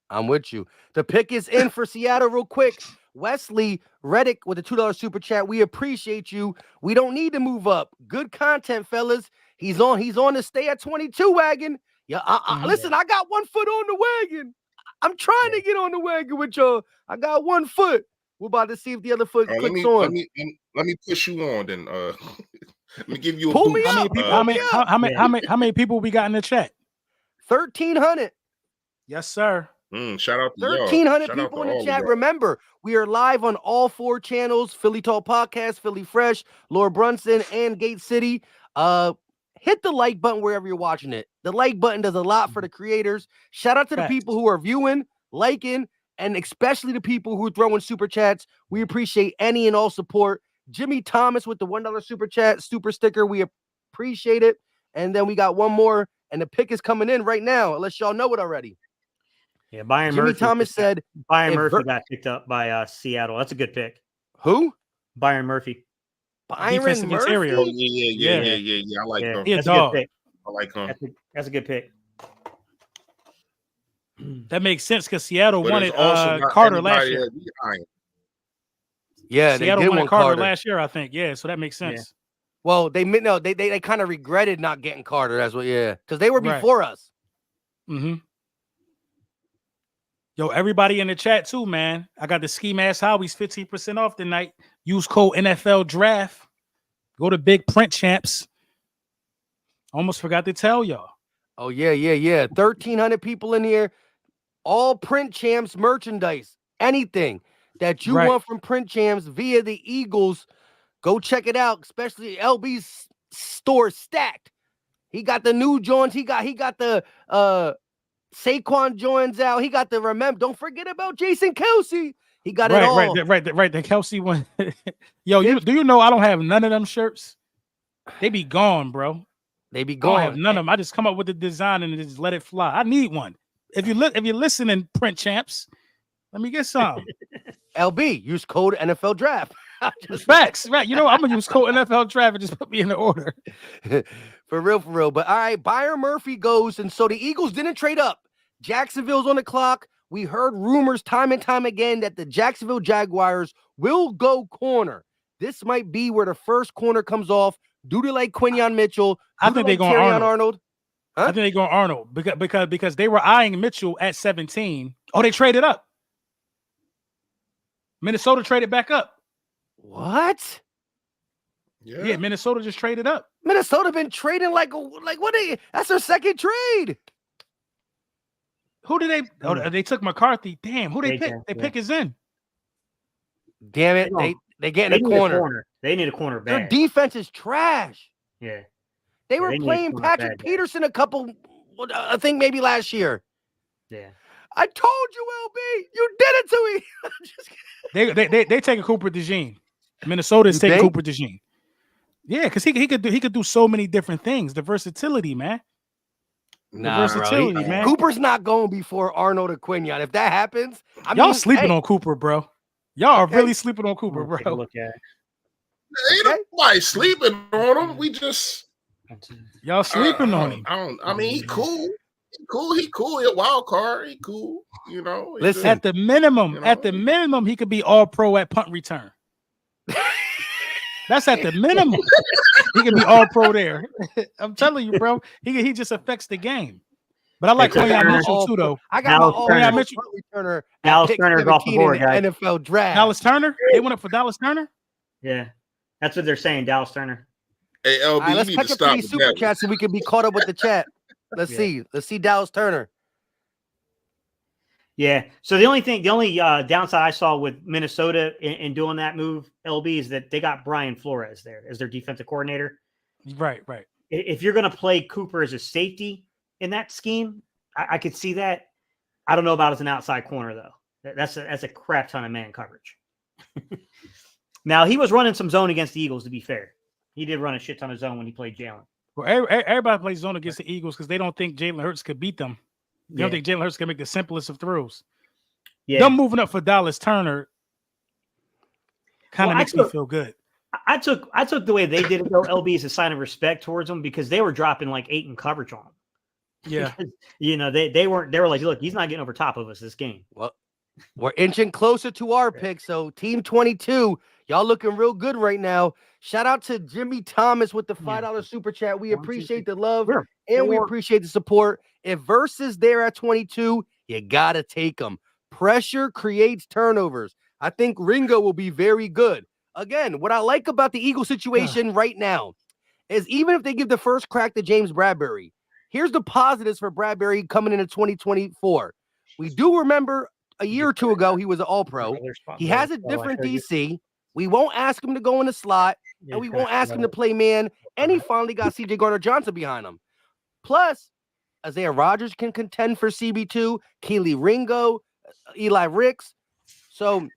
I'm with you. The pick is in for Seattle real quick. Wesley Reddick with a $2 super chat. We appreciate you. We don't need to move up. Good content, fellas. He's on the stay at 22 wagon. Yeah, listen, I got 1 foot on the wagon. I'm trying to get on the wagon with y'all. I got 1 foot. We're about to see if the other foot clicks on. Let me push you on then. Let me give you a pull boost. Me up. How many people we got in the chat? 1,300. Yes, sir. Shout out to 1,300 people in the chat. Remember, we are live on all 4 channels: Philly Talk Podcast, Philly Fresh, Laura Brunson, and Gate City. Hit the like button wherever you're watching it. The like button does a lot for the creators. Shout out to the people who are viewing, liking, and especially the people who are throwing super chats. We appreciate any and all support. Jimmy Thomas with the $1 super chat, super sticker. We appreciate it. And then we got one more, and the pick is coming in right now, unless y'all know it already. Yeah, Jimmy Thomas said Byron Murphy got picked up by Seattle. That's a good pick. Who? Byron Murphy. Byron Murphy. Oh, yeah. I like him. That's a good pick. I like him. That's a good pick. That makes sense because Seattle wanted Carter last year. Yeah, Seattle wanted Carter last year, I think. Yeah, so that makes sense. Yeah. Well, they kind of regretted not getting Carter. That's what, because they were before us. Mm-hmm. Yo, everybody in the chat too, man. I got the Ski Mask Howies 15% off tonight. Use code NFL Draft. Go to Big Print Champs. Almost forgot to tell y'all. Oh, yeah. 1,300 people in here. All Print Champs merchandise. Anything that you want from Print Champs via the Eagles, go check it out. Especially LB's store stacked. He got the new joints. He got the Saquon joins out. He got the remember. Don't forget about Jason Kelsey. He got it all. Right. The Kelsey one. Yo, do you know I don't have none of them shirts? They be gone, bro. They be I gone. don't have none of them. I just come up with the design and just let it fly. I need one. If you're listening, print champs, let me get some. LB, use code NFL Draft. Facts, right? You know, I'm gonna use code NFL Draft and just put me in the order. For real. But all right, Byron Murphy goes, and so the Eagles didn't trade up. Jacksonville's on the clock. We heard rumors time and time again that the Jacksonville Jaguars will go corner. This might be where the first corner comes off. Do they like Quinyon Mitchell? I think they're going Arnold. Huh? I think they're going Arnold because they were eyeing Mitchell at 17. Oh, they traded up. Minnesota traded back up. What? Yeah, Minnesota just traded up. Minnesota been trading like what? That's their second trade. Who did they? Oh, they took McCarthy. Damn, who they pick? They pick is in. Damn it! They get in a corner. They need a corner back. Their defense is trash. Yeah, they were playing Patrick Peterson a couple. I think maybe last year. Yeah, I told you, LB. You did it to me. They take a Cooper DeJean. Minnesota is taking Cooper DeJean. Yeah, because he could do so many different things. The versatility, man. Man. Cooper's not going before Arnold or Quinyon. If that happens, y'all sleeping on Cooper, bro. Y'all are really sleeping on Cooper, bro. Ain't nobody sleeping on him. We just y'all sleeping on him. I mean, he cool. He cool. He a wild card. He cool. You know. Listen, at the minimum, he could be all pro at punt return. That's at the minimum. He can be all pro there. I'm telling you, bro. He just affects the game. But I like Quinyon Mitchell too, though. I got Quinyon Mitchell returner. Dallas Turner's off the board, guys. NFL draft. Dallas Turner. They went up for Dallas Turner. Yeah, that's what they're saying. Dallas Turner. Hey, LB, right, let's catch up to these super chats so we can be caught up with the chat. Let's see. Let's see Dallas Turner. Yeah. So the only downside I saw with Minnesota in doing that move, LB, is that they got Brian Flores there as their defensive coordinator. Right. If you're going to play Cooper as a safety in that scheme, I could see that. I don't know about as an outside corner though. That's a crap ton of man coverage. Now he was running some zone against the Eagles. To be fair, he did run a shit ton of zone when he played Jalen. Well, everybody plays zone against the Eagles because they don't think Jalen Hurts could beat them. They don't think Jalen Hurts can make the simplest of throws. Yeah, them moving up for Dallas Turner kind of makes me feel good. I took the way they did it though, LB, as a sign of respect towards them because they were dropping like 8 in coverage on them. Yeah, because, they were like, look, he's not getting over top of us this game. Well, we're inching closer to our pick. So Team 22, y'all looking real good right now. Shout out to Jimmy Thomas with the $5 super chat. We appreciate the love and we appreciate the support. If Versus there at 22, you gotta take them. Pressure creates turnovers. I think Ringo will be very good. Again, what I like about the Eagle situation right now is even if they give the first crack to James Bradbury, here's the positives for Bradbury coming into 2024. We do remember a year or two ago, he was an all-pro. He has a different DC. We won't ask him to go in the slot, and we won't ask him to play man. And he finally got C.J. Gardner-Johnson behind him. Plus, Isaiah Rodgers can contend for CB2, Keely Ringo, Eli Ricks. So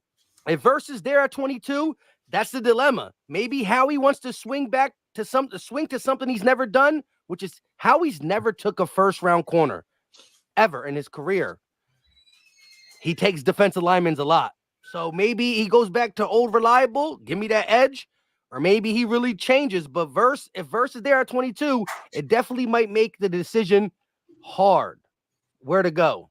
if Versus there at 22, that's the dilemma. Maybe Howie wants to swing back to something he's never done, which is Howie's never took a first-round corner ever in his career. He takes defensive linemen a lot. So maybe he goes back to old reliable, give me that edge, or maybe he really changes. But if Versus there at 22, it definitely might make the decision hard where to go.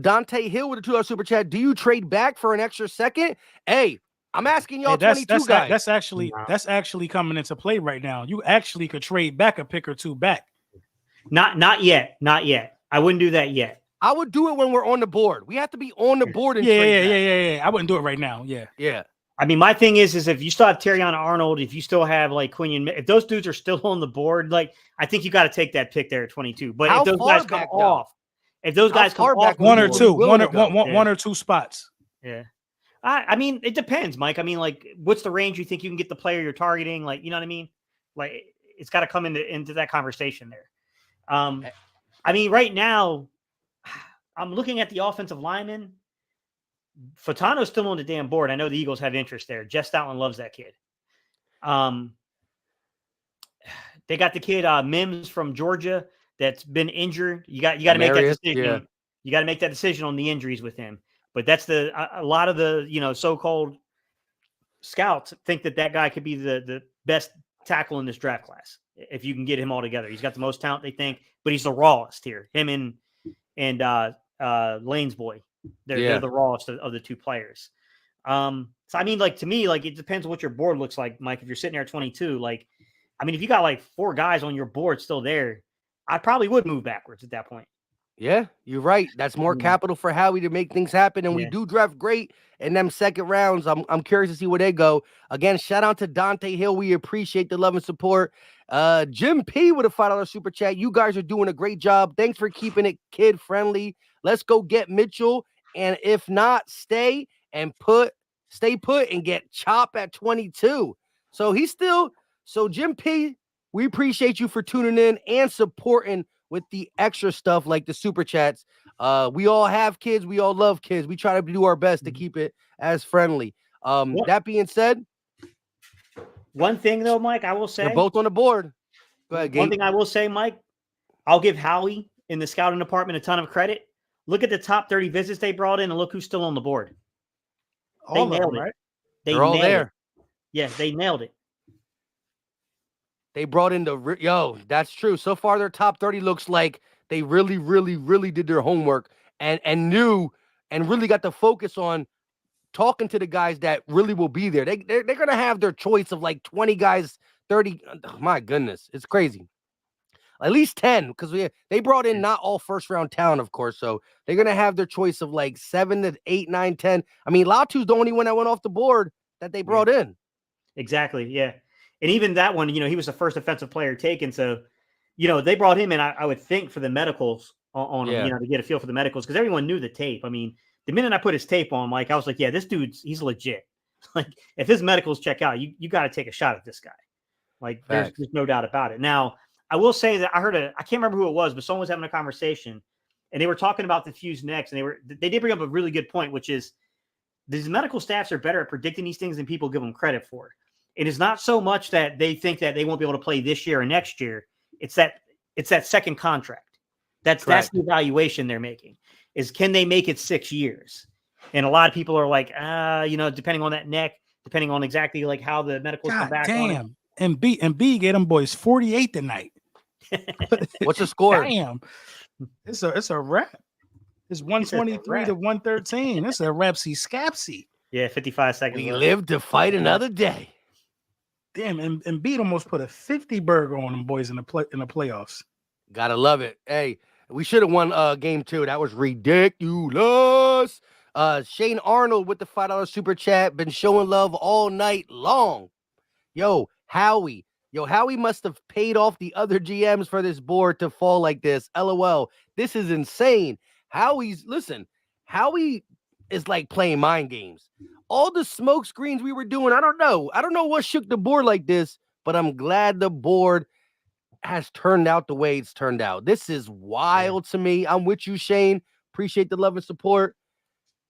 Dante Hill with a $2 super chat. Do you trade back for an extra second? Hey, I'm asking y'all 22 guys. That's actually coming into play right now. You actually could trade back a pick or two back. Not yet. I wouldn't do that yet. I would do it when we're on the board. We have to be on the board. And yeah. I wouldn't do it right now. Yeah. I mean, my thing is if you still have Terrion Arnold, if you still have like Quinyon, if those dudes are still on the board, like I think you got to take that pick there at 22. But if those guys come off, one or two spots. Yeah. I mean, it depends, Mike. I mean, like, what's the range you think you can get the player you're targeting? Like, you know what I mean? Like, it's got to come into that conversation there. I mean, right now, I'm looking at the offensive lineman. Fatano's still on the damn board. I know the Eagles have interest there. Jeff Stoutland loves that kid. They got the kid Mims from Georgia that's been injured. You got to make that decision. Yeah. You got to make that decision on the injuries with him. But that's a lot of the so-called scouts think that guy could be the best tackle in this draft class if you can get him all together. He's got the most talent, they think, but he's the rawest here. Him and Lane's boy. They're the rawest of the two players. So I mean, like, to me, like, it depends on what your board looks like, Mike. If you're sitting there at 22, like, I mean, if you got like 4 guys on your board still there, I probably would move backwards at that point. Yeah, you're right. That's more capital for Howie to make things happen. And we do draft great in them second rounds. I'm curious to see where they go. Again, shout out to Dante Hill. We appreciate the love and support. Jim P with a $5 super chat. You guys are doing a great job. Thanks for keeping it kid friendly. Let's go get Mitchell. And if not, stay put and get Chop at 22. So Jim P, we appreciate you for tuning in and supporting with the extra stuff like the super chats. We all have kids. We all love kids. We try to do our best to keep it as friendly. That being said, one thing though, Mike, I will say they're both on the board. Go ahead, Gabe. One thing I will say, Mike, I'll give Howie in the scouting department a ton of credit. Look at the top 30 visits they brought in and look who's still on the board. They nailed it. Right? They're all there. Yeah, they nailed it. They brought in that's true. So far, their top 30 looks like they really, really, really did their homework and knew and really got the focus on talking to the guys that really will be there. They're going to have their choice of like 20 guys, 30. Oh, my goodness, it's crazy. At least 10, because they brought in not all first-round talent, of course. So they're going to have their choice of like 7 to 8, 9, 10. I mean, Latu's the only one that went off the board that they brought in. Exactly, yeah. And even that one, he was the first offensive player taken. So, they brought him in, I would think, for the medicals on him, to get a feel for the medicals, because everyone knew the tape. I mean, the minute I put his tape on, Mike, I was like, yeah, this he's legit. Like, if his medicals check out, you got to take a shot at this guy. Like, there's no doubt about it. Now, I will say that I can't remember who it was, but someone was having a conversation, and they were talking about the fused necks, and they did bring up a really good point, which is these medical staffs are better at predicting these things than people give them credit for. It is not so much that they think that they won't be able to play this year or next year. It's that second contract. That's the evaluation they're making, is can they make it 6 years? And a lot of people are like, depending on that neck, depending on exactly like how the medicals come back. Damn. And B get them boys 48 tonight. What's the score? Damn. It's a wrap. It's 123 to 113. It's a rapsy scapsy. Yeah, 55 seconds. We live to fight another day. Damn, and Beat almost put a 50 burger on them boys in the playoffs. Gotta love it. Hey, we should have won game 2. That was ridiculous. Shane Arnold with the $5 super chat, been showing love all night long. Howie must have paid off the other GMs for this board to fall like this. LOL. This is insane. Howie is like playing mind games. All the smoke screens we were doing, I don't know what shook the board like this, but I'm glad the board has turned out the way it's turned out. This is wild to me. I'm with you, Shane. Appreciate the love and support.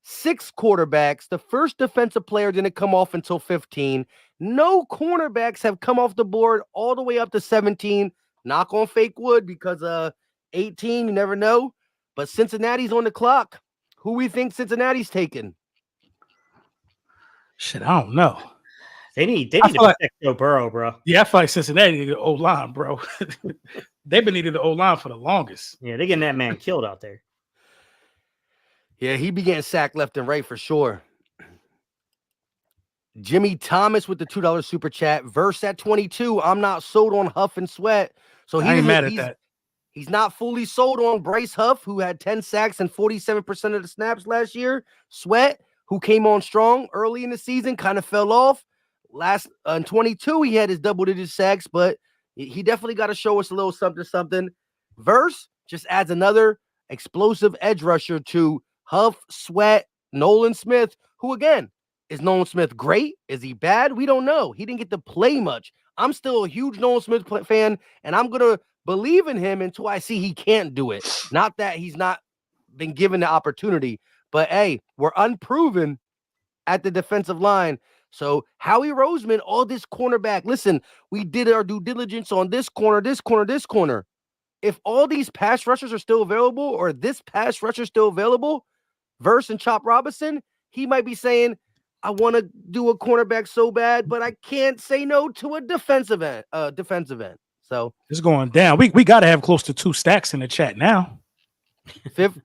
6 quarterbacks. The first defensive player didn't come off until 15. No cornerbacks have come off the board all the way up to 17. Knock on fake wood, because 18, you never know. But Cincinnati's on the clock. Who we think Cincinnati's taking? Shit, I don't know. They need to protect Joe Burrow, bro. Yeah, I feel like Cincinnati needed the O-line, bro. They've been needing the O-line for the longest. Yeah, they're getting that man killed out there. Yeah, he be getting sacked left and right for sure. Jimmy Thomas with the $2 super chat. Verse at 22. I'm not sold on Huff and Sweat. So I ain't mad at that. He's not fully sold on Bryce Huff, who had 10 sacks and 47% of the snaps last year. Sweat, who came on strong early in the season, kind of fell off. Last in 22, he had his double-digit sacks, but he definitely got to show us a little something. Verse just adds another explosive edge rusher to Huff, Sweat, Nolan Smith, who again, is Nolan Smith great? Is he bad? We don't know. He didn't get to play much. I'm still a huge Nolan Smith fan, and I'm going to believe in him until I see he can't do it. Not that he's not been given the opportunity, but hey, we're unproven at the defensive line. So Howie Roseman, all this cornerback. Listen, we did our due diligence on this corner, this corner, this corner. If all these pass rushers are still available, or this pass rusher is still available, Verse and Chop Robinson, he might be saying, I want to do a cornerback so bad, but I can't say no to a defensive end. So it's going down. We got to have close to 2 stacks in the chat now.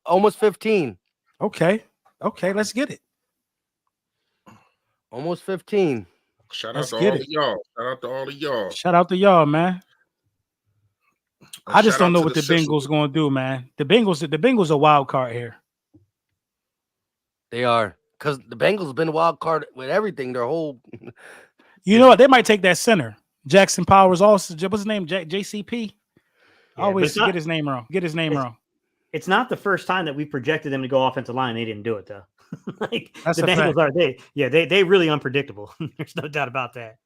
Almost 15. Okay, let's get it. Almost 15. Shout Let's out to get all it. of y'all. Shout out to all of y'all. Shout out to y'all, man. And I just shout don't out know to what the Sixers. Bengals going to do, man. The Bengals a wild card here. They are, because the Bengals have been a wild card with everything. Their whole. You know what? They might take that center. Jackson Powers also. What's his name? JCP. Yeah, Always but get his name wrong. Wrong. It's not the first time that we projected them to go offensive line. They didn't do it though. Like That's the a Bengals fact. they really unpredictable. There's no doubt about that.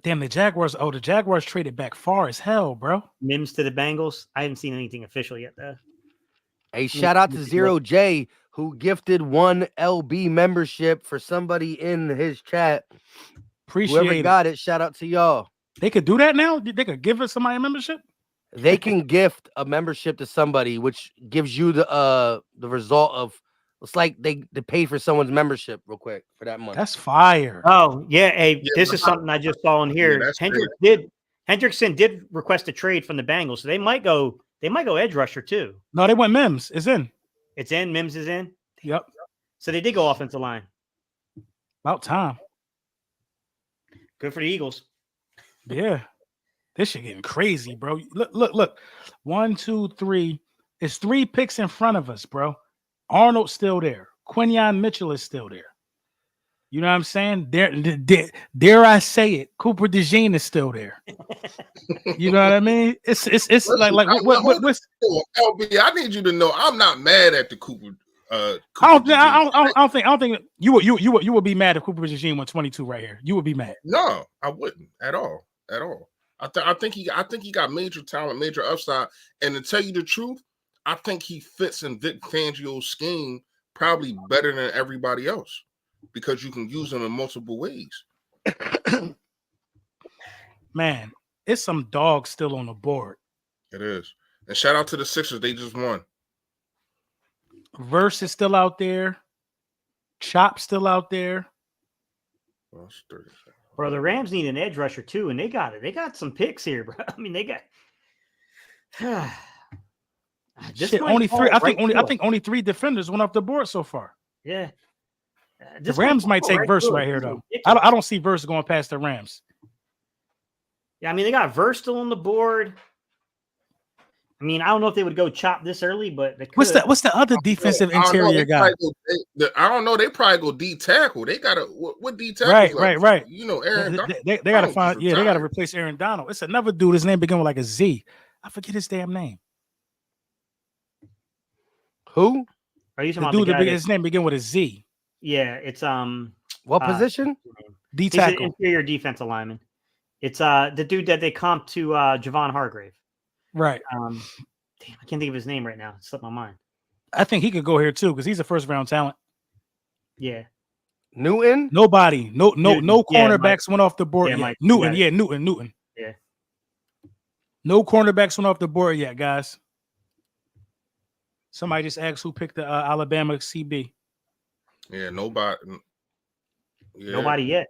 Damn, the Jaguars. Oh, the Jaguars traded back far as hell, bro. Mims to the Bengals. I haven't seen anything official yet though. A shout out to Zero J, who gifted 1 LB membership for somebody in his chat. Appreciate Whoever it. got it, shout out to y'all. They could do that now. They could give us somebody a membership. They can gift a membership to somebody, which gives you the result of, it's like they pay for someone's membership real quick for that month. That's fire. Oh yeah, hey, Yeah, this is something I just saw in here. that's Hendrickson did request a trade from the Bengals, so they might go edge rusher too. No, they went Mims. It's in. It's in. Mims is in. Yep. So they did go offensive line. About time. Good for the Eagles. Yeah. This shit getting crazy, bro. Look. 1, 2, 3. It's 3 picks in front of us, bro. Arnold's still there. Quinyon Mitchell is still there. You know what I'm saying? Dare I say it? Cooper DeJean is still there. You know what I mean? It's Listen, like what's LB, I need you to know I'm not mad at the Cooper. I don't think you would be mad if Cooper DeJean went 22 right here. You would be mad. No, I wouldn't at all. I think he got major talent, major upside, and to tell you the truth, I think he fits in Vic Fangio's scheme probably better than everybody else because you can use him in multiple ways. Man, it's some dogs still on the board. It is, and shout out to the Sixers, they just won. Verse is still out there. Chop still out there. Well, it's 30 seconds. Bro, the Rams need an edge rusher too, and they got it. They got some picks here, bro. I mean, they got Shit, only 3. I think only 3 defenders went off the board so far. Yeah. The Rams might take Verse right here, though. I don't see Verse going past the Rams. Yeah, I mean, they got Verse still on the board. I mean, I don't know if they would go Chop this early, but they could. What's the other defensive interior guy? I don't know. They probably go D tackle. They got to what D tackle? Right. You know, Aaron. They got to find. Yeah, they got to replace Aaron Donald. It's another dude. His name begins with like a Z. I forget his damn name. Who? Are you The talking dude about his name begins with a Z. Yeah, it's What position? D he's an tackle. interior defensive lineman. It's the dude that they comp to Javon Hargrave. Right. Damn, I can't think of his name right now. It slipped my mind. I think he could go here too because he's a first round talent. Yeah. Newton? Nobody. No Yeah, cornerbacks went off the board yet. Mike, Newton. Yeah, Newton. Yeah. No cornerbacks went off the board yet, guys. Somebody just asked who picked the Alabama CB. Yeah, nobody. Yeah. Nobody yet.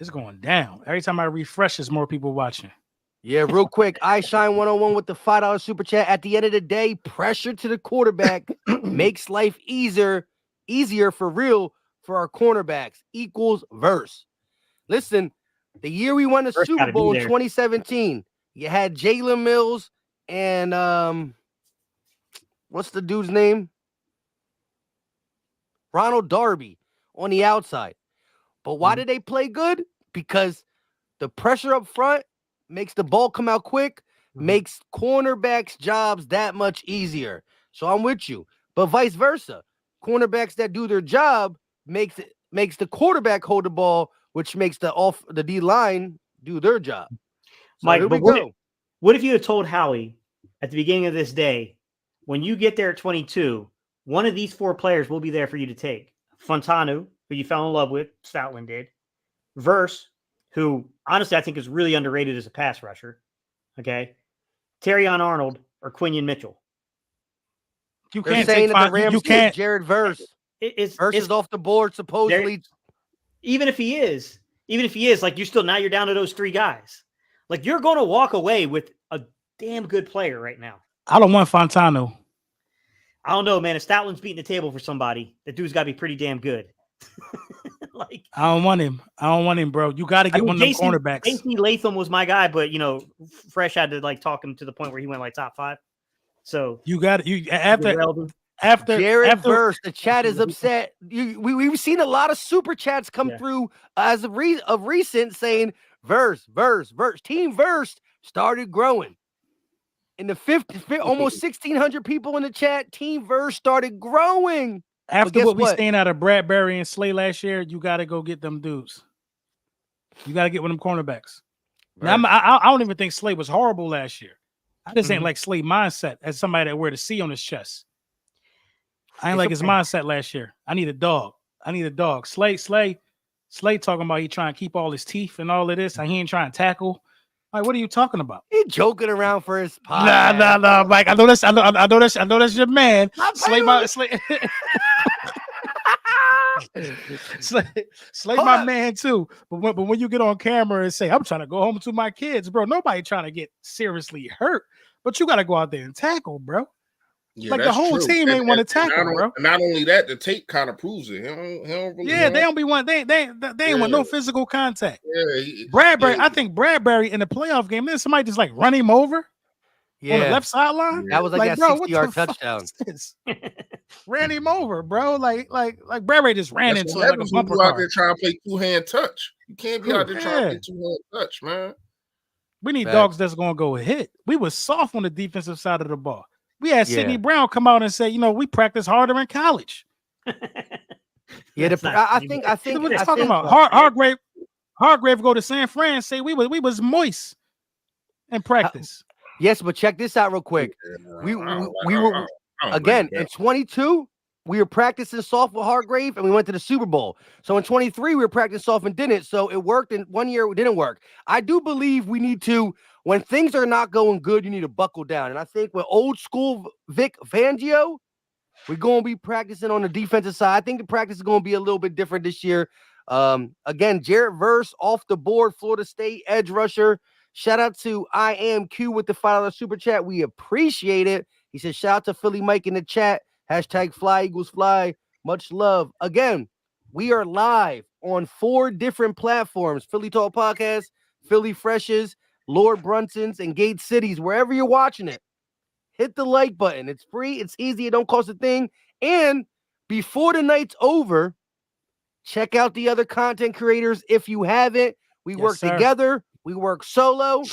It's going down. Every time I refresh, there's more people watching. Yeah, real quick. I Shine 101 with the $5 super chat. At the end of the day, pressure to the quarterback makes life easier for real for our cornerbacks. Equals Verse. Listen, the year we won the Verse Super gotta Bowl be in there. 2017, you had Jalen Mills and what's the dude's name? Ronald Darby on the outside. But why did they play good? Because the pressure up front makes the ball come out quick, makes cornerbacks' jobs that much easier. So I'm with you. But vice versa. Cornerbacks that do their job makes the quarterback hold the ball, which makes the D line do their job. So Mike, here we but go. what if you had told Howie at the beginning of this day, when you get there at 22, one of these 4 players will be there for you to take? Fontanu, who you fell in love with, Stoutland did. Verse, who honestly I think is really underrated as a pass rusher. Okay. Terrion Arnold or Quinion Mitchell. You They're can't saying take that the five. Rams You take can't. Jared Verse. Verse is off the board supposedly. Even if he is, like you're down to those 3 guys. Like you're going to walk away with a damn good player right now. I don't want Fontano. I don't know, man. If Stoutland's beating the table for somebody, that dude's got to be pretty damn good. Like I don't want him, bro. You got to get one of them cornerbacks. JC Latham was my guy, but Fresh had to like talk him to the point where he went like top 5. So you got after Jared Verse, the chat is upset. We've seen a lot of super chats come through as of recent saying Verse. Team Verse started growing. In the fifth, almost 1,600 people in the chat. Team Verse started growing. After what we seen out of Bradbury and Slay last year, you got to go get them dudes. You got to get one of them cornerbacks. Right. Now, I don't even think Slay was horrible last year. I just ain't like Slay mindset as somebody that wear the C on his chest. I ain't like his mindset last year. I need a dog. Slay talking about he trying to keep all his teeth and all of this, and he ain't trying to tackle. Like, what are you talking about? He joking around for his podcast. Nah, Mike. I know that's your man. Slay my man too. But when you get on camera and say, I'm trying to go home to my kids, bro, nobody trying to get seriously hurt. But you got to go out there and tackle, bro. Yeah, like the whole team ain't want to tackle, bro. Not only that, the tape kind of proves it. He don't really they don't be one. They ain't want no physical contact. Yeah, Bradbury. I think Bradbury in the playoff game, then somebody just like run him over. On the left sideline. That was like a 60-yard touchdown. Ran him over, bro. Like Bradbury just ran into like a bumper car. Out there trying to play 2-hand touch. You can't be out there trying to play 2-hand touch, man. We need dogs that's gonna go hit. We was soft on the defensive side of the ball. We had Sidney Brown come out and say, we practice harder in college. I think what he's talking about. Hargrave go to San Fran and say we was moist in practice. Yes, but check this out real quick. We were again in 22. We were practicing soft with Hargrave, and we went to the Super Bowl. So in 23, we were practicing soft and didn't. So it worked, and 1 year it didn't work. I do believe we need to, when things are not going good, you need to buckle down. And I think with old school Vic Fangio, we're going to be practicing on the defensive side. I think the practice is going to be a little bit different this year. Again, Jared Verse off the board, Florida State edge rusher. Shout out to I Am Q with the $5 super chat. We appreciate it. He said, shout out to Philly Mike in the chat. Hashtag Fly Eagles Fly. Much love. Again, we are live on 4 different platforms. Philly Talk Podcast, Philly Freshes, Lord Brunson's, and Gate Cities. Wherever you're watching it, hit the like button. It's free. It's easy. It don't cost a thing. And before the night's over, check out the other content creators. If you haven't, we work together. We work solo,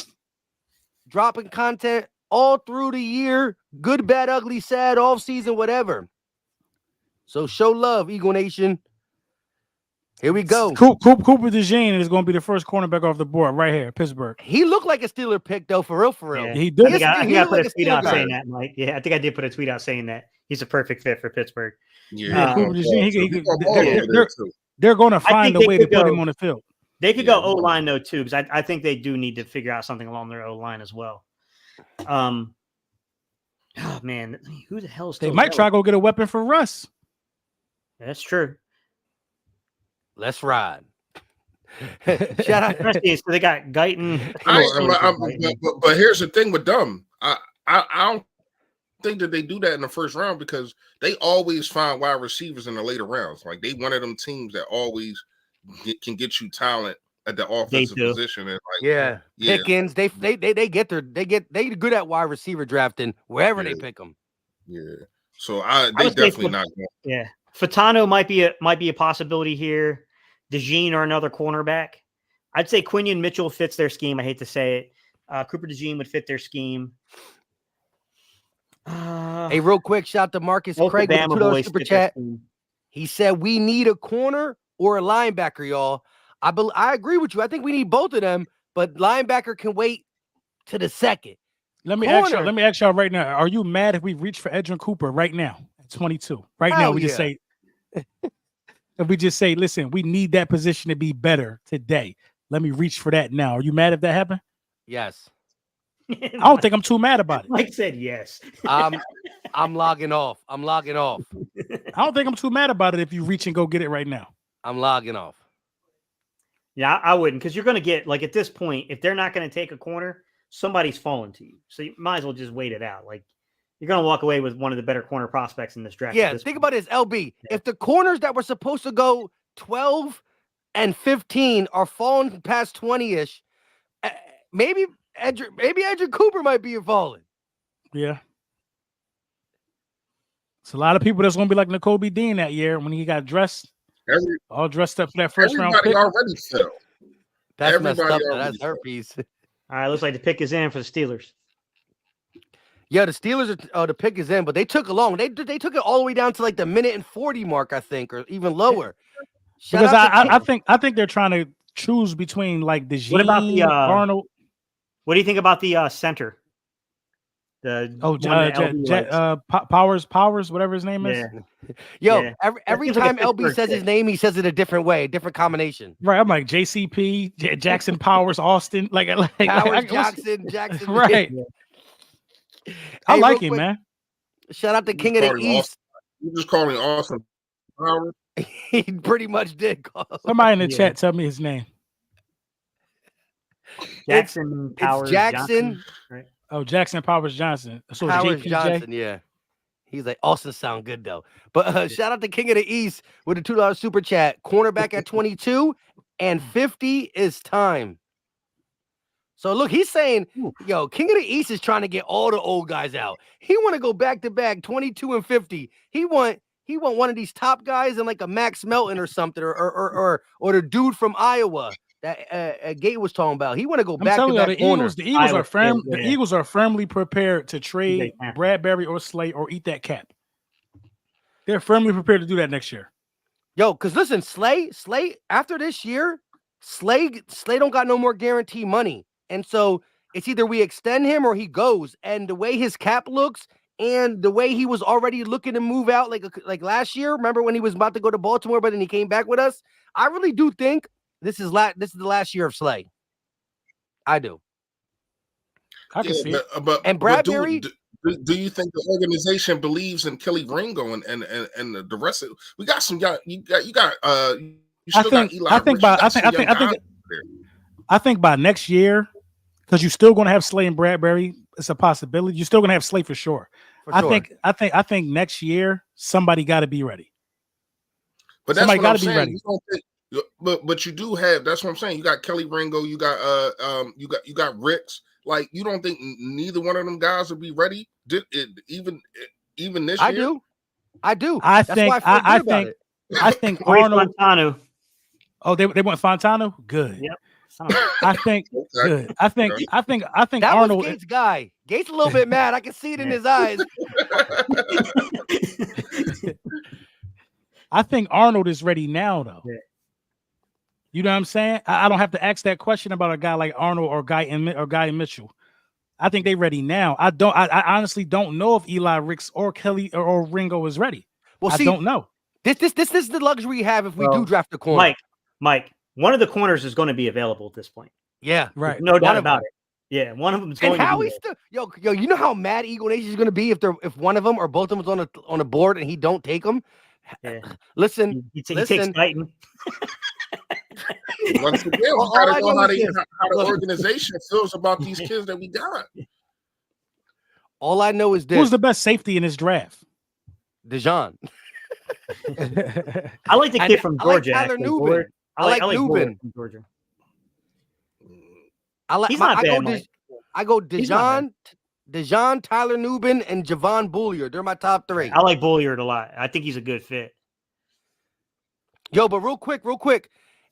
dropping content all through the year, good, bad, ugly, sad, off season, whatever. So show love, Eagle Nation. Here we go. Cooper DeJean is going to be the first cornerback off the board right here, Pittsburgh. He looked like a Steeler pick, though, for real. Yeah. He did. I think I put a tweet out saying that, Mike. Yeah, I think I did put a tweet out saying that. He's a perfect fit for Pittsburgh. Yeah, Cooper DeJean, they're going to find a way to put him on the field. They could go O-line, though, too, because I think they do need to figure out something along their O-line as well. Oh, man. Who the hell is They might try to go get a weapon for Russ. That's true. Let's ride. Shout out. So they got Guyton. But here's the thing with them. I don't think that they do that in the first round because they always find wide receivers in the later rounds. Like they one of them teams that always can get you talent at the offensive position. And like, Pickens. They good at wide receiver drafting wherever they pick them. Yeah. So they definitely not going. Yeah. Fatano might be a possibility here. DeJean or another cornerback. I'd say Quinion Mitchell fits their scheme. I hate to say it. Cooper DeJean would fit their scheme. Hey, real quick, shout out to Marcus Craig with $2 super chat. He said we need a corner or a linebacker, y'all. I agree with you. I think we need both of them. but linebacker can wait to the second. Let me ask y'all right now. Are you mad if we reach for Edgerrin Cooper right now at 22? Right now, we just say, if we just say, listen, we need that position to be better today. Let me reach for that now. Are you mad if that happened? Yes. I don't think I'm too mad about it. Mike said yes. I'm logging off. I don't think I'm too mad about it if you reach and go get it right now. I'm logging off. Yeah, I wouldn't, because you're going to get, like, at this point, if they're not going to take a corner, somebody's falling to you. So you might as well just wait it out. Like, you're going to walk away with one of the better corner prospects in this draft. Yeah, think about this, LB. Yeah. If the corners that were supposed to go 12 and 15 are falling past 20-ish, maybe Edgerrin Cooper might be falling. Yeah. It's a lot of people that's going to be like N'Kobe Dean that year when he got dressed. All dressed up for that first round pick. Already fell. That's messed up. That's herpes. All right, looks like the pick is in for the Steelers. Yeah, the Steelers the pick is in, but they took it long. They took it all the way down to like the minute and 40 mark, I think, or even lower. Because I think they're trying to choose between like the what about the Arnold. What do you think about the center? Powers, whatever his name is. Yeah. Every time LB says his name, he says it a different way, different combination. Right. I'm like JCP, Jackson Powers, Austin, Powers, Jackson. Right. Hey, I like him, man. Shout out to King of the East. You just calling Austin Powers? He pretty much did call. Somebody in the chat tell me his name. Jackson Powers. It's Jackson. Johnson, right? Oh, Jackson Powers Johnson. So Powers JPJ? Johnson, yeah. He's like, Austin sound good though. But shout out to King of the East with a $2 super chat. Cornerback at 22 and 50 is time. So look, he's saying, yo, King of the East is trying to get all the old guys out. He want to go back to back 22 and 50. He want one of these top guys and like a Max Melton or something, or the dude from Iowa that Gate was talking about. He want to go back to back corner. The Eagles are firmly prepared to trade Bradbury or Slay or eat that cap. They're firmly prepared to do that next year. Yo, because listen, Slay after this year, Slay don't got no more guarantee money. And so it's either we extend him or he goes. And the way his cap looks and the way he was already looking to move out like last year, remember when he was about to go to Baltimore, but then he came back with us? I really do think this is the last year of Slay. I do. I can see it. And Bradbury. Do you think the organization believes in Kelly Ringo and the rest of it? We got some young. You got I think by next year, because you're still going to have Slay and Bradbury, it's a possibility. You're still going to have Slay for sure. I think next year somebody got to be ready. But that's somebody got to be ready. But you do have. That's what I'm saying. You got Kelly Ringo. You got Ricks. Like, you don't think neither one of them guys will be ready? Even this year? I do. I think Arnold. Fontano. Oh, they went Fontano? Good. Yep. I think good. I think that Arnold was Gates' guy. Gates a little bit mad. I can see it in his eyes. I think Arnold is ready now, though. Yeah. You know what I'm saying? I don't have to ask that question about a guy like Arnold or Guy and Mitchell. I think they ready now. I honestly don't know if Eli Ricks or Kelly or Ringo is ready. Well, I don't know. This is the luxury we have if we do draft the corner. Mike, one of the corners is going to be available at this point. Yeah, right. No doubt about it. Yeah, one of them is going to be still yo, you know how mad Eagle Nation is going to be if one of them or both of them is on a board and he don't take them. Yeah. Listen, he takes Titan. Once again, we gotta know how the organization feels about these kids that we got. All I know is this: who's the best safety in this draft? Dejan. I like the kid from Georgia. I like Tyler Nubin. I like Nubin from Georgia. I go Dejan, Tyler Nubin, and Javon Bulliard. They're my top three. I like Bulliard a lot. I think he's a good fit. Yo, but real quick,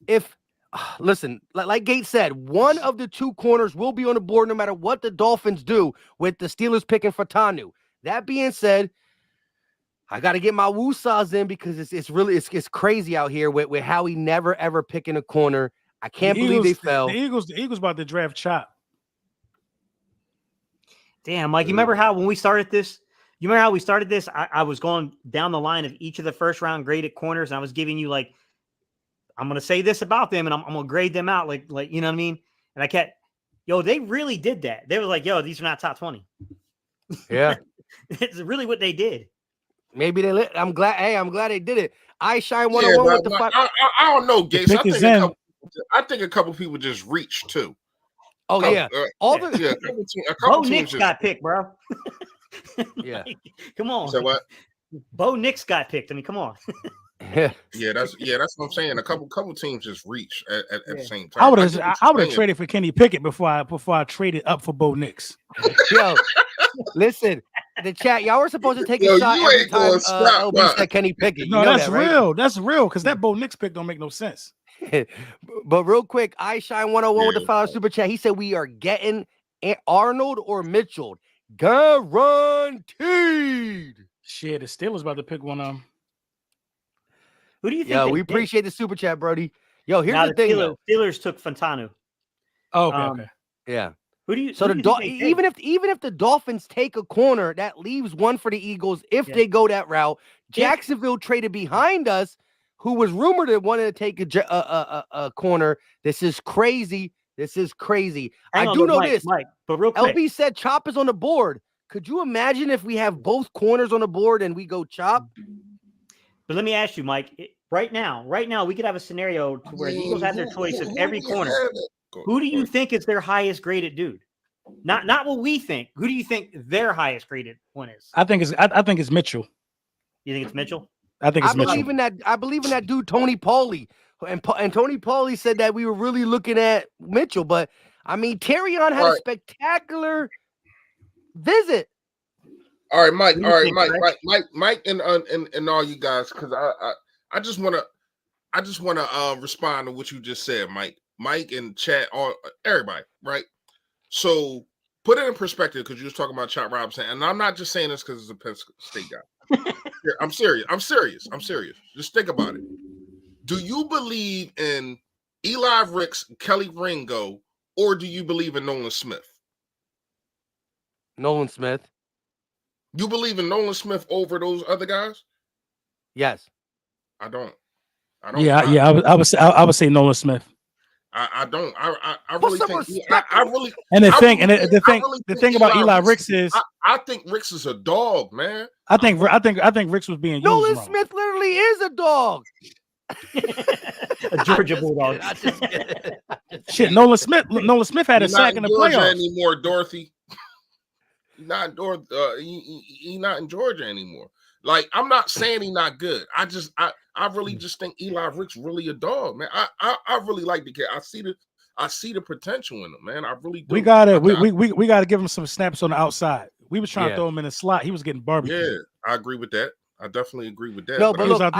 if listen, like Gates said, one of the two corners will be on the board no matter what the Dolphins do with the Steelers picking Fontanu. That being said, I got to get my woosahs in because it's really crazy out here with Howie never ever picking a corner. I can't believe they fell. The Eagles about to draft Chop. Damn, Mike, you remember how when we started this? You remember how we started this? I was going down the line of each of the first round graded corners, and I was giving you like, I'm gonna say this about them, and I'm gonna grade them out, like you know what I mean? And I kept, they really did that. They were like, these are not top 20. Yeah, it's really what they did. Maybe they. I'm glad they did it. I shine 101 with the five. I don't know, Gates. I think a couple people just reached too. Oh yeah, Bo Nix got picked, bro. Yeah, come on. So what? Bo Nix got picked. I mean, come on. Yeah, that's what I'm saying. A couple teams just reach at the same time. I would have traded for Kenny Pickett before I traded up for Bo Nix. Yo, listen, the chat, y'all were supposed to take a shot every time LB said Kenny Pickett. No, that's real. That's real because that Bo Nix pick don't make no sense. But real quick, I shine 101 with the $5 super chat. He said we are getting Arnold or Mitchell, guaranteed. Shit, the Steelers about to pick one of them. Who do you think? Yo, we appreciate the super chat, Brody. Yo, here's the thing. Steelers took Fontanu. Oh, okay. Yeah. Who do you? So even if the Dolphins take a corner, that leaves one for the Eagles. If they go that route, Jacksonville traded behind us, who was rumored to wanted to take a corner. This is crazy. I do know this. Mike, but real quick, LB said Chop is on the board. Could you imagine if we have both corners on the board and we go Chop? But let me ask you, Mike. Right now, we could have a scenario to where the Eagles have their choice of every corner. Who do you think is their highest graded dude? Not what we think. Who do you think their highest graded one is? I think it's Mitchell. You think it's Mitchell? I think it's Mitchell. I believe in that dude Tony Pauly, and Tony Pauly said that we were really looking at Mitchell, but I mean Terrion had a spectacular visit. All right, Mike. Mike, and all you guys, because I just want to respond to what you just said, Mike and chat, all everybody, right? So put it in perspective because you was talking about Chop Robinson, and I'm not just saying this because it's a Penn State guy. Yeah, I'm serious. Just think about it. Do you believe in Eli Ricks, Kelly Ringo, or do you believe in Nolan Smith? Nolan Smith. You believe in Nolan Smith over those other guys? Yes. I don't. I would say Nolan Smith. I don't. I really think. I really. And the thing about Eli Ricks is, I think Ricks is a dog, man. I think Ricks was being used Nolan wrong. Smith literally is a dog. A Georgia Bulldog. Shit, Nolan Smith had a sack in the playoffs anymore, Dorothy. Not Dorothy. He not in Georgia anymore. Like, I'm not saying he's not good. I really just think Eli Ricks really a dog, man. I really like the kid. I see the potential in him, man. I really do. We gotta give him some snaps on the outside. We was trying to throw him in a slot. He was getting barbecued. Yeah, I agree with that. I definitely agree with that. No, but look,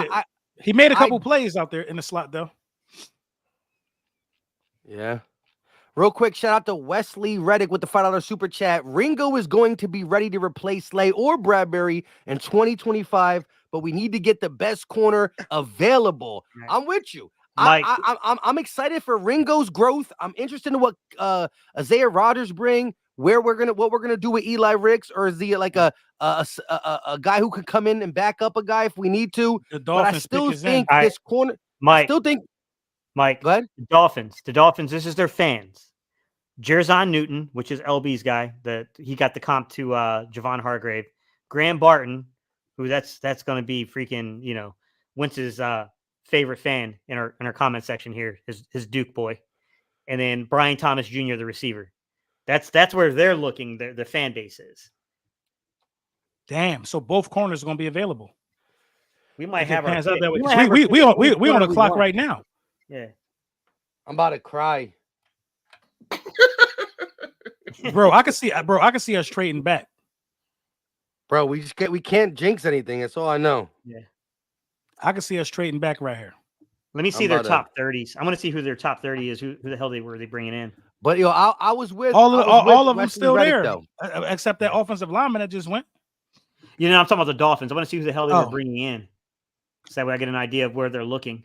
he made a couple plays out there in the slot, though. Yeah. Real quick, shout out to Wesley Reddick with the $5 super chat. Ringo is going to be ready to replace Slay or Bradbury in 2025, but we need to get the best corner available. I'm with you. I'm excited for Ringo's growth. I'm interested in what Isaiah Rodgers bring. What we're gonna do with Eli Ricks, or is he like a guy who could come in and back up a guy if we need to? But I still think this corner. Mike, go ahead. The Dolphins. This is their fans. Jerzon Newton, which is LB's guy, he got the comp to Javon Hargrave. Graham Barton, who that's going to be freaking Wentz's favorite fan in our comment section here, his Duke boy, and then Brian Thomas Jr., the receiver. That's where they're looking. The fan base is. Damn. So both corners are going to be available. We might have our pick. We on the clock right now. Yeah. I'm about to cry. Bro, I can see us trading back. Bro, we can't jinx anything. That's all I know. Yeah. I can see us trading back right here. Let me see their top 30s. I'm going to see who their top 30 is. Who the hell were they bringing in? But I was with all of them still Reddick, there, though. Except that offensive lineman that just went. I'm talking about the Dolphins. I want to see who the hell they were bringing in, so that way I get an idea of where they're looking.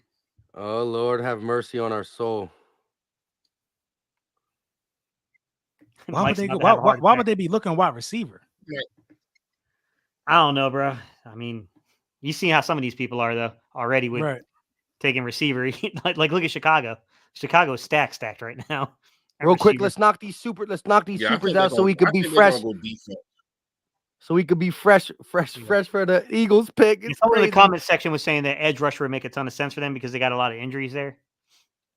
Oh Lord, have mercy on our soul. Why would Mike's they about go? to have a heart Why attack. would they be looking wide receiver? I don't know, bro. I mean, you see how some of these people are though already with Right. taking receiver. like look at Chicago. Chicago's stacked right now. at Real quick, receiver. let's knock these supers Yeah, I think out so we could be fresh. Go defense. So we could be fresh for the Eagles pick. And It's someone in crazy. the comment section was saying that edge rusher would make a ton of sense for them because they got a lot of injuries there.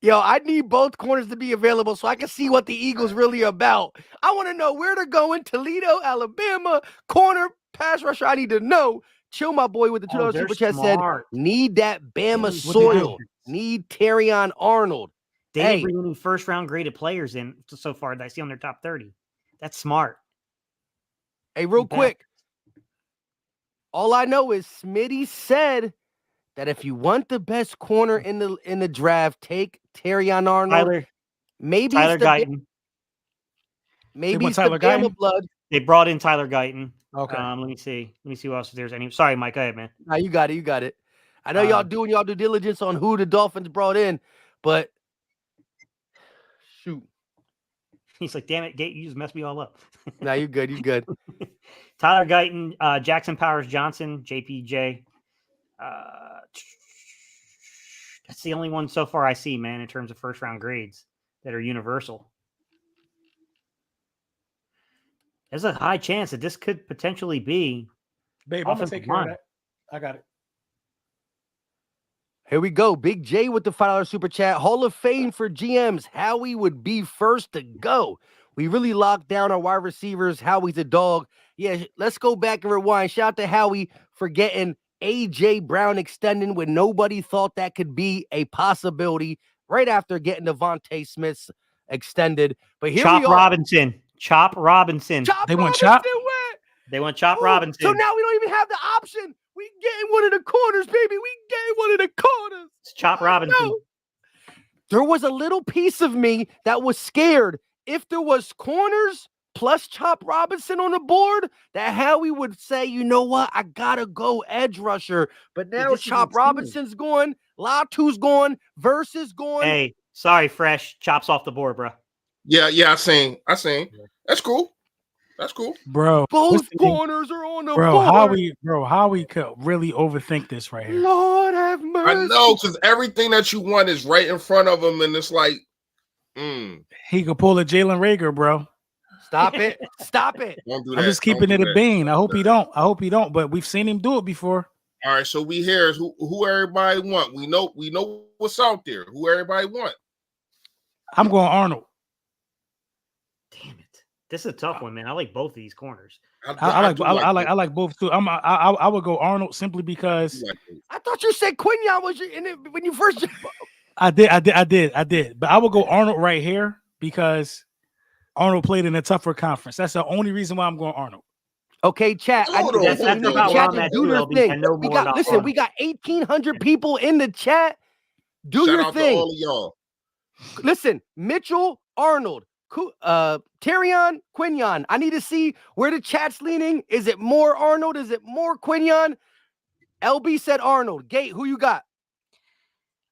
Yo, I need both corners to be available so I can see what the Eagles really about. I want to know where they're going. Toledo, Alabama, corner, pass rusher. I need to know. Chill, my boy, with the $2 they're super chat smart. said, need that Bama What soil. the- Need Terrion Arnold. They Hey. didn't bring any first round graded players in so far that I see on their top 30. That's smart. Hey, real Okay. quick. All I know is Smitty said that if you want the best corner in the draft, take Terrion Arnold. Maybe Tyler it's the Guyton. maybe want it's the Tyler Bama Guyton? blood. They brought in Tyler Guyton. Okay. Let me see who else there's any. Sorry, Mike. Go ahead, man. Nah, you got it. I know y'all doing y'all due diligence on who the Dolphins brought in, but shoot. He's like, damn it, Gate, you just messed me all up. Nah, you good. Tyler Guyton, Jackson Powers Johnson, JPJ. That's the only one so far I see, man, in terms of first round grades that are universal. There's a high chance that this could potentially be. Babe, I'm gonna offensive take care of line. that. I got it. Here we go. Big J with the $5 super chat. Hall of Fame for GMs. Howie would be first to go. We really locked down our wide receivers. Howie's a dog. Yeah, let's go back and rewind. Shout out to Howie for getting A.J. Brown extending when nobody thought that could be a possibility right after getting Devontae Smith's extended. But here Chop we are. Robinson. Chop Robinson. They want Robinson Chop? went. They want Chop Ooh, Robinson. So now we don't even have the option. We getting one of the corners, baby. We getting one of the corners. It's Chop Robinson. No. There was a little piece of me that was scared if there was corners plus Chop Robinson on the board, that Howie would say, you know what, I gotta go edge rusher. But now this is Chop insane. Robinson's going, Latu's going, Verse is going. Hey, sorry, Fresh. Chop's off the board, bro. Yeah, I seen. That's cool. Bro. Both what's the name? corners are on the Bro, board. Howie could really overthink this right here. Lord have mercy. I know, because everything that you want is right in front of him, and it's like, He could pull a Jalen Reagor, bro. Stop it. Stop it. don't do I'm that. just keeping Don't it do a that. bean. I hope he don't. But we've seen him do it before. All right, so we hear who everybody want. We know what's out there. Who everybody want. I'm going Arnold. Damn it. This is a tough one, man. I like both of these corners. I do like both too. I would go Arnold simply because I thought you said Quinyon was in it when you first. I did. But I would go Arnold right here because Arnold played in a tougher conference. That's the only reason why I'm going Arnold. Okay, chat. I Hold need on, to hold need on. the chat Hold to on. do their I thing. know We more got about listen. Arnold. We got 1,800 people in the chat. Do Shout your out thing. to all of y'all. Listen, Mitchell, Arnold, Terrion, Quinyon. I need to see where the chat's leaning. Is it more Arnold? Is it more Quinyon? LB said Arnold. Gate, who you got?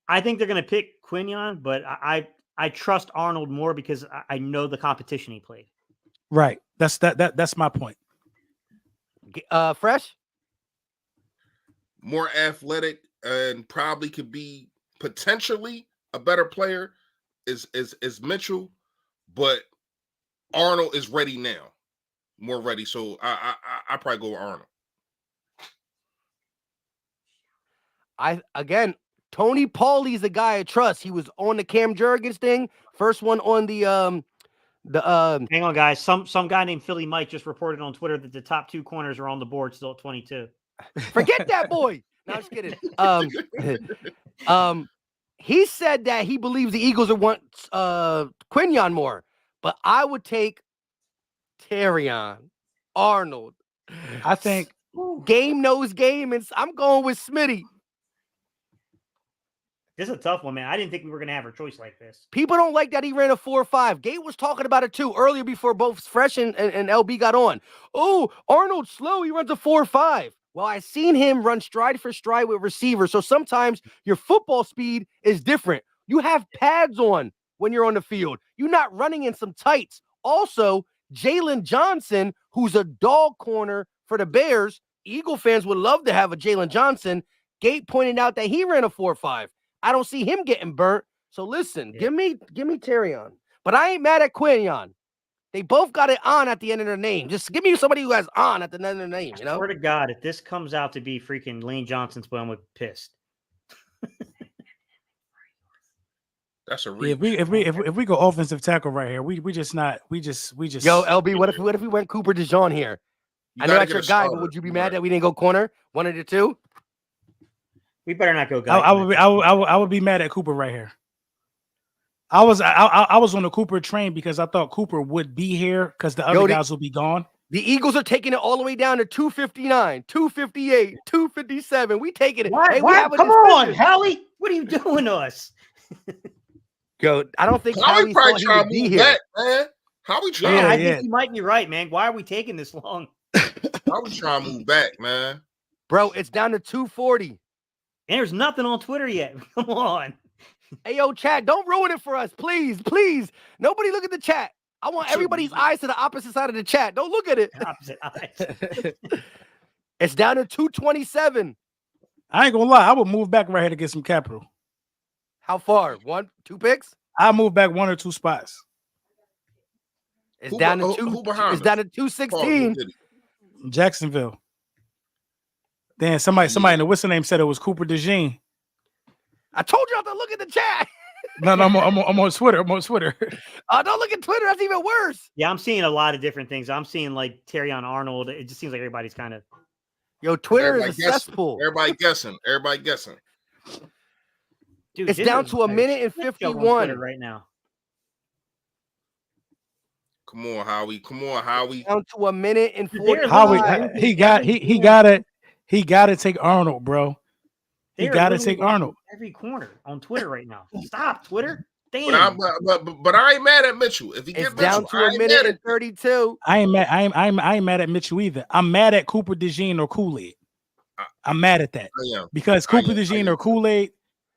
I think they're going to pick Quinyon, but I trust Arnold more because I know the competition he played. Right. That's my point. Fresh? More athletic and probably could be potentially a better player is Mitchell, but Arnold is ready now, more ready. So I probably go with Arnold. Tony Paulie's the guy I trust. He was on the Cam Jurgens thing, first one on the Hang on, guys. Some guy named Philly Mike just reported on Twitter that the top two corners are on the board still at 22. Forget that boy. No, I'm just kidding. He said that he believes the Eagles want Quinyon more, but I would take Terrion, Arnold. I think game knows game, and I'm going with Smitty. This is a tough one, man. I didn't think we were going to have a choice like this. People don't like that he ran a 4.5. Gate was talking about it too earlier before both Fresh and LB got on. Oh, Arnold's slow. He runs a 4.5. Well, I seen him run stride for stride with receivers. So sometimes your football speed is different. You have pads on when you're on the field. You're not running in some tights. Also, Jalen Johnson, who's a dog corner for the Bears. Eagle fans would love to have a Jalen Johnson. Gate pointed out that he ran a 4.5. I don't see him getting burnt. So listen, give me Terrion. But I ain't mad at Quinion. They both got it on at the end of their name. Just give me somebody who has on at the end of their name, you know? Swear to God, if this comes out to be freaking Lane Johnson's play, I'm pissed. That's a Yeah, if we go offensive tackle right here, we just Yo, LB, what if we went Cooper DeJean here? I know that's your guy, but would you be mad that we didn't go corner? One of the two? We better not go guy. I would be mad at Cooper right here. I was on the Cooper train because I thought Cooper would be here because the other guys will be gone. The Eagles are taking it all the way down to 259, 258, 257. We taking it. Why? Hey, Come on, Howie. What are you doing to us? Yo, I don't think Howie thought probably he trying would to be move here. back, man. Howie trying. Yeah, I think you might be right, man. Why are we taking this long? Howie trying to move back, man. Bro, it's down to 240. And there's nothing on Twitter yet. Come on. Hey, yo, chat, don't ruin it for us, please, please. Nobody look at the chat. I want everybody's eyes to the opposite side of the chat. Don't look at it. Opposite eyes. It's down to 227. I ain't gonna lie, I would move back right here to get some capital. How far? 1, 2 picks? I'll move back 1 or 2 spots. It's down to It's down to 216. Jacksonville. Then somebody in the whistle name said it was Cooper DeJean. I told you not to look at the chat. No, I'm on Twitter. I'm on Twitter. Don't look at Twitter. That's even worse. Yeah, I'm seeing a lot of different things. I'm seeing like Terrion Arnold. It just seems like everybody's kind of. Yo, Twitter is a cesspool. Everybody guessing. Dude, it's down to a minute and 51 right now. Come on, Howie. Down to a minute and 40. Howie, he gotta take Arnold, bro. He gotta take Arnold. Every corner on Twitter right now. Stop, Twitter. Damn. But I ain't mad at Mitchell. If he gets down to a minute and 32. I ain't mad at Mitchell either. I'm mad at Cooper DeJean or Kool-Aid. I'm mad at that because Cooper DeJean or Kool-Aid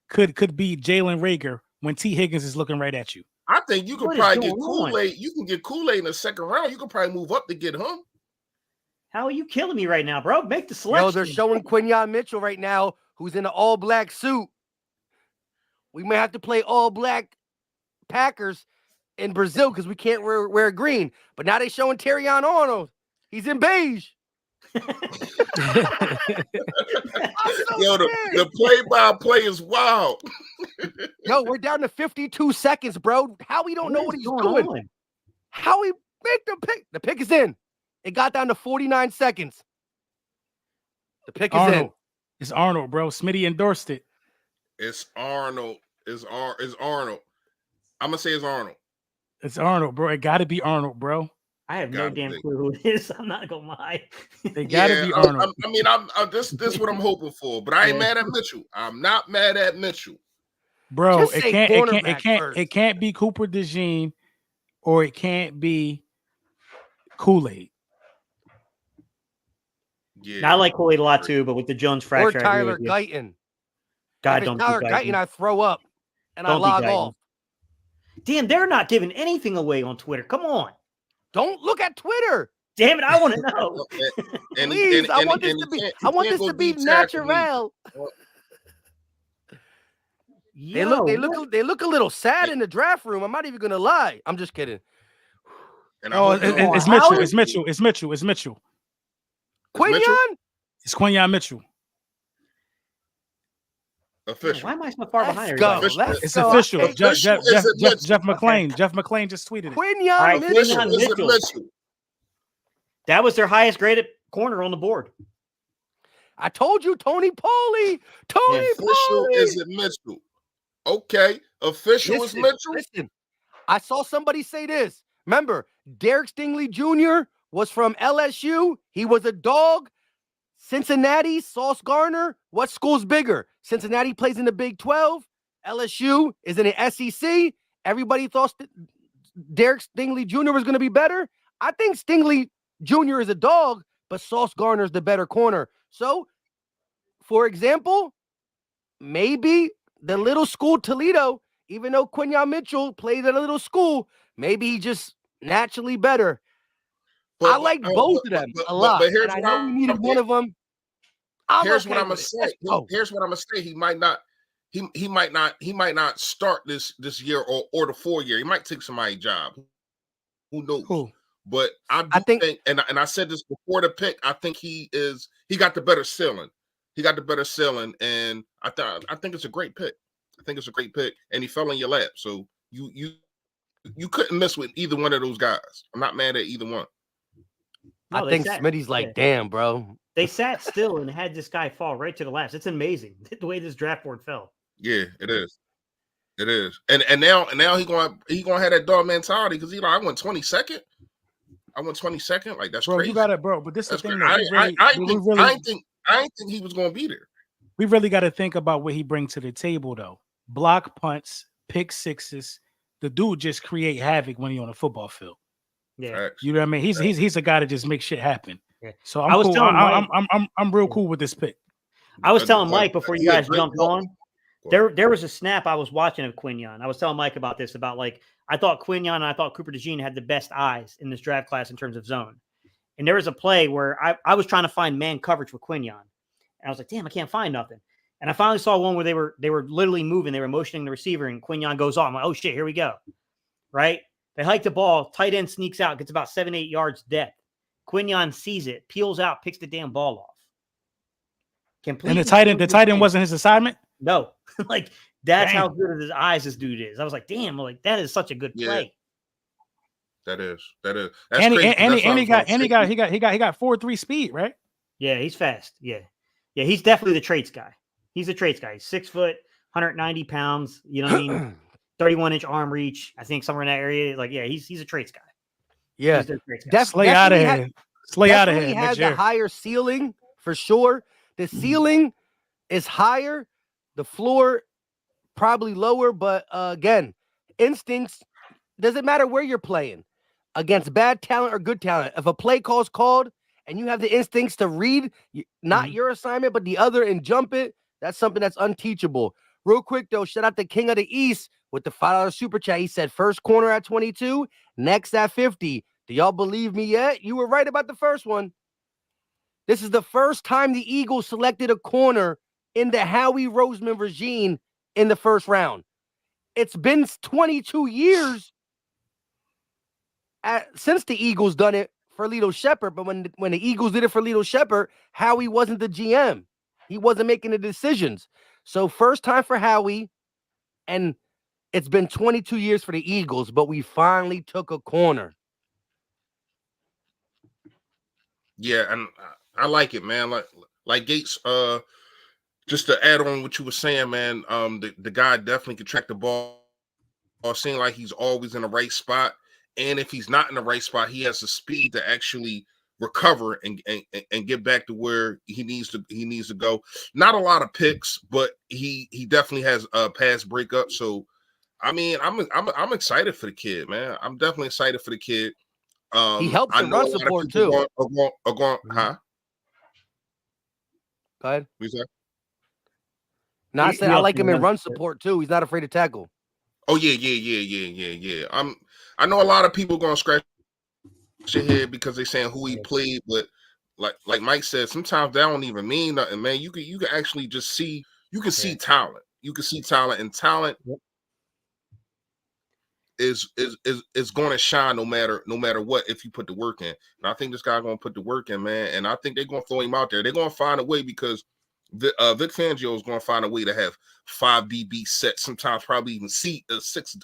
could be Jalen Reagor when T. Higgins is looking right at you. I think you could probably get Kool-Aid. You can get Kool-Aid in the second round. You could probably move up to get him. How are you killing me right now, bro? Make the selection. Yo, they're showing Quinion Mitchell right now, who's in an all-black suit. We may have to play all-black Packers in Brazil because we can't wear green. But now they're showing Terrion Arnold. He's in beige. Yo, the play-by-play is wild. Yo, we're down to 52 seconds, bro. How we don't know what he's doing? How he make the pick? The pick is in. It got down to 49 seconds. The pick is in. It's Arnold, bro. Smitty endorsed it. It's Arnold. It's Arnold. I'm gonna say it's Arnold. It's Arnold, bro. It got to be Arnold, bro. I have no damn clue who it is. I'm not gonna lie. They gotta be Arnold. This what I'm hoping for. But I ain't mad at Mitchell. I'm not mad at Mitchell, bro. It can't be Cooper DeJean, or it can't be Kool-Aid. Yeah, I like Kool-Aid a lot too, but with the Jones fracture, or Tyler Guyton. God, don't Tyler Guyton. I throw up and I log off. Damn, they're not giving anything away on Twitter. Come on. Don't look at Twitter. Damn it, I want to know. Please, I want this to be natural. They look a little sad in the draft room. I'm not even gonna lie. I'm just kidding. It's Mitchell. It's Mitchell. It's Mitchell. It's Mitchell. Quinion? It's Quinion Mitchell. Official. Why am I so far behind? It's official. Jeff McClain. Jeff McClain just tweeted it. Quinion Mitchell. That was their highest graded corner on the board. I told you, Tony Pauly. Official is it Mitchell? Okay. Official is Mitchell. Listen, I saw somebody say this. Remember, Derek Stingley Jr. was from LSU. He was a dog. Cincinnati, Sauce Gardner. What school's bigger? Cincinnati plays in the Big 12. LSU is in the SEC. Everybody thought Derek Stingley Jr. was going to be better. I think Stingley Jr. is a dog, but Sauce Gardner is the better corner. So, for example, maybe the little school Toledo, even though Quinion Mitchell played at a little school, maybe he just naturally better. I like both of them a lot. But here's and I know we needed one of them. Here's what I'm gonna say. Here's what I'm gonna say. He might not start this year or the 4 year. He might take somebody's job. Who knows? Cool. But I think and I said this before the pick. I think he got the better ceiling. He got the better ceiling, and I think it's a great pick. I think it's a great pick, and he fell in your lap. So you couldn't miss with either one of those guys. I'm not mad at either one. No, I think Smitty's like, damn, bro. They sat still and had this guy fall right to the last. It's amazing the way this draft board fell. Yeah, it is. It is. And now he gonna have that dog mentality because I went 22nd. I went 22nd. Like that's crazy. You got it, bro. But this is the thing. I didn't think he was gonna be there. We really got to think about what he brings to the table, though. Block punts, pick sixes. The dude just create havoc when he's on the football field. Yeah, you know what I mean. He's a guy that just makes shit happen. Yeah. So I'm real cool with this pick. I was telling Mike before you guys jumped on. There was a snap I was watching of Quinyon. I was telling Mike about this, about like I thought Quinyon and I thought Cooper DeJean had the best eyes in this draft class in terms of zone. And there was a play where I was trying to find man coverage with Quinyon. And I was like, damn, I can't find nothing. And I finally saw one where they were literally moving. They were motioning the receiver, and Quinyon goes off. I'm like, oh shit, here we go. Right? They hike the ball, tight end sneaks out, gets about 7-8 yards depth. Quinyon sees it, peels out, picks the damn ball off. Completely. And the tight end wasn't his assignment? No. Like that's how good of his eyes this dude is. I was like, damn, like that is such a good play. That is. That's and crazy. He got 4.3 speed, right? Yeah, he's fast. Yeah, he's definitely the traits guy. He's a traits guy. He's 6 foot, 190 pounds. You know what I mean? 31-inch arm reach. I think somewhere in that area. Like, yeah, he's a traits guy. Yeah, Slay out of here. Slay out of here. He has a higher ceiling for sure. The ceiling is higher. The floor probably lower, but again, instincts. Doesn't matter where you're playing against bad talent or good talent. If a play call's called and you have the instincts to read not your assignment but the other and jump it, that's something that's unteachable. Real quick though, shout out to King of the East with the $5 super chat. He said first corner at 22, next at 50. Do y'all believe me yet? You were right about the first one. This is the first time the Eagles selected a corner in the Howie Roseman regime in the first round. It's been 22 years since the Eagles done it for Lito Shepherd, but when the Eagles did it for Lito Shepherd, Howie wasn't the GM. He wasn't making the decisions. So first time for Howie, and it's been 22 years for the Eagles, but we finally took a corner. Yeah, and I like it, man. Like Gates, just to add on what you were saying, man, the guy definitely can track the ball. Seeing like he's always in the right spot. And if he's not in the right spot, he has the speed to actually recover and get back to where he needs to go. Not a lot of picks, but he definitely has a pass breakup. So I mean, I'm excited for the kid, man. I'm definitely excited for the kid. He helps in run support too. Go ahead. No, I said I like him in run support too. He's not afraid to tackle. Oh yeah. I know a lot of people gonna scratch your head because they're saying who he played, but like Mike said, sometimes that don't even mean nothing, man. You can actually just see see talent. You can see talent, and talent is going to shine no matter what if you put the work in. And I think this guy's going to put the work in, man. And I think they're going to throw him out there. They're going to find a way because Vic Fangio is going to find a way to have 5 DB sets, sometimes probably even 6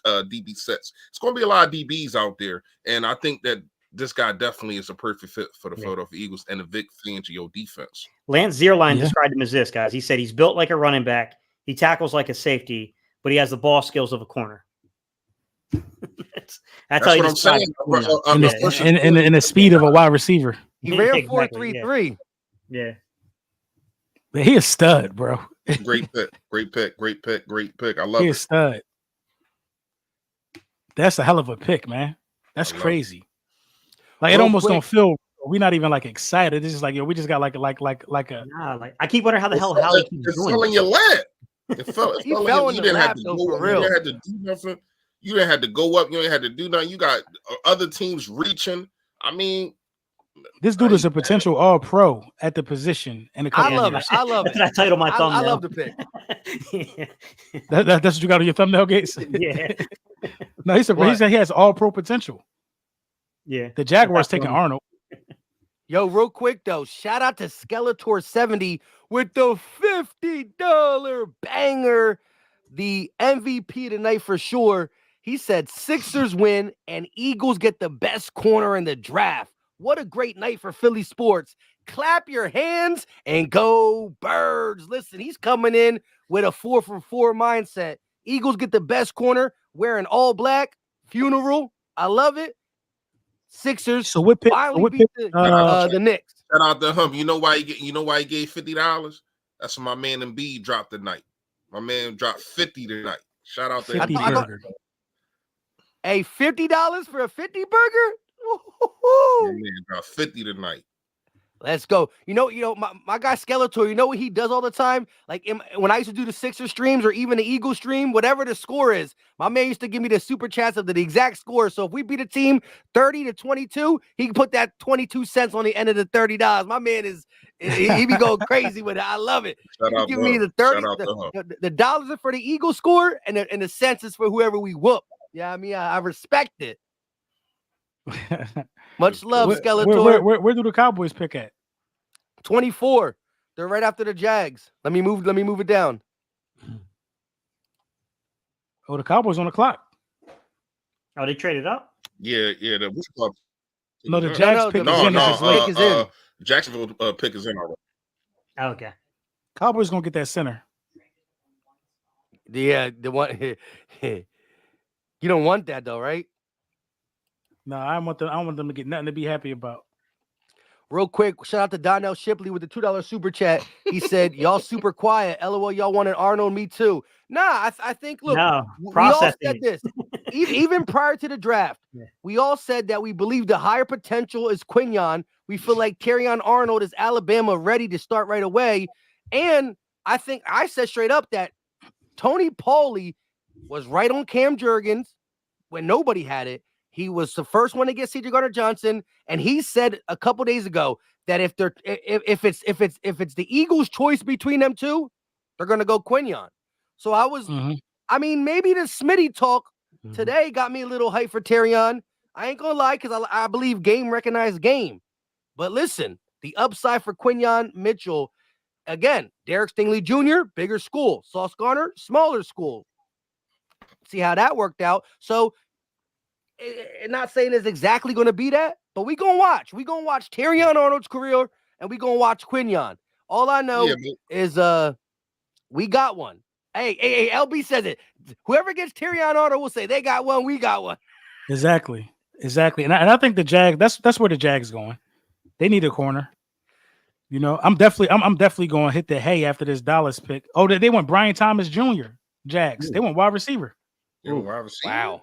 DB sets. It's going to be a lot of DBs out there, and I think that this guy definitely is a perfect fit for the Philadelphia Eagles and the Vic Fangio defense. Lance Zierlein described him as this, guys. He said he's built like a running back, he tackles like a safety, but he has the ball skills of a corner. that's how what I'm saying. And the speed of a wide receiver. He ran 4.33. Yeah. But he a stud, bro. Great pick. I love it. He a stud. That's a hell of a pick, man. That's crazy. Like it almost don't feel. We're not even like excited. It's just like we just got like a. Nah, like I keep wondering how the hell he keeps doing. It fell in your lap. It fell in the lap, though, for real. You had to do nothing. You didn't have to go up. You ain't had to do nothing. You got other teams reaching. I mean, this dude is a potential All-Pro at the position in a couple I love years. it. I love it. That's what I titled my thumbnail. I love the pick. Yeah. That's what you got on your thumbnail, Gates? Yeah. No, he said he has All-Pro potential. Yeah. The Jaguars taking Arnold. Yo, real quick though, shout out to Skeletor70 with the $50 banger, the MVP tonight for sure. He said Sixers win and Eagles get the best corner in the draft. What a great night for Philly sports. Clap your hands and go Birds. Listen, he's coming in with a 4-for-4 mindset. Eagles get the best corner, wearing all black, funeral. I love it. Sixers So what pick? finally beat the Knicks. Shout out to him. You know why he gave $50? That's what my man Embiid dropped tonight. My man dropped 50 tonight. Shout out to him. Hey, $50 for a 50 burger? My man dropped 50 tonight. Let's go. You know, my guy Skeletor, you know what he does all the time? Like when I used to do the Sixers streams or even the Eagles stream, whatever the score is, my man used to give me the super chats of the exact score. So if we beat a team 30-22, he can put that 22 cents on the end of the $30. My man he be going crazy with it. I love it. Give me the 30. The dollars are for the Eagles score and the cents is for whoever we whoop. Yeah, I mean, I respect it. Much love, Skeletor. Where do the Cowboys pick at? 24. They're right after the Jags. Let me move it down. Oh, the Cowboys on the clock. Oh, they traded up? Yeah. No, the Jags pick is in. Jacksonville pick is in already. Okay. Cowboys gonna get that center. Yeah, the one. You don't want that though, right? No, I want them to get nothing to be happy about. Real quick, shout out to Donnell Shipley with the $2 super chat. He said, "Y'all super quiet. LOL, y'all wanted Arnold. Me too." Nah, I think look, we all said this even prior to the draft. Yeah. We all said that we believe the higher potential is Quinyon. We feel like Terrion Arnold is Alabama ready to start right away, and I think I said straight up that Tony Pauly was right on Cam Jurgens when nobody had it. He was the first one to get C.J. Gardner-Johnson, and he said a couple days ago that if it's the Eagles' choice between them two, they're gonna go Quinyon. So I mean, maybe the Smitty talk today got me a little hype for Terrion. I ain't gonna lie, because I believe game recognized game. But listen, the upside for Quinyon Mitchell, again, Derek Stingley Jr., bigger school. Sauce Gardner, smaller school. See how that worked out. So, not saying it's exactly going to be that, but we going to watch. We going to watch Terrion Arnold's career, and we going to watch Quinyon. All I know is we got one. Hey, LB says it. Whoever gets Terrion Arnold will say they got one, we got one. Exactly. And I think the Jags, that's where the Jags going. They need a corner. You know, I'm definitely going to hit the hay after this Dallas pick. Oh, they want Brian Thomas Jr. Jags. They want wide receiver. Wow.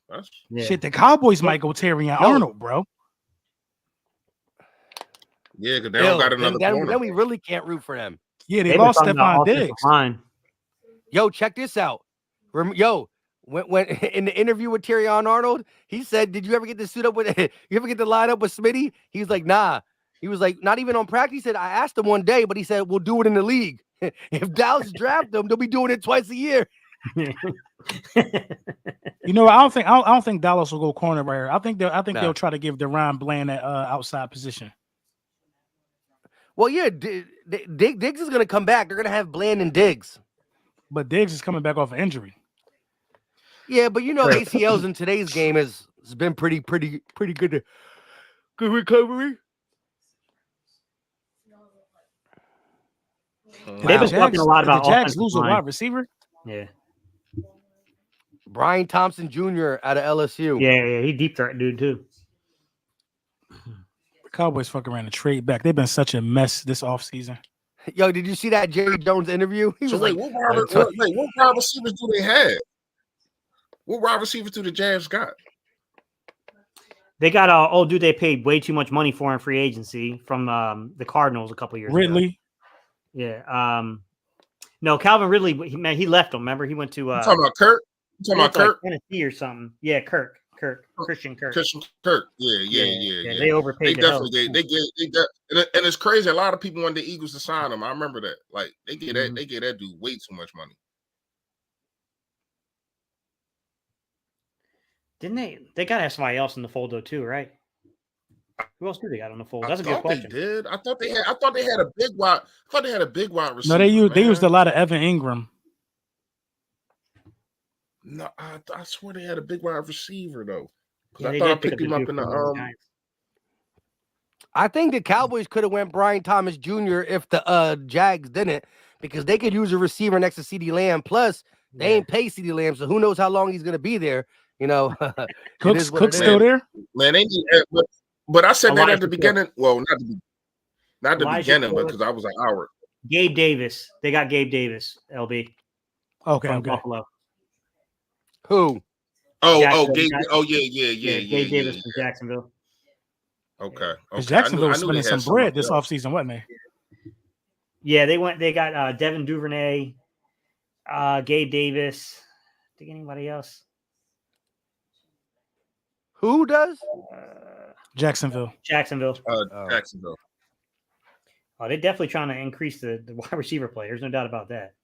That's shit. The Cowboys might go Terrion Arnold, bro. Yeah, because they don't got another corner. Then we really can't root for them. Yeah, they lost Stephon Diggs. Yo, check this out. Yo, when in the interview with Terrion Arnold, he said, "Did you ever get to suit up with? You ever get to line up with Smitty?" He was like, "Nah." He was like, "Not even on practice." He said, "I asked him one day, but he said we'll do it in the league. If Dallas draft them, they'll be doing it twice a year." You know, I don't think Dallas will go corner right here. I think they'll try to give Deron Bland that outside position. Well, yeah, Diggs is going to come back. They're going to have Bland and Diggs, but Diggs is coming back off an injury. Yeah, but you know, ACLs in today's game has been pretty good. Good recovery. They've been talking a lot about the Jags lose a wide receiver. Yeah. Brian Thompson Jr. out of LSU. Yeah, he deep threat dude too. The Cowboys fucking ran a trade back. They've been such a mess this offseason. Yo, did you see that Jerry Jones interview? He was what wide receivers do they have? What wide receivers do the Jags got? They got they paid way too much money for in free agency from the Cardinals a couple years ago. Ridley. Yeah. No, Calvin Ridley, he left them. Remember, he went to. You talking about Kurt? You talking about Kirk? Like Tennessee or something. Yeah, Christian Kirk. Christian Kirk. Yeah. They overpaid. They definitely gave. And it's crazy. A lot of people wanted the Eagles to sign him. I remember that. Like they gave that dude way too much money. Didn't they? They got to have somebody else in the fold though too, right? Who else do they got on the fold? That's a good question. They did. I thought they had a big wide. I thought they had a big wide receiver. No, they used a lot of Evan Ingram. No, I swear they had a big wide receiver though. Yeah, I thought I picked him up in the I think the Cowboys could have went Brian Thomas Jr. if the Jags didn't, because they could use a receiver next to CeeDee Lamb. Plus, they ain't pay CeeDee Lamb, so who knows how long he's gonna be there. You know, Cook's still there. Man, they need. But I said that at the beginning. Well, not the beginning, but because I was like, Howard. Gabe Davis. They got Gabe Davis. LB. Okay. Buffalo. Who? Gabe Davis from Jacksonville. Okay. Jacksonville was spending some bread this offseason, wasn't they? Yeah, they got Devin Duvernay, Gabe Davis. Think anybody else? Who does? Jacksonville. Jacksonville. Oh, they're definitely trying to increase the wide receiver play. There's no doubt about that.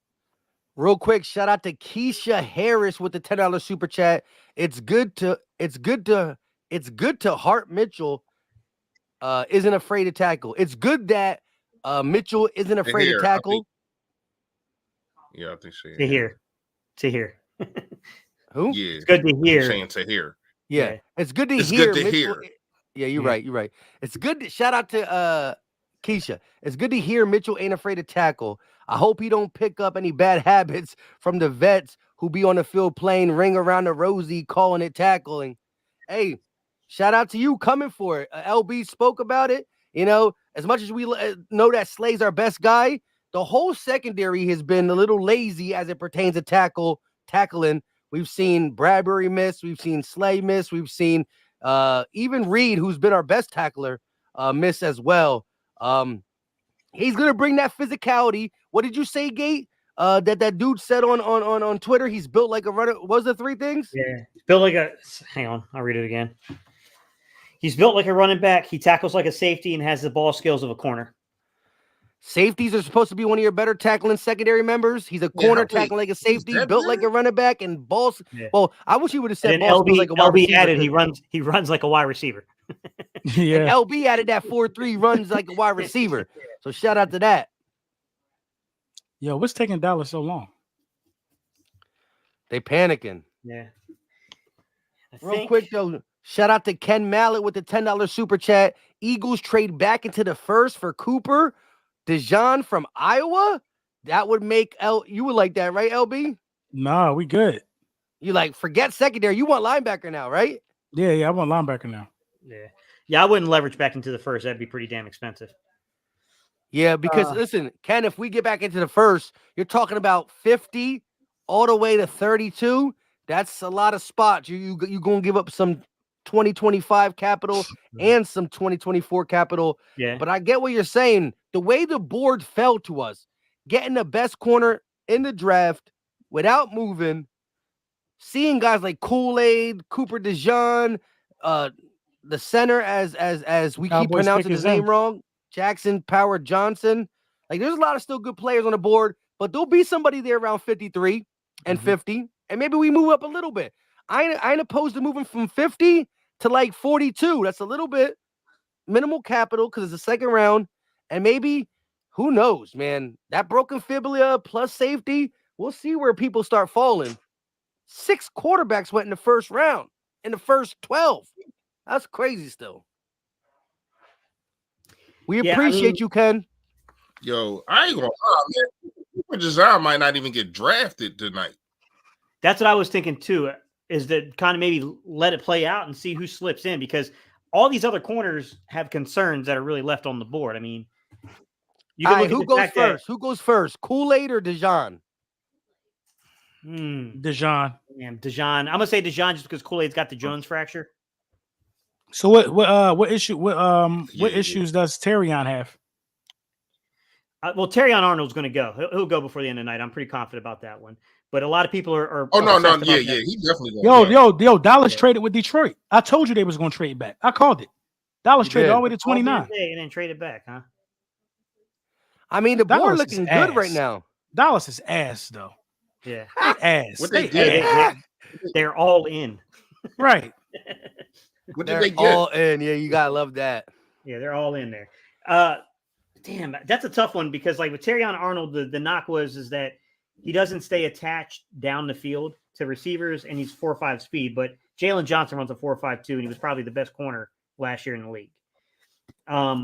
Real quick, shout out to Keisha Harris with the $10 super chat. It's good to Hart Mitchell isn't afraid to tackle. It's good that Mitchell isn't afraid to tackle. I think so. To hear. Who? Yeah, it's good to hear. Saying to hear. Yeah, it's good to it's hear. Good to hear. Yeah, you're right. You're right. It's good. Shout out to Keisha. It's good to hear Mitchell ain't afraid to tackle. I hope he don't pick up any bad habits from the vets who be on the field playing ring around the rosy, calling it tackling. Hey, shout out to you coming for it. LB spoke about it. You know, as much as we know that Slay's our best guy, the whole secondary has been a little lazy as it pertains to tackling. We've seen Bradbury miss. We've seen Slay miss. We've seen even Reed, who's been our best tackler, miss as well. He's gonna bring that physicality. What did you say, Gate? That dude said on Twitter, he's built like a runner. What was the three things? Yeah, built like a. Hang on, I'll read it again. He's built like a running back. He tackles like a safety and has the ball skills of a corner. Safeties are supposed to be one of your better tackling secondary members. He's a corner tackling like a safety, built like a running back, and balls. Yeah. Well, I wish he would have said balls like a wide receiver. Added he runs like a wide receiver. Yeah, and LB added that 4-3 runs like a wide receiver. So shout out to that. Yo, what's taking Dallas so long? They panicking. Yeah. Real quick though, shout out to Ken Mallett with the $10 super chat. Eagles trade back into the first for Cooper. Dijon from Iowa? That would make you would like that, right, LB? Nah, we good. You like forget secondary. You want linebacker now, right? Yeah, I want linebacker now. Yeah, I wouldn't leverage back into the first. That'd be pretty damn expensive. Yeah, because listen, Ken, if we get back into the first, you're talking about 50 all the way to 32. That's a lot of spots. You gonna give up some 2025 capital and some 2024 capital. Yeah. But I get what you're saying. The way the board fell to us, getting the best corner in the draft without moving, seeing guys like Kool-Aid, Cooper DeJean, the center as we keep pronouncing his name wrong, Jackson Power Johnson. Like there's a lot of still good players on the board, but there'll be somebody there around 53 and 50, and maybe we move up a little bit. I ain't opposed to moving from 50 to like 42. That's a little bit minimal capital because it's a second round. And maybe, who knows, man, that broken fibula plus safety, we'll see where people start falling. 6 quarterbacks went in the first round, in the first 12. That's crazy still. We appreciate you, Ken. Yo, I ain't gonna lie, man. Cooper DeJean might not even get drafted tonight. That's what I was thinking too, is that kind of maybe let it play out and see who slips in, because all these other corners have concerns that are really left on the board. I mean, who goes first? Who goes first? Kool-Aid or DeJean? DeJean. Yeah, DeJean. I'm gonna say DeJean just because Kool-Aid's got the Jones fracture. So what issues does Terrion have? Well, Terrion Arnold's going to go. He'll go before the end of the night. I'm pretty confident about that one. But a lot of people are Oh no, obsessed about yeah, that. he definitely gonna go. Yo, Dallas traded with Detroit. I told you they was going to trade back. I called it. Dallas You traded did. all the way to All damn 29. day and then trade it back, huh? I mean, the board Dallas is looking good right ass. now. Dallas is ass though. Yeah. They ass. What they They did. ass. They're all in. Right. What did They're they get? all in. Yeah, you gotta love that. Yeah, they're all in there. Damn, that's a tough one because like with Terrion Arnold, the knock is that he doesn't stay attached down the field to receivers and he's 4.5 speed, but Jalen Johnson runs a 4.52 and he was probably the best corner last year in the league. At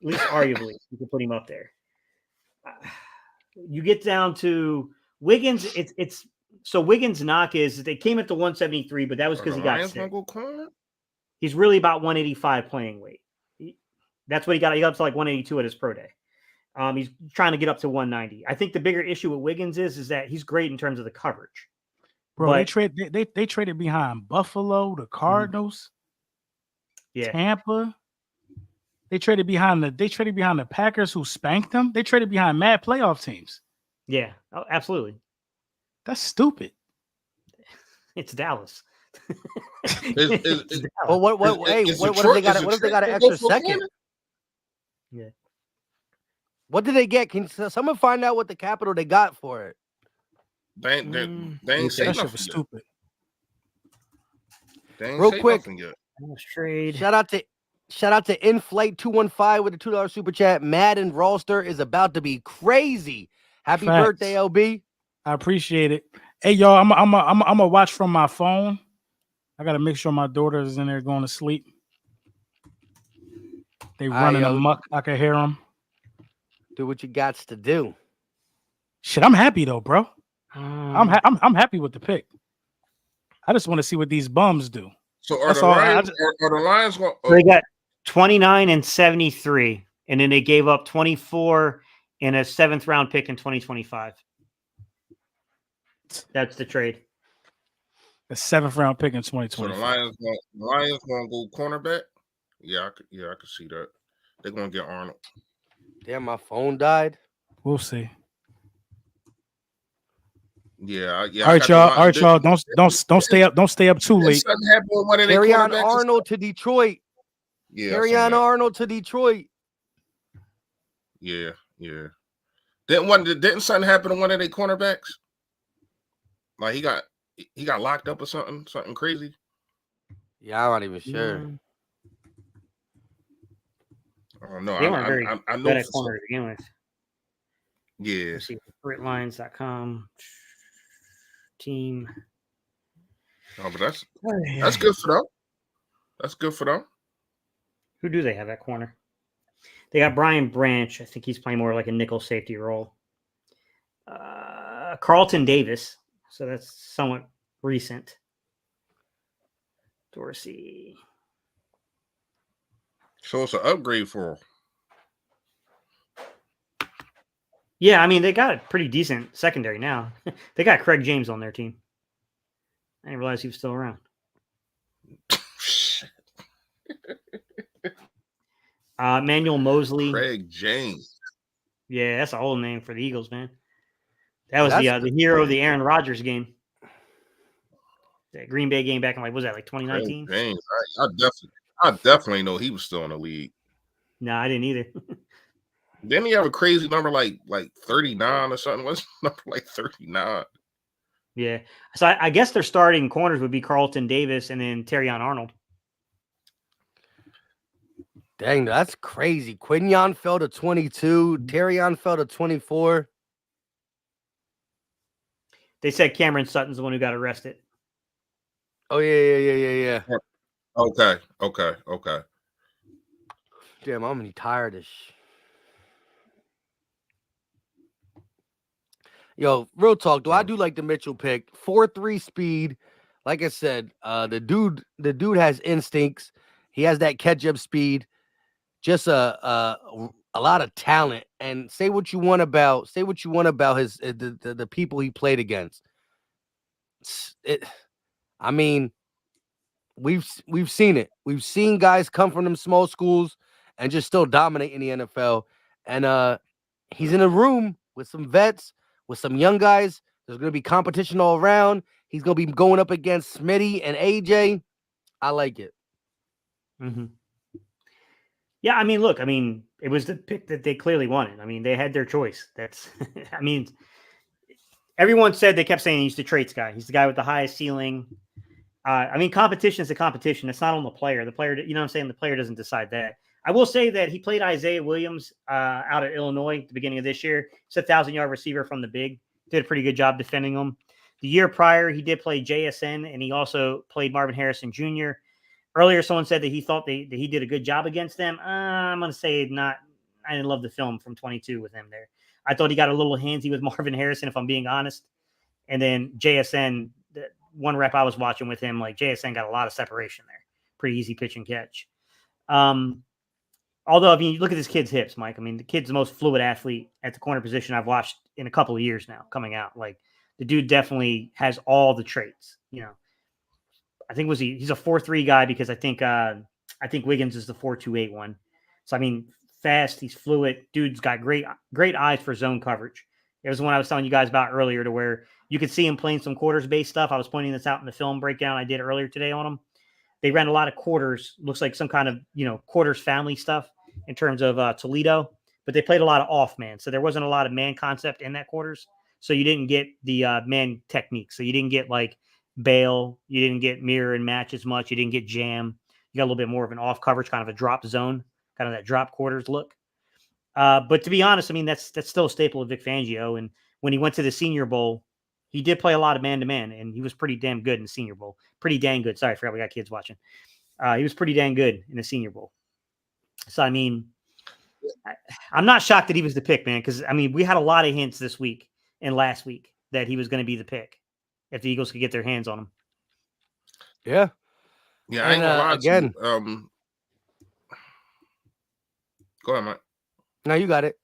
least arguably, you could put him up there. You get down to Wiggins, it's so Wiggins' knock is they came at the 173, but that was because he got sick. He's really about 185 playing weight. That's what he got. He got up to like 182 at his pro day. He's trying to get up to 190. I think the bigger issue with Wiggins is that he's great in terms of the coverage. Bro, they traded behind Buffalo, the Cardinals, Tampa. They traded behind the Packers who spanked them. They traded behind mad playoff teams. Yeah, absolutely. That's stupid. It's Dallas. Well, what if they got? What if they got an extra second? Yeah. What did they get? Can someone find out what the capital they got for it? They ain't say That shit nothing was yet. stupid. They ain't Real say quick. nothing yet. Trade. Shout out to Inflate215 with a $2 super chat. Madden roster is about to be crazy. Happy Facts. birthday, LB. I appreciate it. Hey, y'all, I'm gonna watch from my phone. I gotta make sure my daughter is in there going to sleep. They running amok. I can hear them. Do what you got to do. Shit, I'm happy though, bro. I'm happy with the pick. I just want to see what these bums do. So are the Lions going? So they got 29 and 73, and then they gave up 24 and a 7th round pick in 2025. That's the trade. A 7th round pick in 2020. So the Lions going to go cornerback. Yeah, I could see that. They're going to get Arnold. Damn, my phone died. We'll see. Yeah. All right, y'all. Don't stay up. Don't stay up too late. Carry on Arnold to Detroit. Yeah. Carry on Arnold to Detroit. Yeah. Didn't something happen to one of their cornerbacks? Like he got locked up or something crazy. Yeah, I'm not even sure. I don't know. They weren't very I know good at corner to begin with. Yeah. Let's see, Lines.com team. Oh, but that's good for them. That's good for them. Who do they have at corner? They got Brian Branch. I think he's playing more like a nickel safety role. Carlton Davis. So that's somewhat recent. Dorsey. So it's an upgrade for them. Yeah, I mean, they got a pretty decent secondary now. They got Craig James on their team. I didn't realize he was still around. Manuel Mosley. Craig James. Yeah, that's an old name for the Eagles, man. That was the hero of the Aaron Rodgers game. That Green Bay game back in like 2019? James. I definitely know he was still in the league. No, I didn't either. Didn't he have a crazy number like 39 or something? What's number like 39? Yeah. So I guess their starting corners would be Carlton Davis and then Terrion Arnold. Dang, that's crazy. Quinyon fell to 22. Terrion fell to 24. They said Cameron Sutton's the one who got arrested. Oh, yeah. Okay. Damn, I'm really tired of Yo, real talk, though. I do like the Mitchell pick. 4.3 speed. Like I said, the dude has instincts. He has that catch-up speed. Just a lot of talent. And say what you want about his the people he played against. I mean, we've seen it. We've seen guys come from them small schools and just still dominate in the NFL. And he's in a room with some vets, with some young guys. There's going to be competition all around. He's going to be going up against Smitty and AJ. I like it. Mm-hmm. Yeah, I mean, look, I mean, it was the pick that they clearly wanted. I mean, they had their choice. That's, I mean, everyone said, they kept saying he's the traits guy. He's the guy with the highest ceiling. I mean, competition is a competition. It's not on the player. The player, you know what I'm saying? The player doesn't decide that. I will say that he played Isaiah Williams out at Illinois at the beginning of this year. He's a 1,000-yard receiver from the big. Did a pretty good job defending him. The year prior, he did play JSN, and he also played Marvin Harrison Jr. Earlier, someone said that he thought that he did a good job against them. I'm going to say not. I didn't love the film from 22 with him there. I thought he got a little handsy with Marvin Harrison, if I'm being honest. And then JSN, the one rep I was watching with him, like JSN got a lot of separation there. Pretty easy pitch and catch. Although, I mean, look at this kid's hips, Mike. I mean, the kid's the most fluid athlete at the corner position I've watched in a couple of years now coming out. Like, the dude definitely has all the traits, you know. I think he's a 4.3 guy because I think Wiggins is the 4.28 one. So I mean, fast, he's fluid. Dude's got great eyes for zone coverage. It was the one I was telling you guys about earlier, to where you could see him playing some quarters based stuff. I was pointing this out in the film breakdown I did earlier today on him. They ran a lot of quarters, looks like some kind of, you know, quarters family stuff in terms of Toledo, but they played a lot of off man. So there wasn't a lot of man concept in that quarters. So you didn't get the man technique. So you didn't get like bail, you didn't get mirror and match as much, you didn't get jam. You got a little bit more of an off coverage, kind of a drop zone, kind of that drop quarters look. But to be honest, I mean, that's still a staple of Vic Fangio. And when he went to the Senior Bowl, he did play a lot of man-to-man, and he was pretty damn good in the Senior Bowl. Pretty dang good. Sorry, I forgot we got kids watching. He was pretty dang good in the Senior Bowl. So, I mean, I'm not shocked that he was the pick, man, because, I mean, we had a lot of hints this week and last week that he was going to be the pick if the Eagles could get their hands on him. Yeah. Yeah, I ain't gonna lie again. to you. Go ahead, Mike. No, you got it.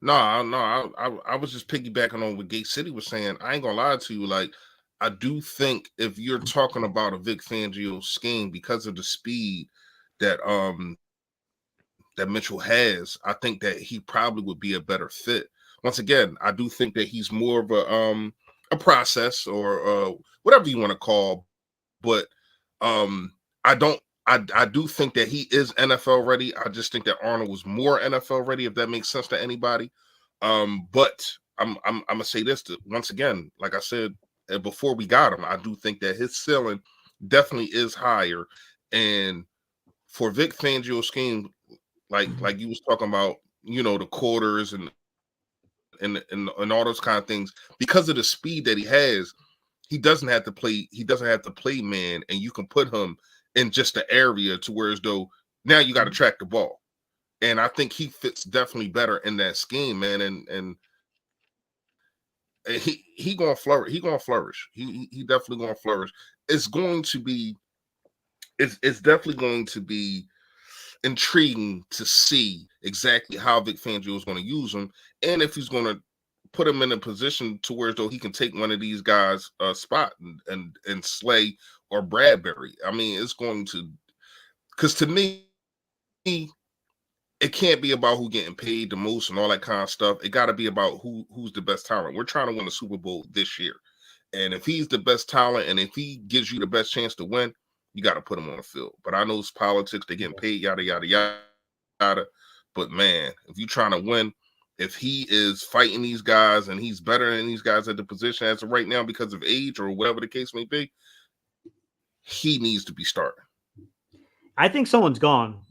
No, I was just piggybacking on what Gate City was saying. I ain't gonna lie to you. Like, I do think if you're talking about a Vic Fangio scheme, because of the speed that that Mitchell has, I think that he probably would be a better fit. Once again, I do think that he's more of a process or whatever you want to call, but I do think that he is NFL ready. I just think that Arnold was more NFL ready, if that makes sense to anybody. But I'm gonna say this once again, like I said before we got him, I do think that his ceiling definitely is higher. And for Vic Fangio's scheme, like you was talking about, you know, the quarters and all those kind of things, because of the speed that he has, he doesn't have to play man, and you can put him in just the area to where as though now you got to track the ball. And I think he fits definitely better in that scheme, man. And he gonna flourish. He gonna flourish. He definitely gonna flourish. It's definitely going to be intriguing to see exactly how Vic Fangio is going to use him, and if he's going to put him in a position to where as though he can take one of these guys' spot and Slay or Bradbury. I mean, it's going to, because to me, it can't be about who getting paid the most and all that kind of stuff. It got to be about who's the best talent. We're trying to win the Super Bowl this year, and if he's the best talent and if he gives you the best chance to win, you got to put him on the field. But I know it's politics, they're getting paid, yada yada yada. But man, if you're trying to win, if he is fighting these guys and he's better than these guys at the position as of right now because of age or whatever the case may be, he needs to be starting. I think someone's gone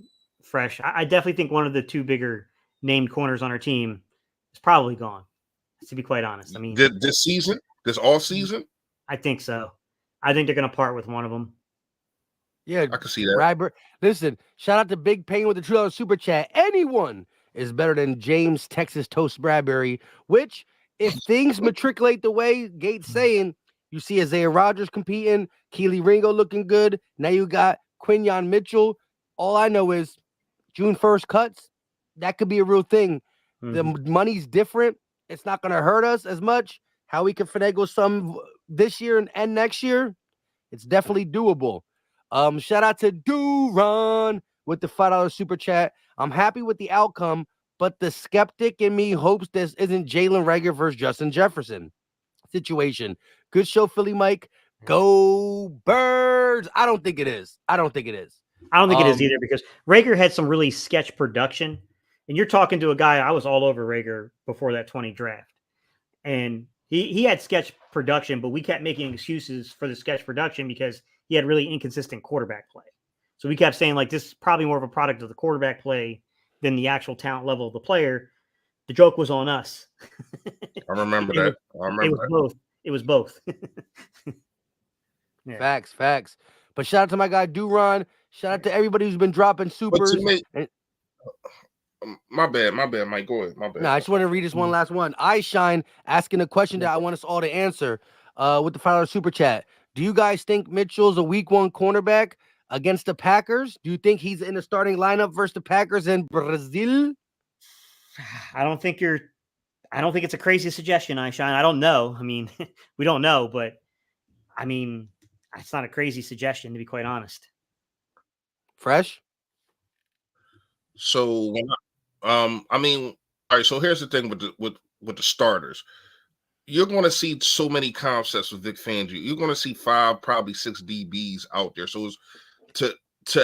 fresh. I definitely think one of the two bigger named corners on our team is probably gone, to be quite honest. I mean, this season, this all season? I think so. I think they're going to part with one of them. Yeah, I can see that. Listen, shout out to Big Pain with the $2 super chat. Anyone is better than James Texas Toast Bradbury, which, if things matriculate the way Gates saying, you see Isaiah Rodgers competing, Keely Ringo looking good. Now you got Quinyon Mitchell. All I know is June 1st cuts. That could be a real thing. Mm-hmm. The money's different. It's not going to hurt us as much. How we can finagle some this year and next year, it's definitely doable. Shout out to Duran with the $5 super chat. I'm happy with the outcome, but the skeptic in me hopes this isn't Jalen Reagor versus Justin Jefferson situation. Good show, Philly Mike. Go Birds. I don't think it is. I don't think it is either, because Reagor had some really sketch production. And you're talking to a guy, I was all over Reagor before that 20 draft. And he had sketch production, but we kept making excuses for the sketch production because he had really inconsistent quarterback play. So we kept saying, like, this is probably more of a product of the quarterback play than the actual talent level of the player. The joke was on us. I remember that. It was both. Yeah. Facts. But shout out to my guy Duron. Shout out to everybody who's been dropping supers. My bad, Mike. Go ahead. My bad. No, I just want to read this one last one. I Shine asking a question that I want us all to answer with the $5 super chat. Do you guys think Mitchell's a week 1 cornerback against the Packers? Do you think he's in the starting lineup versus the Packers in Brazil? I don't think it's a crazy suggestion, I Shine. I don't know. I mean, we don't know, but I mean, it's not a crazy suggestion, to be quite honest. Fresh? So, I mean, all right. So here's the thing with the starters. You're going to see so many concepts with Vic Fangio. You're going to see 5, probably 6 DBs out there. So to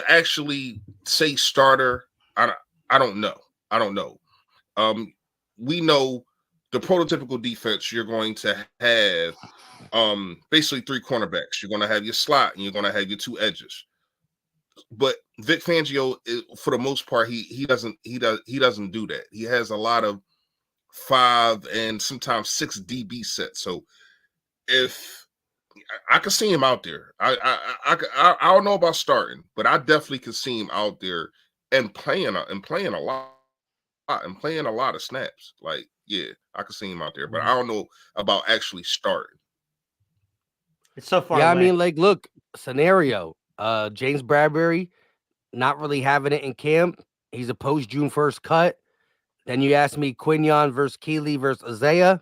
actually say starter, I don't know. We know the prototypical defense. You're going to have basically 3 cornerbacks. You're going to have your slot and you're going to have your 2 edges. But Vic Fangio, for the most part, he doesn't do that. He has a lot of 5 and sometimes 6 DB sets. So if I could see him out there, I don't know about starting, but I definitely could see him out there and playing a lot of snaps. Like, yeah, I could see him out there, but I don't know about actually starting. It's so far. Yeah, away. I mean, like, look, scenario. James Bradbury not really having it in camp. He's a post June 1st cut. Then you ask me Quinion versus Keeley versus Isaiah.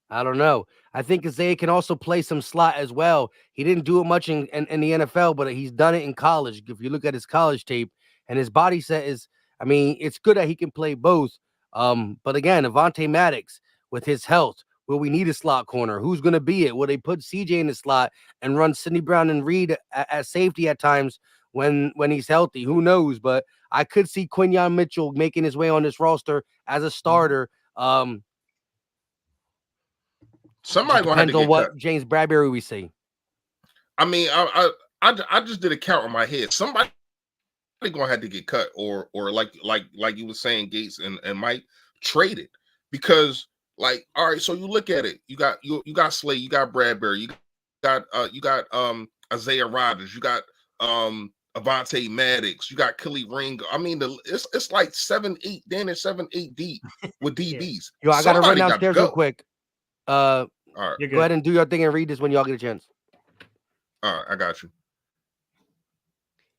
I don't know. I think Isaiah can also play some slot as well. He didn't do it much in the NFL, but he's done it in college. If you look at his college tape, and his body set is, I mean, it's good that he can play both. But again, Avonte Maddox with his health, will we need a slot corner? Who's going to be it? Will they put CJ in the slot and run Sidney Brown and Reed at safety at times when he's healthy? Who knows? But I could see Quinion Mitchell making his way on this roster as a starter. Somebody going to have to get on what cut. James Bradbury we see. I mean, I just did a count in my head. Somebody going to have to get cut, or like you were saying, Gates and Mike, traded, because. Like, all right, so you look at it. You got Slade, you got Bradbury, you got Isaiah Rodgers, you got Avonte Maddox, you got Kelly Ringo. I mean, it's like 7-8, then it's 7-8 deep with DBs. Yo, I gotta run downstairs real quick. All right, go ahead and do your thing and read this when y'all get a chance. All right, I got you.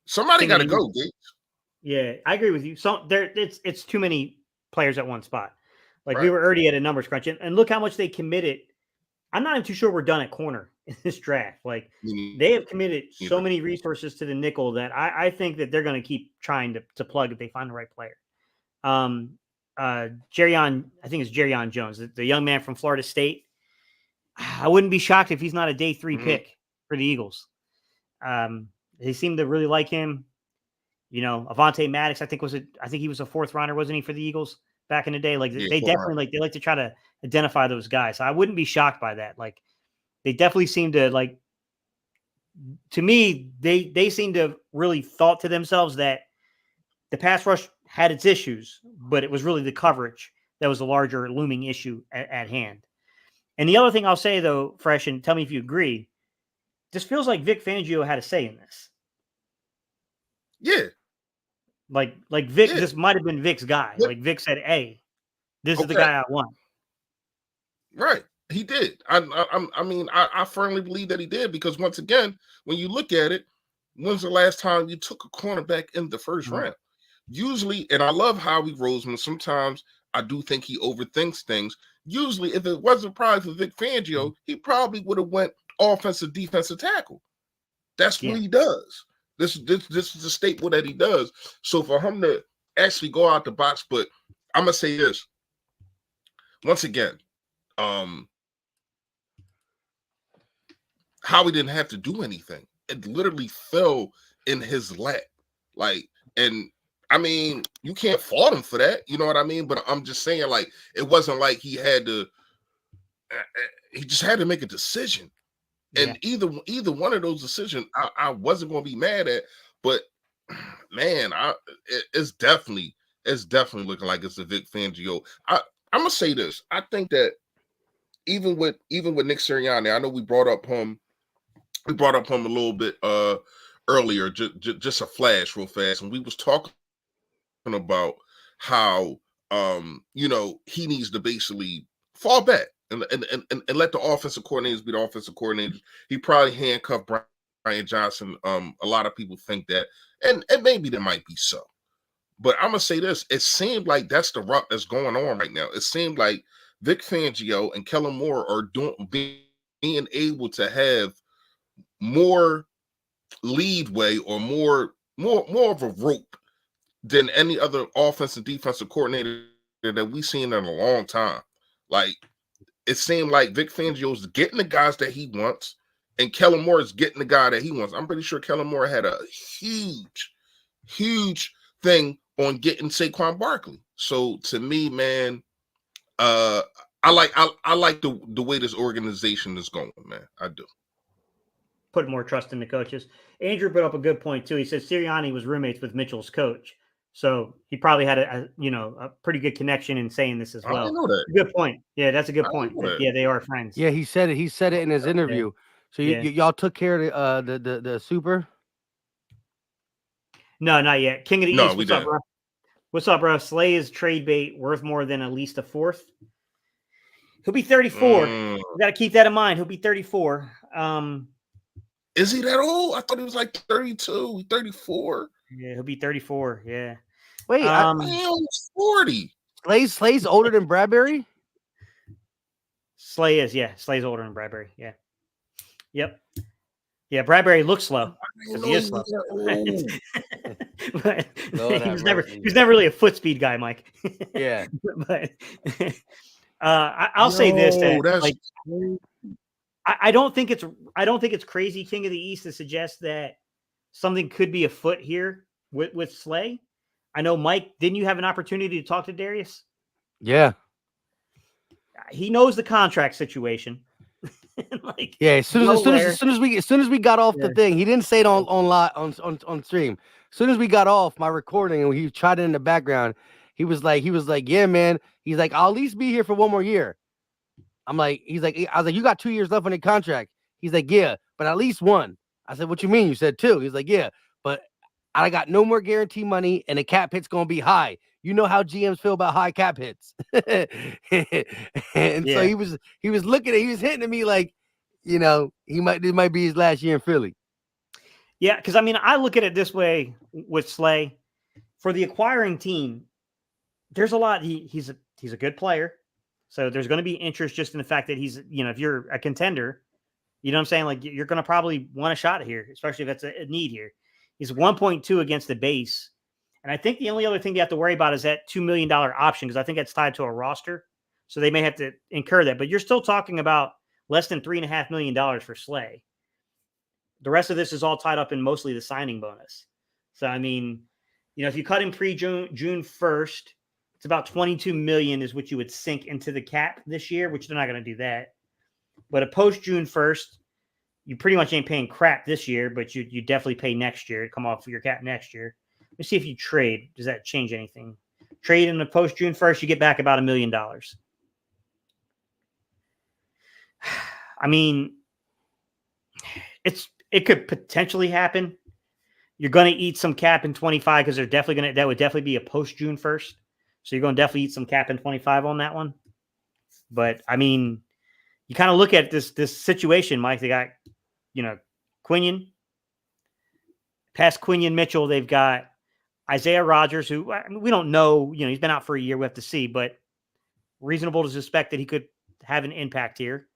Somebody got to go, Gates. Yeah, I agree with you. So it's too many players at one spot. Like, we were already at a numbers crunch, and look how much they committed. I'm not even too sure we're done at corner in this draft. Like, they have committed so many resources to the nickel that I think that they're going to keep trying to plug if they find the right player. I think it's Jerrion Jones, the young man from Florida State. I wouldn't be shocked if he's not a day 3 pick for the Eagles. They seem to really like him. You know, Avonte Maddox, I think he was a 4th rounder, wasn't he, for the Eagles back in the day? Like, they definitely they like to try to identify those guys. So I wouldn't be shocked by that. Like, they definitely seem to, like, to me, they seem to have really thought to themselves that the pass rush had its issues, but it was really the coverage that was the larger looming issue at hand. And the other thing I'll say, though, Fresh, and tell me if you agree, this feels like Vic Fangio had a say in this. Yeah. Like Vic, this might have been Vic's guy. Like, Vic said, "Hey, this is the guy I want." Right, he did. I mean, I firmly believe that he did, because once again, when you look at it, when's the last time you took a cornerback in the first round? Usually, and I love Howie Roseman. Sometimes I do think he overthinks things. Usually, if it wasn't probably for Vic Fangio, he probably would have went offensive, defensive tackle. That's what he does. This is the staple that he does. So for him to actually go out the box, but I'm gonna say this once again. Howie didn't have to do anything. It literally fell in his lap. Like, and I mean, you can't fault him for that. You know what I mean? But I'm just saying, like, it wasn't like he had to. He just had to make a decision, and either one of those decisions, I wasn't going to be mad at. But man, it's definitely looking like it's a Vic Fangio. I'm gonna say this. I think that even with Nick Sirianni, I know we brought up him a little bit earlier, just a flash real fast, and we was talking about how he needs to basically fall back and let the offensive coordinators be the offensive coordinators. He probably handcuffed Brian Johnson. A lot of people think that, and maybe there might be so. But I'm gonna say this: it seemed like that's the route that's going on right now. It seemed like Vic Fangio and Kellen Moore are being able to have more leadway or more of a rope than any other offensive defensive coordinator that we've seen in a long time. Like, it seemed like Vic Fangio's getting the guys that he wants, and Kellen Moore is getting the guy that he wants. I'm pretty sure Kellen Moore had a huge thing on getting Saquon Barkley. So to me, man, I like the way this organization is going, man. I do. Put more trust in the coaches. Andrew put up a good point too. He said Sirianni was roommates with Mitchell's coach, so he probably had a pretty good connection in saying this as well. I know that. Good point. Yeah, that's a good point. Yeah, they are friends. Yeah, he said it. He said it in his interview. Yeah. So y'all took care of the super? No, not yet. King of the East. What's up, bro? What's up, bro? Slay is trade bait worth more than at least a fourth. He'll be 34. You got to keep that in mind. He'll be 34. Is he that old? I thought he was like 32, 34. Yeah, he'll be 34. Yeah. Wait, he's 40. Slay's older than Bradbury? Slay is, yeah. Slay's older than Bradbury. Yeah. Yep. Yeah, Bradbury looks slow because he is slow. But he was never really a foot speed guy, Mike. Yeah. But I'll say this: that I don't think it's crazy, King of the East, to suggest that something could be afoot here with Slay. I know, Mike, didn't you have an opportunity to talk to Darius? Yeah. He knows the contract situation. As soon as we got off the thing, he didn't say it on stream. As soon as we got off my recording and he tried it in the background, he was like, yeah, man. He's like, I'll at least be here for one more year. I was like, you got 2 years left on the contract. He's like, yeah, but at least one. I said, what you mean? You said 2. He's like, yeah, but I got no more guarantee money and the cap hit's going to be high. You know how GMs feel about high cap hits. So he was hitting at me like, it might be his last year in Philly. Yeah, because I mean, I look at it this way with Slay. For the acquiring team, there's a lot. He's a good player. So there's going to be interest just in the fact that he's, if you're a contender, you know what I'm saying? Like, you're going to probably want a shot here, especially if that's a need here. He's 1.2 against the base. And I think the only other thing you have to worry about is that $2 million option, because I think that's tied to a roster. So they may have to incur that. But you're still talking about less than $3.5 million for Slay. The rest of this is all tied up in mostly the signing bonus. So, I mean, if you cut him June 1st, it's about $22 million is what you would sink into the cap this year, which they're not going to do that. But a post June 1st, you pretty much ain't paying crap this year, but you definitely pay next year to come off of your cap next year. Let's see if you trade. Does that change anything? Trade in the post June 1st, you get back about $1 million. I mean, it could potentially happen. You're going to eat some cap in 25 because that would definitely be a post June 1st. So you're going to definitely eat some cap in 25 on that one. But I mean, you kind of look at this situation, Mike. They got, Quinion. Past Quinion Mitchell, they've got Isaiah Rodgers, who we don't know. He's been out for a year. We have to see, but reasonable to suspect that he could have an impact here.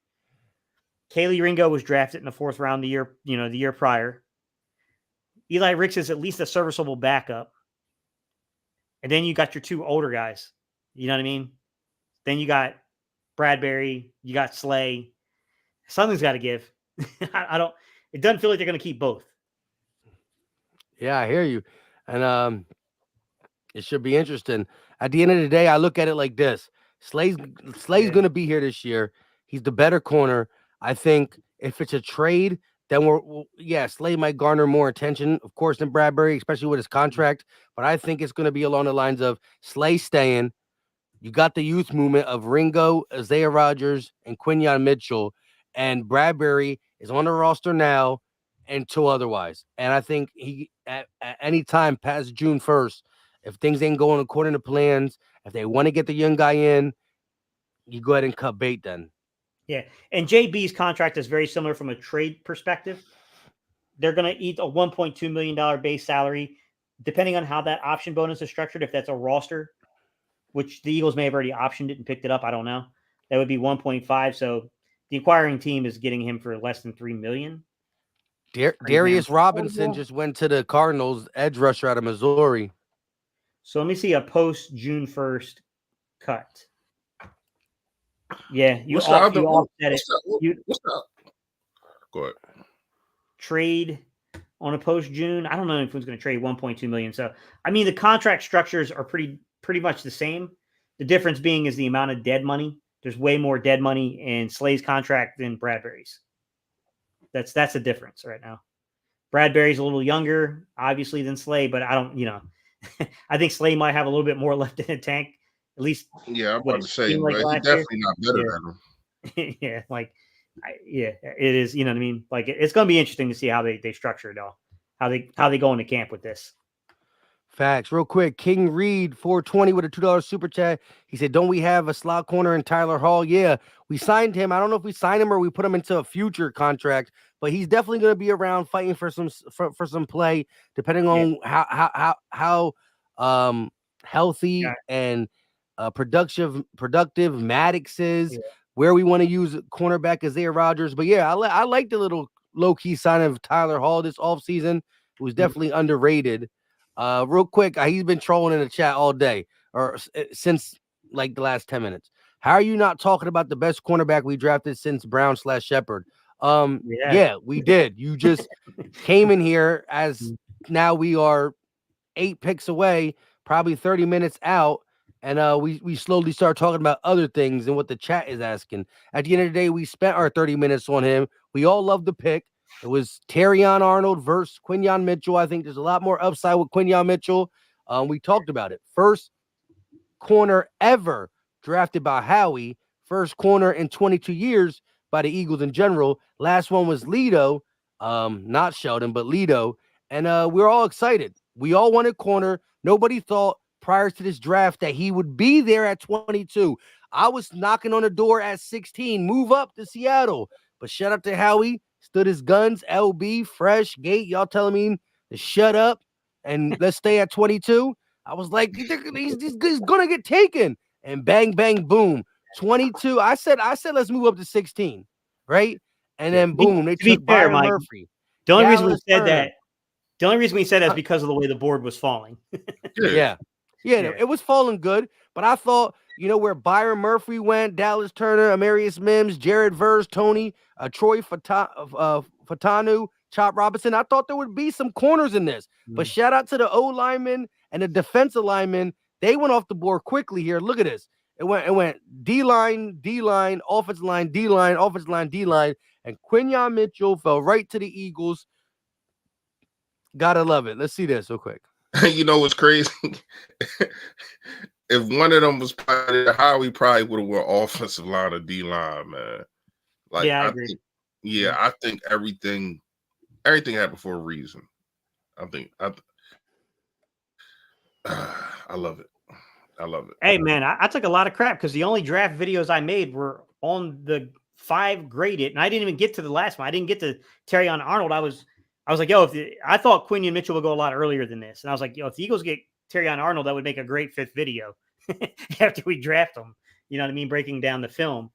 Kaylee Ringo was drafted in the 4th round the year prior. Eli Ricks is at least a serviceable backup. And then you got your 2 older guys You know what I mean? Then you got Bradbury, you got Slay. Something's got to give. I don't. It doesn't feel like they're going to keep both. Yeah, I hear you, and it should be interesting. At the end of the day, I look at it like this: Slay's going to be here this year. He's the better corner. I think if it's a trade, then Slay might garner more attention, of course, than Bradbury, especially with his contract. But I think it's going to be along the lines of Slay staying. You got the youth movement of Ringo, Isaiah Rodgers, and Quinyon Mitchell, and Bradbury is on the roster now until otherwise. And I think he at any time past June 1st, if things ain't going according to plans, if they want to get the young guy in, you go ahead and cut bait then. Yeah, and JB's contract is very similar from a trade perspective. They're going to eat a $1.2 million base salary, depending on how that option bonus is structured. If that's a roster, which the Eagles may have already optioned it and picked it up, I don't know. That would be 1.5. So the acquiring team is getting him for less than $3 million. Darius Robinson just went to the Cardinals, edge rusher out of Missouri. So let me see a post June 1st cut. Yeah, you offset it. Go ahead. Trade on a post June. I don't know if anyone's going to trade 1.2 million. So I mean, the contract structures are pretty much the same. The difference being is the amount of dead money. There's way more dead money in Slay's contract than Bradbury's. That's the difference right now. Bradbury's a little younger, obviously, than Slay, but I don't, I think Slay might have a little bit more left in the tank. At least, yeah, I'm about to say, but he's definitely not better than him. Yeah, it is. You know what I mean? Like, it's going to be interesting to see how they structure it all, how they go into camp with this. Facts. Real quick, King Reed 420 with a $2 super chat. He said, "Don't we have a slot corner in Tyler Hall?" Yeah, we signed him. I don't know if we signed him or we put him into a future contract, but he's definitely going to be around fighting for some play, depending on how healthy and productive Maddox is, where we want to use cornerback Isaiah Rodgers. But yeah, I like the little low-key sign of Tyler Hall this offseason. It was definitely underrated. Real quick, he's been trolling in the chat all day or since like the last 10 minutes. How are you not talking about the best cornerback we drafted since Brown/Shepard? Yeah, we did. You just came in here as now we are 8 picks away, probably 30 minutes out, and we slowly start talking about other things and what the chat is asking. At the end of the day, we spent our 30 minutes on him. We all love the pick. It was Terrion Arnold versus Quinyon Mitchell. I think there's a lot more upside with Quinyon Mitchell. We talked about it. First corner ever drafted by Howie. First corner in 22 years by the Eagles in general. Last one was Lito, not Sheldon, but Lito. And we're all excited. We all wanted corner. Nobody thought prior to this draft that he would be there at 22. I was knocking on the door at 16. Move up to Seattle. But shout out to Howie. Stood his guns, LB, fresh, gate. Y'all telling me to shut up and let's stay at 22. I was like, he's going to get taken. And bang, bang, boom. 22. I said, let's move up to 16. Right? And then boom, they took Byron Murphy. The only reason we said that is because of the way the board was falling. Yeah, it was falling good. But I thought, where Byron Murphy went, Dallas Turner, Amarius Mims, Jared Verse, Tony, Troy Fatanu, Chop Robinson. I thought there would be some corners in this. But shout out to the O linemen and the defensive linemen. They went off the board quickly here. Look at this. It went D-line, offensive line, D-line, offensive line, D-line. And Quinyon Mitchell fell right to the Eagles. Gotta love it. Let's see this real quick. You know what's crazy? If one of them was probably Howie, probably would have went offensive line or D-line, man. Like, I agree. I think everything happened for a reason. I love it. I love it. Hey, man, I took a lot of crap because the only draft videos I made were on the 5 graded, and I didn't even get to the last one. I didn't get to Terrion Arnold. I was like, I thought Quinyon Mitchell would go a lot earlier than this. And I was like, if the Eagles get Terrion Arnold, that would make a great 5th video after we draft him. You know what I mean? Breaking down the film.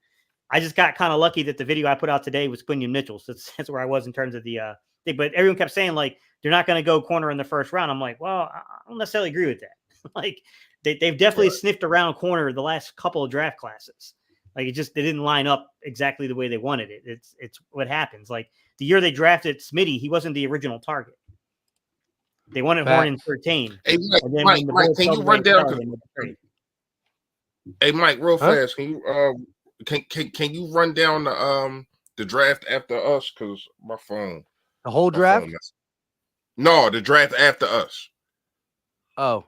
I just got kind of lucky that the video I put out today was Quinyon Mitchell. So that's where I was in terms of the thing. But everyone kept saying, like, they're not going to go corner in the first round. I'm like, well, I don't necessarily agree with that. Like they've definitely sniffed around corner the last couple of draft classes. Like they didn't line up exactly the way they wanted it. It's what happens. Like the year they drafted Smitty, he wasn't the original target. They wanted Horn in 13. Hey, Mike, can you run down? Hey, Mike, real fast, can you can you run down the draft after us? Because my phone. The whole draft? No, the draft after us. Oh.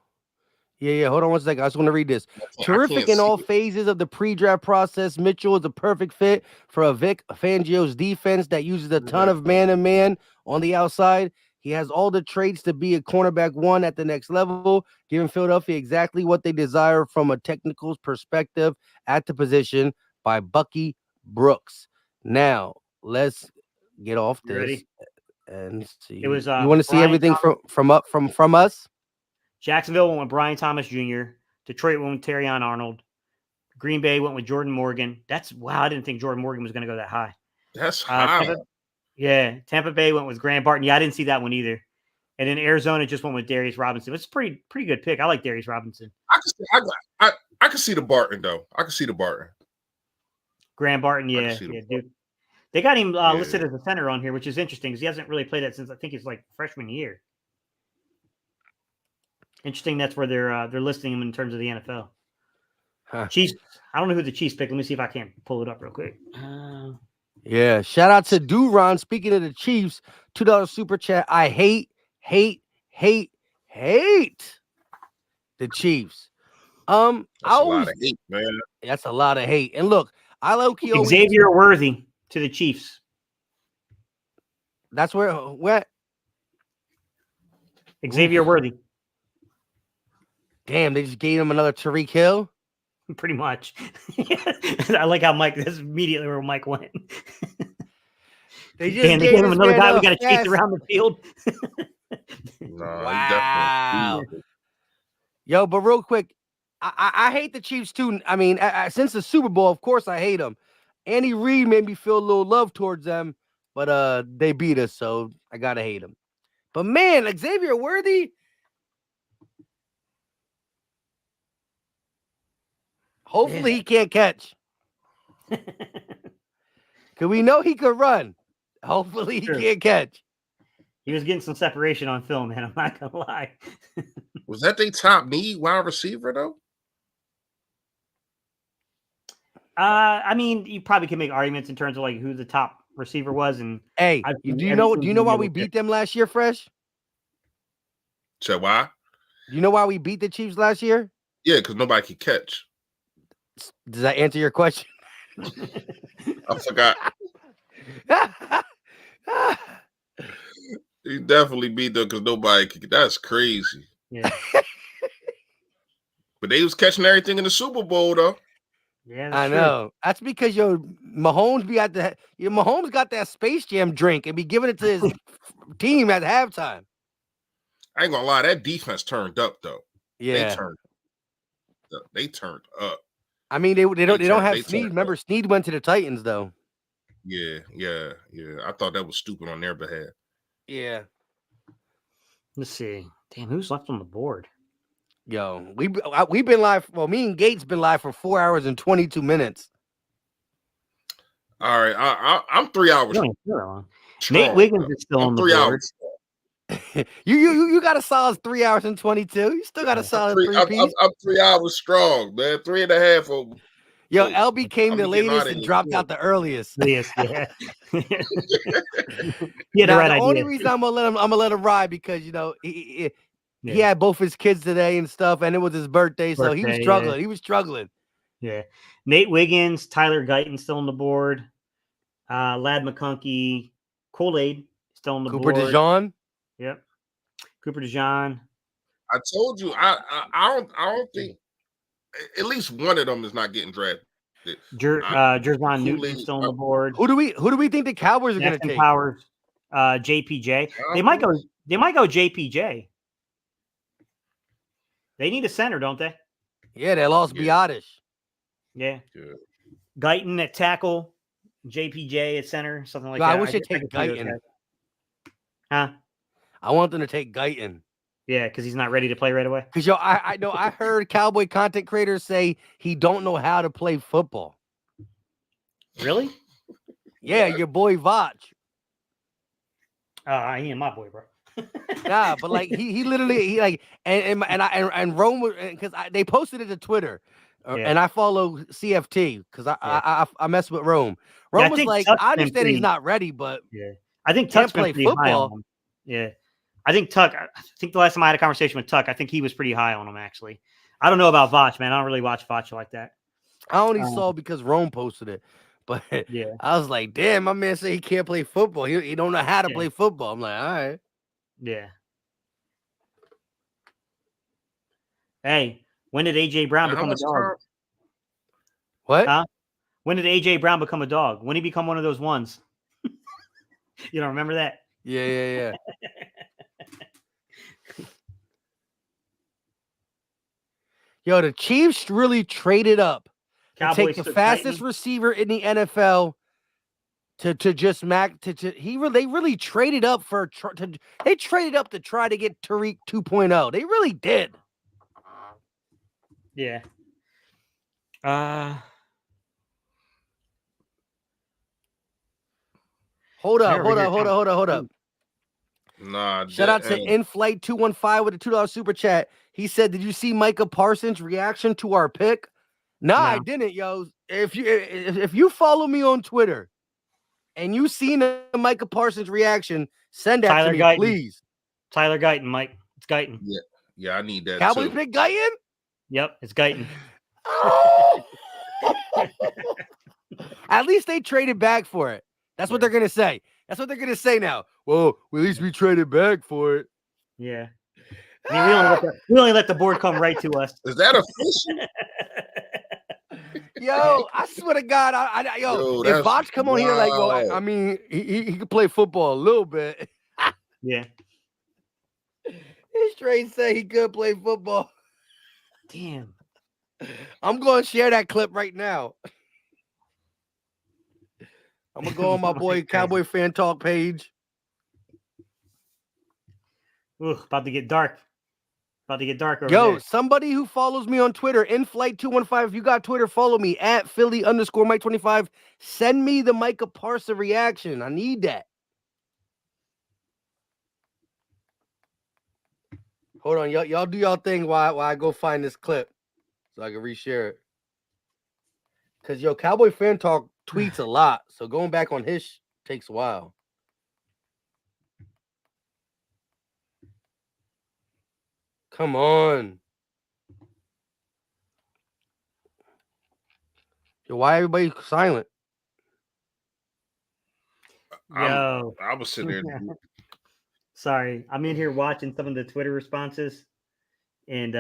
Yeah. Hold on one second. I just want to read this. Terrific in all phases of the pre-draft process. Mitchell is a perfect fit for a Vic Fangio's defense that uses a ton of man-to-man on the outside. He has all the traits to be a cornerback one at the next level, giving Philadelphia exactly what they desire from a technical perspective at the position by Bucky Brooks. Now, let's get off this. Ready? And see. It was, you want to see everything from us? Jacksonville went with Brian Thomas Jr. Detroit went with Terrion Arnold. Green Bay went with Jordan Morgan. I didn't think Jordan Morgan was going to go that high. That's high. Tampa Bay went with Grant Barton. Yeah, I didn't see that one either. And then Arizona just went with Darius Robinson. It's a pretty good pick. I like Darius Robinson. I can see the Barton though. I can see the Barton. Grant Barton, yeah, dude. They got him listed as a center on here, which is interesting because he hasn't really played that since I think it's like freshman year. Interesting. That's where they're listing him in terms of the NFL. Huh. Chiefs. I don't know who the Chiefs picked. Let me see if I can pull it up real quick. Yeah. Shout out to Duron. Speaking of the Chiefs, $2 super chat. I hate the Chiefs. That's a lot of hate, man. That's a lot of hate. And look, I low-key Xavier Worthy to the Chiefs. That's where Xavier Worthy. Damn, they just gave him another Tyreek Hill. Pretty much. I like how Mike. That's immediately where Mike went. They just gave him another guy we got to chase around the field. Wow. Yo, but real quick, I hate the Chiefs too. I mean, since the Super Bowl, of course, I hate them. Andy Reid made me feel a little love towards them, but they beat us, so I gotta hate them. But man, Xavier Worthy. Hopefully he can't catch. Cause we know he could run. Hopefully he can't catch. He was getting some separation on film, man. I'm not gonna lie. Was that their top need wide receiver though? I mean, you probably can make arguments in terms of like who the top receiver was. And hey, do you know why we beat them last year, Fresh? So why? Do you know why we beat the Chiefs last year? Yeah, because nobody could catch. Does that answer your question? I forgot. He definitely beat them because nobody could. That's crazy. Yeah. But they was catching everything in the Super Bowl though. Yeah, I know. That's because Mahomes got that Space Jam drink and be giving it to his team at halftime. I ain't gonna lie, that defense turned up though. Yeah, they turned up. I mean, they don't have Snead. Remember, Snead went to the Titans though. Yeah. I thought that was stupid on their behalf. Yeah. Let's see. Damn, who's left on the board? Yo, we've been live. Well, me and Gates been live for 4 hours and 22 minutes. All right, I'm 3 hours. Nate Wiggins is still on the 3 board. Hours. You got a solid 3 hours and 22. You still got a solid three-piece. I'm 3 hours strong, man. 3.5 over. Yo, LB came the latest and dropped out the earliest. Yes, yeah. The only reason I'm gonna let him ride because he had both his kids today and stuff, and it was his birthday, so he was struggling. Yeah. He was struggling. Yeah. Nate Wiggins, Tyler Guyton still on the board. Lad McConkey, Kool-Aid still on the board. Cooper DeJean. Yep. Cooper DeJean. I told you, I don't think at least one of them is not getting drafted. Jerzon Newton still on the board. Who do we think the Cowboys are going to take? Powers, JPJ. They might go JPJ. They need a center, don't they? Yeah, they lost Biotish. Yeah. Good. Guyton at tackle, JPJ at center, something like that. I wish they'd take Guyton. Huh? I want them to take Guyton. Yeah, because he's not ready to play right away. Because I know I heard Cowboy content creators say he don't know how to play football. Really? Yeah, your boy Vach. He ain't my boy, bro. Nah, but like he literally like and Rome because they posted it to Twitter, and I follow CFT because I mess with Rome. Rome was like, I understand he's not ready, but I think can't Tuck's play been pretty high on football. him. Yeah, I think Tuck. I think the last time I had a conversation with Tuck, I think he was pretty high on him. Actually, I don't know about Vach, man. I don't really watch Vach like that. I only saw because Rome posted it, but I was like, damn, my man said he can't play football. He don't know how to play football. I'm like, all right. Yeah. Hey, when did AJ Brown become a dog? What? Huh? When did AJ Brown become a dog? When did he become one of those ones? You don't remember that? Yeah. Yo, the Chiefs really traded up to take the fastest receiver in the NFL to just they really traded up they traded up to try to get Tariq 2.0. They really did. Yeah. Hold up. Nah. Shout out to InFlight 215 with a $2 super chat. He said, "Did you see Micah Parsons' reaction to our pick?" No, I didn't, yo. If you follow me on Twitter and you seen the Micah Parsons reaction, send that to me, please. Tyler Guyton, Mike. It's Guyton. Yeah, I need that Cowboys too. pick Guyton? Yep, it's Guyton. At least they traded back for it. That's what they're gonna say. That's what they're gonna say now. Well, at least we traded back for it. Yeah. I mean, we only let the board come right to us. Is that official? Yo, I swear to God, yo, if Vach come on here like, well, I mean, he could play football a little bit. Yeah. He straight say he could play football. Damn. I'm going to share that clip right now. I'm going to go on my boy Cowboy Fan Talk page. Ooh, about to get dark. Over Yo, there. Somebody who follows me on Twitter, InFlight215, if you got Twitter, follow me at Philly_Mike25. Send me the Micah Parsons reaction. I need that. Hold on, y'all do y'all thing while I go find this clip so I can reshare it. Because, yo, Cowboy Fan Talk tweets a lot, so going back on his takes a while. Come on. Yo, why everybody silent? Yo. I was sitting there. Sorry, I'm in here watching some of the Twitter responses. And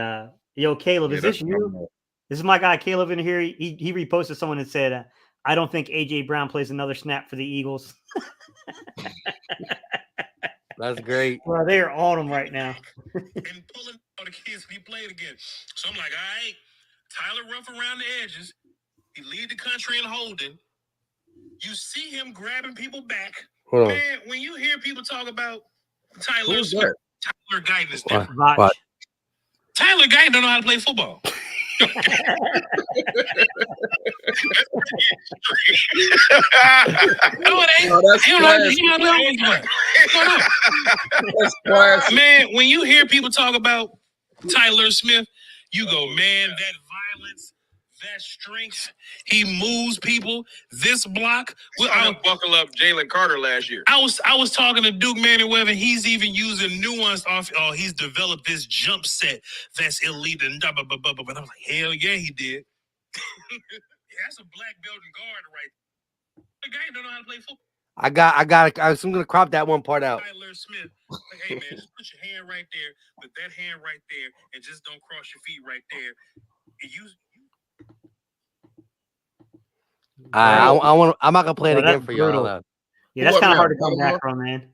yo, Caleb, is this you? This is my guy Caleb in here. He reposted someone and said, I don't think AJ Brown plays another snap for the Eagles. That's great. Well, they are on him right now. And pulling all the kids and he played again. So I'm like, all right, Tyler rough around the edges. He lead the country in holding. You see him grabbing people back. Man, when you hear people talk about Tyler Smith, Tyler Guyton is different. Tyler Guyton don't know how to play football. No, it ain't. No. Man, when you hear people talk about Tyler Smith, you go, man, that violence, that strength, he moves people. This block. I buckle up Jalen Carter last year. I was talking to Duke Manyweather. He's even using nuanced off. Oh, he's developed this jump set that's elite. And but I was like, hell yeah, he did. That's a black belt and guard right. The guy don't know how to play football. I'm gonna crop that one part out. Tyler Smith, like, hey man, just put your hand right there, with that hand right there, and just don't cross your feet right there. I'm not gonna play it again for y'all. Yeah, that's kind of hard to come back from, man.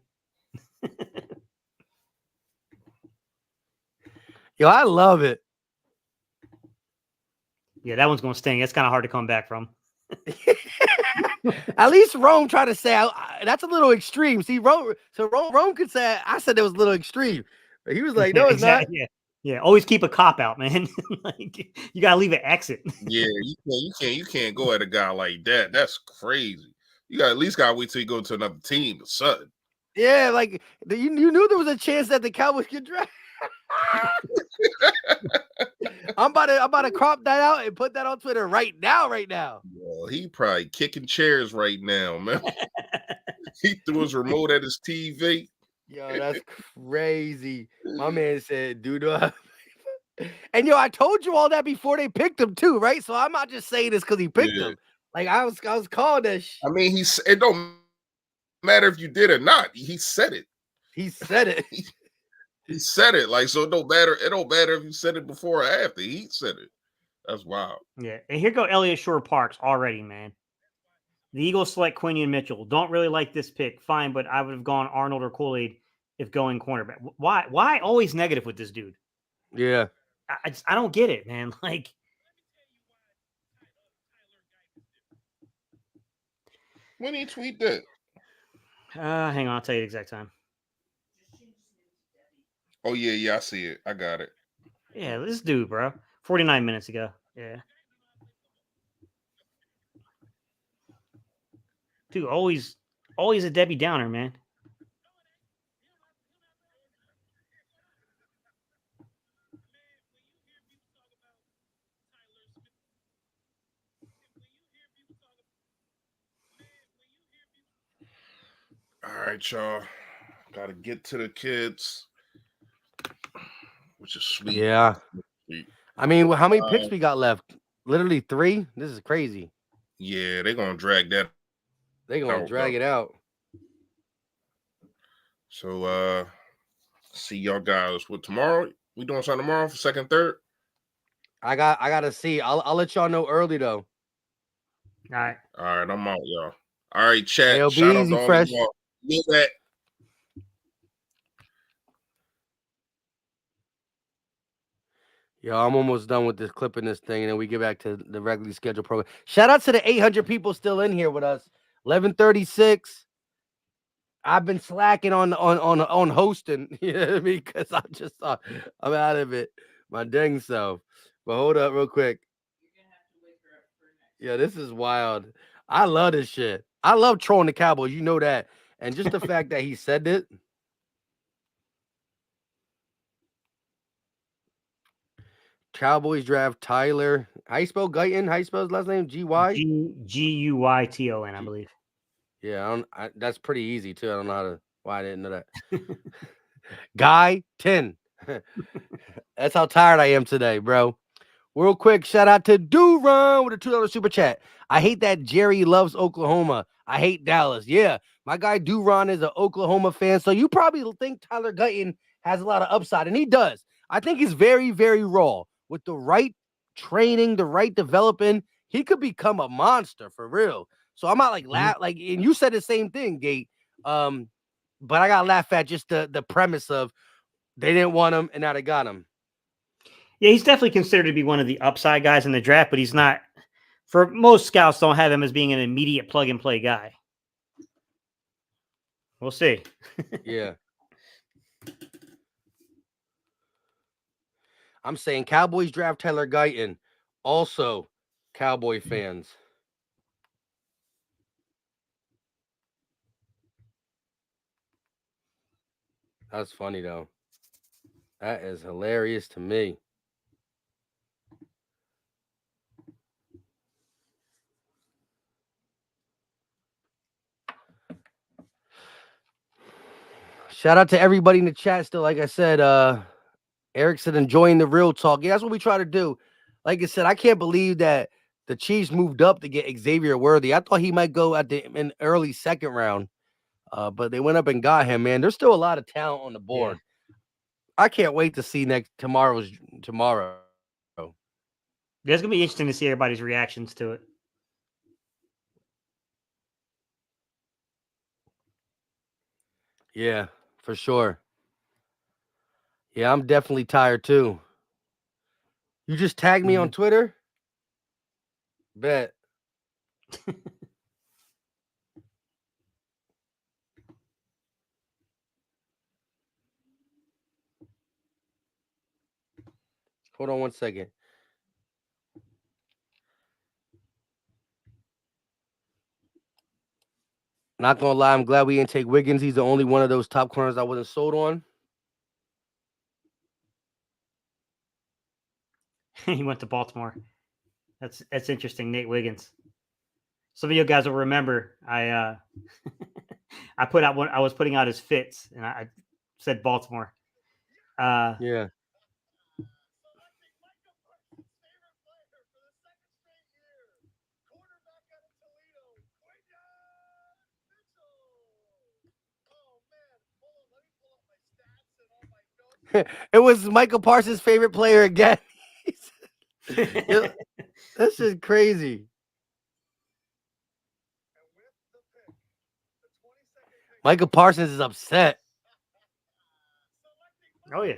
Yo, I love it. Yeah, that one's gonna sting. That's kind of hard to come back from. At least Rome tried to say that's a little extreme. See, Rome could say I said it was a little extreme, He was like, no, it's exactly. not. Yeah. Always keep a cop out, man. Like, you gotta leave an exit. Yeah, you can't go at a guy like that. That's crazy. You got at least gotta wait till you go to another team or something. Yeah, like you knew there was a chance that the Cowboys could draft. I'm about to crop that out and put that on Twitter right now. Well, he probably kicking chairs right now, man. He threw his remote at his TV. Yo, that's crazy. My man said, dude. And I told you all that before they picked him too, right? So I'm not just saying this because he picked him. Like I was calling that shit. I mean, it don't matter if you did or not. He said it. He said it. He said it. Like, so it don't matter if you said it before or after. He said it. That's wild. Yeah. And here go Elliott Shore Parks already, man. The Eagles select Quinion Mitchell. Don't really like this pick. Fine, but I would have gone Arnold or Kool-Aid if going cornerback. Why always negative with this dude? Yeah. I don't get it, man. Like, When he tweet that? hang on, I'll tell you the exact time. Oh yeah, I see it. I got it. Yeah, this dude, bro. 49 minutes ago. Yeah. Dude, always a Debbie Downer, man. All right, y'all. Got to get to the kids, which is sweet. Yeah. Sweet. I mean, how many picks we got left? Literally 3. This is crazy. Yeah, they're gonna drag that. They're gonna drag it out. So see y'all guys. What tomorrow? We doing something tomorrow for second, third? I gotta see. I'll let y'all know early though. All right, I'm out, y'all. All right, chat. It'll Shout be out easy, to all Fresh. of y'all. Yeah, that. Yo, I'm almost done with this clipping this thing, and then we get back to the regularly scheduled program. Shout out to the 800 people still in here with us. 11:36. I've been slacking on hosting, because I'm out of it, my dang self. But hold up, real quick. Yeah, this is wild. I love this shit. I love trolling the Cowboys, you know that, and just the fact that he said it. Cowboys draft Tyler. How you spell Guyton? How you spell his last name? G-Y? Guyton, I believe. Yeah, that's pretty easy too. I don't know why I didn't know that. Guy 10. That's how tired I am today, bro. Real quick, shout out to Duran with a $2 super chat. I hate that Jerry loves Oklahoma. I hate Dallas. Yeah, my guy Duran is an Oklahoma fan, so you probably think Tyler Guyton has a lot of upside, and he does. I think he's very, very raw. With the right training, the right developing, he could become a monster for real. So I'm not like and you said the same thing, Gate. But I gotta laugh at just the premise of they didn't want him and now they got him. Yeah, he's definitely considered to be one of the upside guys in the draft, but he's not. For most scouts, don't have him as being an immediate plug and play guy. We'll see. Yeah. I'm saying Cowboys draft Tyler Guyton. Also, Cowboy fans. That's funny, though. That is hilarious to me. Shout out to everybody in the chat still. Like I said, Eric said, enjoying the real talk. Yeah, that's what we try to do. Like I said, I can't believe that the Chiefs moved up to get Xavier Worthy. I thought he might go in early second round, but they went up and got him, man. There's still a lot of talent on the board. Yeah. I can't wait to see tomorrow. It's going to be interesting to see everybody's reactions to it. Yeah, for sure. Yeah, I'm definitely tired too. You just tag me on Twitter? Bet. Hold on 1 second. Not gonna lie, I'm glad we didn't take Wiggins. He's the only one of those top corners I wasn't sold on. He went to Baltimore. That's interesting. Nate Wiggins. Some of you guys will remember I put out I was putting out his fits, and I said Baltimore. Yeah. It was Michael Parsons' favorite player again. That's just crazy. Michael Parsons is upset. Oh yeah.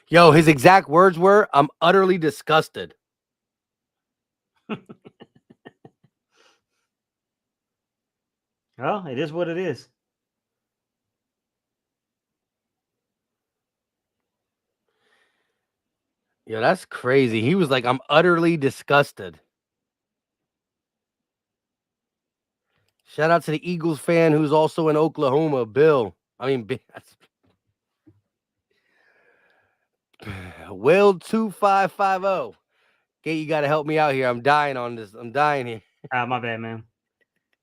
Yo, his exact words were, "I'm utterly disgusted." Well, it is what it is. Yo, that's crazy. He was like, "I'm utterly disgusted." Shout out to the Eagles fan who's also in Oklahoma, Bill. Will 2550. Okay, you got to help me out here. I'm dying on this. I'm dying here. My bad, man.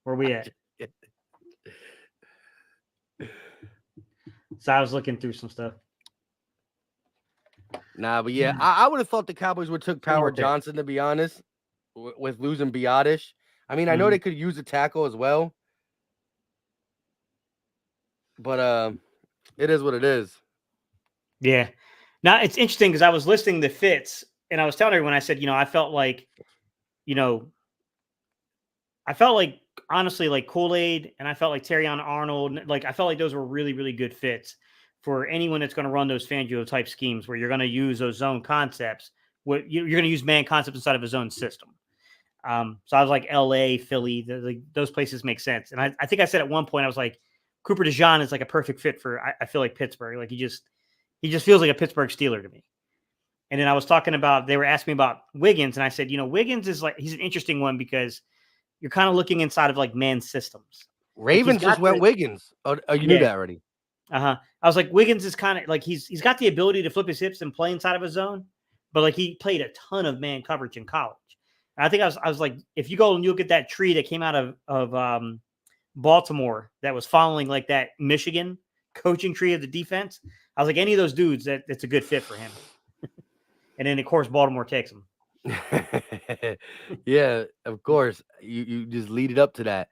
Where we at? So I was looking through some stuff. Nah, but yeah, I would have thought the Cowboys would have took Power Okay. Johnson, to be honest, with losing Biotish. I mean, I know they could use a tackle as well, but it is what it is. Yeah. Now it's interesting because I was listing the fits, and I was telling everyone, I said, I felt like honestly like Kool-Aid, and I felt like Terrion Arnold. Like I felt like those were really, really good fits for anyone that's going to run those Fangio type schemes where you're going to use those zone concepts. You're going to use man concepts inside of a zone system. So I was like LA, Philly, those places make sense. And I think I said at one point, I was like, Cooper DeJean is like a perfect fit for, I feel like Pittsburgh. Like he just feels like a Pittsburgh Steeler to me. And then I was talking about, they were asking me about Wiggins. And I said, Wiggins is like, he's an interesting one because you're kind of looking inside of like man systems. Ravens just went Wiggins. Oh, you knew that already. I was like, Wiggins is kind of like, he's got the ability to flip his hips and play inside of a zone, but like he played a ton of man coverage in college. And I think I was like, if you go and you look at that tree that came out of Baltimore that was following like that Michigan coaching tree of the defense, I was like, any of those dudes, that's a good fit for him. And then of course Baltimore takes him. Yeah, of course. You just lead it up to that.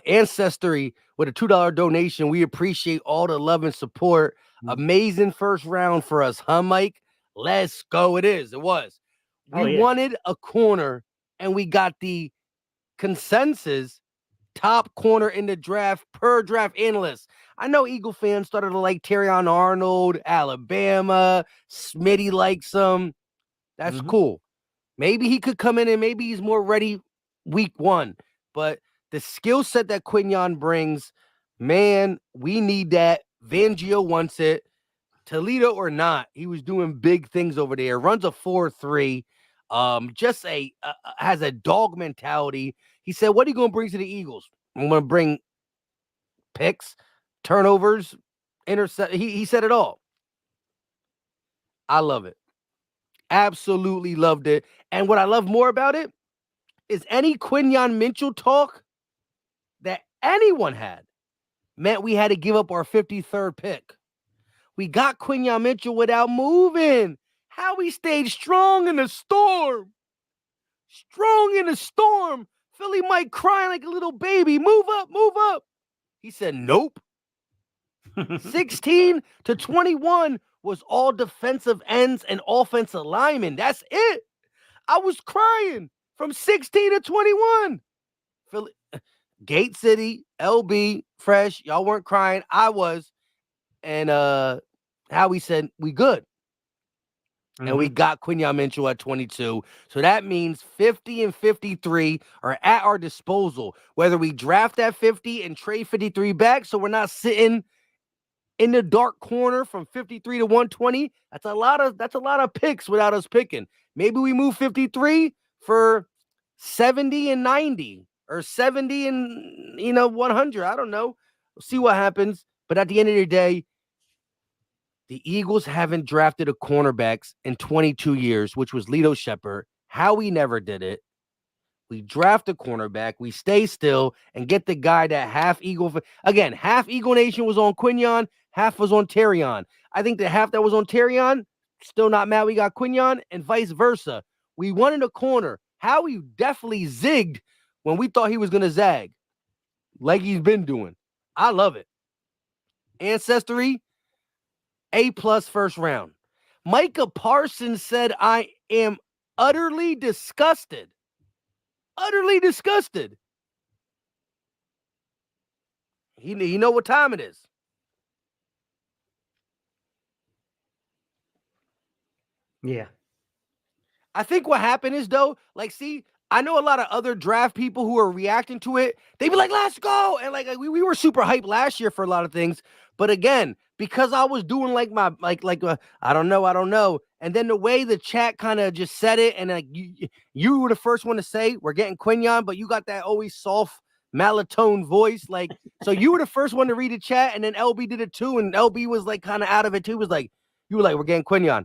Ancestry with a $2 donation. We appreciate all the love and support. Amazing first round for us, huh, Mike? Let's go. It was. We wanted a corner, and we got the consensus top corner in the draft per draft analyst. I know Eagle fans started to like Terrion Arnold, Alabama. Smitty likes him. That's cool. Maybe he could come in and maybe he's more ready week one. But the skill set that Quignon brings, man, we need that. Fangio wants it. Toledo or not, he was doing big things over there. Runs a 4.3. Just has a dog mentality. He said, "What are you going to bring to the Eagles?" "I'm going to bring picks, turnovers, intercept." He said it all. I love it. Absolutely loved it. And what I love more about it is any Quinyon Mitchell talk that anyone had meant we had to give up our 53rd pick. We got Quinyon Mitchell without moving. How he stayed strong in the storm. Strong in the storm. Philly Mike crying like a little baby. Move up, move up. He said, nope. 16 to 21 was all defensive ends and offensive linemen. That's it. I was crying from 16 to 21. Gate City, LB, Fresh. Y'all weren't crying. I was. And Howie said, we good. And we got Quinyon Mitchell at 22. So that means 50 and 53 are at our disposal. Whether we draft at 50 and trade 53 back, so we're not sitting in the dark corner from 53 to 120. That's a lot of picks without us picking. Maybe we move 53 for 70 and 90 or 70 and 100. I don't know. We'll see what happens. But at the end of the day, the Eagles haven't drafted a cornerbacks in 22 years, which was Lito Shepherd. Howie never did it. We draft a cornerback, we stay still, and get the guy that half Eagle Nation was on Quinyon, half was on Terrion. I think the half that was on Terrion, still not mad we got Quinyon, and vice versa. We wanted a corner. Howie definitely zigged when we thought he was going to zag, like he's been doing. I love it. Ancestry, A+ first round. Micah Parsons said, I am utterly disgusted. Utterly disgusted. He know what time it is. Yeah. I think what happened is, though, I know a lot of other draft people who are reacting to it. They be like, let's go. And we were super hyped last year for a lot of things. But again, because I was doing I don't know. And then the way the chat kind of just said it, and you were the first one to say we're getting Quinyon, but you got that always soft malotone voice. So you were the first one to read the chat, and then LB did it too. And LB was kind of out of it too. You were like, we're getting Quinyon.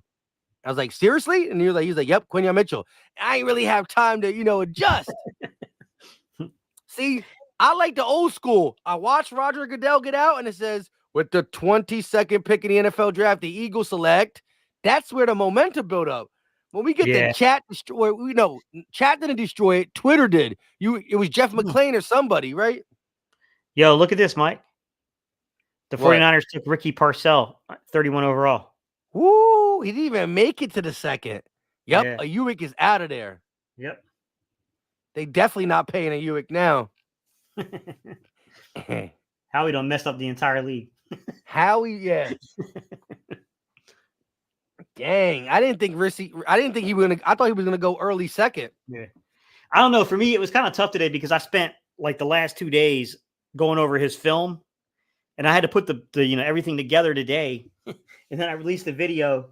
I was like, seriously? And he's like, yep, Quinyon Mitchell. I ain't really have time to, adjust. See, I like the old school. I watched Roger Goodell get out, and it says, with the 22nd pick in the NFL draft, the Eagles select. That's where the momentum built up. When we get the chat destroy, chat didn't destroy it. Twitter did. It was Jeff McClain or somebody, right? Yo, look at this, Mike. The 49ers took Ricky Parcell, 31 overall. Woo! He didn't even make it to the second. Yep, Yeah. a Uwick is out of there. Yep. They definitely not paying a Uwick now. Howie done messed up the entire league. Howie, yeah. Dang, I didn't think he was gonna. I thought he was gonna go early second. Yeah, I don't know. For me, it was kind of tough today because I spent the last 2 days going over his film, and I had to put the everything together today, and then I released the video,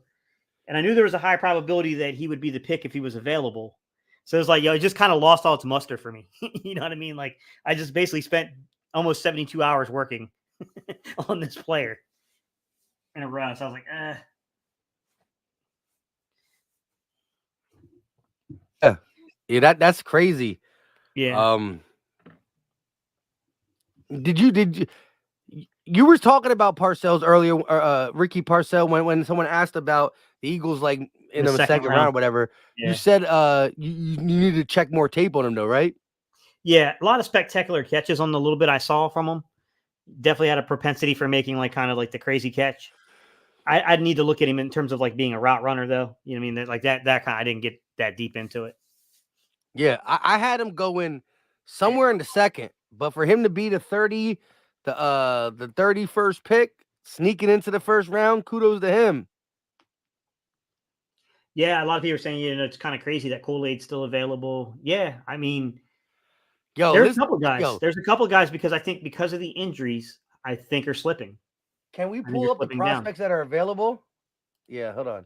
and I knew there was a high probability that he would be the pick if he was available. So it was it just kind of lost all its muster for me. You know what I mean? I just basically spent almost 72 hours working on this player in a row. So I was like, Yeah, that's crazy. Yeah. Did you were talking about Parcells earlier, Ricky Parcell, when someone asked about the Eagles in the second round or whatever. Yeah. You said you need to check more tape on him though, right? Yeah, a lot of spectacular catches on the little bit I saw from him. Definitely had a propensity for making the crazy catch. I'd need to look at him in terms of being a route runner though. You know what I mean? That kind I didn't get that deep into it. Yeah, I had him going somewhere in the second, but for him to be the 31st pick, sneaking into the first round, kudos to him. Yeah, a lot of people are saying, it's kind of crazy that Kool-Aid's still available. Yeah, I mean, there's a couple guys. There's a couple guys because I think because of the injuries, I think are slipping. Can we pull up the prospects that are available? Yeah, hold on.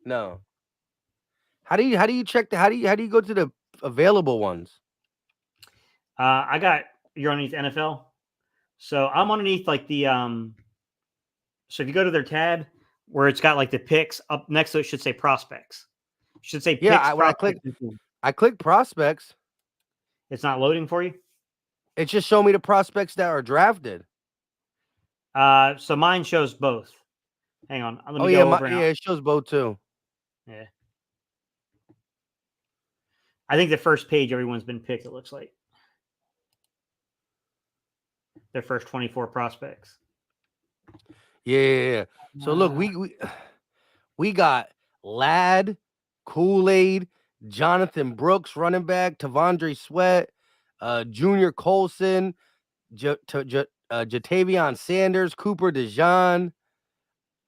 No. How do you check how do you go to the available ones? You're underneath NFL. So I'm underneath so if you go to their tab where it's got the picks up next to it should say prospects. It should say picks. Yeah, when I click prospects. It's not loading for you? It just showed me the prospects that are drafted. So mine shows both. Hang on. Let me go over it shows both too. Yeah. I think the first page, everyone's been picked, it looks like. Their first 24 prospects. Yeah. So look, we got Ladd, Kool-Aid, Jonathan Brooks, running back, Tavondre Sweat, Junior Colson, Jatavion Sanders, Cooper DeJean,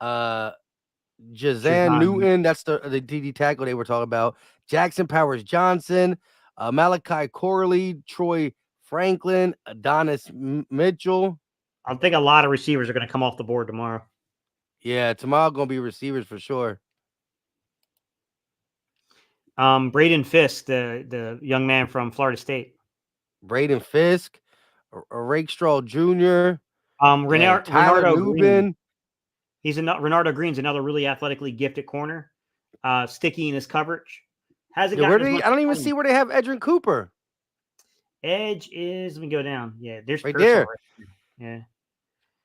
Jazan Newton. That's the DD tackle they were talking about. Jackson Powers Johnson, Malachi Corley, Troy Franklin, Adonis Mitchell. I think a lot of receivers are going to come off the board tomorrow. Yeah, tomorrow going to be receivers for sure. Braden Fisk, the young man from Florida State. Braden Fisk, Rakestraw Jr., Renardo Lubin. Green. Renardo Green's another really athletically gifted corner. Sticky in his coverage. I don't even see where they have Edrin Cooper. Edge is, let me go down. Yeah, there's right there. Yeah.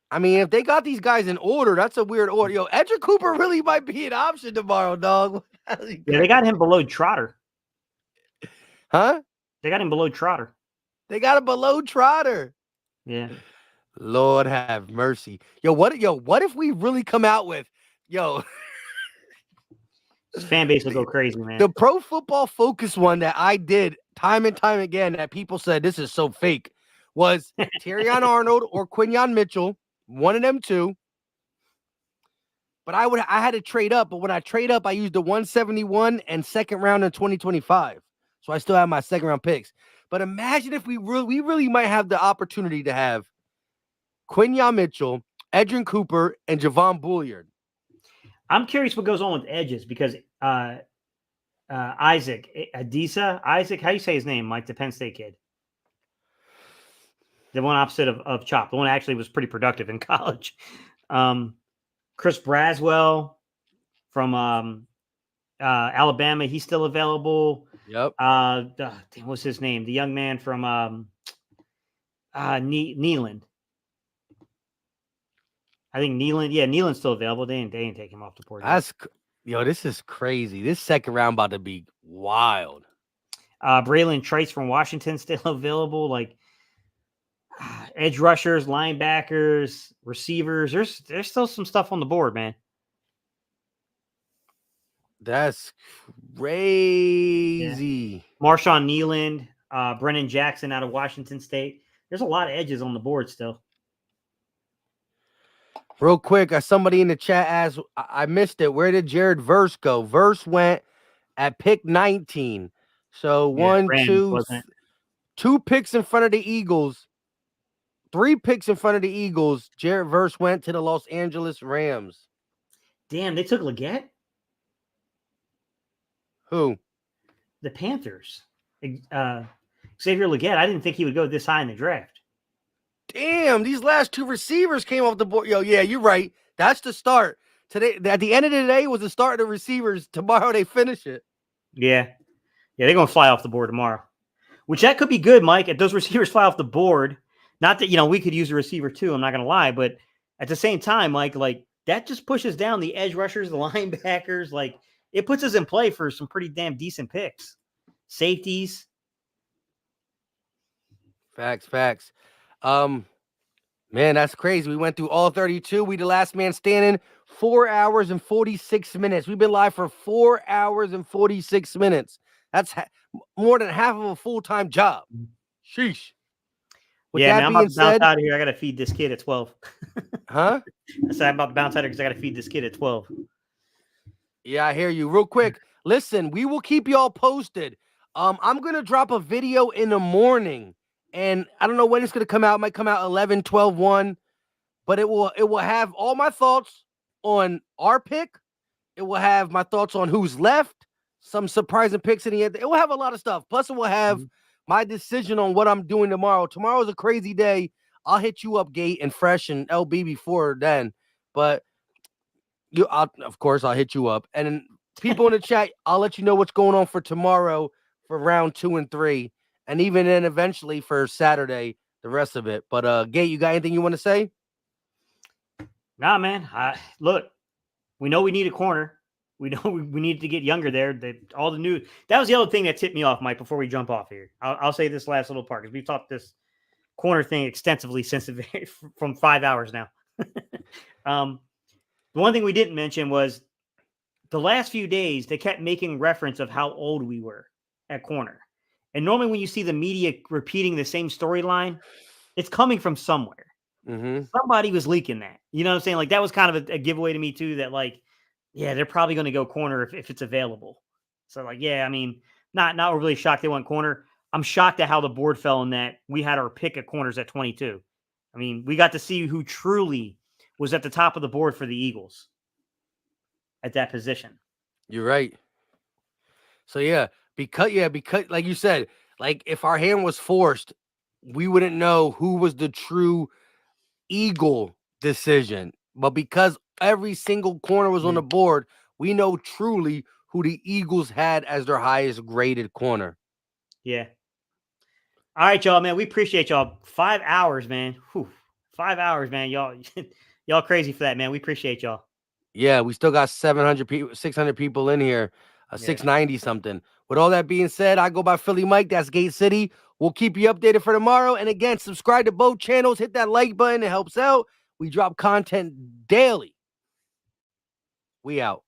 I mean, if they got these guys in order, that's a weird order. Yo, Edrin Cooper really might be an option tomorrow, dog. Yeah, they got him below Trotter. Huh? They got him below Trotter. They got him below Trotter. Yeah. Lord have mercy. What if we really come out with, this fan base will go crazy, man. The Pro Football Focus one that I did time and time again that people said this is so fake was Terrion Arnold or Quinyon Mitchell, one of them two. But I had to trade up, but when I trade up, I used the 171 and second round in 2025. So I still have my second round picks. But imagine if we really might have the opportunity to have Quinyon Mitchell, Edrin Cooper, and Javon Bulliard. I'm curious what goes on with edges because Isaac, how do you say his name, Mike, the Penn State kid? The one opposite of Chop. The one actually was pretty productive in college. Chris Braswell from Alabama, he's still available. Yep. What's his name? The young man from Neyland. I think Neyland. Yeah, Neyland's still available. They ain't take him off the board. This is crazy. This second round about to be wild. Braylon Trice from Washington still available. Like edge rushers, linebackers, receivers. There's still some stuff on the board, man. That's crazy. Yeah. Marshawn Neyland, Brennan Jackson out of Washington State. There's a lot of edges on the board still. Real quick, somebody in the chat asked, I missed it. Where did Jared Verse go? Verse went at pick 19. So two picks in front of the Eagles. 3 picks in front of the Eagles. Jared Verse went to the Los Angeles Rams. Damn, they took Leggett? Who? The Panthers. Xavier Leggett. I didn't think he would go this high in the draft. Damn, these last 2 receivers came off the board. Yeah, you're right. That's the start. Today, at the end of the day, was the start of the receivers. Tomorrow they finish it. Yeah, they're going to fly off the board tomorrow. Which that could be good, Mike. If those receivers fly off the board, not that, we could use a receiver too, I'm not going to lie, but at the same time, Mike, like that just pushes down the edge rushers, the linebackers. Like it puts us in play for some pretty damn decent picks. Safeties. Facts. Man, that's crazy. We went through all 32. We the last man standing. 4 hours and 46 minutes. We've been live for 4 hours and 46 minutes. That's more than half of a full-time job. Sheesh. With that man, I'm about to bounce out of here. I got to feed this kid at 12. Huh? I said I'm about to bounce out of here because I got to feed this kid at 12. Yeah, I hear you. Real quick, listen, we will keep y'all posted. I'm going to drop a video in the morning. And I don't know when it's going to come out. It might come out 11, 12, 1. But it will have all my thoughts on our pick. It will have my thoughts on who's left. Some surprising picks in the end. It will have a lot of stuff. Plus, it will have my decision on what I'm doing tomorrow. Tomorrow's a crazy day. I'll hit you up, Gate and Fresh and LB before then. But of course, I'll hit you up. And then people in the chat, I'll let you know what's going on for tomorrow for round 2 and 3. And even then, eventually for Saturday, the rest of it. But Gate, you got anything you want to say? Nah, man. Look, we know we need a corner. We know we need to get younger there. That was the other thing that tipped me off, Mike, before we jump off here. I'll say this last little part because we've talked this corner thing extensively since from 5 hours now. The one thing we didn't mention was the last few days, they kept making reference of how old we were at corner. And normally when you see the media repeating the same storyline, it's coming from somewhere. Somebody was leaking that. You know what I'm saying? Like that was kind of a giveaway to me too, that like, yeah, they're probably going to go corner if it's available. So like, yeah, I mean, not really shocked they went corner. I'm shocked at how the board fell in that we had our pick of corners at 22. I mean, we got to see who truly was at the top of the board for the Eagles at that position. You're right. So because like you said, like if our hand was forced, we wouldn't know who was the true Eagle decision. But because every single corner was on the board, we know truly who the Eagles had as their highest graded corner. Yeah. All right, y'all, man. We appreciate y'all. 5 hours, man. Whew. 5 hours, man. Y'all crazy for that, man. We appreciate y'all. Yeah, we still got 700 people, 600 people in here, 690 something. With all that being said, I go by Philly Mike. That's Gate City. We'll keep you updated for tomorrow. And again, subscribe to both channels. Hit that like button. It helps out. We drop content daily. We out.